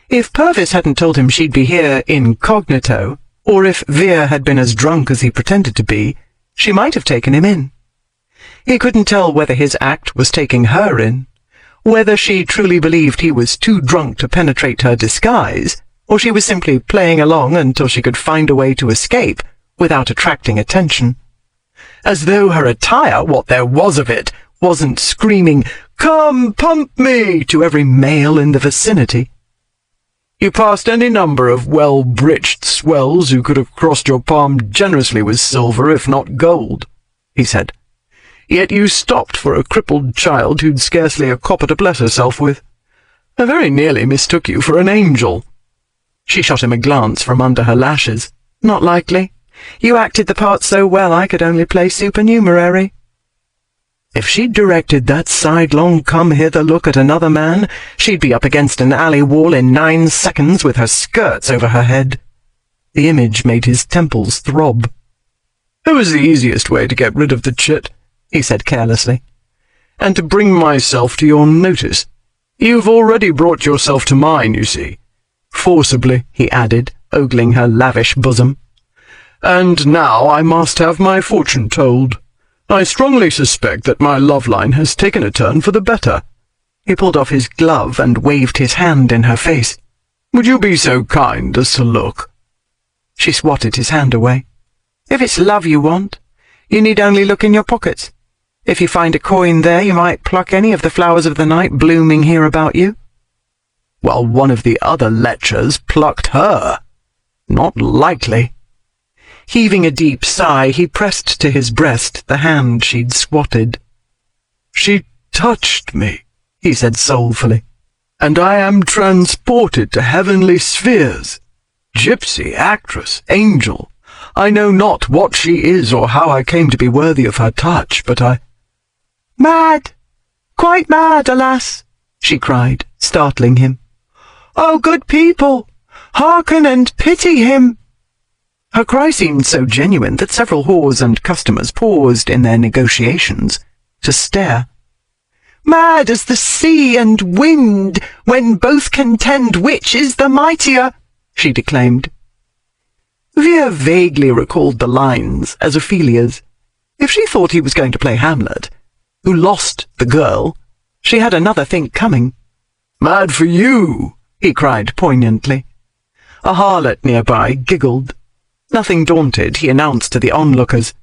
If Purvis hadn't told him she'd be here incognito, or if Veer had been as drunk as he pretended to be, she might have taken him in. He couldn't tell whether his act was taking her in, whether she truly believed he was too drunk to penetrate her disguise, or she was simply playing along until she could find a way to escape without attracting attention. As though her attire, what there was of it, wasn't screaming, "Come, pump me!" to every male in the vicinity. "You passed any number of well-britched swells who could have crossed your palm generously with silver, if not gold," he said. Yet you stopped for a crippled child who'd scarcely a copper to bless herself with. I very nearly mistook you for an angel." She shot him a glance from under her lashes. "Not likely. You acted the part so well I could only play supernumerary." If she'd directed that sidelong come-hither look at another man, she'd be up against an alley wall in 9 seconds with her skirts over her head. The image made his temples throb. "It was the easiest way to get rid of the chit," he said carelessly, "and to bring myself to your notice. You've already brought yourself to mine, you see." Forcibly, he added, ogling her lavish bosom. "And now I must have my fortune told. I strongly suspect that my love line has taken a turn for the better." He pulled off his glove and waved his hand in her face. "Would you be so kind as to look?" She swatted his hand away. "If it's love you want, you need only look in your pockets. If you find a coin there, you might pluck any of the flowers of the night blooming here about you." While one of the other lechers plucked her. Not likely. Heaving a deep sigh, he pressed to his breast the hand she'd swatted. "She touched me," he said soulfully, "and I am transported to heavenly spheres. Gypsy, actress, angel, I know not what she is or how I came to be worthy of her touch, but I—" "Mad! Quite mad, alas!" she cried, startling him. "Oh, good people, hearken and pity him!" Her cry seemed so genuine that several whores and customers paused in their negotiations to stare. "Mad as the sea and wind, when both contend which is the mightier," she declaimed. Vere vaguely recalled the lines as Ophelia's. If she thought he was going to play Hamlet, who lost the girl, she had another think coming. "Mad for you!" he cried poignantly. A harlot nearby giggled. Nothing daunted, he announced to the onlookers,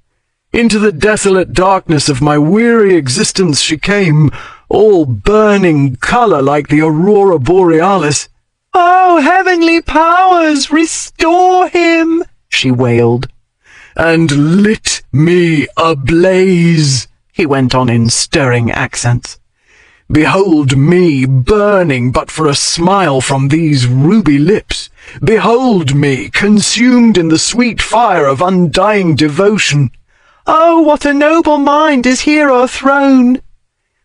"Into the desolate darkness of my weary existence she came, all burning colour like the aurora borealis." "Oh, heavenly powers, restore him!" she wailed. "And lit me ablaze," he went on in stirring accents. "Behold me burning but for a smile from these ruby lips. Behold me consumed in the sweet fire of undying devotion. Oh, what a noble mind is here o'erthrown!"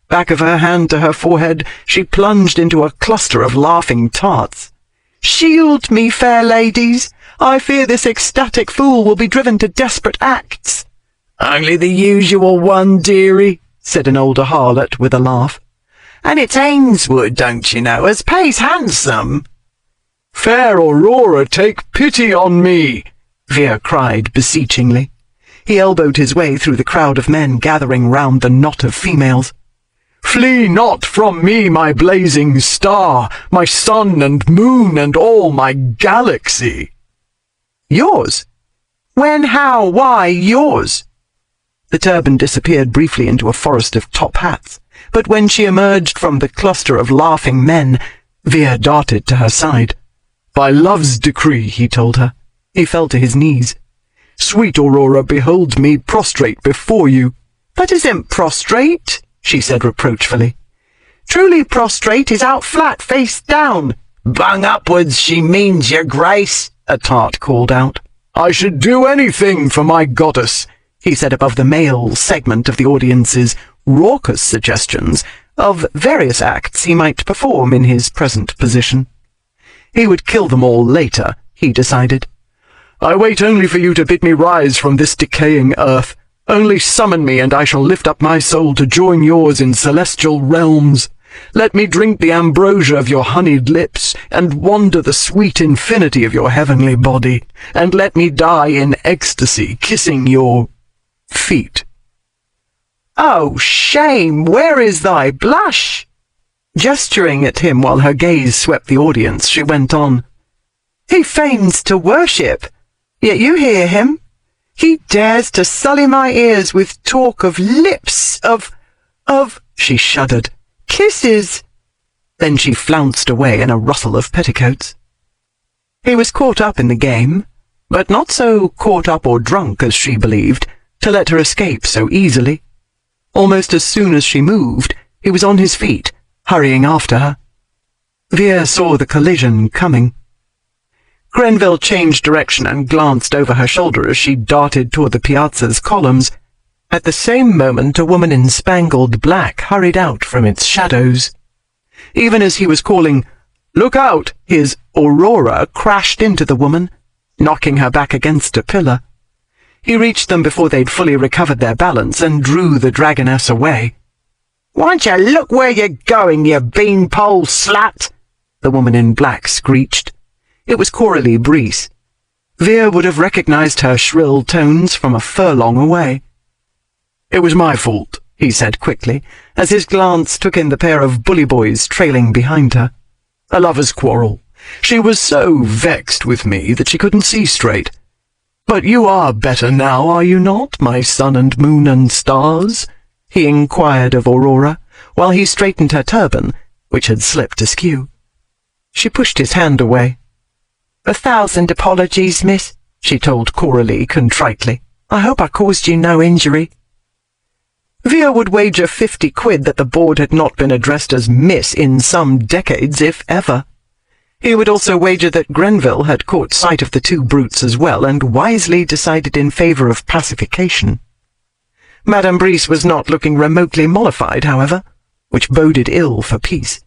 Back of her hand to her forehead, she plunged into a cluster of laughing tarts. "Shield me, fair ladies! I fear this ecstatic fool will be driven to desperate acts." "Only the usual one, dearie," said an older harlot with a laugh. "And it's Ainswood, don't you know, as pays handsome." "Fair Aurora, take pity on me!" Vere cried beseechingly. He elbowed his way through the crowd of men gathering round the knot of females. "Flee not from me, my blazing star, my sun and moon and all my galaxy." "Yours? When, how, why, yours?" The turban disappeared briefly into a forest of top hats, but when she emerged from the cluster of laughing men, Vere darted to her side. "By love's decree," he told her. He fell to his knees. "Sweet Aurora, behold me prostrate before you." "That isn't prostrate," she said reproachfully. "Truly prostrate is out flat, face down." "Bung upwards, she means, your grace," a tart called out. "I should do anything for my goddess," he said above the male segment of the audience's raucous suggestions of various acts he might perform in his present position. He would kill them all later, he decided. "I wait only for you to bid me rise from this decaying earth. Only summon me, and I shall lift up my soul to join yours in celestial realms. Let me drink the ambrosia of your honeyed lips, and wander the sweet infinity of your heavenly body, and let me die in ecstasy, kissing your feet." "Oh, shame! Where is thy blush?" Gesturing at him while her gaze swept the audience, she went on. "He feigns to worship, yet you hear him. He dares to sully my ears with talk of lips, of, she shuddered, kisses." Then she flounced away in a rustle of petticoats. He was caught up in the game, but not so caught up or drunk as she believed, to let her escape so easily. Almost as soon as she moved, he was on his feet, hurrying after her. Veer saw the collision coming. Grenville changed direction and glanced over her shoulder as she darted toward the piazza's columns. At the same moment, a woman in spangled black hurried out from its shadows. Even as he was calling, "Look out!" his Aurora crashed into the woman, knocking her back against a pillar. He reached them before they'd fully recovered their balance and drew the dragoness away. "Won't you look where you're going, you beanpole slut?" the woman in black screeched. It was Coralie Breese. Veer would have recognized her shrill tones from a furlong away. "It was my fault," he said quickly, as his glance took in the pair of bully boys trailing behind her. "A lover's quarrel. She was so vexed with me that she couldn't see straight. But you are better now, are you not, my sun and moon and stars?" he inquired of Aurora, while he straightened her turban, which had slipped askew. She pushed his hand away. "1,000 apologies, miss," she told Coralie contritely. "I hope I caused you no injury." Veer would wager 50 quid that the board had not been addressed as Miss in some decades, if ever. He would also wager that Grenville had caught sight of the two brutes as well, and wisely decided in favour of pacification. Madame Breese was not looking remotely mollified, however, which boded ill for peace.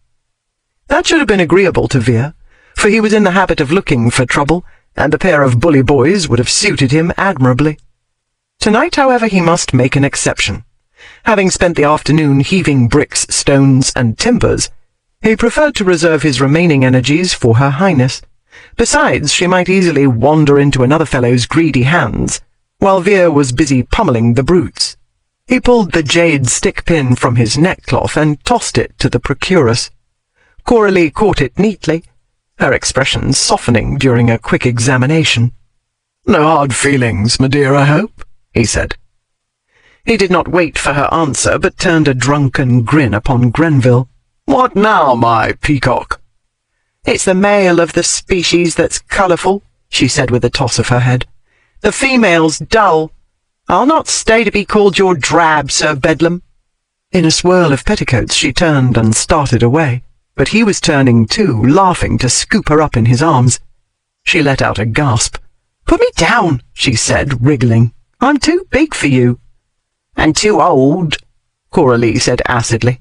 That should have been agreeable to Veer, for he was in the habit of looking for trouble, and the pair of bully boys would have suited him admirably. Tonight, however, he must make an exception. Having spent the afternoon heaving bricks, stones, and timbers, he preferred to reserve his remaining energies for Her Highness. Besides, she might easily wander into another fellow's greedy hands, while Veer was busy pummeling the brutes. He pulled the jade stick-pin from his neckcloth and tossed it to the procuress. Coralie caught it neatly, her expression softening during a quick examination. "No hard feelings, my dear, I hope," he said. He did not wait for her answer, but turned a drunken grin upon Grenville. "What now, my peacock?" "It's the male of the species that's colourful," she said with a toss of her head. "The female's dull. I'll not stay to be called your drab, Sir Bedlam." In a swirl of petticoats she turned and started away, but he was turning too, laughing to scoop her up in his arms. She let out a gasp. "Put me down," she said, wriggling. "I'm too big for you." "And too old," Coralie said acidly.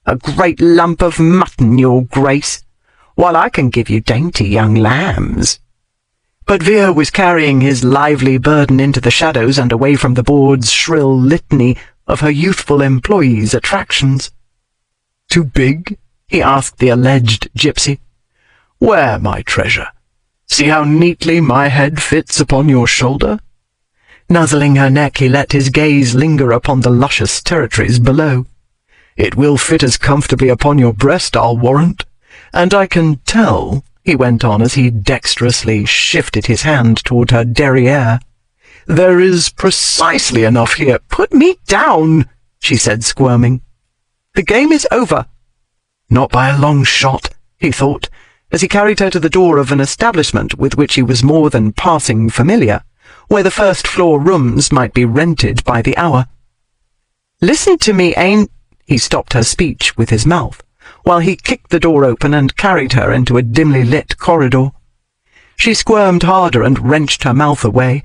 "A great lump of mutton, your grace, while I can give you dainty young lambs." But Veer was carrying his lively burden into the shadows and away from the board's shrill litany of her youthful employees' attractions. "Too big?" he asked the alleged gypsy. "Where, my treasure? See how neatly my head fits upon your shoulder?" Nuzzling her neck, he let his gaze linger upon the luscious territories below. "It will fit as comfortably upon your breast, I'll warrant. And I can tell," he went on as he dexterously shifted his hand toward her derriere, "there is precisely enough here." "Put me down," she said, squirming. "The game is over." Not by a long shot, he thought, as he carried her to the door of an establishment with which he was more than passing familiar, where the first-floor rooms might be rented by the hour. "Listen to me, AnAn—" He stopped her speech with his mouth, while he kicked the door open and carried her into a dimly lit corridor. She squirmed harder and wrenched her mouth away,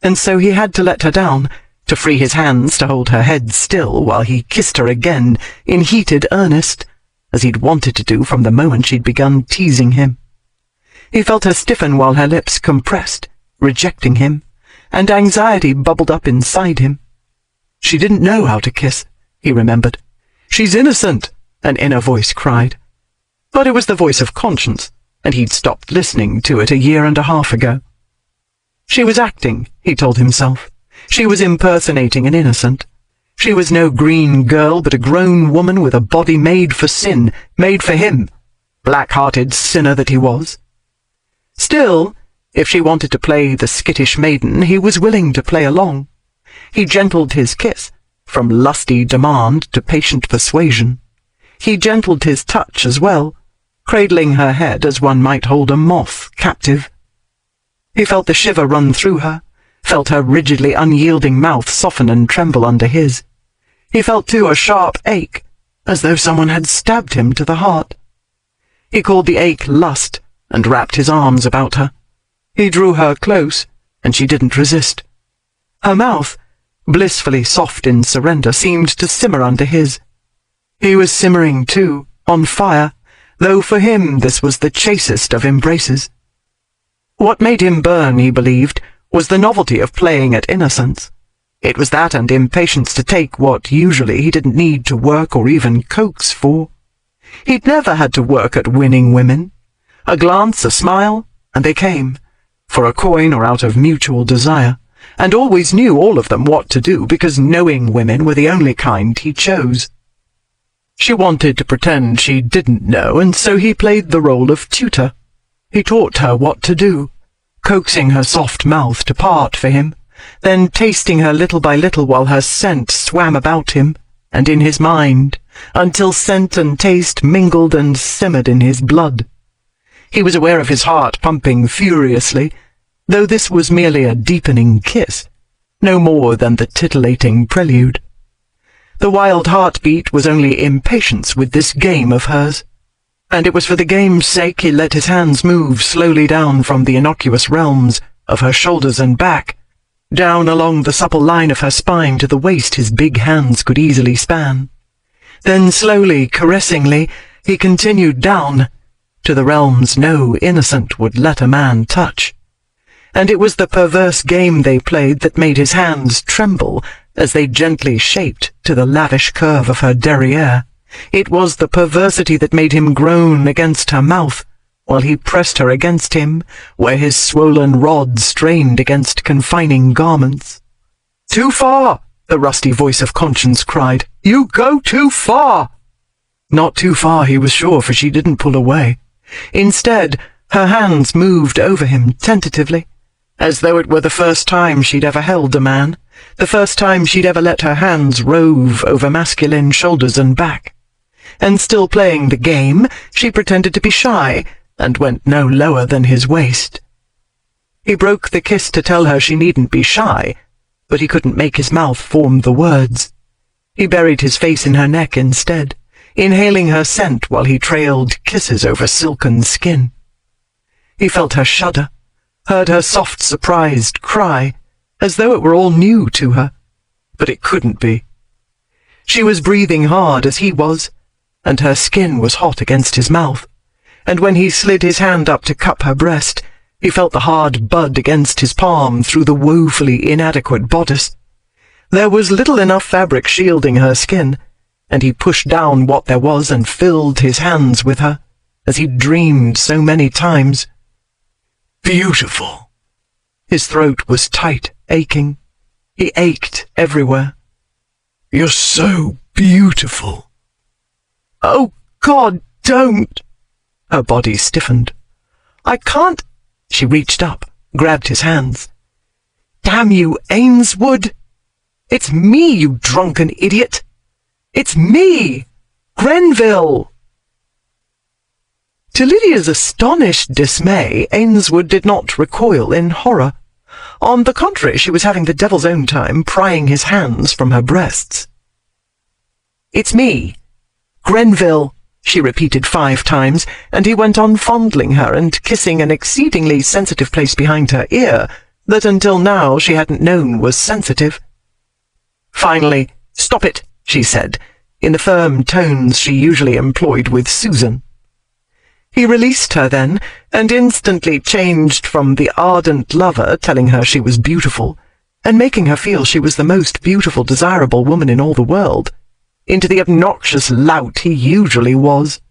and so he had to let her down, to free his hands to hold her head still while he kissed her again in heated earnest, as he'd wanted to do from the moment she'd begun teasing him. He felt her stiffen while her lips compressed, rejecting him, and anxiety bubbled up inside him. She didn't know how to kiss, he remembered. "She's innocent," an inner voice cried. But it was the voice of conscience, and he'd stopped listening to it 1.5 years ago. She was acting, he told himself. She was impersonating an innocent. She was no green girl, but a grown woman with a body made for sin, made for him, black-hearted sinner that he was. Still, if she wanted to play the skittish maiden, he was willing to play along. He gentled his kiss, from lusty demand to patient persuasion. He gentled his touch as well, cradling her head as one might hold a moth captive. He felt the shiver run through her, felt her rigidly unyielding mouth soften and tremble under his. He felt, too, a sharp ache, as though someone had stabbed him to the heart. He called the ache lust, and wrapped his arms about her. He drew her close, and she didn't resist. Her mouth, blissfully soft in surrender, seemed to simmer under his. He was simmering, too, on fire, though for him this was the chastest of embraces. What made him burn, he believed, was the novelty of playing at innocence. It was that and impatience to take what usually he didn't need to work or even coax for. He'd never had to work at winning women. A glance, a smile, and they came, for a coin or out of mutual desire, and always knew all of them what to do, because knowing women were the only kind he chose. She wanted to pretend she didn't know, and so he played the role of tutor. He taught her what to do, coaxing her soft mouth to part for him, then tasting her little by little while her scent swam about him and in his mind, until scent and taste mingled and simmered in his blood. He was aware of his heart pumping furiously, though this was merely a deepening kiss, no more than the titillating prelude. The wild heartbeat was only impatience with this game of hers, and it was for the game's sake he let his hands move slowly down from the innocuous realms of her shoulders and back, down along the supple line of her spine to the waist his big hands could easily span. Then slowly, caressingly, he continued down, to the realms no innocent would let a man touch. And it was the perverse game they played that made his hands tremble as they gently shaped to the lavish curve of her derriere. It was the perversity that made him groan against her mouth, while he pressed her against him, where his swollen rod strained against confining garments. "Too far!" the rusty voice of conscience cried. "You go too far!" Not too far, he was sure, for she didn't pull away. Instead, her hands moved over him tentatively, as though it were the first time she'd ever held a man, the first time she'd ever let her hands rove over masculine shoulders and back. And still playing the game, she pretended to be shy, and went no lower than his waist. He broke the kiss to tell her she needn't be shy, but he couldn't make his mouth form the words. He buried his face in her neck instead, inhaling her scent while he trailed kisses over silken skin. He felt her shudder, heard her soft, surprised cry, as though it were all new to her, but it couldn't be. She was breathing hard as he was, and her skin was hot against his mouth, and when he slid his hand up to cup her breast, he felt the hard bud against his palm through the woefully inadequate bodice. There was little enough fabric shielding her skin, and he pushed down what there was and filled his hands with her, as he'd dreamed so many times. Beautiful. His throat was tight, aching. He ached everywhere. You're so beautiful. Oh, God, don't! Her body stiffened. I can't. She reached up, grabbed his hands. Damn you, Ainswood! It's me, you drunken idiot! It's me! Grenville! To Lydia's astonished dismay, Ainswood did not recoil in horror. On the contrary, she was having the devil's own time prying his hands from her breasts. It's me, Grenville, she repeated 5 times, and he went on fondling her and kissing an exceedingly sensitive place behind her ear that until now she hadn't known was sensitive. Finally, stop it, she said, in the firm tones she usually employed with Susan. He released her then, and instantly changed from the ardent lover telling her she was beautiful, and making her feel she was the most beautiful, desirable woman in all the world, into the obnoxious lout he usually was.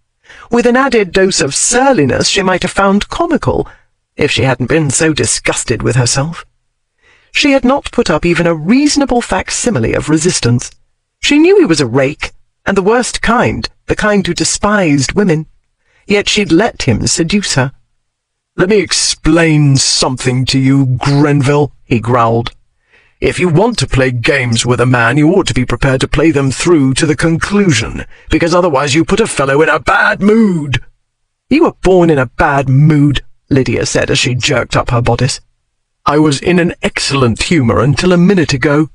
With an added dose of surliness she might have found comical, if she hadn't been so disgusted with herself. She had not put up even a reasonable facsimile of resistance. She knew he was a rake, and the worst kind, the kind who despised women. Yet she'd let him seduce her. "Let me explain something to you, Grenville," he growled. "If you want to play games with a man, you ought to be prepared to play them through to the conclusion, because otherwise you put a fellow in a bad mood." "You were born in a bad mood," Lydia said as she jerked up her bodice. "I was in an excellent humour until a minute ago."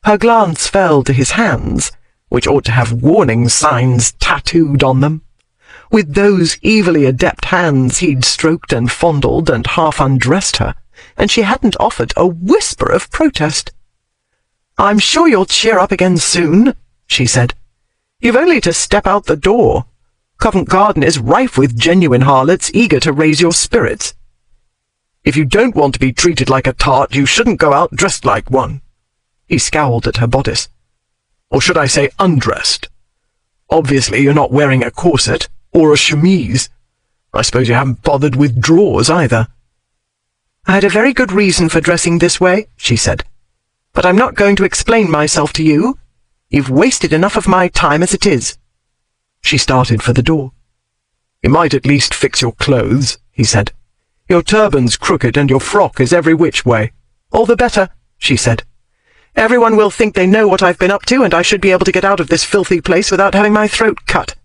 Her glance fell to his hands, which ought to have warning signs tattooed on them. With those evilly adept hands he'd stroked and fondled and half undressed her, and she hadn't offered a whisper of protest. "I'm sure you'll cheer up again soon," she said. "You've only to step out the door. Covent Garden is rife with genuine harlots eager to raise your spirits. If you don't want to be treated like a tart, you shouldn't go out dressed like one." He scowled at her bodice. "Or should I say undressed? Obviously you're not wearing a corset or a chemise. I suppose you haven't bothered with drawers either." "I had a very good reason for dressing this way," she said. "But I'm not going to explain myself to you. You've wasted enough of my time as it is." She started for the door. "You might at least fix your clothes," he said. "Your turban's crooked and your frock is every which way." "All the better," she said. "Everyone will think they know what I've been up to, and I should be able to get out of this filthy place without having my throat cut."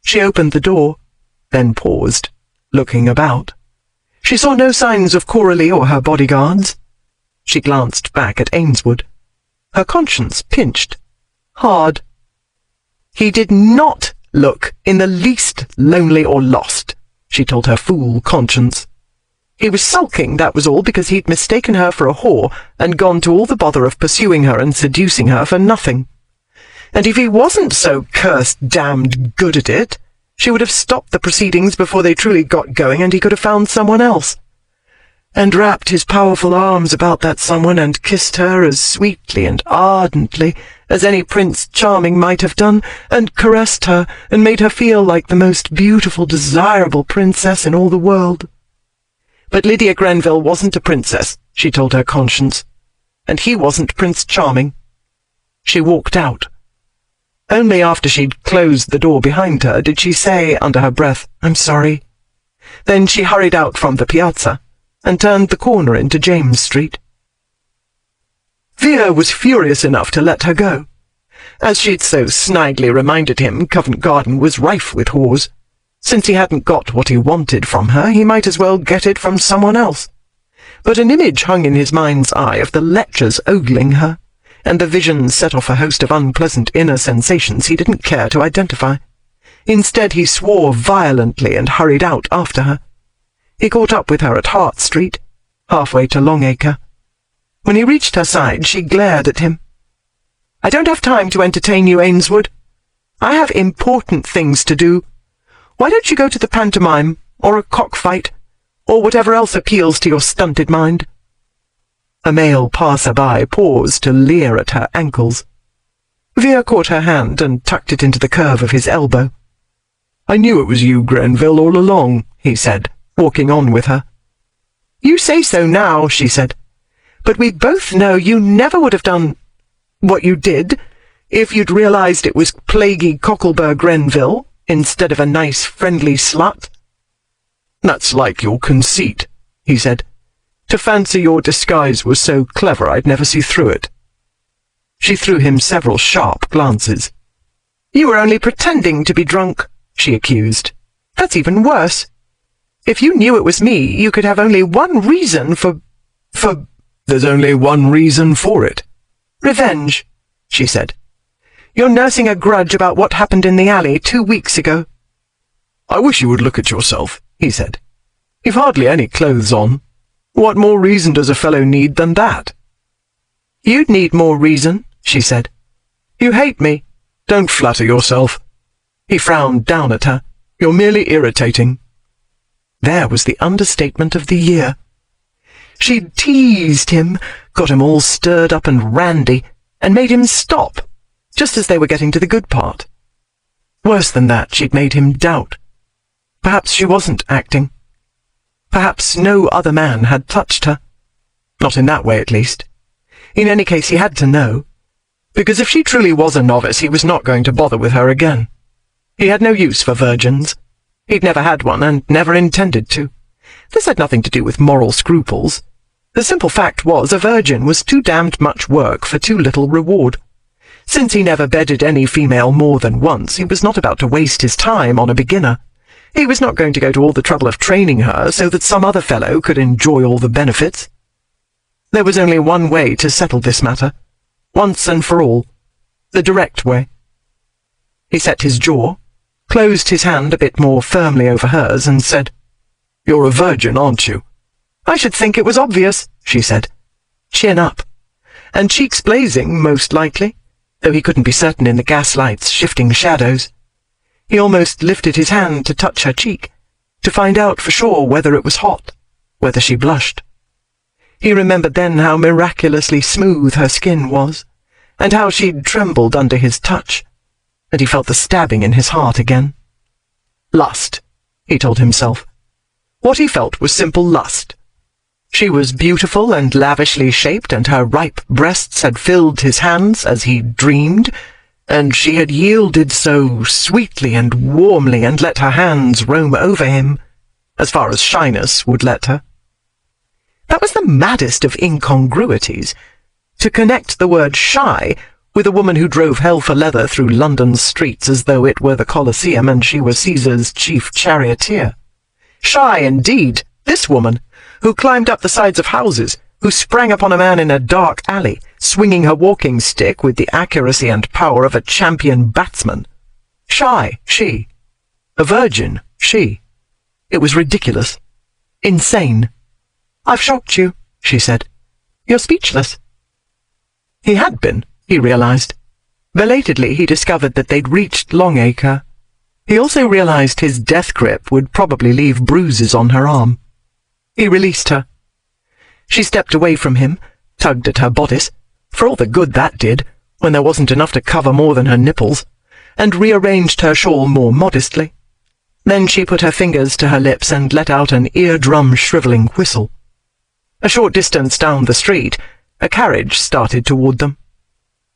She opened the door, then paused, looking about. She saw no signs of Coralie or her bodyguards. She glanced back at Ainswood. Her conscience pinched. Hard. He did not look in the least lonely or lost, she told her fool conscience. He was sulking, that was all, because he'd mistaken her for a whore and gone to all the bother of pursuing her and seducing her for nothing. And if he wasn't so cursed damned good at it, she would have stopped the proceedings before they truly got going, and he could have found someone else, and wrapped his powerful arms about that someone and kissed her as sweetly and ardently as any Prince Charming might have done, and caressed her and made her feel like the most beautiful, desirable princess in all the world. But Lydia Grenville wasn't a princess, she told her conscience, and he wasn't Prince Charming. She walked out. Only after she'd closed the door behind her did she say under her breath, "I'm sorry." Then she hurried out from the piazza and turned the corner into James Street. Vere was furious enough to let her go. As she'd so snidely reminded him, Covent Garden was rife with whores. Since he hadn't got what he wanted from her, he might as well get it from someone else. But an image hung in his mind's eye of the lechers ogling her, and the vision set off a host of unpleasant inner sensations he didn't care to identify. Instead, he swore violently and hurried out after her. He caught up with her at Hart Street, halfway to Longacre. When he reached her side, she glared at him. "I don't have time to entertain you, Ainswood. I have important things to do. Why don't you go to the pantomime, or a cockfight, or whatever else appeals to your stunted mind?" A male passer-by paused to leer at her ankles. Vere caught her hand and tucked it into the curve of his elbow. "I knew it was you, Grenville, all along," he said, walking on with her. "You say so now," she said, "but we both know you never would have done what you did if you'd realized it was plaguey Cocklebur Grenville instead of a nice, friendly slut." "That's like your conceit," he said. "To fancy your disguise was so clever I'd never see through it." She threw him several sharp glances. "You were only pretending to be drunk," she accused. "That's even worse. If you knew it was me, you could have only one reason for... There's only one reason for it." "Revenge," she said. "You're nursing a grudge about what happened in the alley 2 weeks ago." "I wish you would look at yourself," he said. "You've hardly any clothes on. What more reason does a fellow need than that?" "You'd need more reason," she said. "You hate me." "Don't flatter yourself." He frowned down at her. "You're merely irritating." There was the understatement of the year. She'd teased him, got him all stirred up and randy, and made him stop, just as they were getting to the good part. Worse than that, she'd made him doubt. Perhaps she wasn't acting. Perhaps no other man had touched her. Not in that way, at least. In any case, he had to know, because if she truly was a novice, he was not going to bother with her again. He had no use for virgins. He'd never had one, and never intended to. This had nothing to do with moral scruples. The simple fact was, a virgin was too damned much work for too little reward. Since he never bedded any female more than once, he was not about to waste his time on a beginner. He was not going to go to all the trouble of training her so that some other fellow could enjoy all the benefits. There was only one way to settle this matter. once and for all, the direct way. He set his jaw, closed his hand a bit more firmly over hers, and said, "You're a virgin, aren't you?" "I should think it was obvious," she said. Chin up, and cheeks blazing, most likely, though he couldn't be certain in the gaslight's shifting shadows. He almost lifted his hand to touch her cheek, to find out for sure whether it was hot, whether she blushed. He remembered then how miraculously smooth her skin was, and how she'd trembled under his touch, and he felt the stabbing in his heart again. Lust, he told himself. What he felt was simple lust. She was beautiful and lavishly shaped, and her ripe breasts had filled his hands as he dreamed, and she had yielded so sweetly and warmly and let her hands roam over him, as far as shyness would let her. That was the maddest of incongruities, to connect the word shy with a woman who drove hell for leather through London's streets as though it were the Colosseum and she were Caesar's chief charioteer. Shy indeed, this woman, who climbed up the sides of houses, who sprang upon a man in a dark alley, swinging her walking stick with the accuracy and power of a champion batsman. Shy, she. A virgin, she. It was ridiculous. Insane. "I've shocked you," she said. "You're speechless." He had been, he realized. Belatedly, he discovered that they'd reached Longacre. He also realized his death grip would probably leave bruises on her arm. He released her. She stepped away from him, tugged at her bodice, for all the good that did, when there wasn't enough to cover more than her nipples, and rearranged her shawl more modestly. Then she put her fingers to her lips and let out an eardrum-shrivelling whistle. A short distance down the street, a carriage started toward them.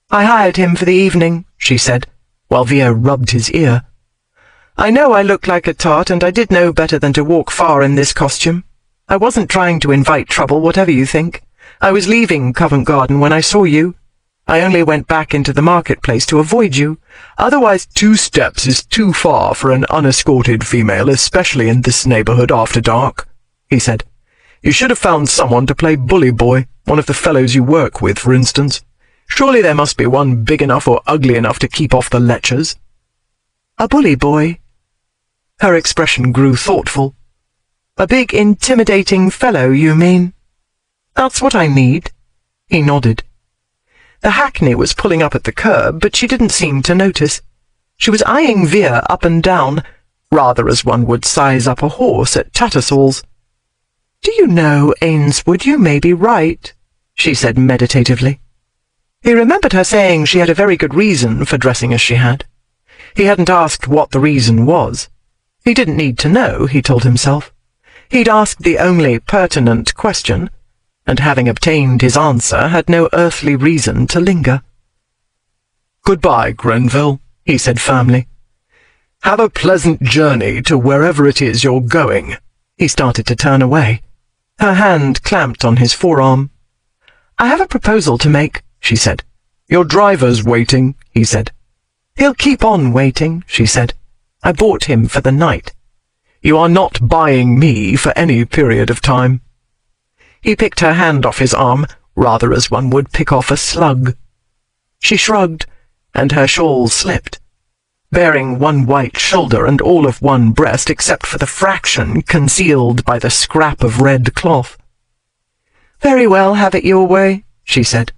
"I hired him for the evening," she said, while Vere rubbed his ear. "I know I look like a tart, and I did know better than to walk far in this costume. I wasn't trying to invite trouble, whatever you think. I was leaving Covent Garden when I saw you. I only went back into the marketplace to avoid you. Otherwise, 2 steps is too far for an unescorted female, especially in this neighborhood after dark," he said. "You should have found someone to play bully boy, one of the fellows you work with, for instance. Surely there must be one big enough or ugly enough to keep off the lechers." "A bully boy?" Her expression grew thoughtful. "A big, intimidating fellow, you mean?" "That's what I need." He nodded. The hackney was pulling up at the curb, but she didn't seem to notice. She was eyeing Vere up and down, rather as one would size up a horse at Tattersall's. "Do you know, Ainswood, you may be right," she said meditatively. He remembered her saying she had a very good reason for dressing as she had. He hadn't asked what the reason was. He didn't need to know, he told himself. He'd asked the only pertinent question, and having obtained his answer, had no earthly reason to linger. "Goodbye, Grenville," he said firmly. "Have a pleasant journey to wherever it is you're going." He started to turn away. Her hand clamped on his forearm. "I have a proposal to make," she said. "Your driver's waiting," he said. "He'll keep on waiting," she said. "I bought him for the night." "You are not buying me for any period of time." He picked her hand off his arm, rather as one would pick off a slug. She shrugged, and her shawl slipped, baring one white shoulder and all of one breast except for the fraction concealed by the scrap of red cloth. "Very well, have it your way," she said.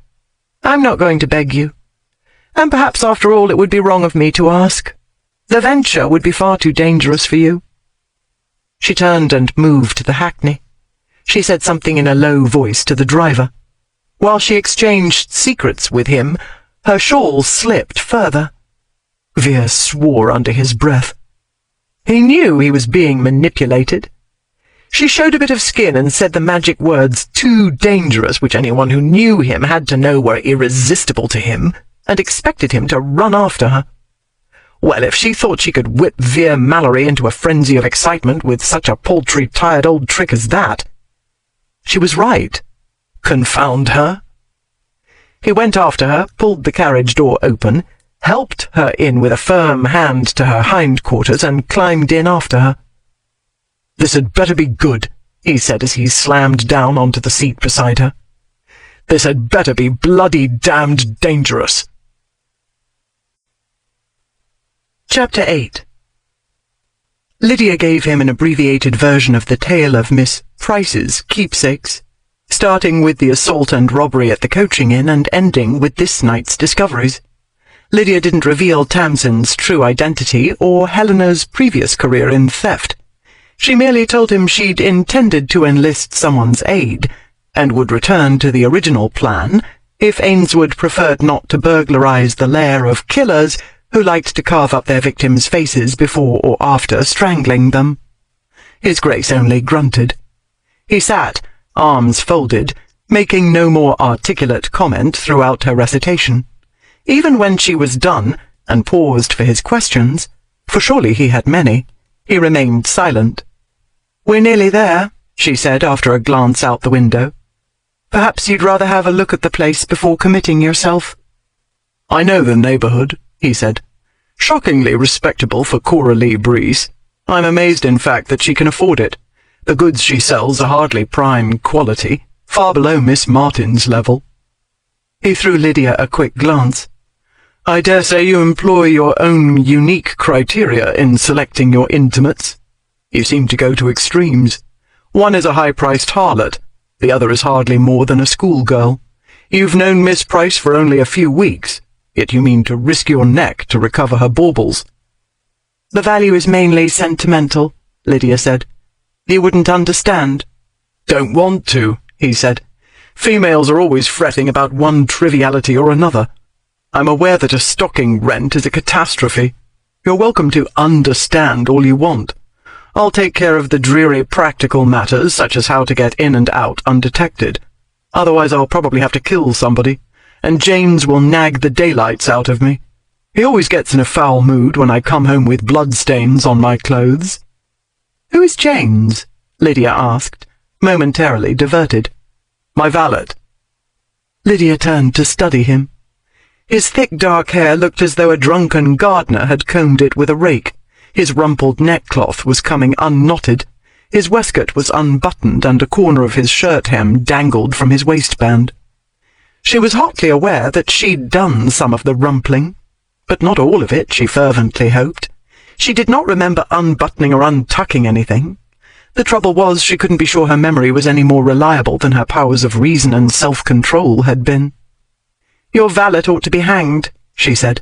"I'm not going to beg you. And perhaps after all it would be wrong of me to ask. The venture would be far too dangerous for you." She turned and moved to the hackney. She said something in a low voice to the driver. While she exchanged secrets with him, her shawl slipped further. Vere swore under his breath. He knew he was being manipulated. She showed a bit of skin and said the magic words "too dangerous," which anyone who knew him had to know were irresistible to him, and expected him to run after her. Well, if she thought she could whip Vere Mallory into a frenzy of excitement with such a paltry, tired old trick as that, she was right. Confound her. He went after her, pulled the carriage door open, helped her in with a firm hand to her hindquarters, and climbed in after her. "This had better be good," he said as he slammed down onto the seat beside her. This had better be bloody damned dangerous. Chapter 8. Lydia gave him an abbreviated version of the tale of Miss Price's keepsakes, starting with the assault and robbery at the coaching inn and ending with this night's discoveries. Lydia didn't reveal Tamsin's true identity or Helena's previous career in theft. She merely told him she'd intended to enlist someone's aid, and would return to the original plan if Ainswood preferred not to burglarize the lair of killers who liked to carve up their victims' faces before or after strangling them. His Grace only grunted. He sat, arms folded, making no more articulate comment throughout her recitation. Even when she was done, and paused for his questions, for surely he had many, he remained silent. "We're nearly there," she said after a glance out the window. "Perhaps you'd rather have a look at the place before committing yourself." "I know the neighbourhood," he said. "Shockingly respectable for Coralie Breeze. I'm amazed, in fact, that she can afford it. The goods she sells are hardly prime quality, far below Miss Martin's level." He threw Lydia a quick glance. "I dare say you employ your own unique criteria in selecting your intimates. You seem to go to extremes. One is a high-priced harlot, the other is hardly more than a schoolgirl. You've known Miss Price for only a few weeks, yet you mean to risk your neck to recover her baubles." "The value is mainly sentimental," Lydia said. "You wouldn't understand." "Don't want to," he said. "Females are always fretting about one triviality or another. I'm aware that a stocking rent is a catastrophe. You're welcome to understand all you want. I'll take care of the dreary practical matters, such as how to get in and out undetected. Otherwise I'll probably have to kill somebody, and James will nag the daylights out of me. He always gets in a foul mood when I come home with bloodstains on my clothes." "Who is James?" Lydia asked, momentarily diverted. "My valet." Lydia turned to study him. His thick dark hair looked as though a drunken gardener had combed it with a rake. His rumpled neckcloth was coming unknotted. His waistcoat was unbuttoned, and a corner of his shirt hem dangled from his waistband. She was hotly aware that she'd done some of the rumpling, but not all of it, she fervently hoped. She did not remember unbuttoning or untucking anything. The trouble was she couldn't be sure her memory was any more reliable than her powers of reason and self-control had been. "Your valet ought to be hanged," she said.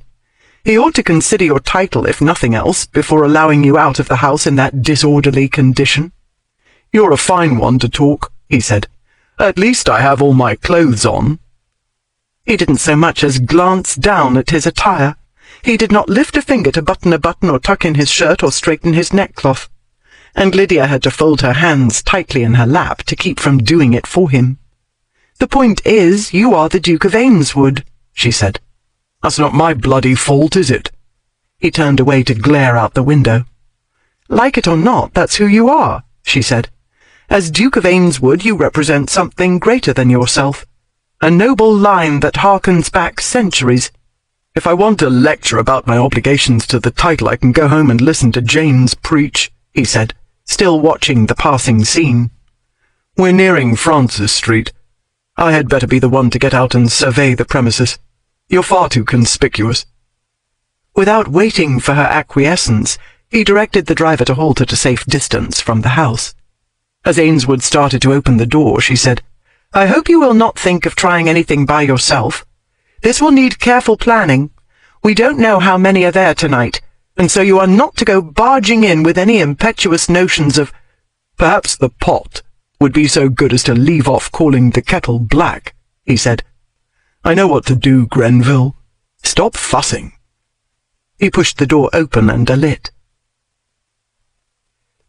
"He ought to consider your title, if nothing else, before allowing you out of the house in that disorderly condition." "You're a fine one to talk," he said. "At least I have all my clothes on." He didn't so much as glance down at his attire. He did not lift a finger to button a button or tuck in his shirt or straighten his neckcloth, and Lydia had to fold her hands tightly in her lap to keep from doing it for him. "The point is, you are the Duke of Ainswood," she said. "That's not my bloody fault, is it?" He turned away to glare out the window. "Like it or not, that's who you are," she said. "As Duke of Ainswood, you represent something greater than yourself, a noble line that harkens back centuries." "If I want a lecture about my obligations to the title, I can go home and listen to James preach," he said, still watching the passing scene. "We're nearing Francis Street. I had better be the one to get out and survey the premises. You're far too conspicuous." Without waiting for her acquiescence, he directed the driver to halt at a safe distance from the house. As Ainswood started to open the door, she said, "I hope you will not think of trying anything by yourself. This will need careful planning. We don't know how many are there tonight, and so you are not to go barging in with any impetuous notions of—" "Perhaps the pot would be so good as to leave off calling the kettle black," he said. "I know what to do, Grenville. Stop fussing." He pushed the door open and alit.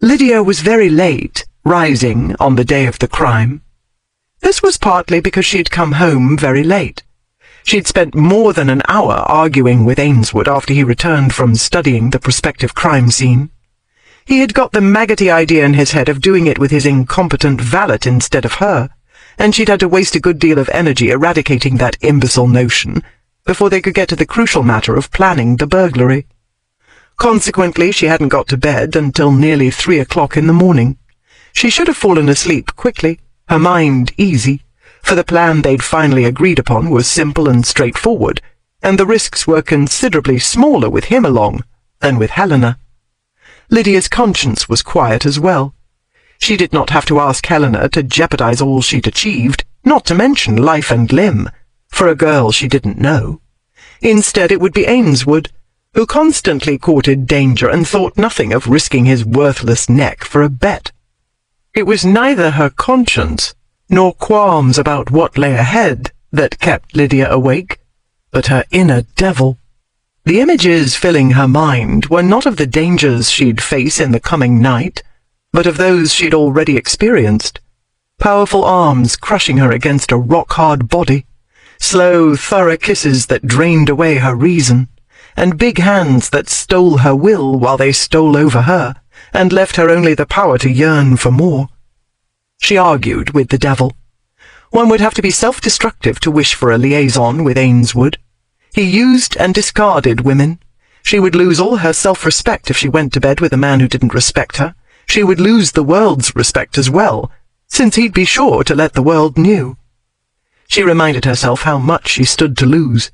Lydia was very late, rising on the day of the crime. This was partly because she had come home very late. She'd spent more than an hour arguing with Ainswood after he returned from studying the prospective crime scene. He had got the maggoty idea in his head of doing it with his incompetent valet instead of her, and she'd had to waste a good deal of energy eradicating that imbecile notion before they could get to the crucial matter of planning the burglary. Consequently, she hadn't got to bed until nearly 3 o'clock in the morning. She should have fallen asleep quickly, her mind easy, for the plan they'd finally agreed upon was simple and straightforward, and the risks were considerably smaller with him along than with Helena. Lydia's conscience was quiet as well. She did not have to ask Helena to jeopardize all she'd achieved, not to mention life and limb, for a girl she didn't know. Instead it would be Ainswood, who constantly courted danger and thought nothing of risking his worthless neck for a bet. It was neither her conscience nor qualms about what lay ahead that kept Lydia awake, but her inner devil. The images filling her mind were not of the dangers she'd face in the coming night, but of those she'd already experienced. Powerful arms crushing her against a rock-hard body, slow, thorough kisses that drained away her reason, and big hands that stole her will while they stole over her, and left her only the power to yearn for more. She argued with the devil. One would have to be self-destructive to wish for a liaison with Ainswood. He used and discarded women. She would lose all her self-respect if she went to bed with a man who didn't respect her. She would lose the world's respect as well, since he'd be sure to let the world know. She reminded herself how much she stood to lose.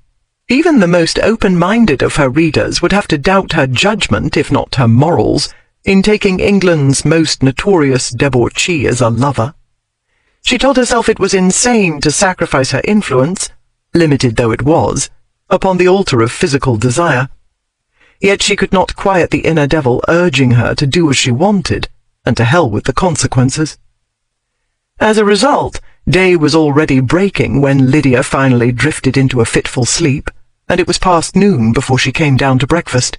Even the most open-minded of her readers would have to doubt her judgment, if not her morals, in taking England's most notorious debauchee as a lover. She told herself it was insane to sacrifice her influence, limited though it was, upon the altar of physical desire. Yet she could not quiet the inner devil urging her to do as she wanted, and to hell with the consequences. As a result, day was already breaking when Lydia finally drifted into a fitful sleep, and it was past noon before she came down to breakfast.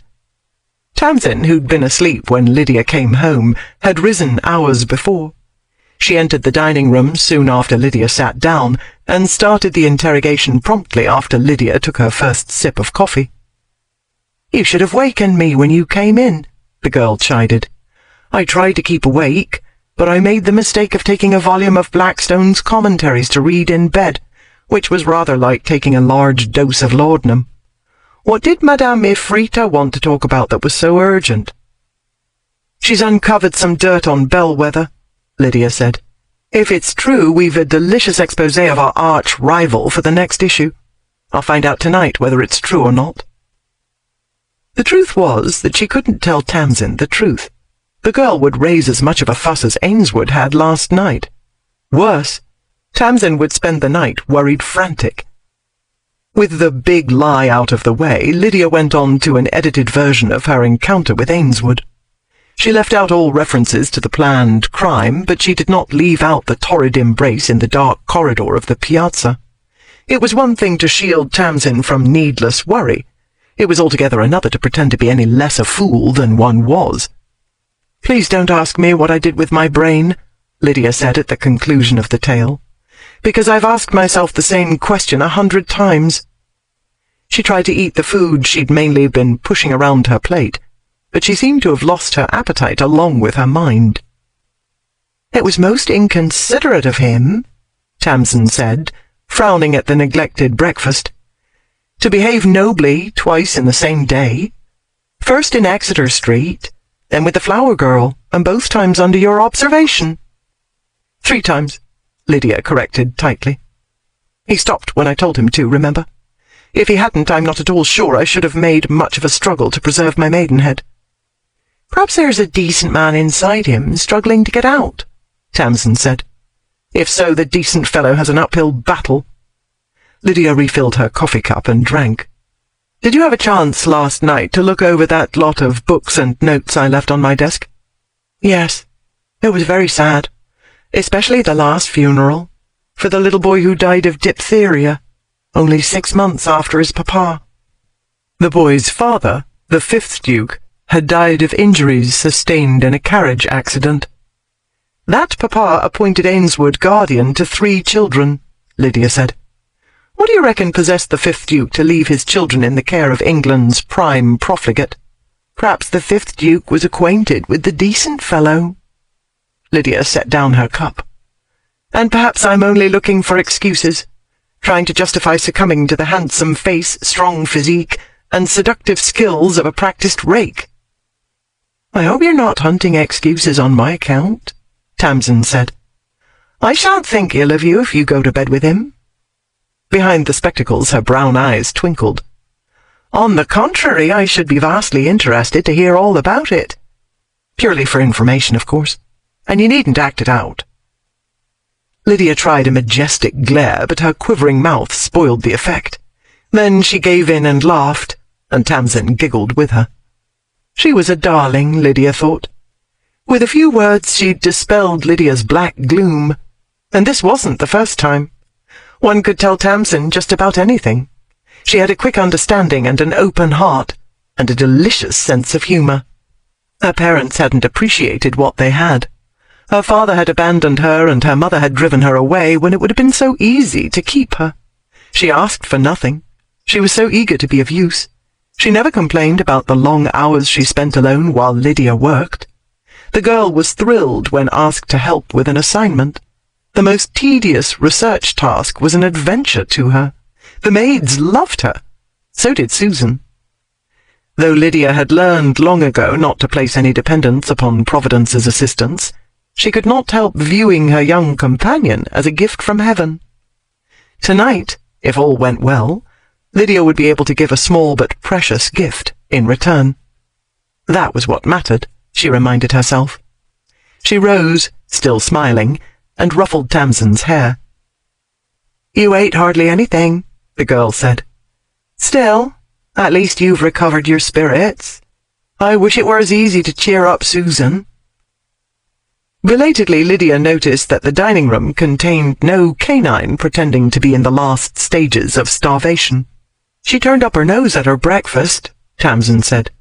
Tamsin, who'd been asleep when Lydia came home, had risen hours before. She entered the dining room soon after Lydia sat down, and started the interrogation promptly after Lydia took her first sip of coffee. "You should have wakened me when you came in," the girl chided. "I tried to keep awake, but I made the mistake of taking a volume of Blackstone's commentaries to read in bed, which was rather like taking a large dose of laudanum. What did Madame Ifrita want to talk about that was so urgent?" "She's uncovered some dirt on Bellwether," Lydia said. "If it's true, we've a delicious exposé of our arch-rival for the next issue. I'll find out tonight whether it's true or not." The truth was that she couldn't tell Tamsin the truth. The girl would raise as much of a fuss as Ainswood had last night. Worse, Tamsin would spend the night worried frantic. With the big lie out of the way, Lydia went on to an edited version of her encounter with Ainswood. She left out all references to the planned crime, but she did not leave out the torrid embrace in the dark corridor of the piazza. It was one thing to shield Tamsin from needless worry. It was altogether another to pretend to be any less a fool than one was. "Please don't ask me what I did with my brain," Lydia said at the conclusion of the tale, "because I've asked myself the same question 100 times. She tried to eat the food she'd mainly been pushing around her plate, but she seemed to have lost her appetite along with her mind. "It was most inconsiderate of him," Tamsin said, frowning at the neglected breakfast, "to behave nobly twice in the same day. First in Exeter Street, then with the flower girl, and both times under your observation." "3 times, Lydia corrected tightly. "He stopped when I told him to, remember? If he hadn't, I'm not at all sure I should have made much of a struggle to preserve my maidenhead." "Perhaps there's a decent man inside him struggling to get out," Tamsin said. "If so, the decent fellow has an uphill battle." Lydia refilled her coffee cup and drank. "Did you have a chance last night to look over that lot of books and notes I left on my desk?" "Yes. It was very sad, especially the last funeral, for the little boy who died of diphtheria, only 6 months after his papa." The boy's father, the 5th Duke, had died of injuries sustained in a carriage accident. "That papa appointed Ainswood guardian to 3 children, Lydia said. "What do you reckon possessed the 5th Duke to leave his children in the care of England's prime profligate? Perhaps the 5th Duke was acquainted with the decent fellow." Lydia set down her cup. "And perhaps I'm only looking for excuses, trying to justify succumbing to the handsome face, strong physique, and seductive skills of a practiced rake." "I hope you're not hunting excuses on my account," Tamsin said. I shan't think ill of you if you go to bed with him." Behind the spectacles her brown eyes twinkled. "On the contrary, I should be vastly interested to hear all about it. Purely for information, of course, and you needn't act it out." Lydia tried a majestic glare, but her quivering mouth spoiled the effect. Then she gave in and laughed, and Tamsin giggled with her. She was a darling, Lydia thought. With a few words she'd dispelled Lydia's black gloom, and this wasn't the first time. One could tell Tamsin just about anything. She had a quick understanding and an open heart, and a delicious sense of humour. Her parents hadn't appreciated what they had. Her father had abandoned her, and her mother had driven her away when it would have been so easy to keep her. She asked for nothing. She was so eager to be of use. She never complained about the long hours she spent alone while Lydia worked. The girl was thrilled when asked to help with an assignment. The most tedious research task was an adventure to her. The maids loved her. So did Susan. Though Lydia had learned long ago not to place any dependence upon Providence's assistance, she could not help viewing her young companion as a gift from heaven. Tonight, if all went well, Lydia would be able to give a small but precious gift in return. That was what mattered, she reminded herself. She rose, still smiling, and ruffled Tamsin's hair. "You ate hardly anything," the girl said. "Still, at least you've recovered your spirits. I wish it were as easy to cheer up Susan." Belatedly, Lydia noticed that the dining room contained no canine pretending to be in the last stages of starvation. "She turned up her nose at her breakfast," Tamsin said.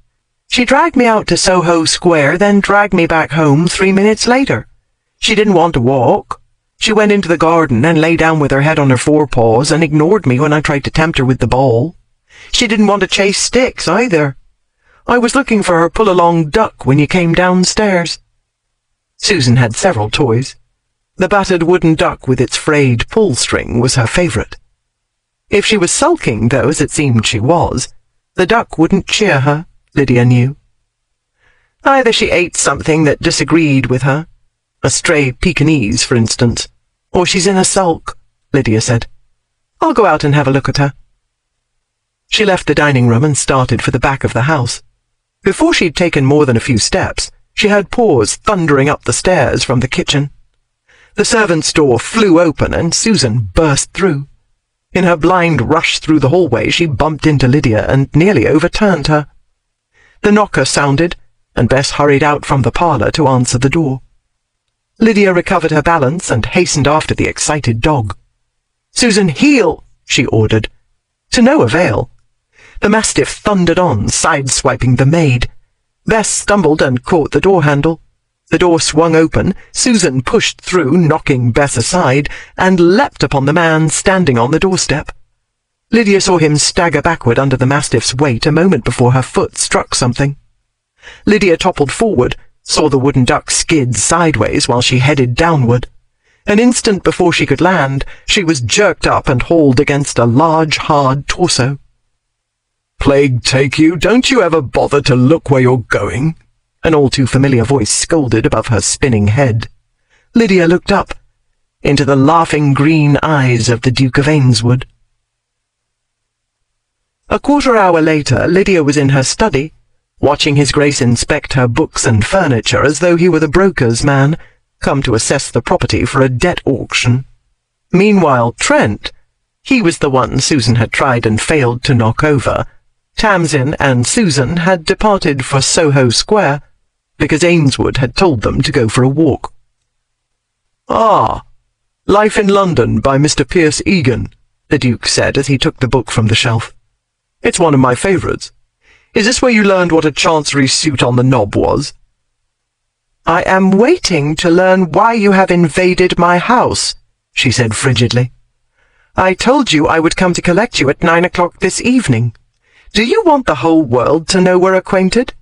"She dragged me out to Soho Square, then dragged me back home 3 minutes later. She didn't want to walk. She went into the garden and lay down with her head on her forepaws and ignored me when I tried to tempt her with the ball. She didn't want to chase sticks, either. I was looking for her pull-along duck when you came downstairs." Susan had several toys. The battered wooden duck with its frayed pull-string was her favourite. If she was sulking, though, as it seemed she was, the duck wouldn't cheer her, Lydia knew. Either she ate something that disagreed with her, a stray Pekingese, for instance, or she's in a sulk, Lydia said. "I'll go out and have a look at her." She left the dining room and started for the back of the house. Before she'd taken more than a few steps, she heard paws thundering up the stairs from the kitchen. The servant's door flew open and Susan burst through. In her blind rush through the hallway, she bumped into Lydia and nearly overturned her. The knocker sounded, and Bess hurried out from the parlour to answer the door. Lydia recovered her balance and hastened after the excited dog. "Susan, heel!" she ordered. To no avail. The mastiff thundered on, side-swiping the maid. Bess stumbled and caught the door handle. The door swung open, Susan pushed through, knocking Bess aside, and leapt upon the man standing on the doorstep. Lydia saw him stagger backward under the mastiff's weight a moment before her foot struck something. Lydia toppled forward, saw the wooden duck skid sideways while she headed downward. An instant before she could land, she was jerked up and hauled against a large, hard torso. "Plague take you, don't you ever bother to look where you're going?" An all-too-familiar voice scolded above her spinning head. Lydia looked up, into the laughing green eyes of the Duke of Ainswood. A quarter-hour later, Lydia was in her study, watching His Grace inspect her books and furniture as though he were the broker's man, come to assess the property for a debt auction. Meanwhile, Trent, he was the one Susan had tried and failed to knock over. Tamsin and Susan had departed for Soho Square, because Ainswood had told them to go for a walk. "Ah, Life in London by Mr. Pierce Egan," the Duke said as he took the book from the shelf. "It's one of my favourites. Is this where you learned what a chancery suit on the knob was?" "I am waiting to learn why you have invaded my house," she said frigidly. "I told you I would come to collect you at 9 o'clock this evening. Do you want the whole world to know we're acquainted?"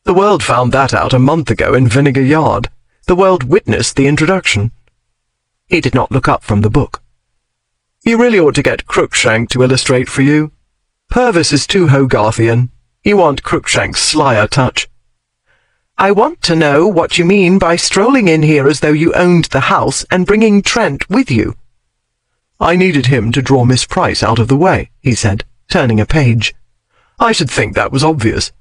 "The world found that out a month ago in Vinegar Yard. The world witnessed the introduction." He did not look up from the book. "You really ought to get Crookshank to illustrate for you. Purvis is too Hogarthian. You want Crookshank's slyer touch." I want to know what you mean by strolling in here as though you owned the house and bringing Trent with you. I needed him to draw Miss Price out of the way, he said, turning a page. I should think that was obvious.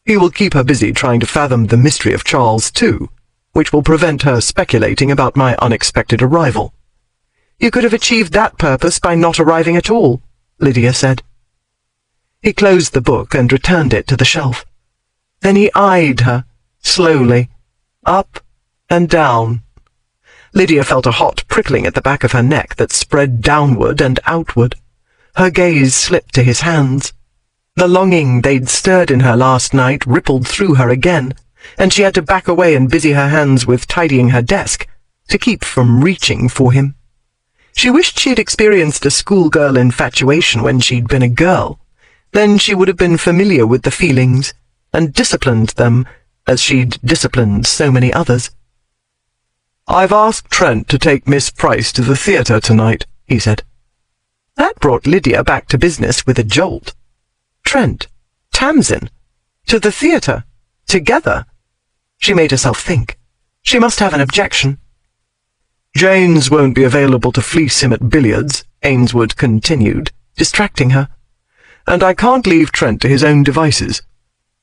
He will keep her busy trying to fathom the mystery of Charles, too, which will prevent her speculating about my unexpected arrival. You could have achieved that purpose by not arriving at all, Lydia said. He closed the book and returned it to the shelf. Then he eyed her, slowly, up and down. Lydia felt a hot prickling at the back of her neck that spread downward and outward. Her gaze slipped to his hands. The longing they'd stirred in her last night rippled through her again, and she had to back away and busy her hands with tidying her desk to keep from reaching for him. She wished she'd experienced a schoolgirl infatuation when she'd been a girl. Then she would have been familiar with the feelings and disciplined them as she'd disciplined so many others. I've asked Trent to take Miss Price to the theatre tonight, he said. That brought Lydia back to business with a jolt. Trent, Tamsin, to the theatre, together. She made herself think. She must have an objection. Janes won't be available to fleece him at billiards, Ainsworth continued, distracting her. And I can't leave Trent to his own devices.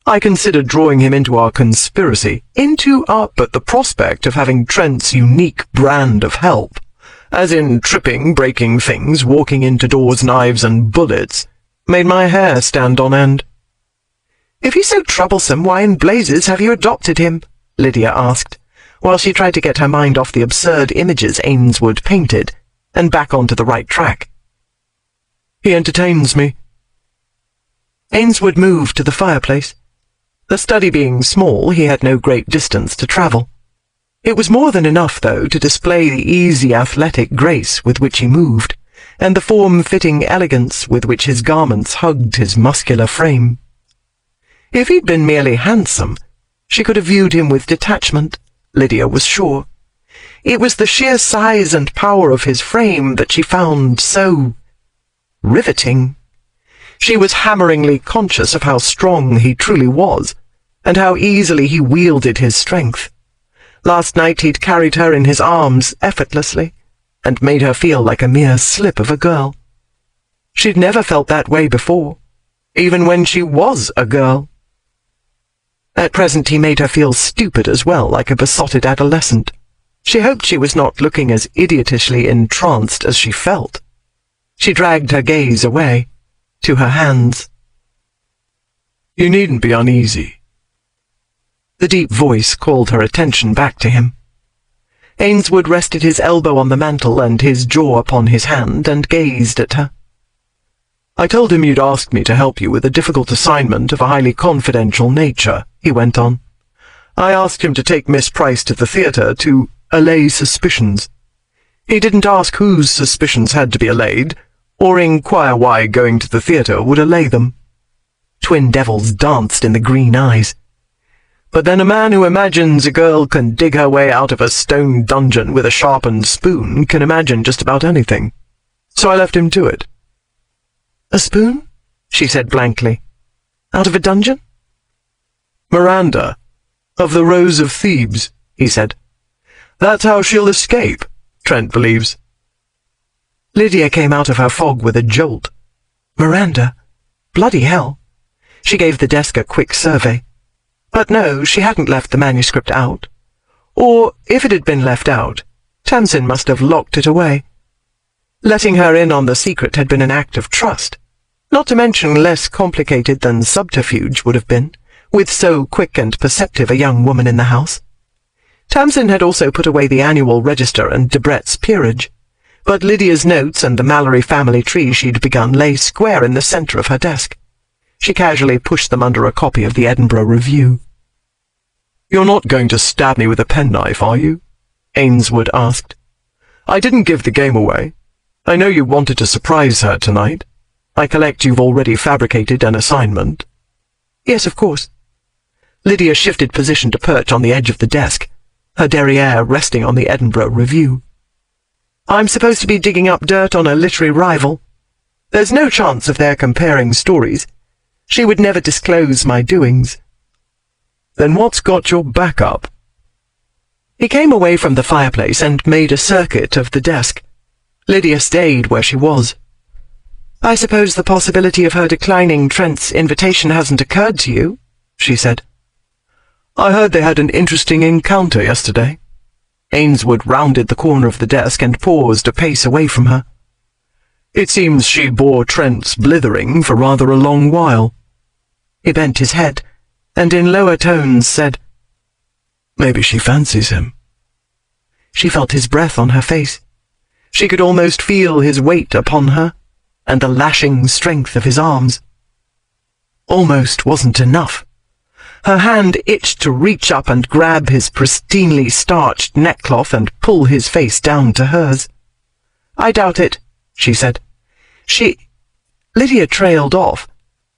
I considered drawing him into our conspiracy, but the prospect of having Trent's unique brand of help, as in tripping, breaking things, walking into doors, knives and bullets, made my hair stand on end. If he's so troublesome, why in blazes have you adopted him? Lydia asked, while she tried to get her mind off the absurd images Ainsworth painted, and back onto the right track. He entertains me. Ainsworth moved to the fireplace. The study being small, he had no great distance to travel. It was more than enough, though, to display the easy athletic grace with which he moved, and the form-fitting elegance with which his garments hugged his muscular frame. If he'd been merely handsome, she could have viewed him with detachment, Lydia was sure. It was the sheer size and power of his frame that she found so riveting. She was hammeringly conscious of how strong he truly was, and how easily he wielded his strength. Last night he'd carried her in his arms effortlessly, and made her feel like a mere slip of a girl. She'd never felt that way before, even when she was a girl. At present he made her feel stupid as well, like a besotted adolescent. She hoped she was not looking as idiotishly entranced as she felt. She dragged her gaze away, to her hands. You needn't be uneasy. The deep voice called her attention back to him. Ainsworth rested his elbow on the mantel and his jaw upon his hand and gazed at her. I told him you'd asked me to help you with a difficult assignment of a highly confidential nature, he went on. I asked him to take Miss Price to the theatre to allay suspicions. He didn't ask whose suspicions had to be allayed, or inquire why going to the theatre would allay them. Twin devils danced in the green eyes. But then a man who imagines a girl can dig her way out of a stone dungeon with a sharpened spoon can imagine just about anything. So I left him to it. A spoon? She said blankly. Out of a dungeon? Miranda, of the Rose of Thebes, he said. That's how she'll escape, Trent believes. Lydia came out of her fog with a jolt. Miranda? Bloody hell. She gave the desk a quick survey. But no, she hadn't left the manuscript out. Or, if it had been left out, Tamsin must have locked it away. Letting her in on the secret had been an act of trust, not to mention less complicated than subterfuge would have been, with so quick and perceptive a young woman in the house. Tamsin had also put away the annual register and Debrett's peerage, but Lydia's notes and the Mallory family tree she'd begun lay square in the centre of her desk. She casually pushed them under a copy of the Edinburgh Review. You're not going to stab me with a penknife, are you? Ainsworth asked. I didn't give the game away. I know you wanted to surprise her tonight. I collect you've already fabricated an assignment. Yes, of course. Lydia shifted position to perch on the edge of the desk, her derriere resting on the Edinburgh Review. I'm supposed to be digging up dirt on a literary rival. There's no chance of their comparing stories. She would never disclose my doings. Then what's got your back up? He came away from the fireplace and made a circuit of the desk. Lydia stayed where she was. "I suppose the possibility of her declining Trent's invitation hasn't occurred to you?" she said. I heard they had an interesting encounter yesterday. Ainsworth rounded the corner of the desk and paused a pace away from her. It seems she bore Trent's blithering for rather a long while. He bent his head, and in lower tones said, Maybe she fancies him. She felt his breath on her face. She could almost feel his weight upon her, and the lashing strength of his arms. Almost wasn't enough. Her hand itched to reach up and grab his pristinely starched neckcloth and pull his face down to hers. "I doubt it," she said. Lydia trailed off,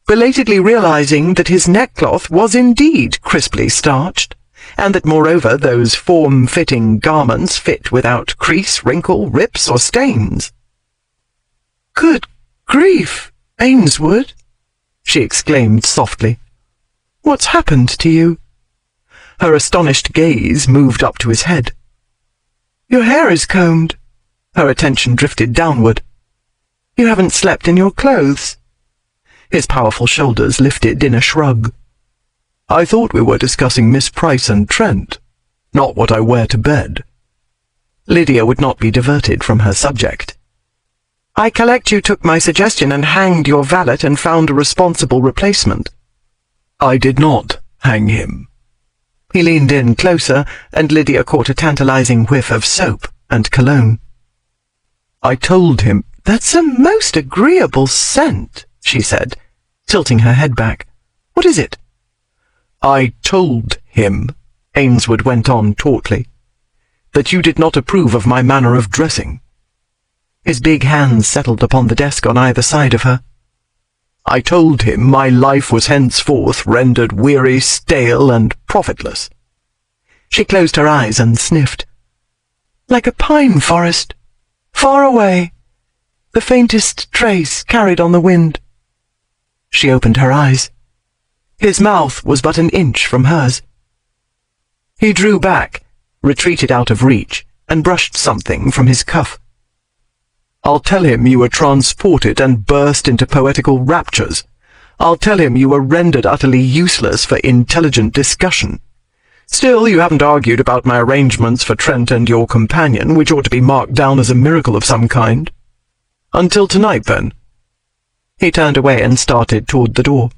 belatedly realizing that his neckcloth was indeed crisply starched, and that moreover those form-fitting garments fit without crease, wrinkle, rips, or stains. "Good grief, Ainsworth!" she exclaimed softly. "What's happened to you?" Her astonished gaze moved up to his head. "Your hair is combed." Her attention drifted downward. "You haven't slept in your clothes." His powerful shoulders lifted in a shrug. I thought we were discussing Miss Price and Trent, not what I wear to bed. Lydia would not be diverted from her subject. "I collect you took my suggestion and hanged your valet and found a responsible replacement." I did not hang him. He leaned in closer, and Lydia caught a tantalizing whiff of soap and cologne. I told him. "That's a most agreeable scent," she said, tilting her head back. "What is it?" I told him, Ainsworth went on tautly, that you did not approve of my manner of dressing. His big hands settled upon the desk on either side of her. I told him my life was henceforth rendered weary, stale, and profitless. She closed her eyes and sniffed. "Like a pine forest, far away, the faintest trace carried on the wind." She opened her eyes. His mouth was but an inch from hers. He drew back, retreated out of reach, and brushed something from his cuff. I'll tell him you were transported and burst into poetical raptures. I'll tell him you were rendered utterly useless for intelligent discussion. Still, you haven't argued about my arrangements for Trent and your companion, which ought to be marked down as a miracle of some kind. Until tonight, then." He turned away and started toward the door.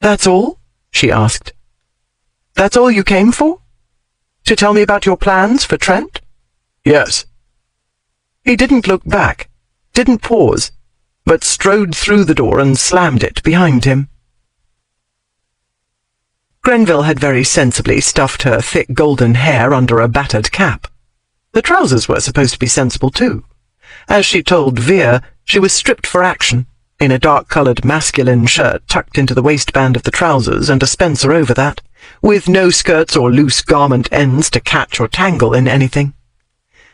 "That's all?" she asked. "That's all you came for? To tell me about your plans for Trent?" "Yes." He didn't look back, didn't pause, but strode through the door and slammed it behind him. Grenville had very sensibly stuffed her thick golden hair under a battered cap. The trousers were supposed to be sensible too. As she told Veer, she was stripped for action, in a dark-coloured masculine shirt tucked into the waistband of the trousers and a spencer over that, with no skirts or loose garment ends to catch or tangle in anything.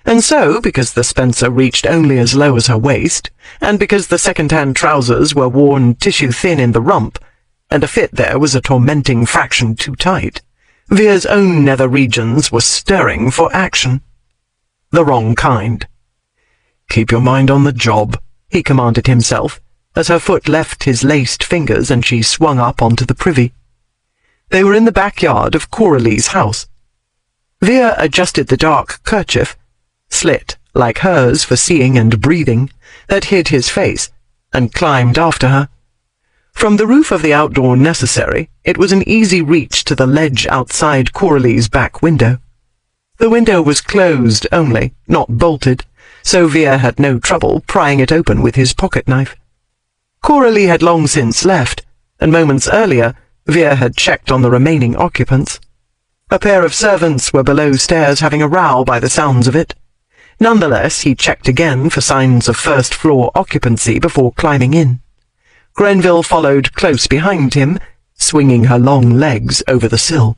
And so, because the spencer reached only as low as her waist, and because the second-hand trousers were worn tissue-thin in the rump, and a fit there was a tormenting fraction too tight, Veer's own nether regions were stirring for action. The wrong kind. "Keep your mind on the job," he commanded himself, as her foot left his laced fingers and she swung up onto the privy. They were in the backyard of Coralie's house. Veer adjusted the dark kerchief, slit like hers for seeing and breathing, that hid his face, and climbed after her. From the roof of the outdoor necessary, it was an easy reach to the ledge outside Coralie's back window. The window was closed only, not bolted, so Veer had no trouble prying it open with his pocket-knife. Coralie had long since left, and moments earlier Veer had checked on the remaining occupants. A pair of servants were below stairs having a row by the sounds of it. Nonetheless, he checked again for signs of first-floor occupancy before climbing in. Grenville followed close behind him, swinging her long legs over the sill.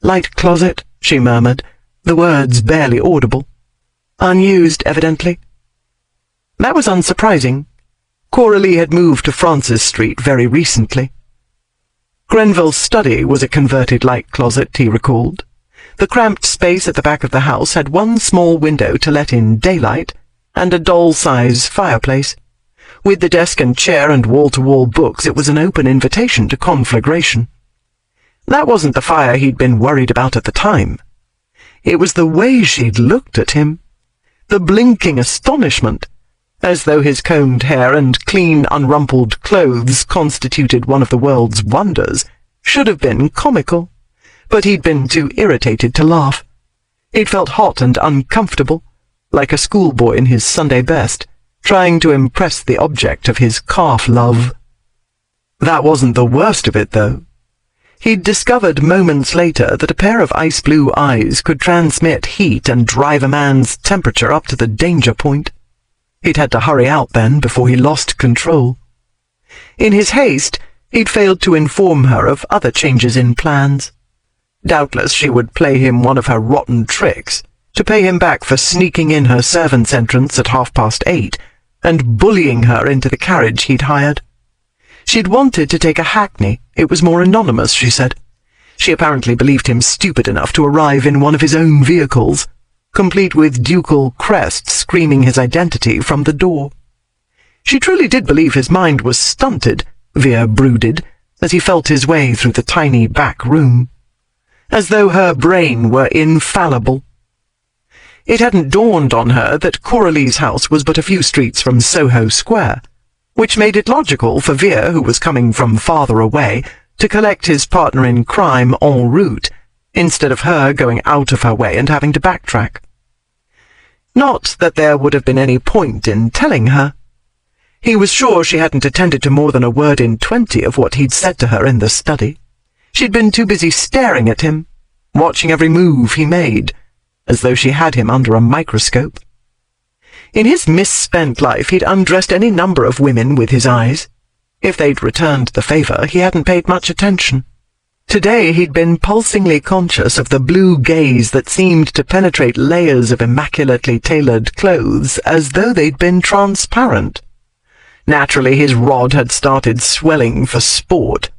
"Light closet," she murmured, the words barely audible. "Unused, evidently." That was unsurprising. Coralie had moved to Francis Street very recently. Grenville's study was a converted light closet, he recalled. The cramped space at the back of the house had one small window to let in daylight, and a doll-size fireplace. With the desk and chair and wall-to-wall books, it was an open invitation to conflagration. That wasn't the fire he'd been worried about at the time. It was the way she'd looked at him. The blinking astonishment, as though his combed hair and clean, unrumpled clothes constituted one of the world's wonders, should have been comical. But he'd been too irritated to laugh. It felt hot and uncomfortable, like a schoolboy in his Sunday best, trying to impress the object of his calf love. That wasn't the worst of it, though. He'd discovered moments later that a pair of ice-blue eyes could transmit heat and drive a man's temperature up to the danger point. He'd had to hurry out then before he lost control. In his haste, he'd failed to inform her of other changes in plans. Doubtless she would play him one of her rotten tricks, to pay him back for sneaking in her servant's entrance at 8:30 and bullying her into the carriage he'd hired. She'd wanted to take a hackney. It was more anonymous, she said. She apparently believed him stupid enough to arrive in one of his own vehicles, complete with ducal crest screaming his identity from the door. She truly did believe his mind was stunted, Veer brooded, as he felt his way through the tiny back room. As though her brain were infallible. It hadn't dawned on her that Coralie's house was but a few streets from Soho Square, which made it logical for Veer, who was coming from farther away, to collect his partner in crime en route, instead of her going out of her way and having to backtrack. Not that there would have been any point in telling her. He was sure she hadn't attended to more than a word in 20 of what he'd said to her in the study. She'd been too busy staring at him, watching every move he made, as though she had him under a microscope. In his misspent life, he'd undressed any number of women with his eyes. If they'd returned the favour, he hadn't paid much attention. Today he'd been pulsingly conscious of the blue gaze that seemed to penetrate layers of immaculately tailored clothes as though they'd been transparent. Naturally, his rod had started swelling for sport,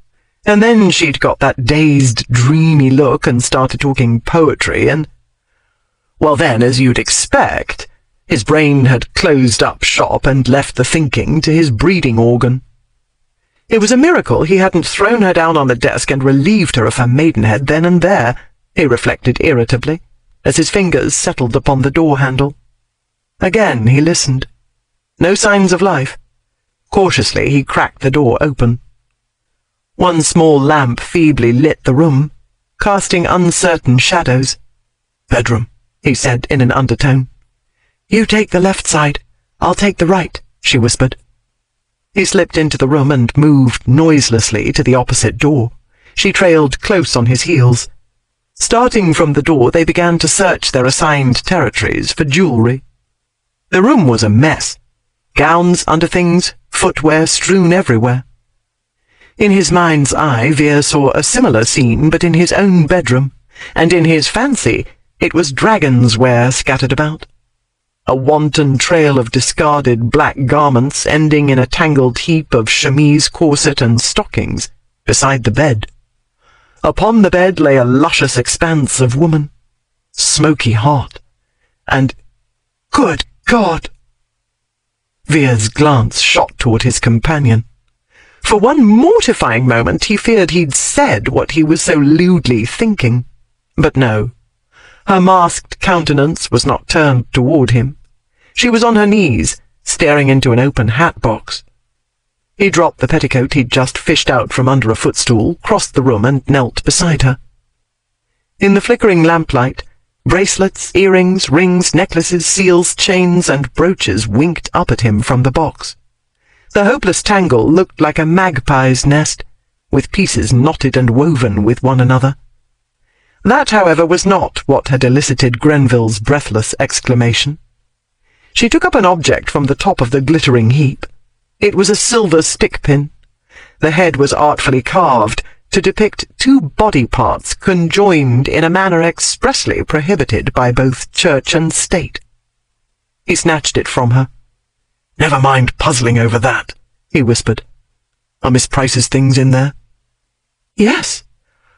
and then she'd got that dazed, dreamy look and started talking poetry, and... well then, as you'd expect, his brain had closed up shop and left the thinking to his breeding organ. It was a miracle he hadn't thrown her down on the desk and relieved her of her maidenhead then and there, he reflected irritably, as his fingers settled upon the door handle. Again he listened. No signs of life. Cautiously he cracked the door open. One small lamp feebly lit the room, casting uncertain shadows. "Bedroom," he said in an undertone. "You take the left side. I'll take the right," she whispered. He slipped into the room and moved noiselessly to the opposite door. She trailed close on his heels. Starting from the door, they began to search their assigned territories for jewellery. The room was a mess. Gowns, underthings, footwear strewn everywhere. In his mind's eye, Veer saw a similar scene, but in his own bedroom, and in his fancy, it was dragon's wear scattered about. A wanton trail of discarded black garments ending in a tangled heap of chemise, corset, and stockings beside the bed. Upon the bed lay a luscious expanse of woman, smoky hot, and... good God! Veer's glance shot toward his companion. For one mortifying moment he feared he'd said what he was so lewdly thinking. But no. Her masked countenance was not turned toward him. She was on her knees, staring into an open hat box. He dropped the petticoat he'd just fished out from under a footstool, crossed the room, and knelt beside her. In the flickering lamplight, bracelets, earrings, rings, necklaces, seals, chains, and brooches winked up at him from the box. The hopeless tangle looked like a magpie's nest, with pieces knotted and woven with one another. That, however, was not what had elicited Grenville's breathless exclamation. She took up an object from the top of the glittering heap. It was a silver stick-pin. The head was artfully carved to depict two body parts conjoined in a manner expressly prohibited by both church and state. He snatched it from her. "Never mind puzzling over that," he whispered. "Are Miss Price's things in there?" Yes,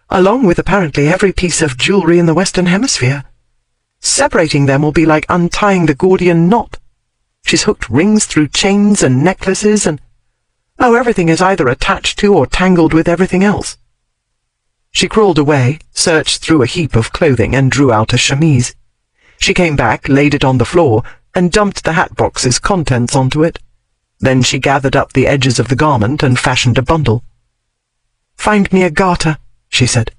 along with apparently every piece of jewellery in the Western Hemisphere. Separating them will be like untying the Gordian knot. She's hooked rings through chains and necklaces and... oh, everything is either attached to or tangled with everything else. She crawled away, searched through a heap of clothing, and drew out a chemise. She came back, laid it on the floor, and dumped the hat box's contents onto it. Then she gathered up the edges of the garment and fashioned a bundle. "Find me a garter," she said.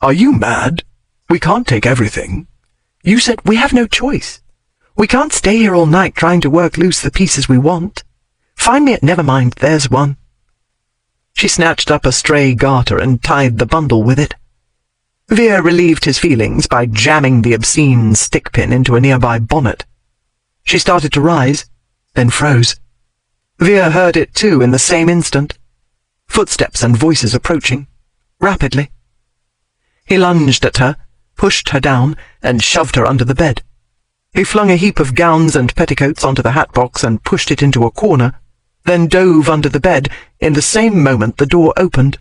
"Are you mad? We can't take everything." "You said we have no choice. We can't stay here all night trying to work loose the pieces we want. Find me never mind, there's one." She snatched up a stray garter and tied the bundle with it. Veer relieved his feelings by jamming the obscene stick-pin into a nearby bonnet. She started to rise, then froze. Veer heard it too in the same instant. Footsteps and voices approaching, rapidly. He lunged at her, pushed her down, and shoved her under the bed. He flung a heap of gowns and petticoats onto the hat box and pushed it into a corner, then dove under the bed. In the same moment the door opened.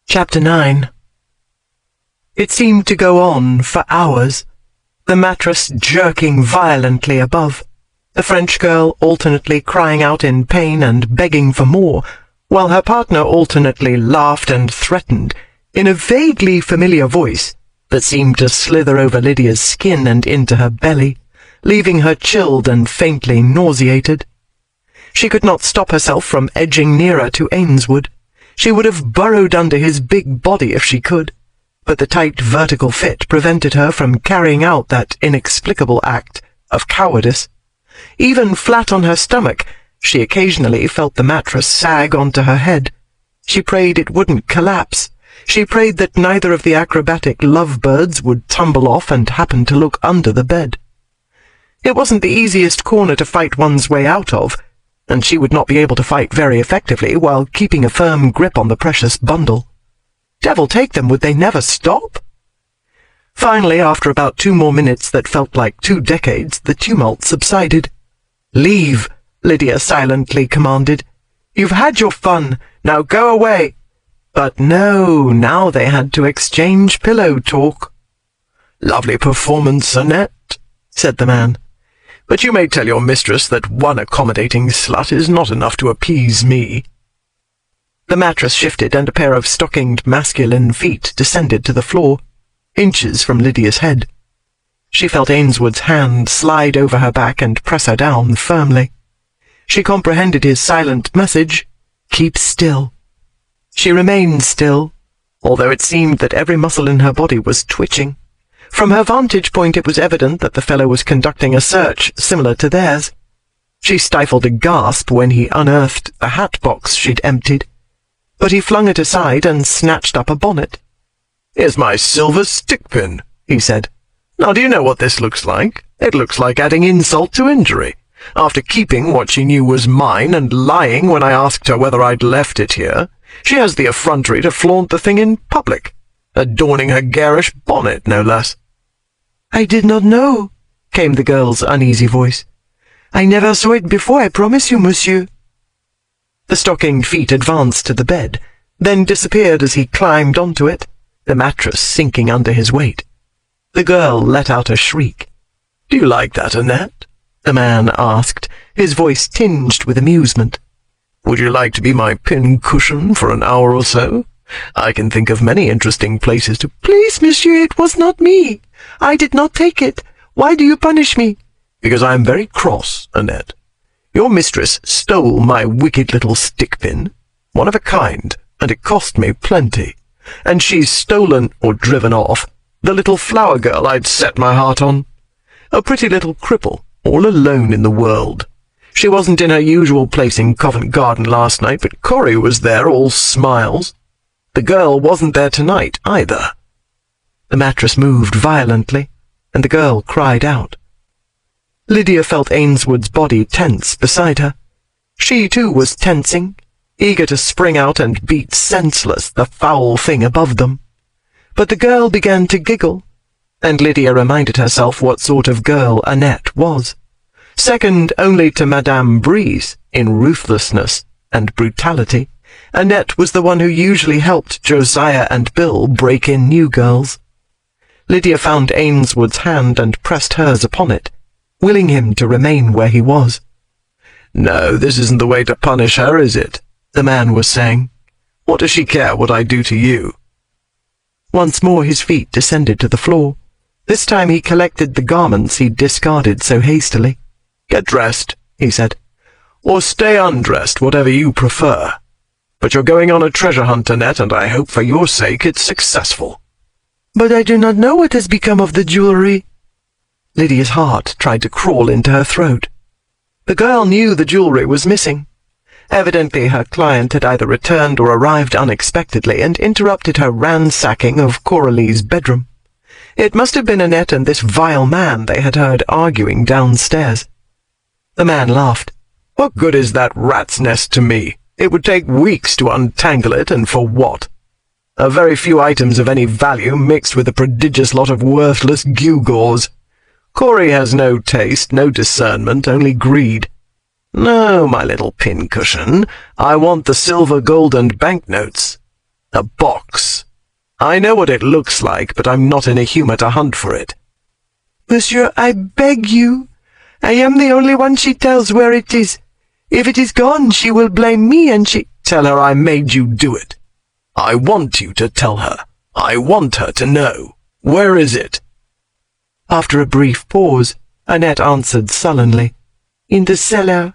Chapter 9. It seemed to go on for hours, the mattress jerking violently above, the French girl alternately crying out in pain and begging for more, while her partner alternately laughed and threatened, in a vaguely familiar voice that seemed to slither over Lydia's skin and into her belly, leaving her chilled and faintly nauseated. She could not stop herself from edging nearer to Ainswood. She would have burrowed under his big body if she could, but the tight vertical fit prevented her from carrying out that inexplicable act of cowardice. Even flat on her stomach, she occasionally felt the mattress sag onto her head. She prayed it wouldn't collapse. She prayed that neither of the acrobatic lovebirds would tumble off and happen to look under the bed. It wasn't the easiest corner to fight one's way out of, and she would not be able to fight very effectively while keeping a firm grip on the precious bundle. Devil take them, would they never stop? Finally, after about 2 more minutes that felt like 2 decades, the tumult subsided. "Leave," Lydia silently commanded. "You've had your fun, now go away." But no, now they had to exchange pillow talk. "Lovely performance, AnAn," said the man. "But you may tell your mistress that one accommodating slut is not enough to appease me." The mattress shifted, and a pair of stockinged masculine feet descended to the floor, inches from Lydia's head. She felt Ainswood's hand slide over her back and press her down firmly. She comprehended his silent message, "Keep still." She remained still, although it seemed that every muscle in her body was twitching. From her vantage point it was evident that the fellow was conducting a search similar to theirs. She stifled a gasp when he unearthed the hat box she'd emptied, but he flung it aside and snatched up a bonnet. "Here's my silver stick-pin," he said. "Now do you know what this looks like? It looks like adding insult to injury. After keeping what she knew was mine and lying when I asked her whether I'd left it here, she has the effrontery to flaunt the thing in public, adorning her garish bonnet, no less." "I did not know," came the girl's uneasy voice. "I never saw it before, I promise you, monsieur." The stockinged feet advanced to the bed, then disappeared as he climbed onto it, the mattress sinking under his weight. The girl let out a shriek. "Do you like that, AnAn?" the man asked, his voice tinged with amusement. "Would you like to be my pin-cushion for an hour or so? I can think of many interesting places to—" "Please, monsieur, it was not me. I did not take it. Why do you punish me?" "Because I am very cross, AnAn. Your mistress stole my wicked little stick-pin, one of a kind, and it cost me plenty. And she's stolen, or driven off, the little flower girl I'd set my heart on. A pretty little cripple, all alone in the world. She wasn't in her usual place in Covent Garden last night, but Corrie was there, all smiles. The girl wasn't there tonight, either." The mattress moved violently, and the girl cried out. Lydia felt Ainswood's body tense beside her. She, too, was tensing, eager to spring out and beat senseless the foul thing above them. But the girl began to giggle, and Lydia reminded herself what sort of girl AnAn was, second only to Madame Breeze in ruthlessness and brutality, Annette was the one who usually helped Josiah and Bill break in new girls. Lydia found Ainswood's hand and pressed hers upon it, willing him to remain where he was. "No, this isn't the way to punish her, is it?" the man was saying. "What does she care what I do to you?" Once more his feet descended to the floor. This time he collected the garments he'd discarded so hastily. "Get dressed," he said. "Or stay undressed, whatever you prefer. But you're going on a treasure hunt, Annette, and I hope for your sake it's successful." "But I do not know what has become of the jewelry." Lydia's heart tried to crawl into her throat. The girl knew the jewelry was missing. Evidently her client had either returned or arrived unexpectedly and interrupted her ransacking of Coralie's bedroom. It must have been Annette and this vile man they had heard arguing downstairs. The man laughed. "What good is that rat's nest to me? It would take weeks to untangle it, and for what? A very few items of any value mixed with a prodigious lot of worthless gewgaws. Cory has no taste, no discernment, only greed. No, my little pincushion, I want the silver, gold, and banknotes. A box. I know what it looks like, but I'm not in a humor to hunt for it." "Monsieur, I beg you. I am the only one she tells where it is. If it is gone, she will blame me, and she—" "Tell her I made you do it. I want you to tell her. I want her to know. Where is it?" After a brief pause, Annette answered sullenly, "In the cellar."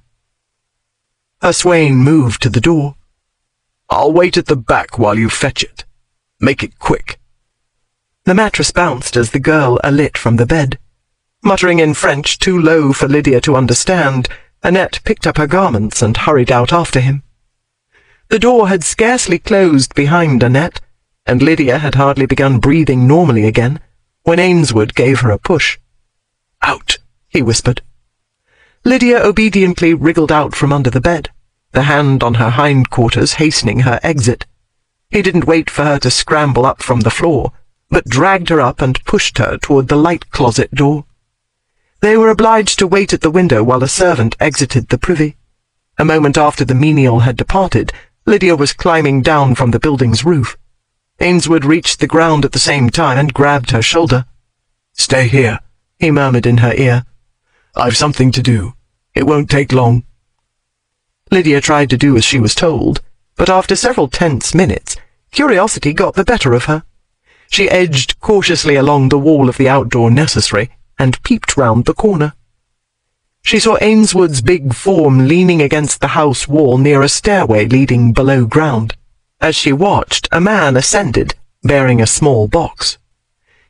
Her swain moved to the door. "I'll wait at the back while you fetch it. Make it quick." The mattress bounced as the girl alit from the bed. Muttering in French too low for Lydia to understand, Annette picked up her garments and hurried out after him. The door had scarcely closed behind Annette, and Lydia had hardly begun breathing normally again, when Ainswood gave her a push. "Out," he whispered. Lydia obediently wriggled out from under the bed, the hand on her hindquarters hastening her exit. He didn't wait for her to scramble up from the floor, but dragged her up and pushed her toward the light closet door. They were obliged to wait at the window while a servant exited the privy. A moment after the menial had departed, Lydia was climbing down from the building's roof. Ainswood reached the ground at the same time and grabbed her shoulder. "Stay here," he murmured in her ear. "I've something to do. It won't take long." Lydia tried to do as she was told, but after several tense minutes, curiosity got the better of her. She edged cautiously along the wall of the outdoor necessary and peeped round the corner. She saw Ainswood's big form leaning against the house wall near a stairway leading below ground. As she watched, a man ascended, bearing a small box.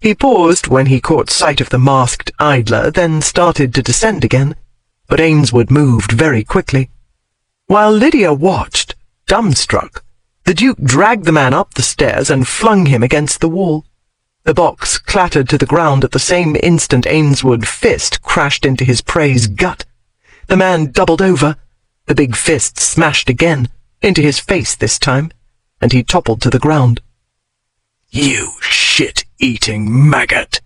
He paused when he caught sight of the masked idler, then started to descend again, but Ainswood moved very quickly. While Lydia watched, dumbstruck, the Duke dragged the man up the stairs and flung him against the wall. The box clattered to the ground at the same instant Ainswood's fist crashed into his prey's gut. The man doubled over. The big fist smashed again, into his face this time, and he toppled to the ground. "You shit-eating maggot,"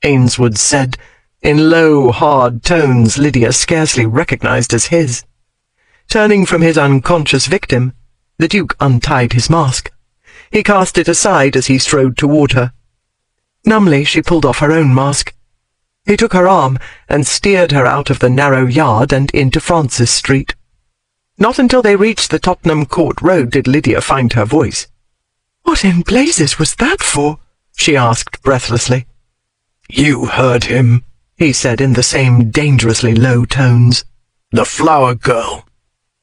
Ainswood said, in low, hard tones Lydia scarcely recognized as his. Turning from his unconscious victim, the Duke untied his mask. He cast it aside as he strode toward her. Numbly she pulled off her own mask. He took her arm and steered her out of the narrow yard and into Francis Street. Not until they reached the Tottenham Court Road did Lydia find her voice. "What in blazes was that for?" she asked breathlessly. "You heard him," he said in the same dangerously low tones. "The flower girl.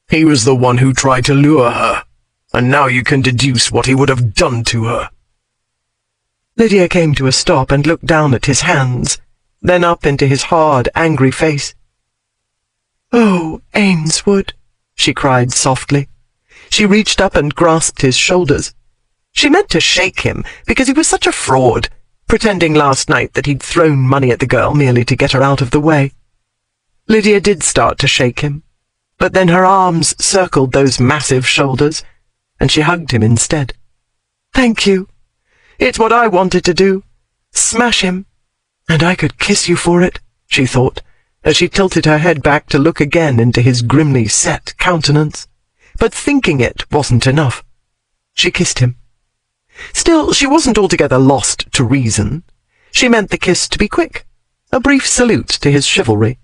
He was the one who tried to lure her, and now you can deduce what he would have done to her." Lydia came to a stop and looked down at his hands, then up into his hard, angry face. "Oh, Ainswood," she cried softly. She reached up and grasped his shoulders. She meant to shake him, because he was such a fraud, pretending last night that he'd thrown money at the girl merely to get her out of the way. Lydia did start to shake him, but then her arms circled those massive shoulders, and she hugged him instead. "Thank you. It's what I wanted to do. Smash him. And I could kiss you for it," she thought, as she tilted her head back to look again into his grimly set countenance. But thinking it wasn't enough. She kissed him. Still, she wasn't altogether lost to reason. She meant the kiss to be quick, a brief salute to his chivalry.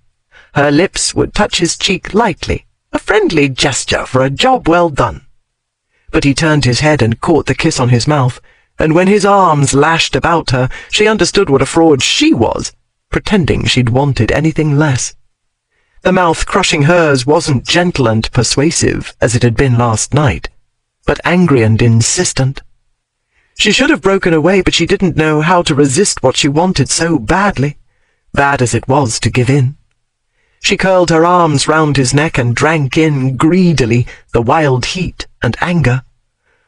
Her lips would touch his cheek lightly, a friendly gesture for a job well done. But he turned his head and caught the kiss on his mouth, and when his arms lashed about her, she understood what a fraud she was, pretending she'd wanted anything less. The mouth crushing hers wasn't gentle and persuasive as it had been last night, but angry and insistent. She should have broken away, but she didn't know how to resist what she wanted so badly, bad as it was to give in. She curled her arms round his neck and drank in greedily the wild heat and anger.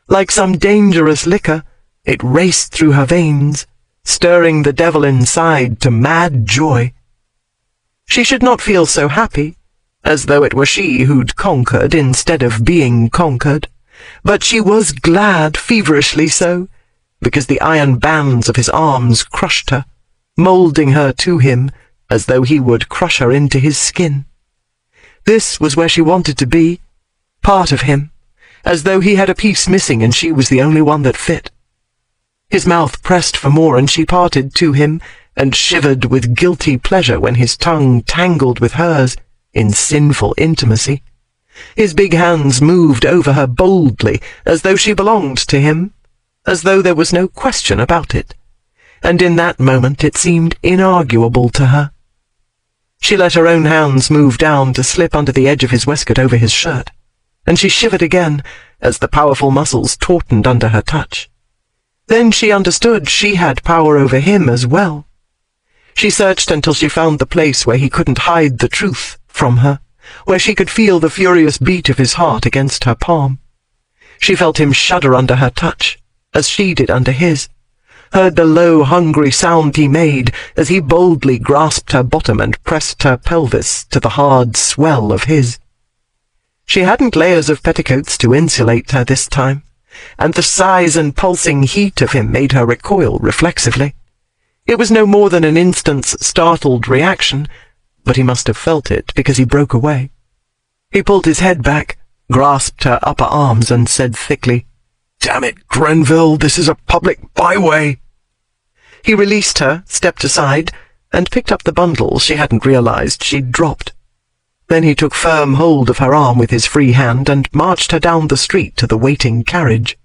Like some dangerous liquor, it raced through her veins, stirring the devil inside to mad joy. She should not feel so happy, as though it were she who'd conquered instead of being conquered, but she was glad, feverishly so, because the iron bands of his arms crushed her, moulding her to him as though he would crush her into his skin. This was where she wanted to be, part of him, as though he had a piece missing and she was the only one that fit. His mouth pressed for more, and she parted to him and shivered with guilty pleasure when his tongue tangled with hers in sinful intimacy. His big hands moved over her boldly, as though she belonged to him, as though there was no question about it, and in that moment it seemed inarguable to her. She let her own hands move down to slip under the edge of his waistcoat over his shirt, and she shivered again as the powerful muscles tautened under her touch. Then she understood she had power over him as well. She searched until she found the place where he couldn't hide the truth from her, where she could feel the furious beat of his heart against her palm. She felt him shudder under her touch, as she did under his, heard the low, hungry sound he made as he boldly grasped her bottom and pressed her pelvis to the hard swell of his. She hadn't layers of petticoats to insulate her this time, and the size and pulsing heat of him made her recoil reflexively. It was no more than an instant's startled reaction, but he must have felt it because he broke away. He pulled his head back, grasped her upper arms, and said thickly, "Damn it, Grenville, this is a public byway." He released her, stepped aside, and picked up the bundle she hadn't realized she'd dropped. Then he took firm hold of her arm with his free hand and marched her down the street to the waiting carriage.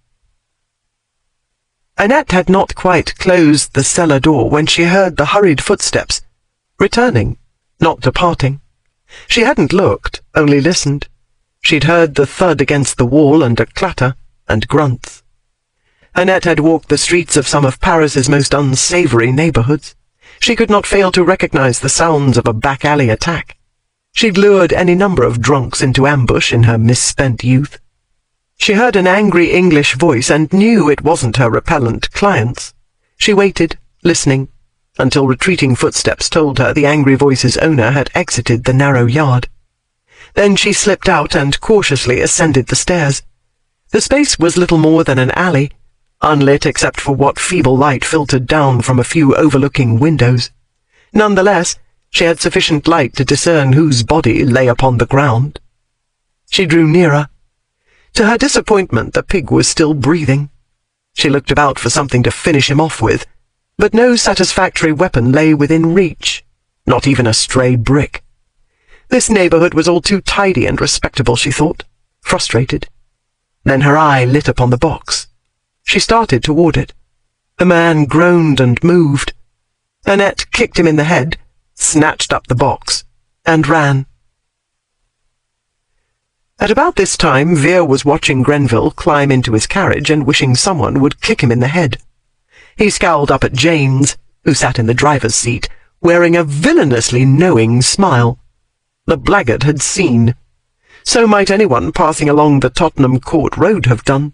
AnAn had not quite closed the cellar door when she heard the hurried footsteps, returning, not departing. She hadn't looked, only listened. She'd heard the thud against the wall and a clatter and grunts. AnAn had walked the streets of some of Paris's most unsavory neighborhoods. She could not fail to recognize the sounds of a back-alley attack. She'd lured any number of drunks into ambush in her misspent youth. She heard an angry English voice and knew it wasn't her repellent clients. She waited, listening, until retreating footsteps told her the angry voice's owner had exited the narrow yard. Then she slipped out and cautiously ascended the stairs. The space was little more than an alley, unlit except for what feeble light filtered down from a few overlooking windows. Nonetheless, she had sufficient light to discern whose body lay upon the ground. She drew nearer. To her disappointment, the pig was still breathing. She looked about for something to finish him off with, but no satisfactory weapon lay within reach, not even a stray brick. This neighborhood was all too tidy and respectable, she thought, frustrated. Then her eye lit upon the box. She started toward it. The man groaned and moved. AnAn kicked him in the head, snatched up the box, and ran. At about this time, Vere was watching Grenville climb into his carriage and wishing someone would kick him in the head. He scowled up at James, who sat in the driver's seat, wearing a villainously knowing smile. The blackguard had seen. So might anyone passing along the Tottenham Court Road have done.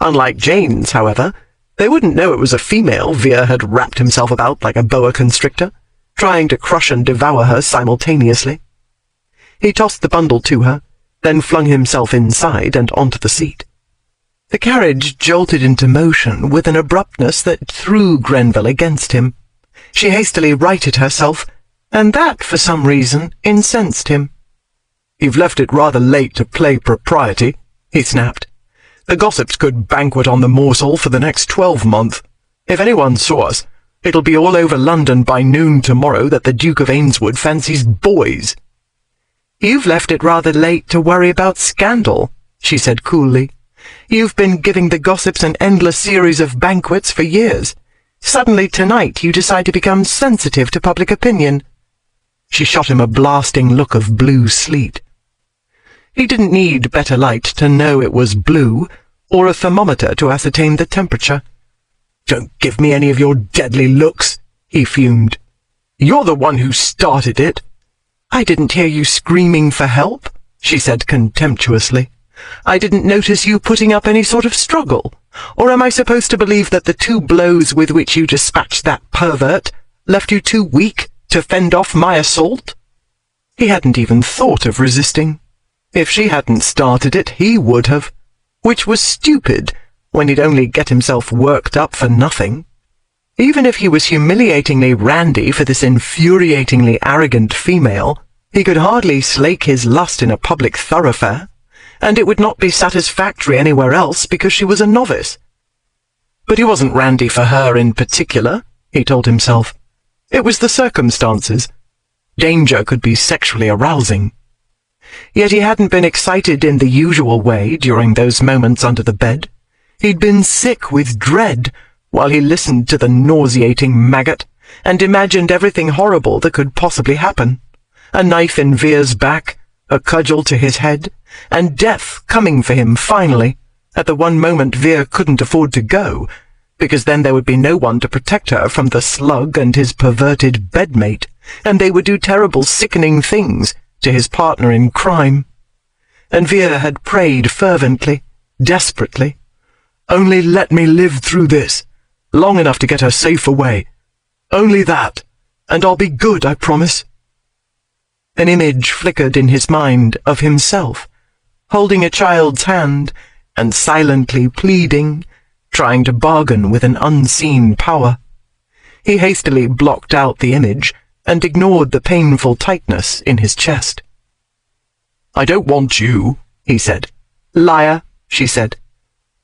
Unlike James, however, they wouldn't know it was a female Vere had wrapped himself about like a boa constrictor, trying to crush and devour her simultaneously. He tossed the bundle to her, then flung himself inside and onto the seat. The carriage jolted into motion with an abruptness that threw Grenville against him. She hastily righted herself, and that, for some reason, incensed him. "You've left it rather late to play propriety," he snapped. "The gossips could banquet on the morsel for the next 12 months. If anyone saw us, it'll be all over London by noon tomorrow that the Duke of Ainswood fancies boys." "You've left it rather late to worry about scandal," she said coolly. "You've been giving the gossips an endless series of banquets for years. Suddenly tonight you decide to become sensitive to public opinion." She shot him a blasting look of blue sleet. He didn't need better light to know it was blue, or a thermometer to ascertain the temperature. "Don't give me any of your deadly looks," he fumed. "You're the one who started it." "I didn't hear you screaming for help," she said contemptuously. "I didn't notice you putting up any sort of struggle. Or am I supposed to believe that the 2 blows with which you dispatched that pervert left you too weak to fend off my assault?" He hadn't even thought of resisting. If she hadn't started it, he would have, which was stupid when he'd only get himself worked up for nothing. Even if he was humiliatingly randy for this infuriatingly arrogant female, he could hardly slake his lust in a public thoroughfare, and it would not be satisfactory anywhere else because she was a novice. But he wasn't randy for her in particular, he told himself. It was the circumstances. Danger could be sexually arousing. Yet he hadn't been excited in the usual way during those moments under the bed. He'd been sick with dread while he listened to the nauseating maggot and imagined everything horrible that could possibly happen. A knife in Veer's back, a cudgel to his head, and death coming for him finally, at the one moment Veer couldn't afford to go, because then there would be no one to protect her from the slug and his perverted bedmate, and they would do terrible, sickening things to his partner in crime. And Veer had prayed fervently, desperately. Only let me live through this, long enough to get her safe away. Only that, and I'll be good, I promise. An image flickered in his mind of himself, holding a child's hand and silently pleading, trying to bargain with an unseen power. He hastily blocked out the image and ignored the painful tightness in his chest. I don't want you, he said. Liar, she said.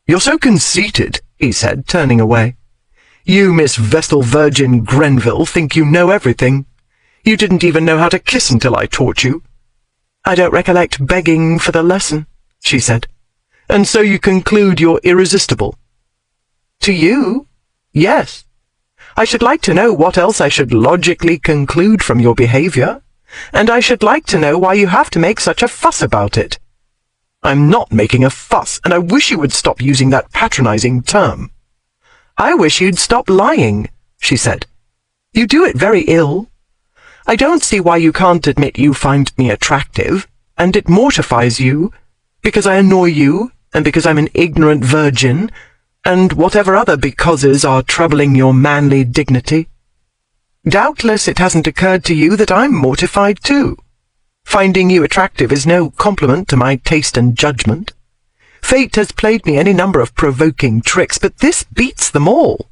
You're so conceited, he said, turning away. You, Miss Vestal Virgin Grenville, think you know everything. You didn't even know how to kiss until I taught you. I don't recollect begging for the lesson, she said. And so you conclude you're irresistible. To you? Yes. I should like to know what else I should logically conclude from your behavior, and I should like to know why you have to make such a fuss about it. I'm not making a fuss, and I wish you would stop using that patronizing term. I wish you'd stop lying, she said. You do it very ill. I don't see why you can't admit you find me attractive, and it mortifies you, because I annoy you, and because I'm an ignorant virgin, and whatever other becauses are troubling your manly dignity. Doubtless it hasn't occurred to you that I'm mortified too. Finding you attractive is no compliment to my taste and judgment. Fate has played me any number of provoking tricks, but this beats them all.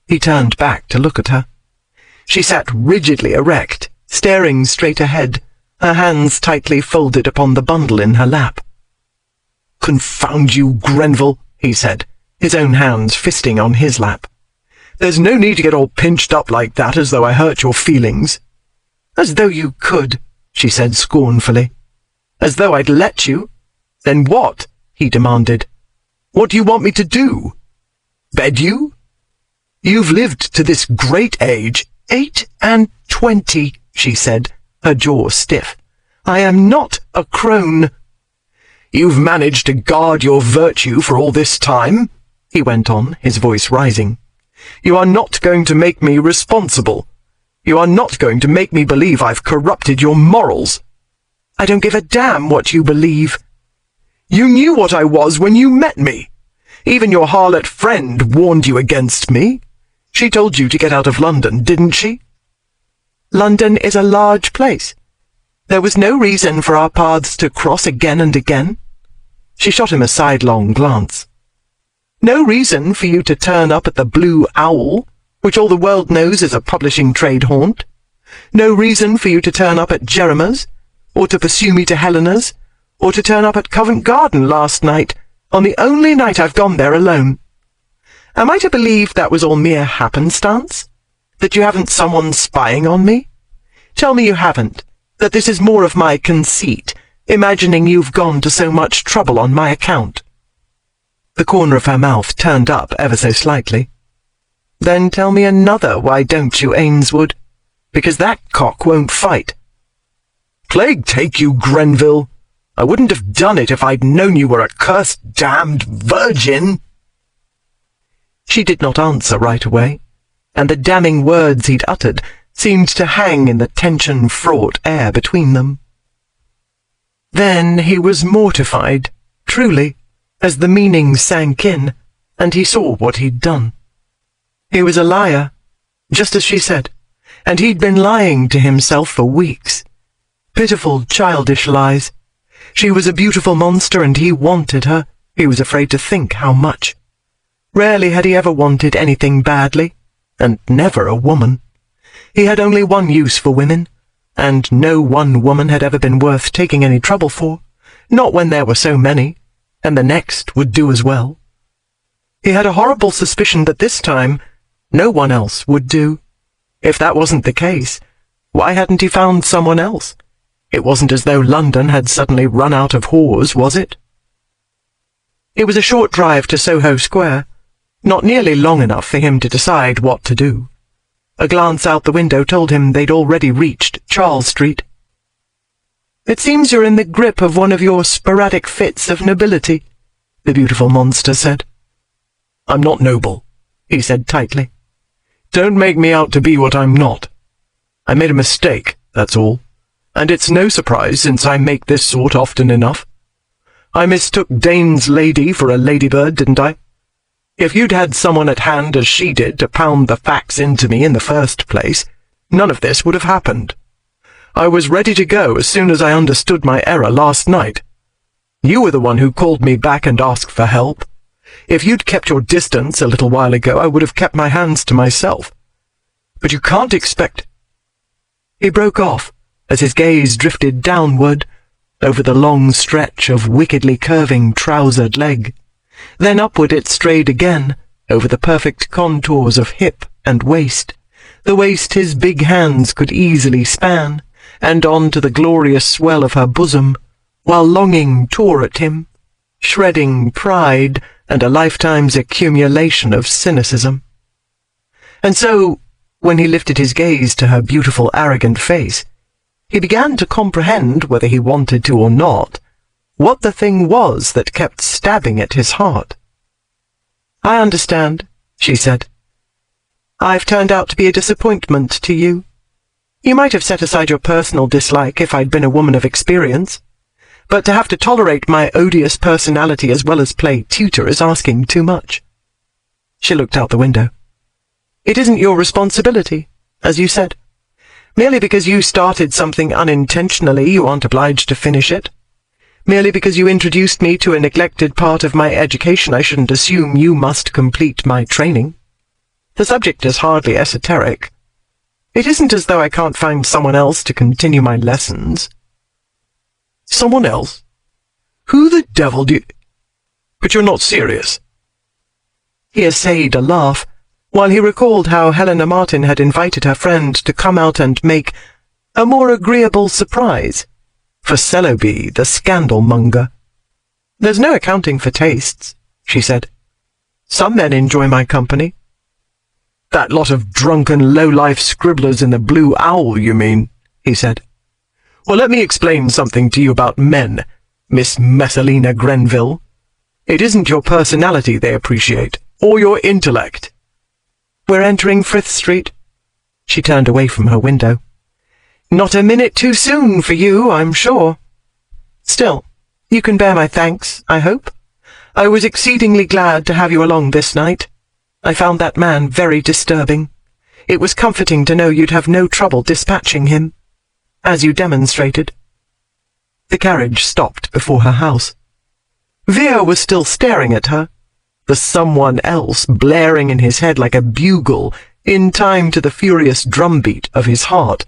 He turned back to look at her. She sat rigidly erect, staring straight ahead, her hands tightly folded upon the bundle in her lap. Confound you, Grenville, he said, his own hands fisting on his lap. There's no need to get all pinched up like that as though I hurt your feelings. As though you could, she said scornfully. As though I'd let you. Then what? He demanded. What do you want me to do? Bed you? You've lived to this great age, 28, she said, her jaw stiff. I am not a crone. You've managed to guard your virtue for all this time, he went on, his voice rising. You are not going to make me responsible. You are not going to make me believe I've corrupted your morals. I don't give a damn what you believe. You knew what I was when you met me. Even your harlot friend warned you against me. She told you to get out of London, didn't she? London is a large place. There was no reason for our paths to cross again and again. She shot him a sidelong glance. No reason for you to turn up at the Blue Owl, which all the world knows is a publishing trade haunt. No reason for you to turn up at Jeremiah's, or to pursue me to Helena's, or to turn up at Covent Garden last night, on the only night I've gone there alone. Am I to believe that was all mere happenstance? That you haven't someone spying on me? Tell me you haven't, that this is more of my conceit, imagining you've gone to so much trouble on my account." The corner of her mouth turned up ever so slightly. "Then tell me another, why don't you, Ainswood? Because that cock won't fight." "Plague take you, Grenville! I wouldn't have done it if I'd known you were a cursed damned virgin." She did not answer right away, and the damning words he'd uttered seemed to hang in the tension-fraught air between them. Then he was mortified, truly, as the meaning sank in, and he saw what he'd done. He was a liar, just as she said, and he'd been lying to himself for weeks. Pitiful, childish lies. She was a beautiful monster, and he wanted her. He was afraid to think how much. Rarely had he ever wanted anything badly, and never a woman. He had only one use for women, and no one woman had ever been worth taking any trouble for, not when there were so many, and the next would do as well. He had a horrible suspicion that this time no one else would do. If that wasn't the case, why hadn't he found someone else? It wasn't as though London had suddenly run out of whores, was it? It was a short drive to Soho Square, not nearly long enough for him to decide what to do. A glance out the window told him they'd already reached Charles Street. "It seems you're in the grip of one of your sporadic fits of nobility," the beautiful monster said. "I'm not noble," he said tightly. "Don't make me out to be what I'm not. I made a mistake, that's all, and it's no surprise since I make this sort often enough. I mistook Dane's lady for a ladybird, didn't I? If you'd had someone at hand as she did to pound the facts into me in the first place, none of this would have happened. I was ready to go as soon as I understood my error last night. You were the one who called me back and asked for help. If you'd kept your distance a little while ago, I would have kept my hands to myself. But you can't expect—" He broke off as his gaze drifted downward over the long stretch of wickedly curving trousered leg. Then upward it strayed again, over the perfect contours of hip and waist, the waist his big hands could easily span, and on to the glorious swell of her bosom, while longing tore at him, shredding pride and a lifetime's accumulation of cynicism. And so, when he lifted his gaze to her beautiful, arrogant face, he began to comprehend, whether he wanted to or not, what the thing was that kept stabbing at his heart. "I understand," she said. "I've turned out to be a disappointment to you. You might have set aside your personal dislike if I'd been a woman of experience, but to have to tolerate my odious personality as well as play tutor is asking too much." She looked out the window. "It isn't your responsibility, as you said. Merely because you started something unintentionally, you aren't obliged to finish it. Merely because you introduced me to a neglected part of my education, I shouldn't assume you must complete my training. The subject is hardly esoteric. It isn't as though I can't find someone else to continue my lessons." "Someone else? Who the devil do you— But you're not serious." He essayed a laugh, while he recalled how Helena Martin had invited her friend to come out and make a more agreeable surprise for Selloby, the scandal-monger. "There's no accounting for tastes," she said. "Some men enjoy my company." "That lot of drunken, low-life scribblers in the Blue Owl, you mean?" he said. "Well, let me explain something to you about men, Miss Messalina Grenville. It isn't your personality they appreciate, or your intellect." "We're entering Frith Street." She turned away from her window. "Not a minute too soon for you, I'm sure. Still, you can bear my thanks, I hope. I was exceedingly glad to have you along this night. I found that man very disturbing. It was comforting to know you'd have no trouble dispatching him, as you demonstrated." The carriage stopped before her house. Vere was still staring at her, the someone else blaring in his head like a bugle in time to the furious drumbeat of his heart.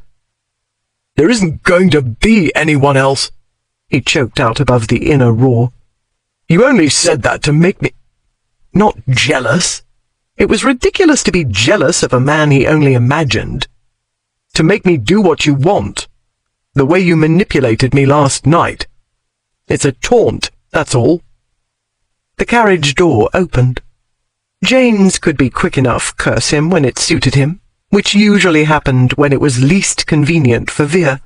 "There isn't going to be anyone else," he choked out above the inner roar. "You only said that to make me—" "Not jealous. It was ridiculous to be jealous of a man he only imagined. To make me do what you want, the way you manipulated me last night. It's a taunt, that's all." The carriage door opened. James could be quick enough curse him when it suited him, which usually happened when it was least convenient for Veer.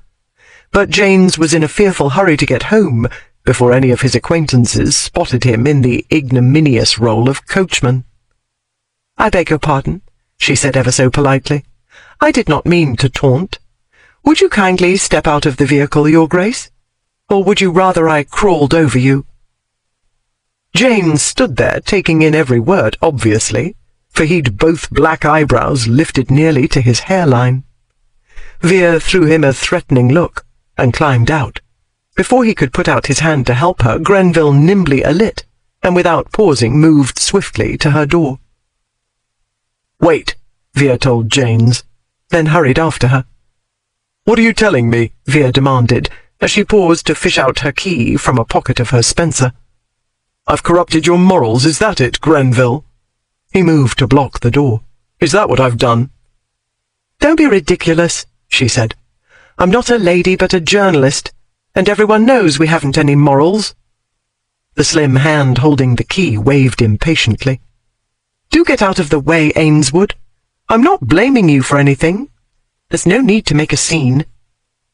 But James was in a fearful hurry to get home before any of his acquaintances spotted him in the ignominious role of coachman. "I beg your pardon," she said ever so politely. "I did not mean to taunt. Would you kindly step out of the vehicle, Your Grace? Or would you rather I crawled over you?" James stood there, taking in every word, obviously, for he'd both black eyebrows lifted nearly to his hairline. Veer threw him a threatening look and climbed out. Before he could put out his hand to help her, Grenville nimbly alit, and without pausing moved swiftly to her door. "Wait," Veer told James, then hurried after her. "What are you telling me?" Veer demanded, as she paused to fish out her key from a pocket of her spencer. "I've corrupted your morals, is that it, Grenville?" He moved to block the door. "Is that what I've done?" "Don't be ridiculous," she said. "I'm not a lady but a journalist, and everyone knows we haven't any morals." The slim hand holding the key waved impatiently. "Do get out of the way, Ainswood. I'm not blaming you for anything. There's no need to make a scene."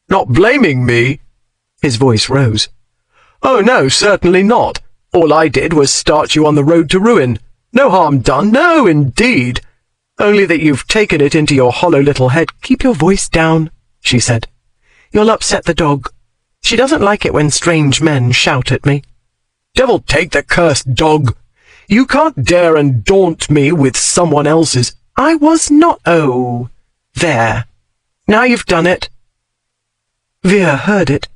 "Not blaming me?" His voice rose. "Oh, no, certainly not. All I did was start you on the road to ruin. No harm done, no, indeed. Only that you've taken it into your hollow little head—" "Keep your voice down," she said. "You'll upset the dog. She doesn't like it when strange men shout at me." "Devil take the cursed dog! You can't dare and daunt me with someone else's—" "I was not— Oh, there. Now you've done it." Veer heard it,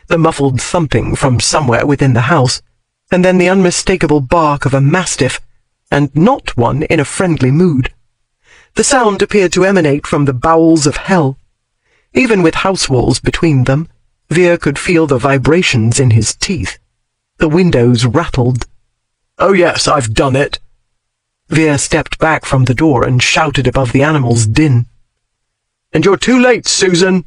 the muffled thumping from somewhere within the house, and then the unmistakable bark of a mastiff, and not one in a friendly mood. The sound appeared to emanate from the bowels of hell. Even with house walls between them, Veer could feel the vibrations in his teeth. The windows rattled. "Oh yes, I've done it." Veer stepped back from the door and shouted above the animal's din. "And you're too late, Susan.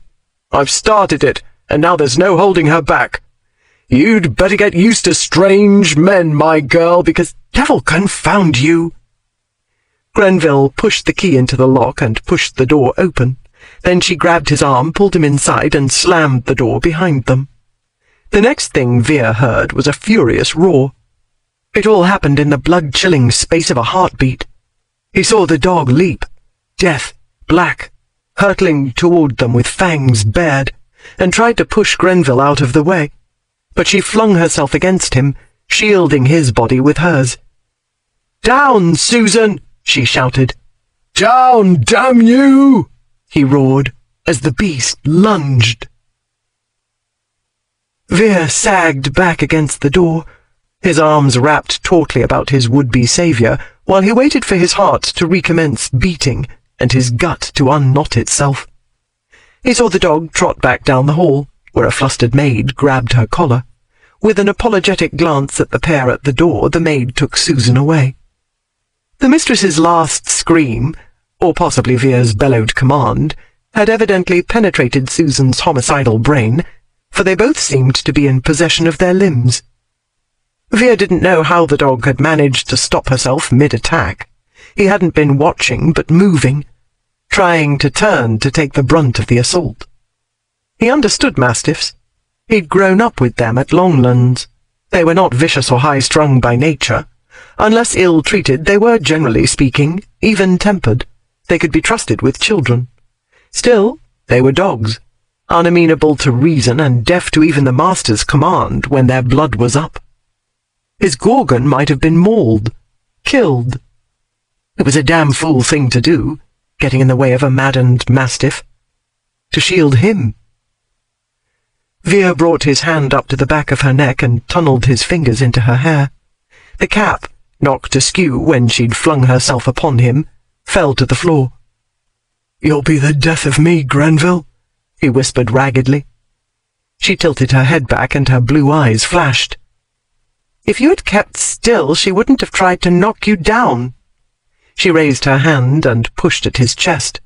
I've started it, and now there's no holding her back. You'd better get used to strange men, my girl, because— Devil confound you!" Grenville pushed the key into the lock and pushed the door open. Then she grabbed his arm, pulled him inside, and slammed the door behind them. The next thing Veer heard was a furious roar. It all happened in the blood-chilling space of a heartbeat. He saw the dog leap, death, black, hurtling toward them with fangs bared, and tried to push Grenville out of the way. But she flung herself against him, shielding his body with hers. "Down, Susan!" she shouted. "Down, damn you!" he roared, as the beast lunged. Veer sagged back against the door, his arms wrapped tautly about his would-be saviour, while he waited for his heart to recommence beating and his gut to unknot itself. He saw the dog trot back down the hall, where a flustered maid grabbed her collar. With an apologetic glance at the pair at the door, the maid took Susan away. The mistress's last scream, or possibly Veer's bellowed command, had evidently penetrated Susan's homicidal brain, for they both seemed to be in possession of their limbs. Veer didn't know how the dog had managed to stop herself mid-attack. He hadn't been watching, but moving, trying to turn to take the brunt of the assault. He understood mastiffs. He'd grown up with them at Longlands. They were not vicious or high-strung by nature. Unless ill-treated, they were, generally speaking, even-tempered. They could be trusted with children. Still, they were dogs, unamenable to reason and deaf to even the master's command when their blood was up. His Gorgon might have been mauled, killed. It was a damn fool thing to do, getting in the way of a maddened mastiff. To shield him. Veer brought his hand up to the back of her neck and tunneled his fingers into her hair. The cap, knocked askew when she'd flung herself upon him, fell to the floor. "You'll be the death of me, Grenville," he whispered raggedly. She tilted her head back and her blue eyes flashed. "If you had kept still, she wouldn't have tried to knock you down." She raised her hand and pushed at his chest.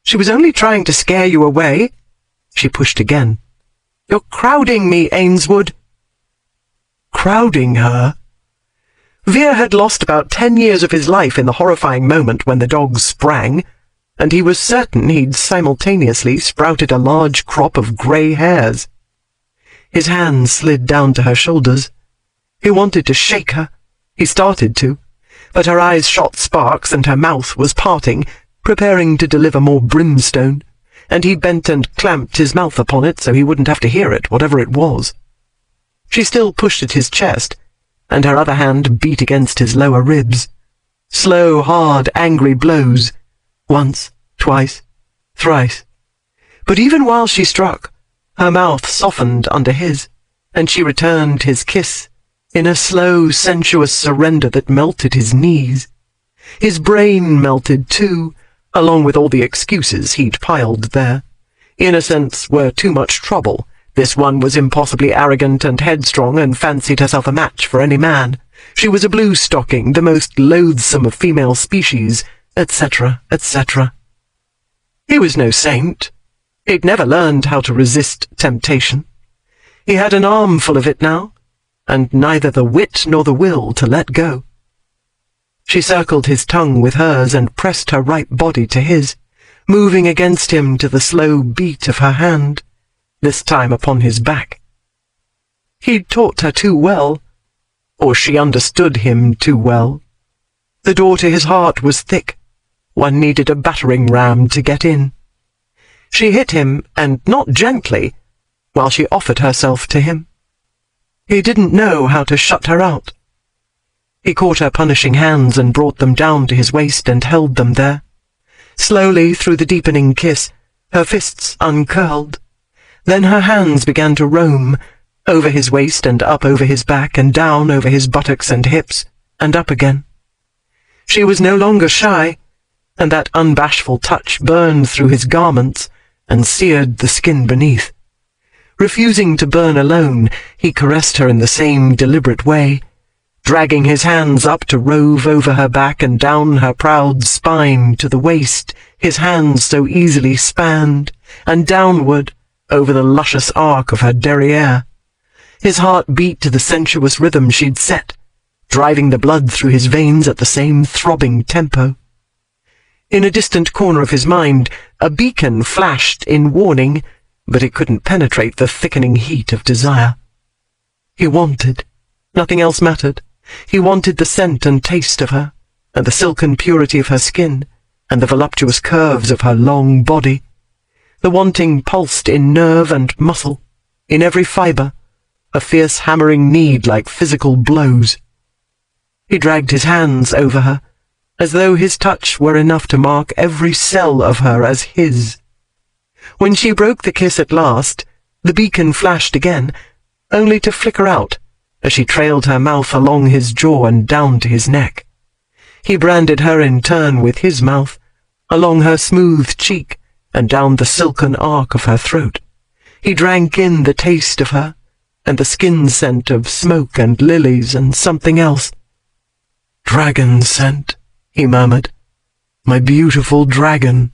"She was only trying to scare you away." She pushed again. "You're crowding me, Ainswood." Crowding her? Veer had lost about 10 years of his life in the horrifying moment when the dogs sprang, and he was certain he'd simultaneously sprouted a large crop of grey hairs. His hands slid down to her shoulders. He wanted to shake her. He started to, but her eyes shot sparks and her mouth was parting, preparing to deliver more brimstone, and he bent and clamped his mouth upon it so he wouldn't have to hear it, whatever it was. She still pushed at his chest, and her other hand beat against his lower ribs. Slow, hard, angry blows. Once, twice, thrice. But even while she struck, her mouth softened under his, and she returned his kiss in a slow, sensuous surrender that melted his knees. His brain melted too, along with all the excuses he'd piled there. Innocents were too much trouble. This one was impossibly arrogant and headstrong and fancied herself a match for any man. She was a blue-stocking, the most loathsome of female species, etc., etc. He was no saint. He'd never learned how to resist temptation. He had an armful of it now, and neither the wit nor the will to let go. She circled his tongue with hers and pressed her right body to his, moving against him to the slow beat of her hand, this time upon his back. He'd taught her too well, or she understood him too well. The door to his heart was thick. One needed a battering ram to get in. She hit him, and not gently, while she offered herself to him. He didn't know how to shut her out. He caught her punishing hands and brought them down to his waist and held them there. Slowly, through the deepening kiss, her fists uncurled. Then her hands began to roam, over his waist and up over his back and down over his buttocks and hips, and up again. She was no longer shy, and that unbashful touch burned through his garments and seared the skin beneath. Refusing to burn alone, he caressed her in the same deliberate way, dragging his hands up to rove over her back and down her proud spine to the waist, his hands so easily spanned, and downward over the luscious arc of her derriere. His heart beat to the sensuous rhythm she'd set, driving the blood through his veins at the same throbbing tempo. In a distant corner of his mind, a beacon flashed in warning, but it couldn't penetrate the thickening heat of desire. He wanted. Nothing else mattered. He wanted the scent and taste of her, and the silken purity of her skin, and the voluptuous curves of her long body. The wanting pulsed in nerve and muscle, in every fibre, a fierce hammering need like physical blows. He dragged his hands over her, as though his touch were enough to mark every cell of her as his. When she broke the kiss at last, the beacon flashed again, only to flicker out as she trailed her mouth along his jaw and down to his neck. He branded her in turn with his mouth, along her smooth cheek and down the silken arc of her throat. He drank in the taste of her, and the skin scent of smoke and lilies and something else. "Dragon scent," he murmured. "My beautiful dragon."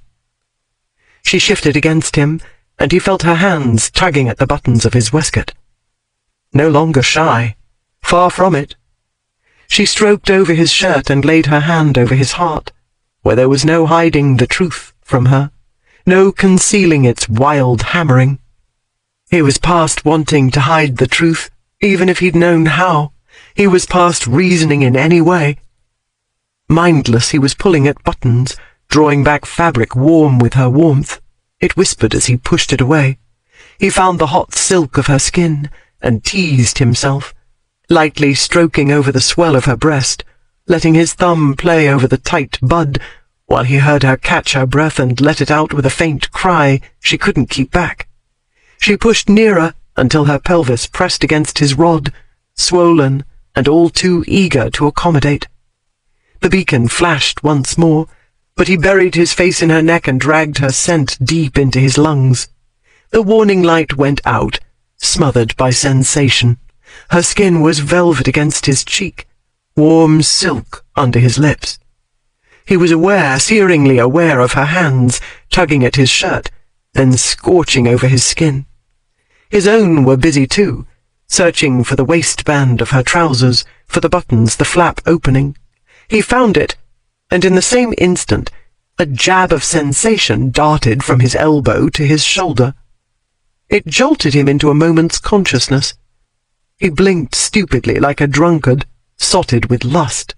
She shifted against him, and he felt her hands tugging at the buttons of his waistcoat. No longer shy. Far from it. She stroked over his shirt and laid her hand over his heart, where there was no hiding the truth from her, no concealing its wild hammering. He was past wanting to hide the truth, even if he'd known how. He was past reasoning in any way. Mindless, he was pulling at buttons, drawing back fabric warm with her warmth. It whispered as he pushed it away. He found the hot silk of her skin, and teased himself, lightly stroking over the swell of her breast, letting his thumb play over the tight bud, while he heard her catch her breath and let it out with a faint cry she couldn't keep back. She pushed nearer until her pelvis pressed against his rod, swollen and all too eager to accommodate. The beacon flashed once more, but he buried his face in her neck and dragged her scent deep into his lungs. The warning light went out, smothered by sensation. Her skin was velvet against his cheek, warm silk under his lips. He was searingly aware of her hands tugging at his shirt, then scorching over his skin. His own were busy too, searching for the waistband of her trousers, for the buttons, the flap opening. He found it, and in the same instant a jab of sensation darted from his elbow to his shoulder. It jolted him into a moment's consciousness. He blinked stupidly like a drunkard, sotted with lust,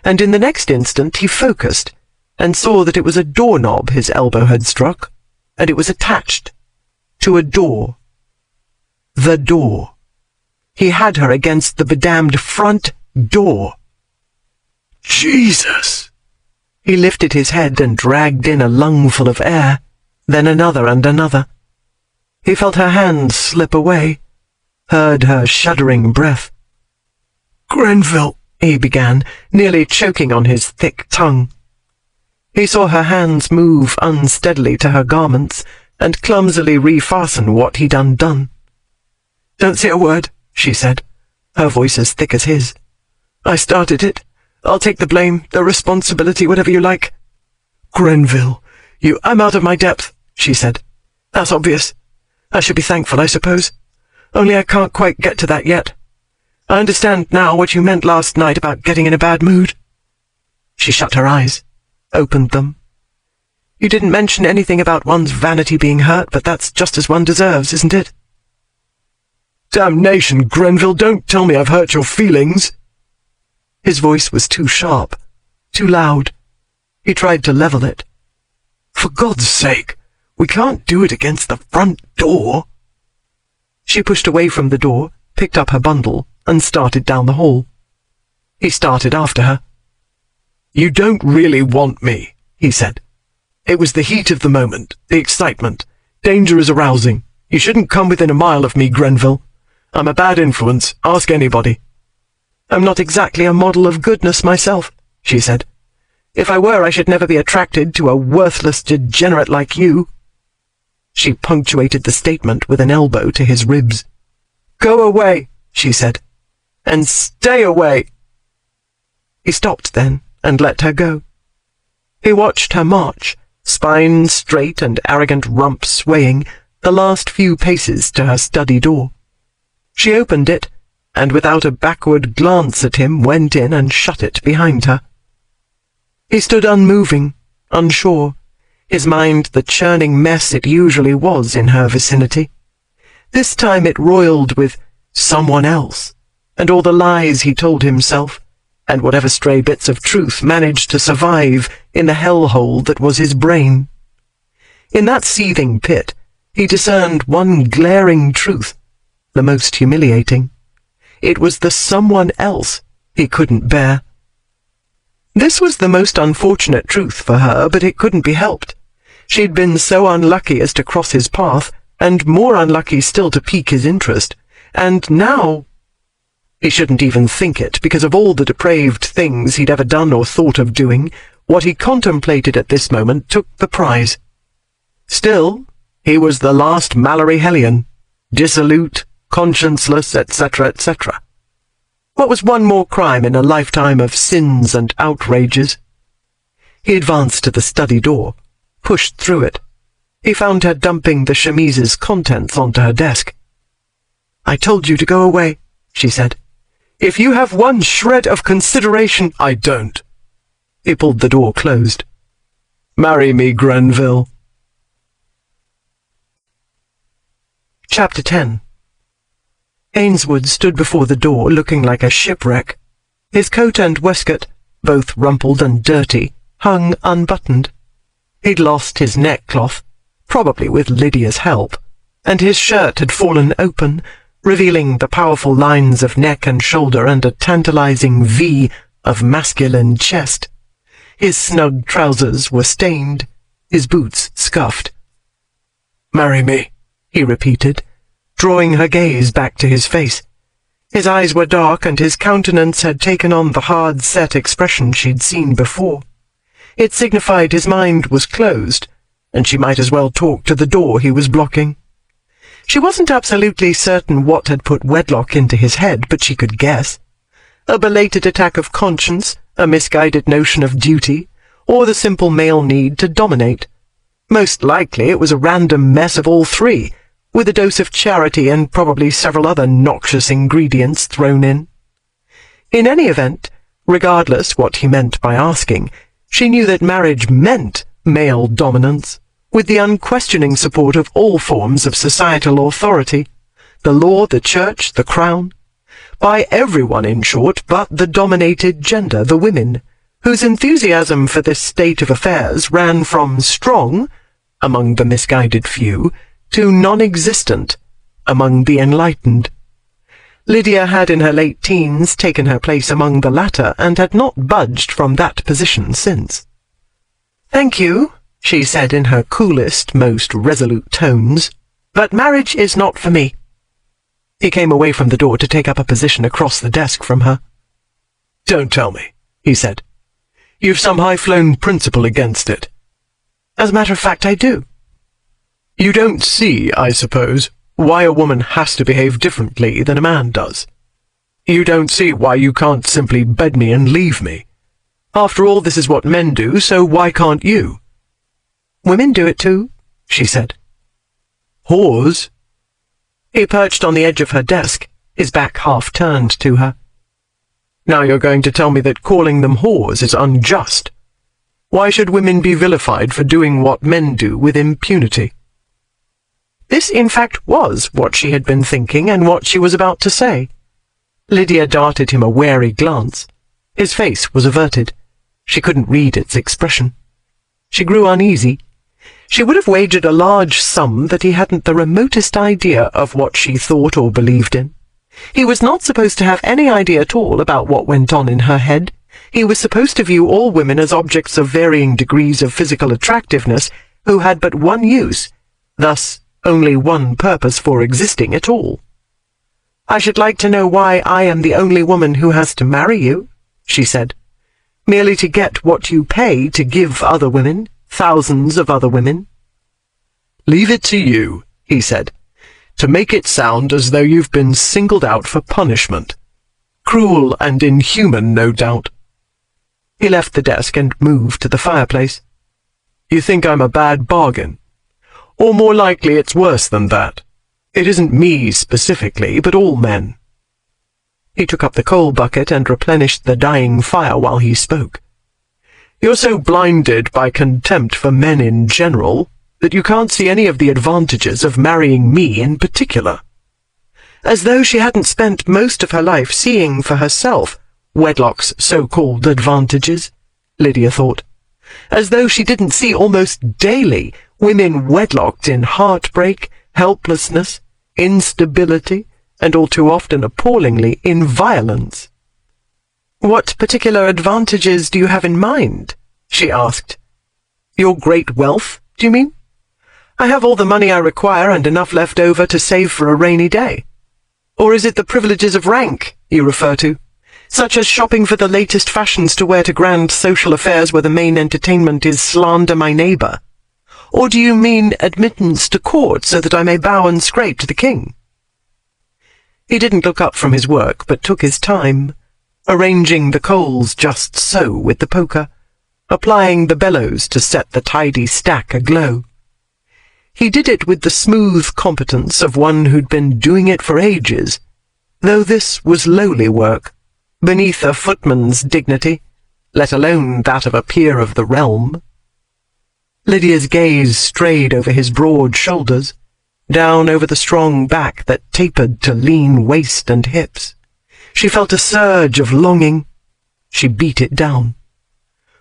and in the next instant he focused and saw that it was a doorknob his elbow had struck, and it was attached to a door. The door. He had her against the bedamned front door. Jesus! He lifted his head and dragged in a lungful of air, then another and another. He felt her hands slip away, heard her shuddering breath. "Grenville," he began, nearly choking on his thick tongue. He saw her hands move unsteadily to her garments and clumsily refasten what he'd undone. "Don't say a word," she said, her voice as thick as his. "I started it. I'll take the blame, the responsibility, whatever you like." "Grenville, I'm out of my depth," she said. "That's obvious. I should be thankful, I suppose. Only I can't quite get to that yet. I understand now what you meant last night about getting in a bad mood." She shut her eyes, opened them. "You didn't mention anything about one's vanity being hurt, but that's just as one deserves, isn't it?" "Damnation, Grenville, don't tell me I've hurt your feelings." His voice was too sharp, too loud. He tried to level it. "For God's sake, we can't do it against the front door." She pushed away from the door, picked up her bundle, and started down the hall. He started after her. "You don't really want me," he said. "It was the heat of the moment, the excitement. Danger is arousing. You shouldn't come within a mile of me, Grenville. I'm a bad influence. Ask anybody." "I'm not exactly a model of goodness myself," she said. "If I were, I should never be attracted to a worthless degenerate like you." She punctuated the statement with an elbow to his ribs. "Go away," she said, "and stay away." He stopped then and let her go. He watched her march, spine straight and arrogant rump swaying, the last few paces to her study door. She opened it, and without a backward glance at him went in and shut it behind her. He stood unmoving, unsure, his mind the churning mess it usually was in her vicinity. This time it roiled with someone else, and all the lies he told himself, and whatever stray bits of truth managed to survive in the hellhole that was his brain. In that seething pit, he discerned one glaring truth, the most humiliating. It was the someone else he couldn't bear. This was the most unfortunate truth for her, but it couldn't be helped. She'd been so unlucky as to cross his path, and more unlucky still to pique his interest, and now— He shouldn't even think it, because of all the depraved things he'd ever done or thought of doing, what he contemplated at this moment took the prize. Still, he was the last Mallory Hellion, dissolute, conscienceless, etc., etc. What was one more crime in a lifetime of sins and outrages? He advanced to the study door, pushed through it. He found her dumping the chemise's contents onto her desk. "I told you to go away," she said. "If you have one shred of consideration—" "I don't." He pulled the door closed. "Marry me, Grenville." Chapter 10. Ainswood stood before the door looking like a shipwreck. His coat and waistcoat, both rumpled and dirty, hung unbuttoned. He'd lost his neckcloth, probably with Lydia's help, and his shirt had fallen open, revealing the powerful lines of neck and shoulder and a tantalizing V of masculine chest. His snug trousers were stained, his boots scuffed. "Marry me," he repeated, drawing her gaze back to his face. His eyes were dark, and his countenance had taken on the hard-set expression she'd seen before. It signified his mind was closed, and she might as well talk to the door he was blocking. She wasn't absolutely certain what had put wedlock into his head, but she could guess. A belated attack of conscience, a misguided notion of duty, or the simple male need to dominate. Most likely it was a random mess of all three, with a dose of charity and probably several other noxious ingredients thrown in. In any event, regardless what he meant by asking, she knew that marriage meant male dominance, with the unquestioning support of all forms of societal authority, the law, the church, the crown, by everyone, in short, but the dominated gender, the women, whose enthusiasm for this state of affairs ran from strong, among the misguided few, to non-existent, among the enlightened. Lydia had in her late teens taken her place among the latter, and had not budged from that position since. "Thank you," she said in her coolest, most resolute tones, "but marriage is not for me." He came away from the door to take up a position across the desk from her. "Don't tell me," he said. "You've some high-flown principle against it." "As a matter of fact, I do." "You don't see, I suppose, why a woman has to behave differently than a man does. You don't see why you can't simply bed me and leave me. After all, this is what men do, so why can't you?" "Women do it too," she said. "Whores?" He perched on the edge of her desk, his back half turned to her. "Now you're going to tell me that calling them whores is unjust. Why should women be vilified for doing what men do with impunity?" This, in fact, was what she had been thinking and what she was about to say. Lydia darted him a wary glance. His face was averted. She couldn't read its expression. She grew uneasy. She would have wagered a large sum that he hadn't the remotest idea of what she thought or believed in. He was not supposed to have any idea at all about what went on in her head. He was supposed to view all women as objects of varying degrees of physical attractiveness who had but one use, thus only one purpose for existing at all. "I should like to know why I am the only woman who has to marry you," she said. "Merely to get what you pay to give other women, thousands of other women." "Leave it to you," he said, "to make it sound as though you've been singled out for punishment. Cruel and inhuman, no doubt." He left the desk and moved to the fireplace. "You think I'm a bad bargain? Or more likely it's worse than that. It isn't me specifically, but all men." He took up the coal bucket and replenished the dying fire while he spoke. "You're so blinded by contempt for men in general that you can't see any of the advantages of marrying me in particular." As though she hadn't spent most of her life seeing for herself wedlock's so-called advantages, Lydia thought. As though she didn't see almost daily women wedlocked in heartbreak, helplessness, instability, and all too often appallingly in violence. "What particular advantages do you have in mind?" she asked. "Your great wealth, do you mean? I have all the money I require and enough left over to save for a rainy day. Or is it the privileges of rank you refer to, such as shopping for the latest fashions to wear to grand social affairs where the main entertainment is slander my neighbour? Or do you mean admittance to court so that I may bow and scrape to the king?" He didn't look up from his work, but took his time, arranging the coals just so with the poker, applying the bellows to set the tidy stack aglow. He did it with the smooth competence of one who'd been doing it for ages, though this was lowly work, beneath a footman's dignity, let alone that of a peer of the realm. Lydia's gaze strayed over his broad shoulders, down over the strong back that tapered to lean waist and hips. She felt a surge of longing. She beat it down.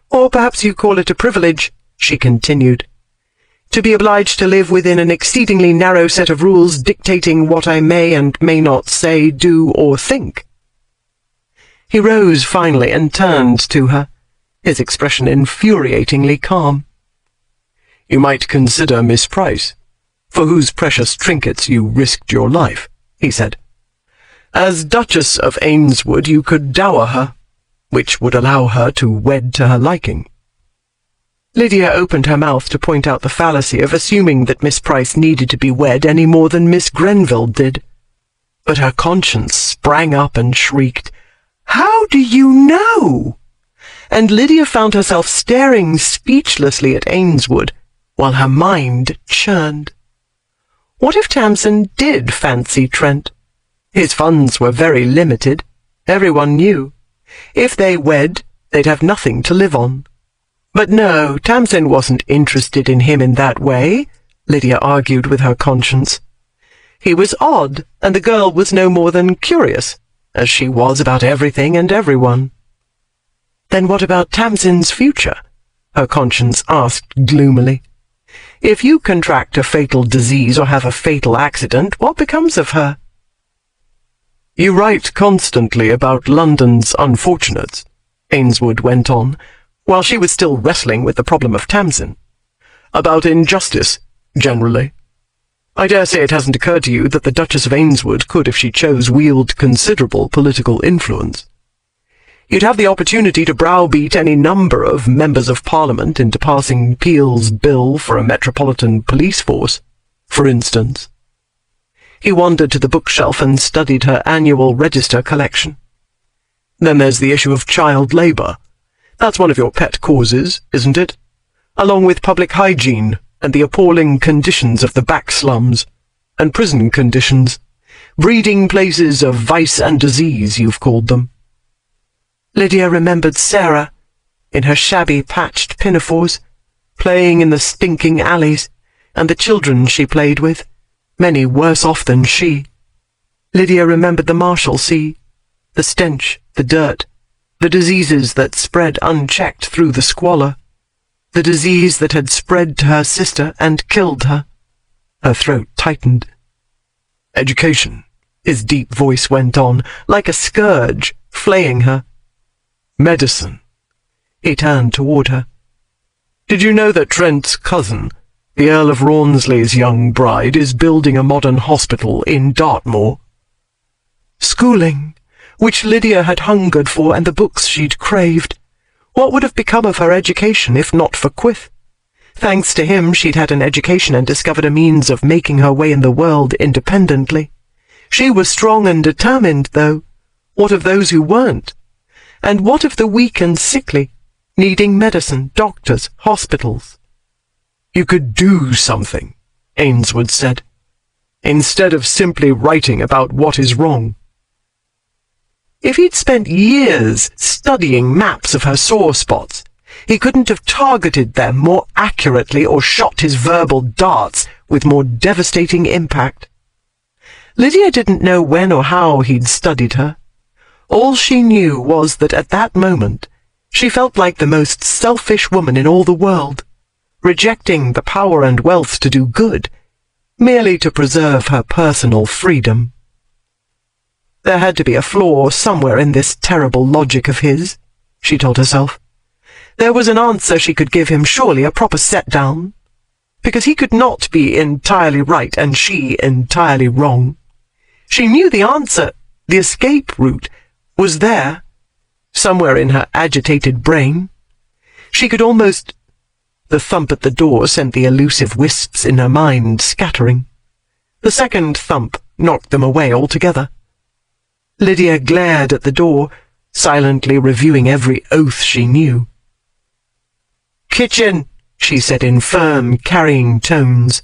"Or perhaps you call it a privilege," she continued, "to be obliged to live within an exceedingly narrow set of rules dictating what I may and may not say, do, or think." He rose finally and turned to her, his expression infuriatingly calm. "You might consider Miss Price, for whose precious trinkets you risked your life," he said. "As Duchess of Ainswood you could dower her, which would allow her to wed to her liking." Lydia opened her mouth to point out the fallacy of assuming that Miss Price needed to be wed any more than Miss Grenville did. But her conscience sprang up and shrieked, "How do you know?" And Lydia found herself staring speechlessly at Ainswood, while her mind churned. What if Tamsin did fancy Trent? His funds were very limited, everyone knew. If they wed, they'd have nothing to live on. But no, Tamsin wasn't interested in him in that way, Lydia argued with her conscience. He was odd, and the girl was no more than curious, as she was about everything and everyone. Then what about Tamsin's future? Her conscience asked gloomily. If you contract a fatal disease or have a fatal accident, what becomes of her? You write constantly about London's unfortunates, Ainswood went on, while she was still wrestling with the problem of Tamsin. About injustice, generally. I dare say it hasn't occurred to you that the Duchess of Ainswood could, if she chose, wield considerable political influence. You'd have the opportunity to browbeat any number of members of Parliament into passing Peel's bill for a metropolitan police force, for instance. He wandered to the bookshelf and studied her annual register collection. Then there's the issue of child labour. That's one of your pet causes, isn't it? Along with public hygiene and the appalling conditions of the back slums, and prison conditions, breeding places of vice and disease, you've called them. Lydia remembered Sarah, in her shabby patched pinafores, playing in the stinking alleys, and the children she played with, many worse off than she. Lydia remembered the Marshalsea, the stench, the dirt, the diseases that spread unchecked through the squalor, the disease that had spread to her sister and killed her. Her throat tightened. Education, His deep voice went on, like a scourge, flaying her. Medicine. He turned toward her. Did you know that Trent's cousin, the Earl of Rawnsley's young bride, is building a modern hospital in Dartmoor? Schooling, which Lydia had hungered for, and the books she'd craved. What would have become of her education if not for Quith? Thanks to him, she'd had an education and discovered a means of making her way in the world independently. She was strong and determined, though. What of those who weren't? And what of the weak and sickly, needing medicine, doctors, hospitals? You could do something, Ainswood said, instead of simply writing about what is wrong. If he'd spent years studying maps of her sore spots, he couldn't have targeted them more accurately or shot his verbal darts with more devastating impact. Lydia didn't know when or how he'd studied her. All she knew was that at that moment she felt like the most selfish woman in all the world, rejecting the power and wealth to do good, merely to preserve her personal freedom. There had to be a flaw somewhere in this terrible logic of his, she told herself. There was an answer she could give him, surely a proper set-down, because he could not be entirely right and she entirely wrong. She knew the answer, the escape route, was there, somewhere in her agitated brain. She could almost... The thump at the door sent the elusive wisps in her mind scattering. The second thump knocked them away altogether. Lydia glared at the door, silently reviewing every oath she knew. "Kitchen," she said in firm, carrying tones.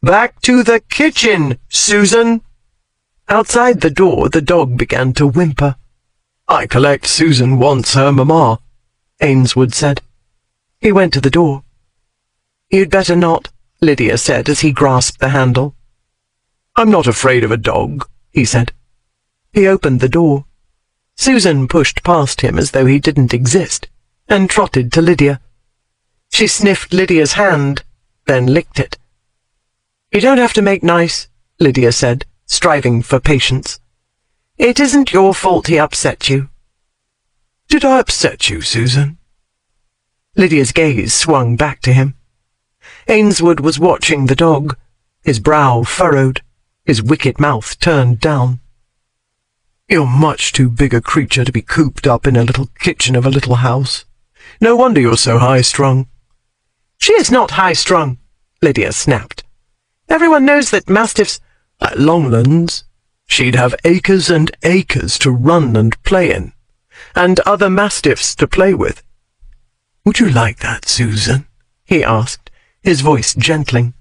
"Back to the kitchen, Susan!" Outside the door, the dog began to whimper. "I collect Susan wants her mamma," Ainswood said. He went to the door. "You'd better not," Lydia said as he grasped the handle. "I'm not afraid of a dog," he said. He opened the door. Susan pushed past him as though he didn't exist, and trotted to Lydia. She sniffed Lydia's hand, then licked it. "You don't have to make nice," Lydia said, striving for patience. "It isn't your fault he upset you." "Did I upset you, Susan?" Lydia's gaze swung back to him. Ainswood was watching the dog, his brow furrowed, his wicked mouth turned down. "You're much too big a creature to be cooped up in a little kitchen of a little house. No wonder you're so high-strung. She is not high-strung, Lydia snapped. Everyone knows that mastiffs— At Longlands, she'd have acres and acres to run and play in, and other mastiffs to play with. Would you like that, Susan? He asked, his voice gentling.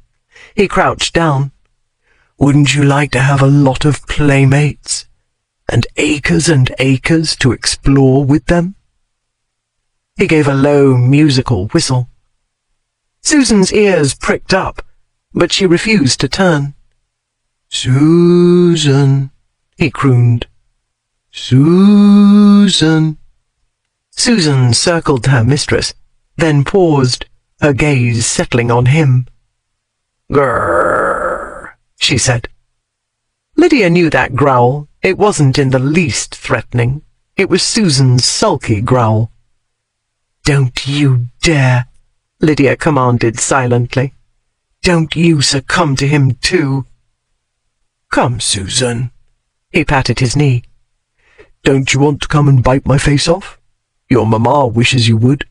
He crouched down. Wouldn't you like to have a lot of playmates, and acres to explore with them? He gave a low, musical whistle. Susan's ears pricked up, but she refused to turn. Susan, he crooned. Susan. Susan circled her mistress, then paused, her gaze settling on him. Grrr, she said. Lydia knew that growl. It wasn't in the least threatening. It was Susan's sulky growl. Don't you dare, Lydia commanded silently. Don't you succumb to him too. Come, Susan. He patted his knee. Don't you want to come and bite my face off? Your mamma wishes you would.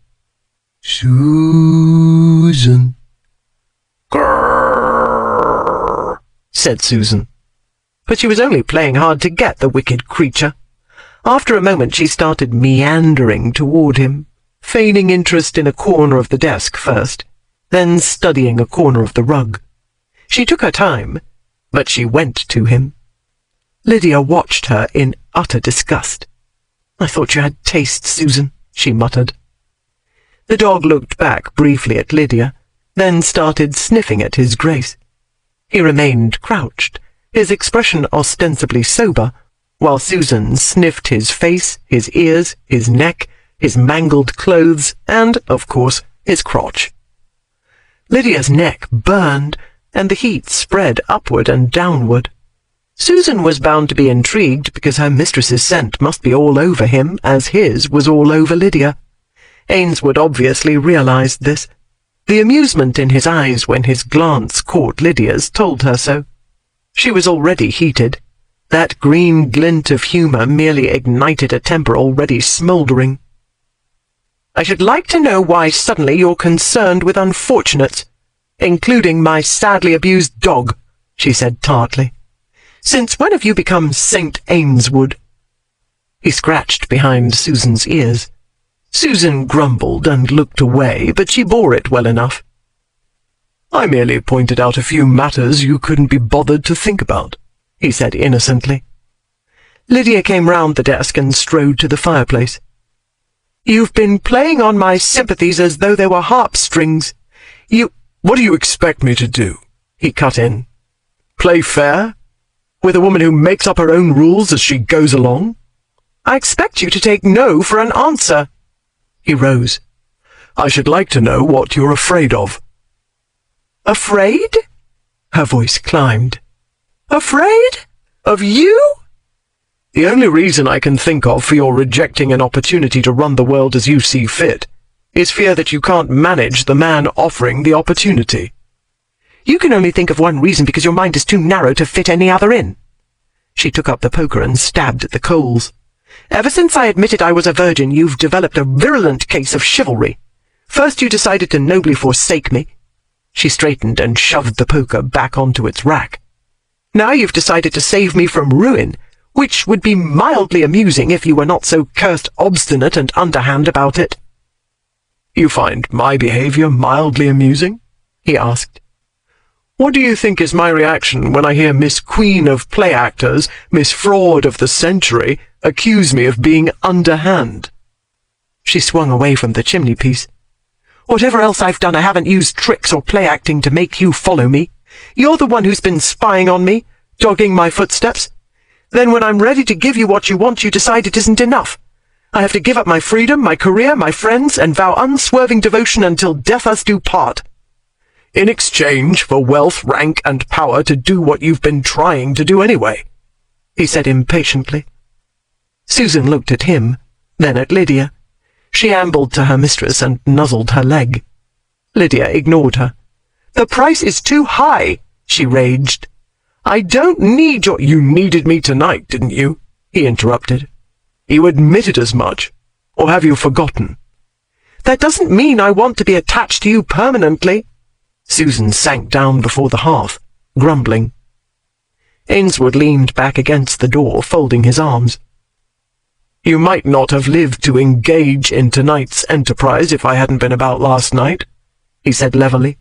Susan. Grrr, said Susan. But she was only playing hard to get the wicked creature. After a moment she started meandering toward him, feigning interest in a corner of the desk first, then studying a corner of the rug. She took her time, but she went to him. Lydia watched her in utter disgust. I thought you had taste, Susan, she muttered. The dog looked back briefly at Lydia, then started sniffing at his grace. He remained crouched, his expression ostensibly sober, while Susan sniffed his face, his ears, his neck, his mangled clothes, and, of course, his crotch. Lydia's neck burned, and the heat spread upward and downward. Susan was bound to be intrigued because her mistress's scent must be all over him as his was all over Lydia. Ainswood obviously realized this. The amusement in his eyes when his glance caught Lydia's told her so. She was already heated. That green glint of humour merely ignited a temper already smouldering. I should like to know why suddenly you're concerned with unfortunates, including my sadly abused dog, she said tartly. Since when have you become Saint Ainswood? He scratched behind Susan's ears. Susan grumbled and looked away, but she bore it well enough. I merely pointed out a few matters you couldn't be bothered to think about, he said innocently. Lydia came round the desk and strode to the fireplace. You've been playing on my sympathies as though they were harp strings. What do you expect me to do? He cut in. Play fair? With a woman who makes up her own rules as she goes along? I expect you to take no for an answer. He rose. I should like to know what you're afraid of. Afraid? Her voice climbed. Afraid? Of you? The only reason I can think of for your rejecting an opportunity to run the world as you see fit is fear that you can't manage the man offering the opportunity. You can only think of one reason because your mind is too narrow to fit any other in. She took up the poker and stabbed at the coals. Ever since I admitted I was a virgin, you've developed a virulent case of chivalry. First you decided to nobly forsake me. She straightened and shoved the poker back onto its rack. Now you've decided to save me from ruin, which would be mildly amusing if you were not so cursed obstinate and underhand about it. You find my behaviour mildly amusing? He asked. What do you think is my reaction when I hear Miss Queen of Play Actors, Miss Fraud of the Century, accuse me of being underhand? She swung away from the chimney-piece. Whatever else I've done, I haven't used tricks or play-acting to make you follow me. You're the one who's been spying on me, dogging my footsteps. Then when I'm ready to give you what you want, you decide it isn't enough. I have to give up my freedom, my career, my friends, and vow unswerving devotion until death us do part. In exchange for wealth, rank, and power to do what you've been trying to do anyway, he said impatiently. Susan looked at him, then at Lydia. She ambled to her mistress and nuzzled her leg. Lydia ignored her. The price is too high, she raged. I don't need your— You needed me tonight, didn't you? He interrupted. You admitted as much. Or have you forgotten? That doesn't mean I want to be attached to you permanently." Susan sank down before the hearth, grumbling. Ainsworth leaned back against the door, folding his arms. "You might not have lived to engage in tonight's enterprise if I hadn't been about last night," he said levelly.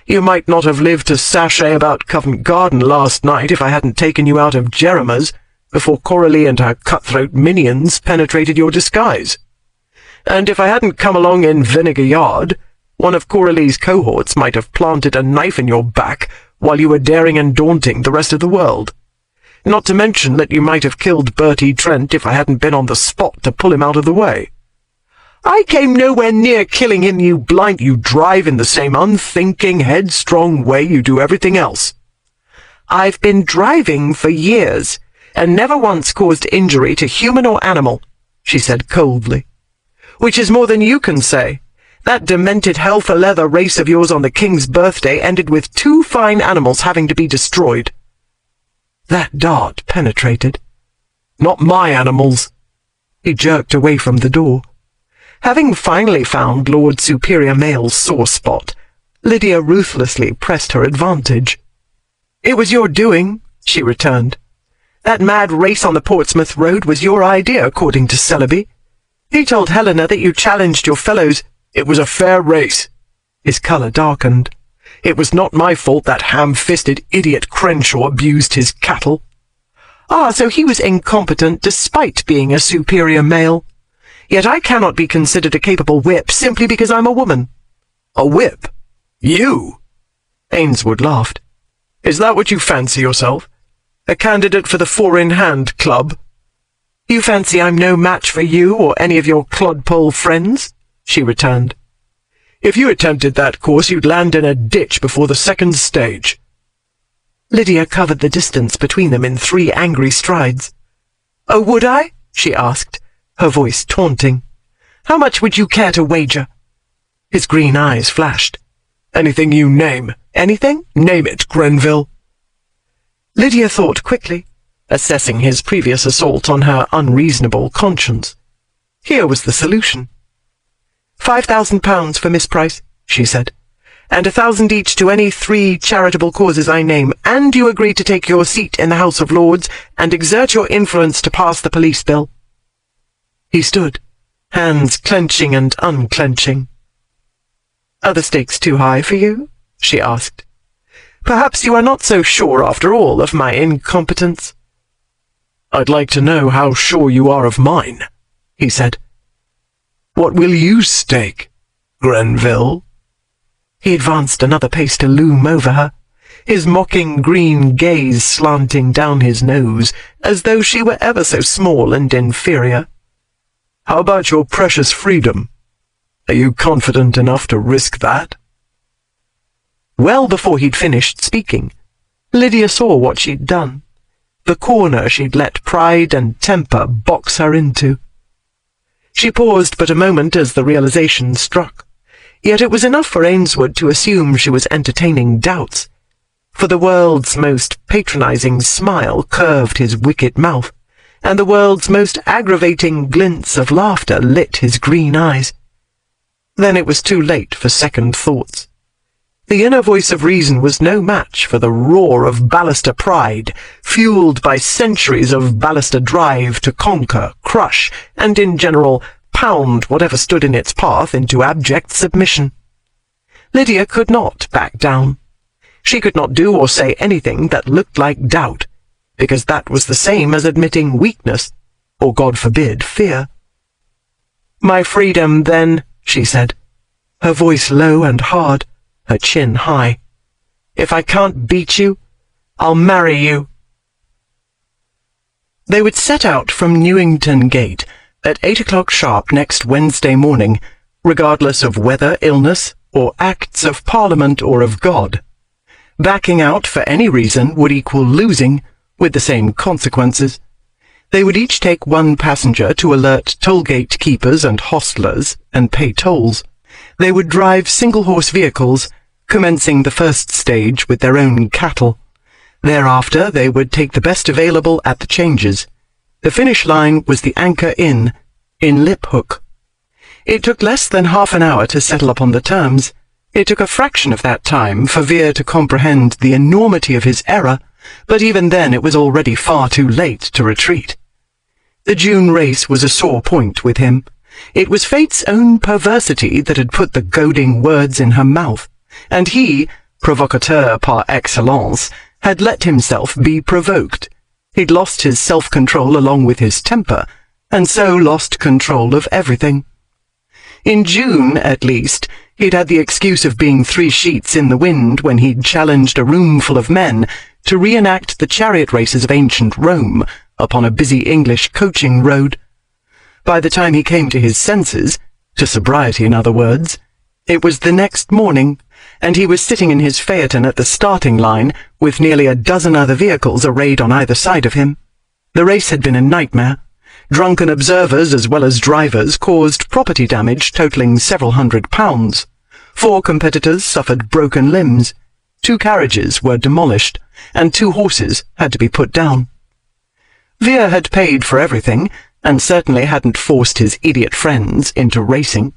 "You might not have lived to sashay about Covent Garden last night if I hadn't taken you out of Jeremiah's before Coralie and her cutthroat minions penetrated your disguise. And if I hadn't come along in Vinegar Yard, one of Coralie's cohorts might have planted a knife in your back while you were daring and daunting the rest of the world. Not to mention that you might have killed Bertie Trent if I hadn't been on the spot to pull him out of the way. I came nowhere near killing him, you blind. You drive in the same unthinking, headstrong way you do everything else." "I've been driving for years, and never once caused injury to human or animal," she said coldly. "Which is more than you can say. That demented hell-for-leather race of yours on the king's birthday ended with 2 fine animals having to be destroyed." That dart penetrated. "Not my animals." He jerked away from the door. Having finally found Lord Superior Male's sore spot, Lydia ruthlessly pressed her advantage. "It was your doing," she returned. "That mad race on the Portsmouth Road was your idea, according to Selby. He told Helena that you challenged your fellows." "It was a fair race." His colour darkened. "It was not my fault that ham-fisted idiot Crenshaw abused his cattle." "Ah, so he was incompetent despite being a superior male. Yet I cannot be considered a capable whip simply because I'm a woman." "A whip? You?" Ainsworth laughed. "Is that what you fancy yourself? A candidate for the four-in-hand club?" "You fancy I'm no match for you or any of your clodpole friends?" she returned. "If you attempted that course, you'd land in a ditch before the second stage." Lydia covered the distance between them in 3 angry strides. "Oh, would I?" she asked, her voice taunting. "How much would you care to wager?" His green eyes flashed. "Anything you name." "Anything?" "Name it, Grenville." Lydia thought quickly, assessing his previous assault on her unreasonable conscience. Here was the solution. £5,000 for Miss Price," she said, "and 1,000 each to any 3 charitable causes I name, and you agree to take your seat in the House of Lords and exert your influence to pass the police bill." He stood, hands clenching and unclenching. "Are the stakes too high for you?" she asked. "Perhaps you are not so sure, after all, of my incompetence." "I'd like to know how sure you are of mine," he said. "What will you stake, Grenville?" He advanced another pace to loom over her, his mocking green gaze slanting down his nose, as though she were ever so small and inferior. "How about your precious freedom? Are you confident enough to risk that?" Well before he'd finished speaking, Lydia saw what she'd done, the corner she'd let pride and temper box her into. She paused but a moment as the realization struck, yet it was enough for Ainsworth to assume she was entertaining doubts, for the world's most patronizing smile curved his wicked mouth, and the world's most aggravating glints of laughter lit his green eyes. Then it was too late for second thoughts. The inner voice of reason was no match for the roar of Ballister pride, fueled by centuries of Ballister drive to conquer, crush, and in general pound whatever stood in its path into abject submission. Lydia could not back down. She could not do or say anything that looked like doubt, because that was the same as admitting weakness, or, God forbid, fear. "My freedom, then," she said, her voice low and hard, her chin high. "If I can't beat you, I'll marry you." They would set out from Newington Gate at 8 o'clock sharp next Wednesday morning, regardless of weather, illness, or acts of Parliament or of God. Backing out for any reason would equal losing, with the same consequences. They would each take 1 passenger to alert toll-gate keepers and hostlers and pay tolls. They would drive single-horse vehicles, commencing the first stage with their own cattle. Thereafter they would take the best available at the changes. The finish line was the Anchor Inn in Lip Hook. It took less than half an hour to settle upon the terms. It took a fraction of that time for Veer to comprehend the enormity of his error, but even then it was already far too late to retreat. The June race was a sore point with him. It was fate's own perversity that had put the goading words in her mouth, and he, provocateur par excellence, had let himself be provoked. He'd lost his self-control along with his temper, and so lost control of everything. In June, at least, he'd had the excuse of being 3 sheets in the wind when he'd challenged a room full of men to reenact the chariot races of ancient Rome upon a busy English coaching road. By the time he came to his senses, to sobriety in other words, it was the next morning, and he was sitting in his phaeton at the starting line with nearly a dozen other vehicles arrayed on either side of him. The race had been a nightmare. Drunken observers as well as drivers caused property damage totaling several £100. 4 competitors suffered broken limbs. 2 carriages were demolished, and 2 horses had to be put down. Veer had paid for everything, and certainly hadn't forced his idiot friends into racing.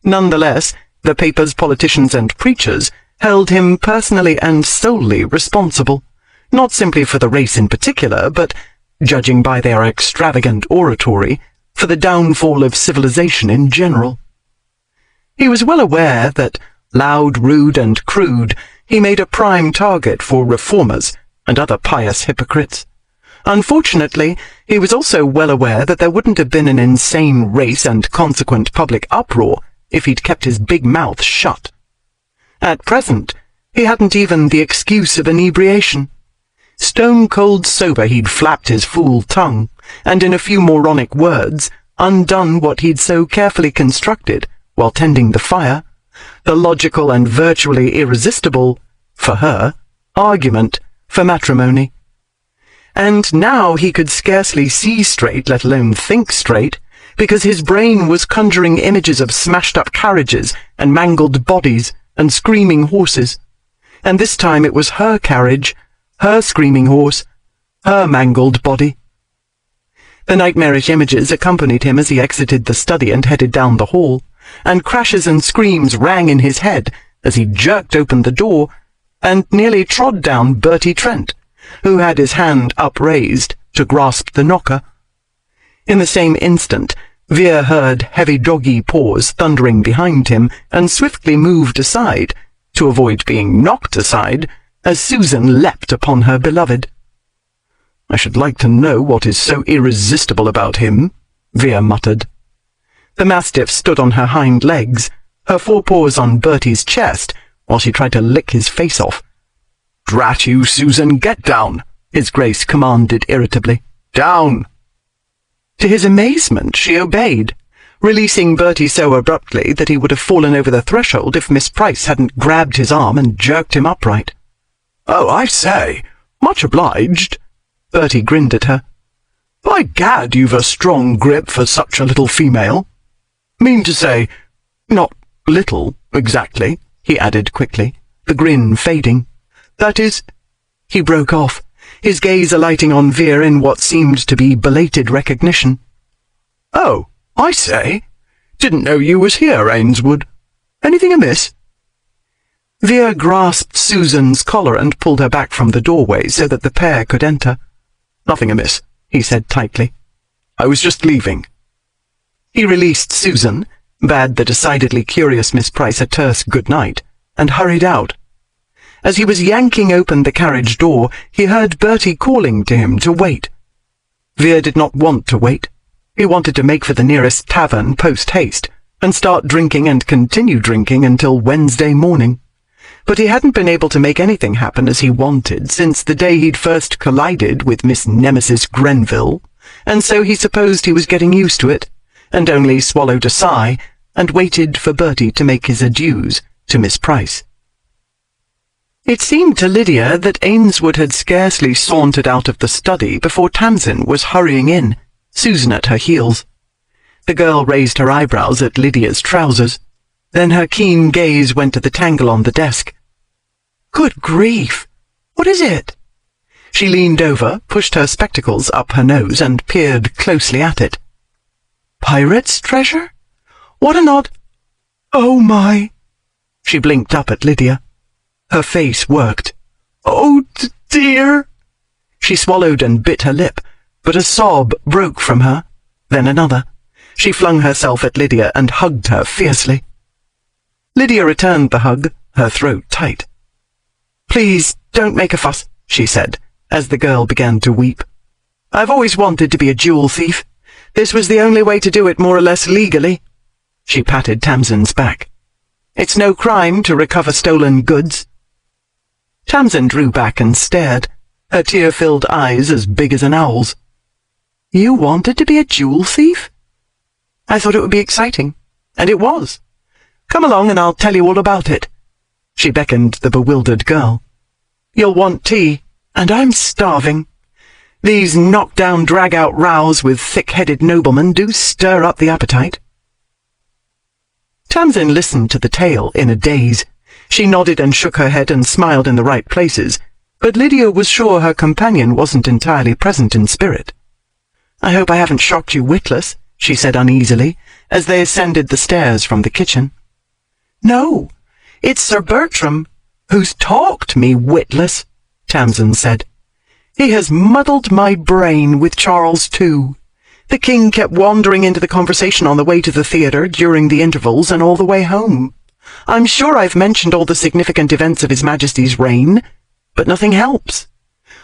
Nonetheless, the papers, politicians, and preachers held him personally and solely responsible, not simply for the race in particular, but, judging by their extravagant oratory, for the downfall of civilization in general. He was well aware that, loud, rude, and crude, he made a prime target for reformers and other pious hypocrites. Unfortunately, he was also well aware that there wouldn't have been an insane race and consequent public uproar if he'd kept his big mouth shut. At present, he hadn't even the excuse of inebriation. Stone-cold sober, he'd flapped his fool tongue, and in a few moronic words, undone what he'd so carefully constructed while tending the fire, the logical and virtually irresistible, for her, argument for matrimony. And now he could scarcely see straight, let alone think straight, because his brain was conjuring images of smashed-up carriages and mangled bodies and screaming horses. And this time it was her carriage, her screaming horse, her mangled body. The nightmarish images accompanied him as he exited the study and headed down the hall, and crashes and screams rang in his head as he jerked open the door and nearly trod down Bertie Trent, who had his hand upraised to grasp the knocker. In the same instant, Veer heard heavy doggy paws thundering behind him and swiftly moved aside, to avoid being knocked aside, as Susan leapt upon her beloved. "I should like to know what is so irresistible about him," Veer muttered. The mastiff stood on her hind legs, her forepaws on Bertie's chest, while she tried to lick his face off. "Drat you, Susan, get down," His Grace commanded irritably. "Down!" To his amazement, she obeyed, releasing Bertie so abruptly that he would have fallen over the threshold if Miss Price hadn't grabbed his arm and jerked him upright. "Oh, I say, much obliged." Bertie grinned at her. "By gad, you've a strong grip for such a little female. Mean to say, not little, exactly," he added quickly, the grin fading. "That is—" He broke off, his gaze alighting on Veer in what seemed to be belated recognition. "Oh, I say. Didn't know you was here, Ainswood. Anything amiss?" Veer grasped Susan's collar and pulled her back from the doorway so that the pair could enter. "Nothing amiss," he said tightly. "I was just leaving." He released Susan, bade the decidedly curious Miss Price a terse good night, and hurried out. As he was yanking open the carriage door, he heard Bertie calling to him to wait. Veer did not want to wait. He wanted to make for the nearest tavern post-haste, and start drinking and continue drinking until Wednesday morning. But he hadn't been able to make anything happen as he wanted since the day he'd first collided with Miss Nemesis Grenville, and so he supposed he was getting used to it, and only swallowed a sigh, and waited for Bertie to make his adieus to Miss Price. It seemed to Lydia that Ainswood had scarcely sauntered out of the study before Tamsin was hurrying in, Susan at her heels. The girl raised her eyebrows at Lydia's trousers. Then her keen gaze went to the tangle on the desk. "Good grief! What is it?" She leaned over, pushed her spectacles up her nose, and peered closely at it. "Pirates' treasure? What an odd— Oh, my— She blinked up at Lydia. Her face worked. Oh, dear! She swallowed and bit her lip, but a sob broke from her, then another. She flung herself at Lydia and hugged her fiercely. Lydia returned the hug, her throat tight. Please, don't make a fuss, she said, as the girl began to weep. I've always wanted to be a jewel thief. This was the only way to do it more or less legally. She patted Tamsin's back. It's no crime to recover stolen goods. Tamsin drew back and stared, her tear-filled eyes as big as an owl's. You wanted to be a jewel thief? I thought it would be exciting, and it was. Come along and I'll tell you all about it. She beckoned the bewildered girl. You'll want tea, and I'm starving. These knock-down, drag-out rows with thick-headed noblemen do stir up the appetite. Tamsin listened to the tale in a daze. She nodded and shook her head and smiled in the right places, but Lydia was sure her companion wasn't entirely present in spirit. I hope I haven't shocked you witless, she said uneasily, as they ascended the stairs from the kitchen. No, it's Sir Bertram, who's talked me witless, Tamsin said. He has muddled my brain with Charles too. The king kept wandering into the conversation on the way to the theatre, during the intervals, and all the way home. I'm sure I've mentioned all the significant events of His Majesty's reign, but nothing helps.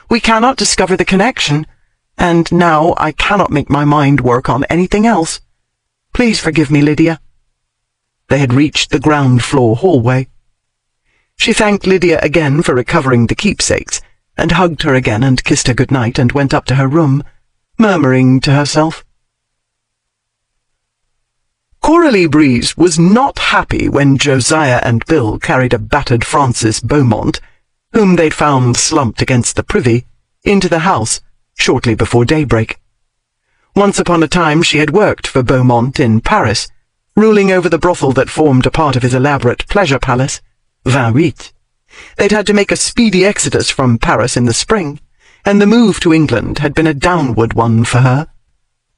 We cannot discover the connection, and now I cannot make my mind work on anything else. Please forgive me, Lydia. They had reached the ground-floor hallway. She thanked Lydia again for recovering the keepsakes, and hugged her again and kissed her good-night and went up to her room, murmuring to herself. Coralie Breeze was not happy when Josiah and Bill carried a battered Francis Beaumont, whom they'd found slumped against the privy, into the house shortly before daybreak. Once upon a time she had worked for Beaumont in Paris, ruling over the brothel that formed a part of his elaborate pleasure palace, 28. They'd had to make a speedy exodus from Paris in the spring, and the move to England had been a downward one for her.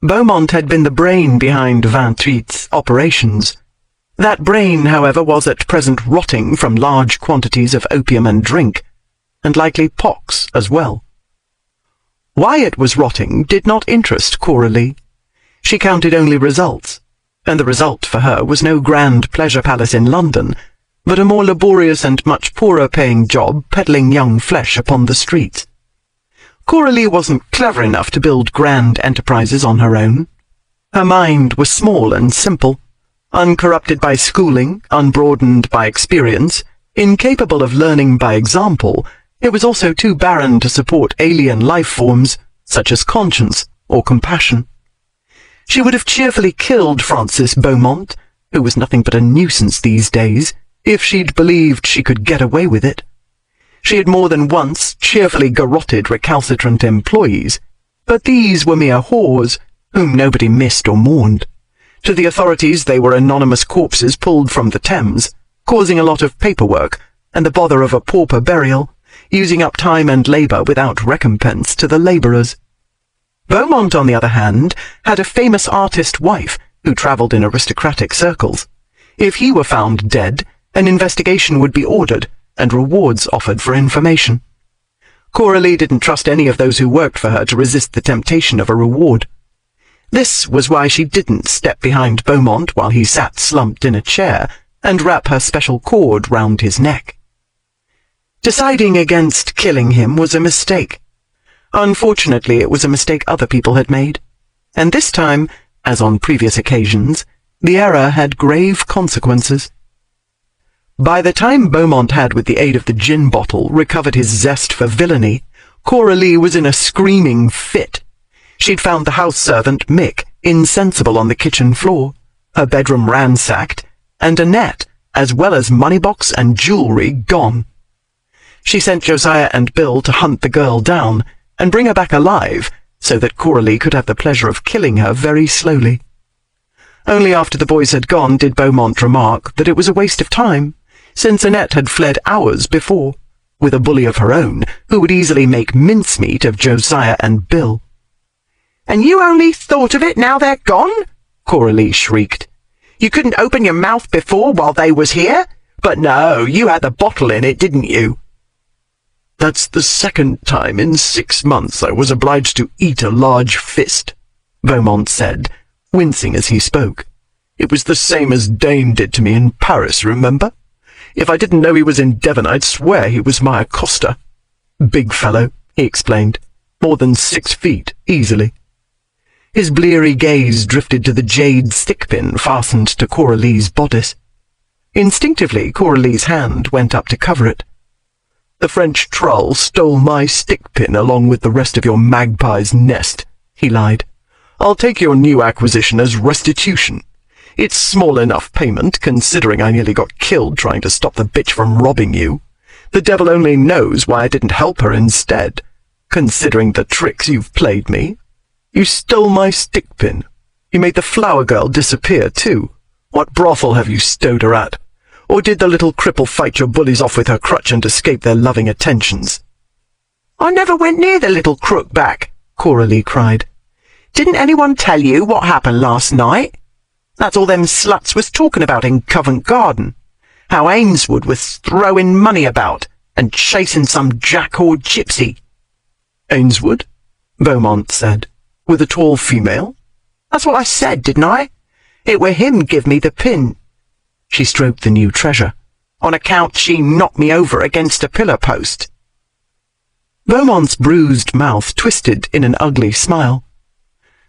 Beaumont had been the brain behind 28's operations. That brain, however, was at present rotting from large quantities of opium and drink, and likely pox as well. Why it was rotting did not interest Coralie. She counted only results, and the result for her was no grand pleasure palace in London, but a more laborious and much poorer-paying job peddling young flesh upon the streets. Coralie wasn't clever enough to build grand enterprises on her own. Her mind was small and simple, uncorrupted by schooling, unbroadened by experience, incapable of learning by example. It was also too barren to support alien life forms, such as conscience or compassion. She would have cheerfully killed Francis Beaumont, who was nothing but a nuisance these days, if she'd believed she could get away with it. She had more than once cheerfully garroted recalcitrant employees, but these were mere whores, whom nobody missed or mourned. To the authorities they were anonymous corpses pulled from the Thames, causing a lot of paperwork and the bother of a pauper burial, using up time and labour without recompense to the labourers. Beaumont, on the other hand, had a famous artist wife who travelled in aristocratic circles. If he were found dead, an investigation would be ordered, and rewards offered for information. Coralie didn't trust any of those who worked for her to resist the temptation of a reward. This was why she didn't step behind Beaumont while he sat slumped in a chair and wrap her special cord round his neck. Deciding against killing him was a mistake. Unfortunately, it was a mistake other people had made, and this time, as on previous occasions, the error had grave consequences. By the time Beaumont had, with the aid of the gin bottle, recovered his zest for villainy, Coralie was in a screaming fit. She'd found the house servant, Mick, insensible on the kitchen floor, her bedroom ransacked, and AnAn, as well as money-box and jewellery, gone. She sent Josiah and Bill to hunt the girl down and bring her back alive, so that Coralie could have the pleasure of killing her very slowly. Only after the boys had gone did Beaumont remark that it was a waste of time, since AnAn had fled hours before, with a bully of her own, who would easily make mincemeat of Josiah and Bill. "And you only thought of it now they're gone?" Coralie shrieked. You couldn't open your mouth before while they was here? But no, you had the bottle in it, didn't you?" "That's the second time in 6 months I was obliged to eat a large fist," Beaumont said, wincing as he spoke. "It was the same as Dane did to me in Paris, remember? If I didn't know he was in Devon, I'd swear he was my accoster. Big fellow," he explained. "More than 6 feet, easily." His bleary gaze drifted to the jade stickpin fastened to Coralie's bodice. Instinctively, Coralie's hand went up to cover it. "The French trull stole my stickpin along with the rest of your magpie's nest," he lied. "I'll take your new acquisition as restitution. It's small enough payment, considering I nearly got killed trying to stop the bitch from robbing you. The devil only knows why I didn't help her instead, considering the tricks you've played me. You stole my stickpin. You made the flower girl disappear, too. What brothel have you stowed her at? Or did the little cripple fight your bullies off with her crutch and escape their loving attentions?" "I never went near the little crookback," Coralie cried. "Didn't anyone tell you what happened last night? That's all them sluts was talking about in Covent Garden. How Ainswood was throwing money about and chasing some jack or gypsy." "Ainswood?" Beaumont said. "With a tall female?" "That's what I said, didn't I? It were him give me the pin." She stroked the new treasure, "on account she knocked me over against a pillar post." Beaumont's bruised mouth twisted in an ugly smile.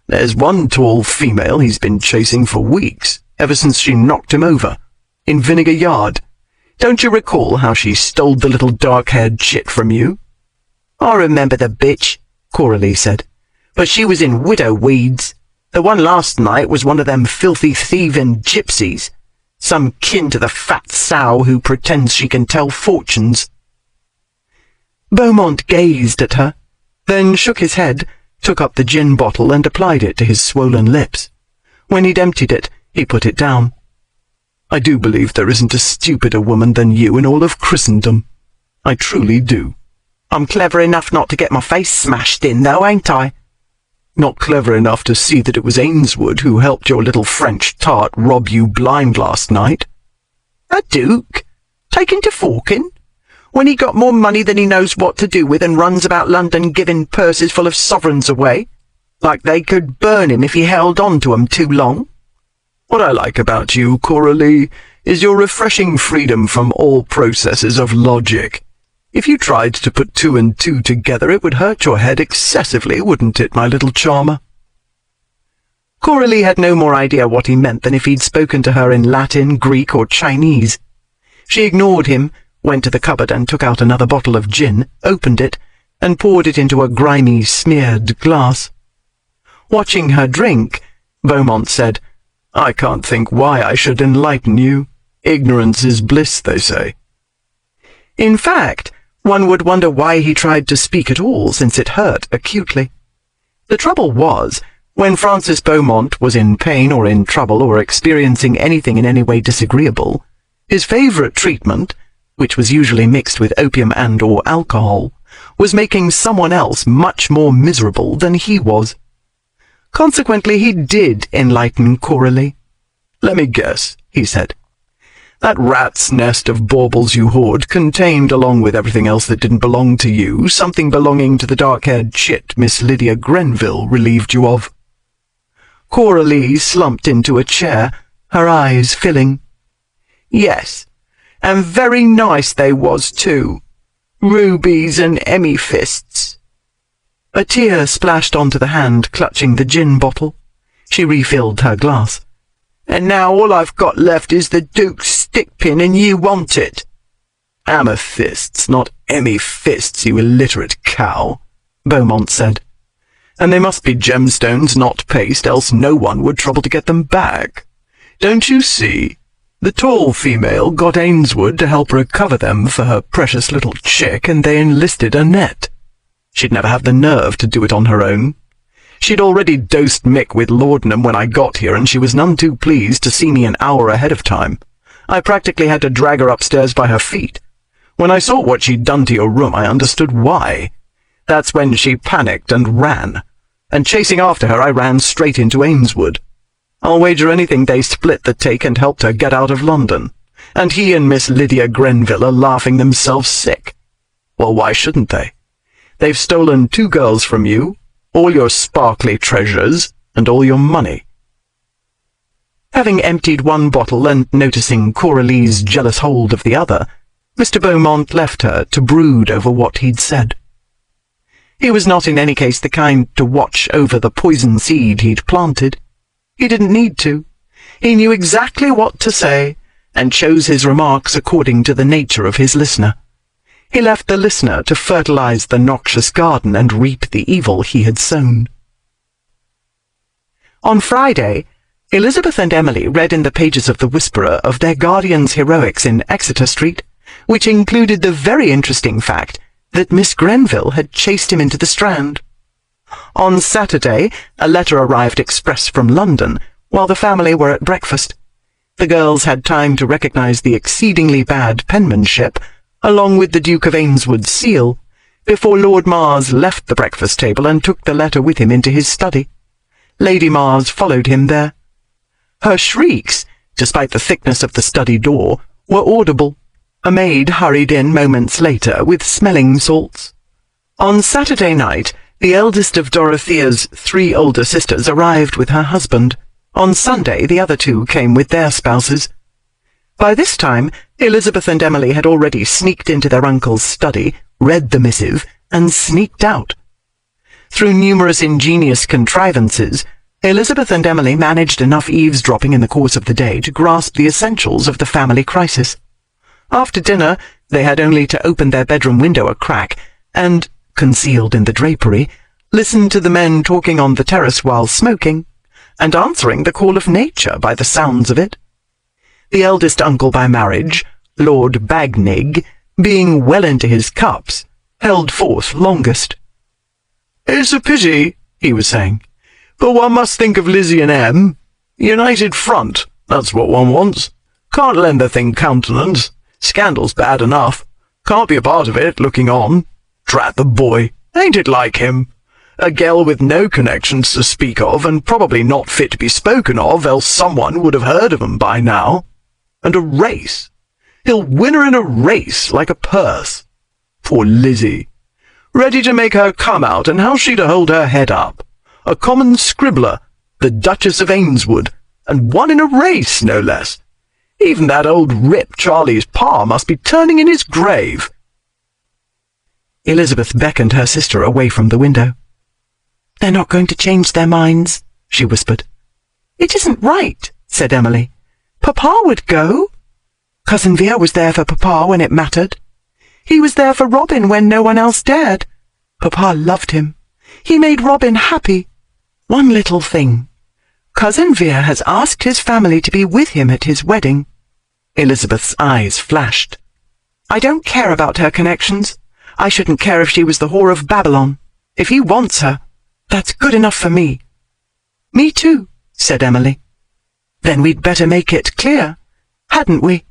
"There's one tall female he's been chasing for weeks, ever since she knocked him over, in Vinegar Yard. Don't you recall how she stole the little dark-haired chit from you?" "I remember the bitch," Coralie said, "but she was in widow weeds. The one last night was one of them filthy thieving gypsies, some kin to the fat sow who pretends she can tell fortunes." Beaumont gazed at her, then shook his head, took up the gin bottle and applied it to his swollen lips. When he'd emptied it, he put it down. "I do believe there isn't a stupider woman than you in all of Christendom. I truly do." "I'm clever enough not to get my face smashed in, though, ain't I?" "Not clever enough to see that it was Ainswood who helped your little French tart rob you blind last night." "A duke? Taken to forking? When he got more money than he knows what to do with and runs about London giving purses full of sovereigns away, like they could burn him if he held on to 'em too long?" "What I like about you, Coralie, is your refreshing freedom from all processes of logic. If you tried to put 2 and 2 together, it would hurt your head excessively, wouldn't it, my little charmer?" Coralie had no more idea what he meant than if he'd spoken to her in Latin, Greek, or Chinese. She ignored him, went to the cupboard and took out another bottle of gin, opened it, and poured it into a grimy, smeared glass. Watching her drink, Beaumont said, "I can't think why I should enlighten you. Ignorance is bliss, they say." In fact, one would wonder why he tried to speak at all, since it hurt acutely. The trouble was, when Francis Beaumont was in pain or in trouble or experiencing anything in any way disagreeable, his favourite treatment, which was usually mixed with opium and or alcohol, was making someone else much more miserable than he was. Consequently, he did enlighten Coralie. "Let me guess," he said. "That rat's nest of baubles you hoard contained, along with everything else that didn't belong to you, something belonging to the dark-haired chit Miss Lydia Grenville relieved you of." Coralie slumped into a chair, her eyes filling. "Yes, and very nice they was, too. Rubies and amethysts." A tear splashed onto the hand clutching the gin bottle. She refilled her glass. "And now all I've got left is the Duke's stickpin, and you want it." "Amethysts, not amethysts, you illiterate cow," Beaumont said. "And they must be gemstones, not paste, else no one would trouble to get them back. Don't you see? The tall female got Ainswood to help recover them for her precious little chick, and they enlisted Annette. She'd never have the nerve to do it on her own. She'd already dosed Mick with laudanum when I got here, and she was none too pleased to see me an hour ahead of time. I practically had to drag her upstairs by her feet. When I saw what she'd done to your room, I understood why. That's when she panicked and ran. And chasing after her, I ran straight into Ainswood. I'll wager anything they split the take and helped her get out of London, and he and Miss Lydia Grenville are laughing themselves sick. Well, why shouldn't they? They've stolen 2 girls from you, all your sparkly treasures, and all your money. Having emptied one bottle and noticing Coralie's jealous hold of the other, Mr. Beaumont left her to brood over what he'd said. He was not in any case the kind to watch over the poison seed he'd planted. He didn't need to. He knew exactly what to say, and chose his remarks according to the nature of his listener. He left the listener to fertilize the noxious garden and reap the evil he had sown. On Friday, Elizabeth and Emily read in the pages of the Whisperer of their guardian's heroics in Exeter Street, which included the very interesting fact that Miss Grenville had chased him into the Strand. On Saturday, a letter arrived express from London while the family were at breakfast. The girls had time to recognize the exceedingly bad penmanship, along with the Duke of Ainswood's seal, before Lord Mars left the breakfast table and took the letter with him into his study. Lady Mars followed him there. Her shrieks, despite the thickness of the study door, were audible. A maid hurried in moments later with smelling salts. On Saturday night, the eldest of Dorothea's 3 older sisters arrived with her husband. On Sunday, the other 2 came with their spouses. By this time, Elizabeth and Emily had already sneaked into their uncle's study, read the missive, and sneaked out. Through numerous ingenious contrivances, Elizabeth and Emily managed enough eavesdropping in the course of the day to grasp the essentials of the family crisis. After dinner, they had only to open their bedroom window a crack and, concealed in the drapery, listen to the men talking on the terrace while smoking, and answering the call of nature by the sounds of it. The eldest uncle by marriage, Lord Bagnig, being well into his cups, held forth longest. "It's a pity," he was saying, "but one must think of Lizzie and Em. United front, that's what one wants. Can't lend the thing countenance. Scandal's bad enough. Can't be a part of it, looking on. Drat the boy, ain't it like him? A girl with no connections to speak of, and probably not fit to be spoken of, else someone would have heard of 'em by now. And a race. He'll win her in a race, like a purse. Poor Lizzie. Ready to make her come out, and how's she to hold her head up? A common scribbler, the Duchess of Ainswood, and won in a race, no less. Even that old rip Charlie's pa must be turning in his grave." Elizabeth beckoned her sister away from the window. "They're not going to change their minds," she whispered. "It isn't right," said Emily. "Papa would go. Cousin Vera was there for Papa when it mattered. He was there for Robin when no one else dared. Papa loved him. He made Robin happy. One little thing. Cousin Vera has asked his family to be with him at his wedding." Elizabeth's eyes flashed. "I don't care about her connections. I shouldn't care if she was the whore of Babylon. If he wants her, that's good enough for me." "Me too," said Emily. "Then we'd better make it clear, hadn't we?"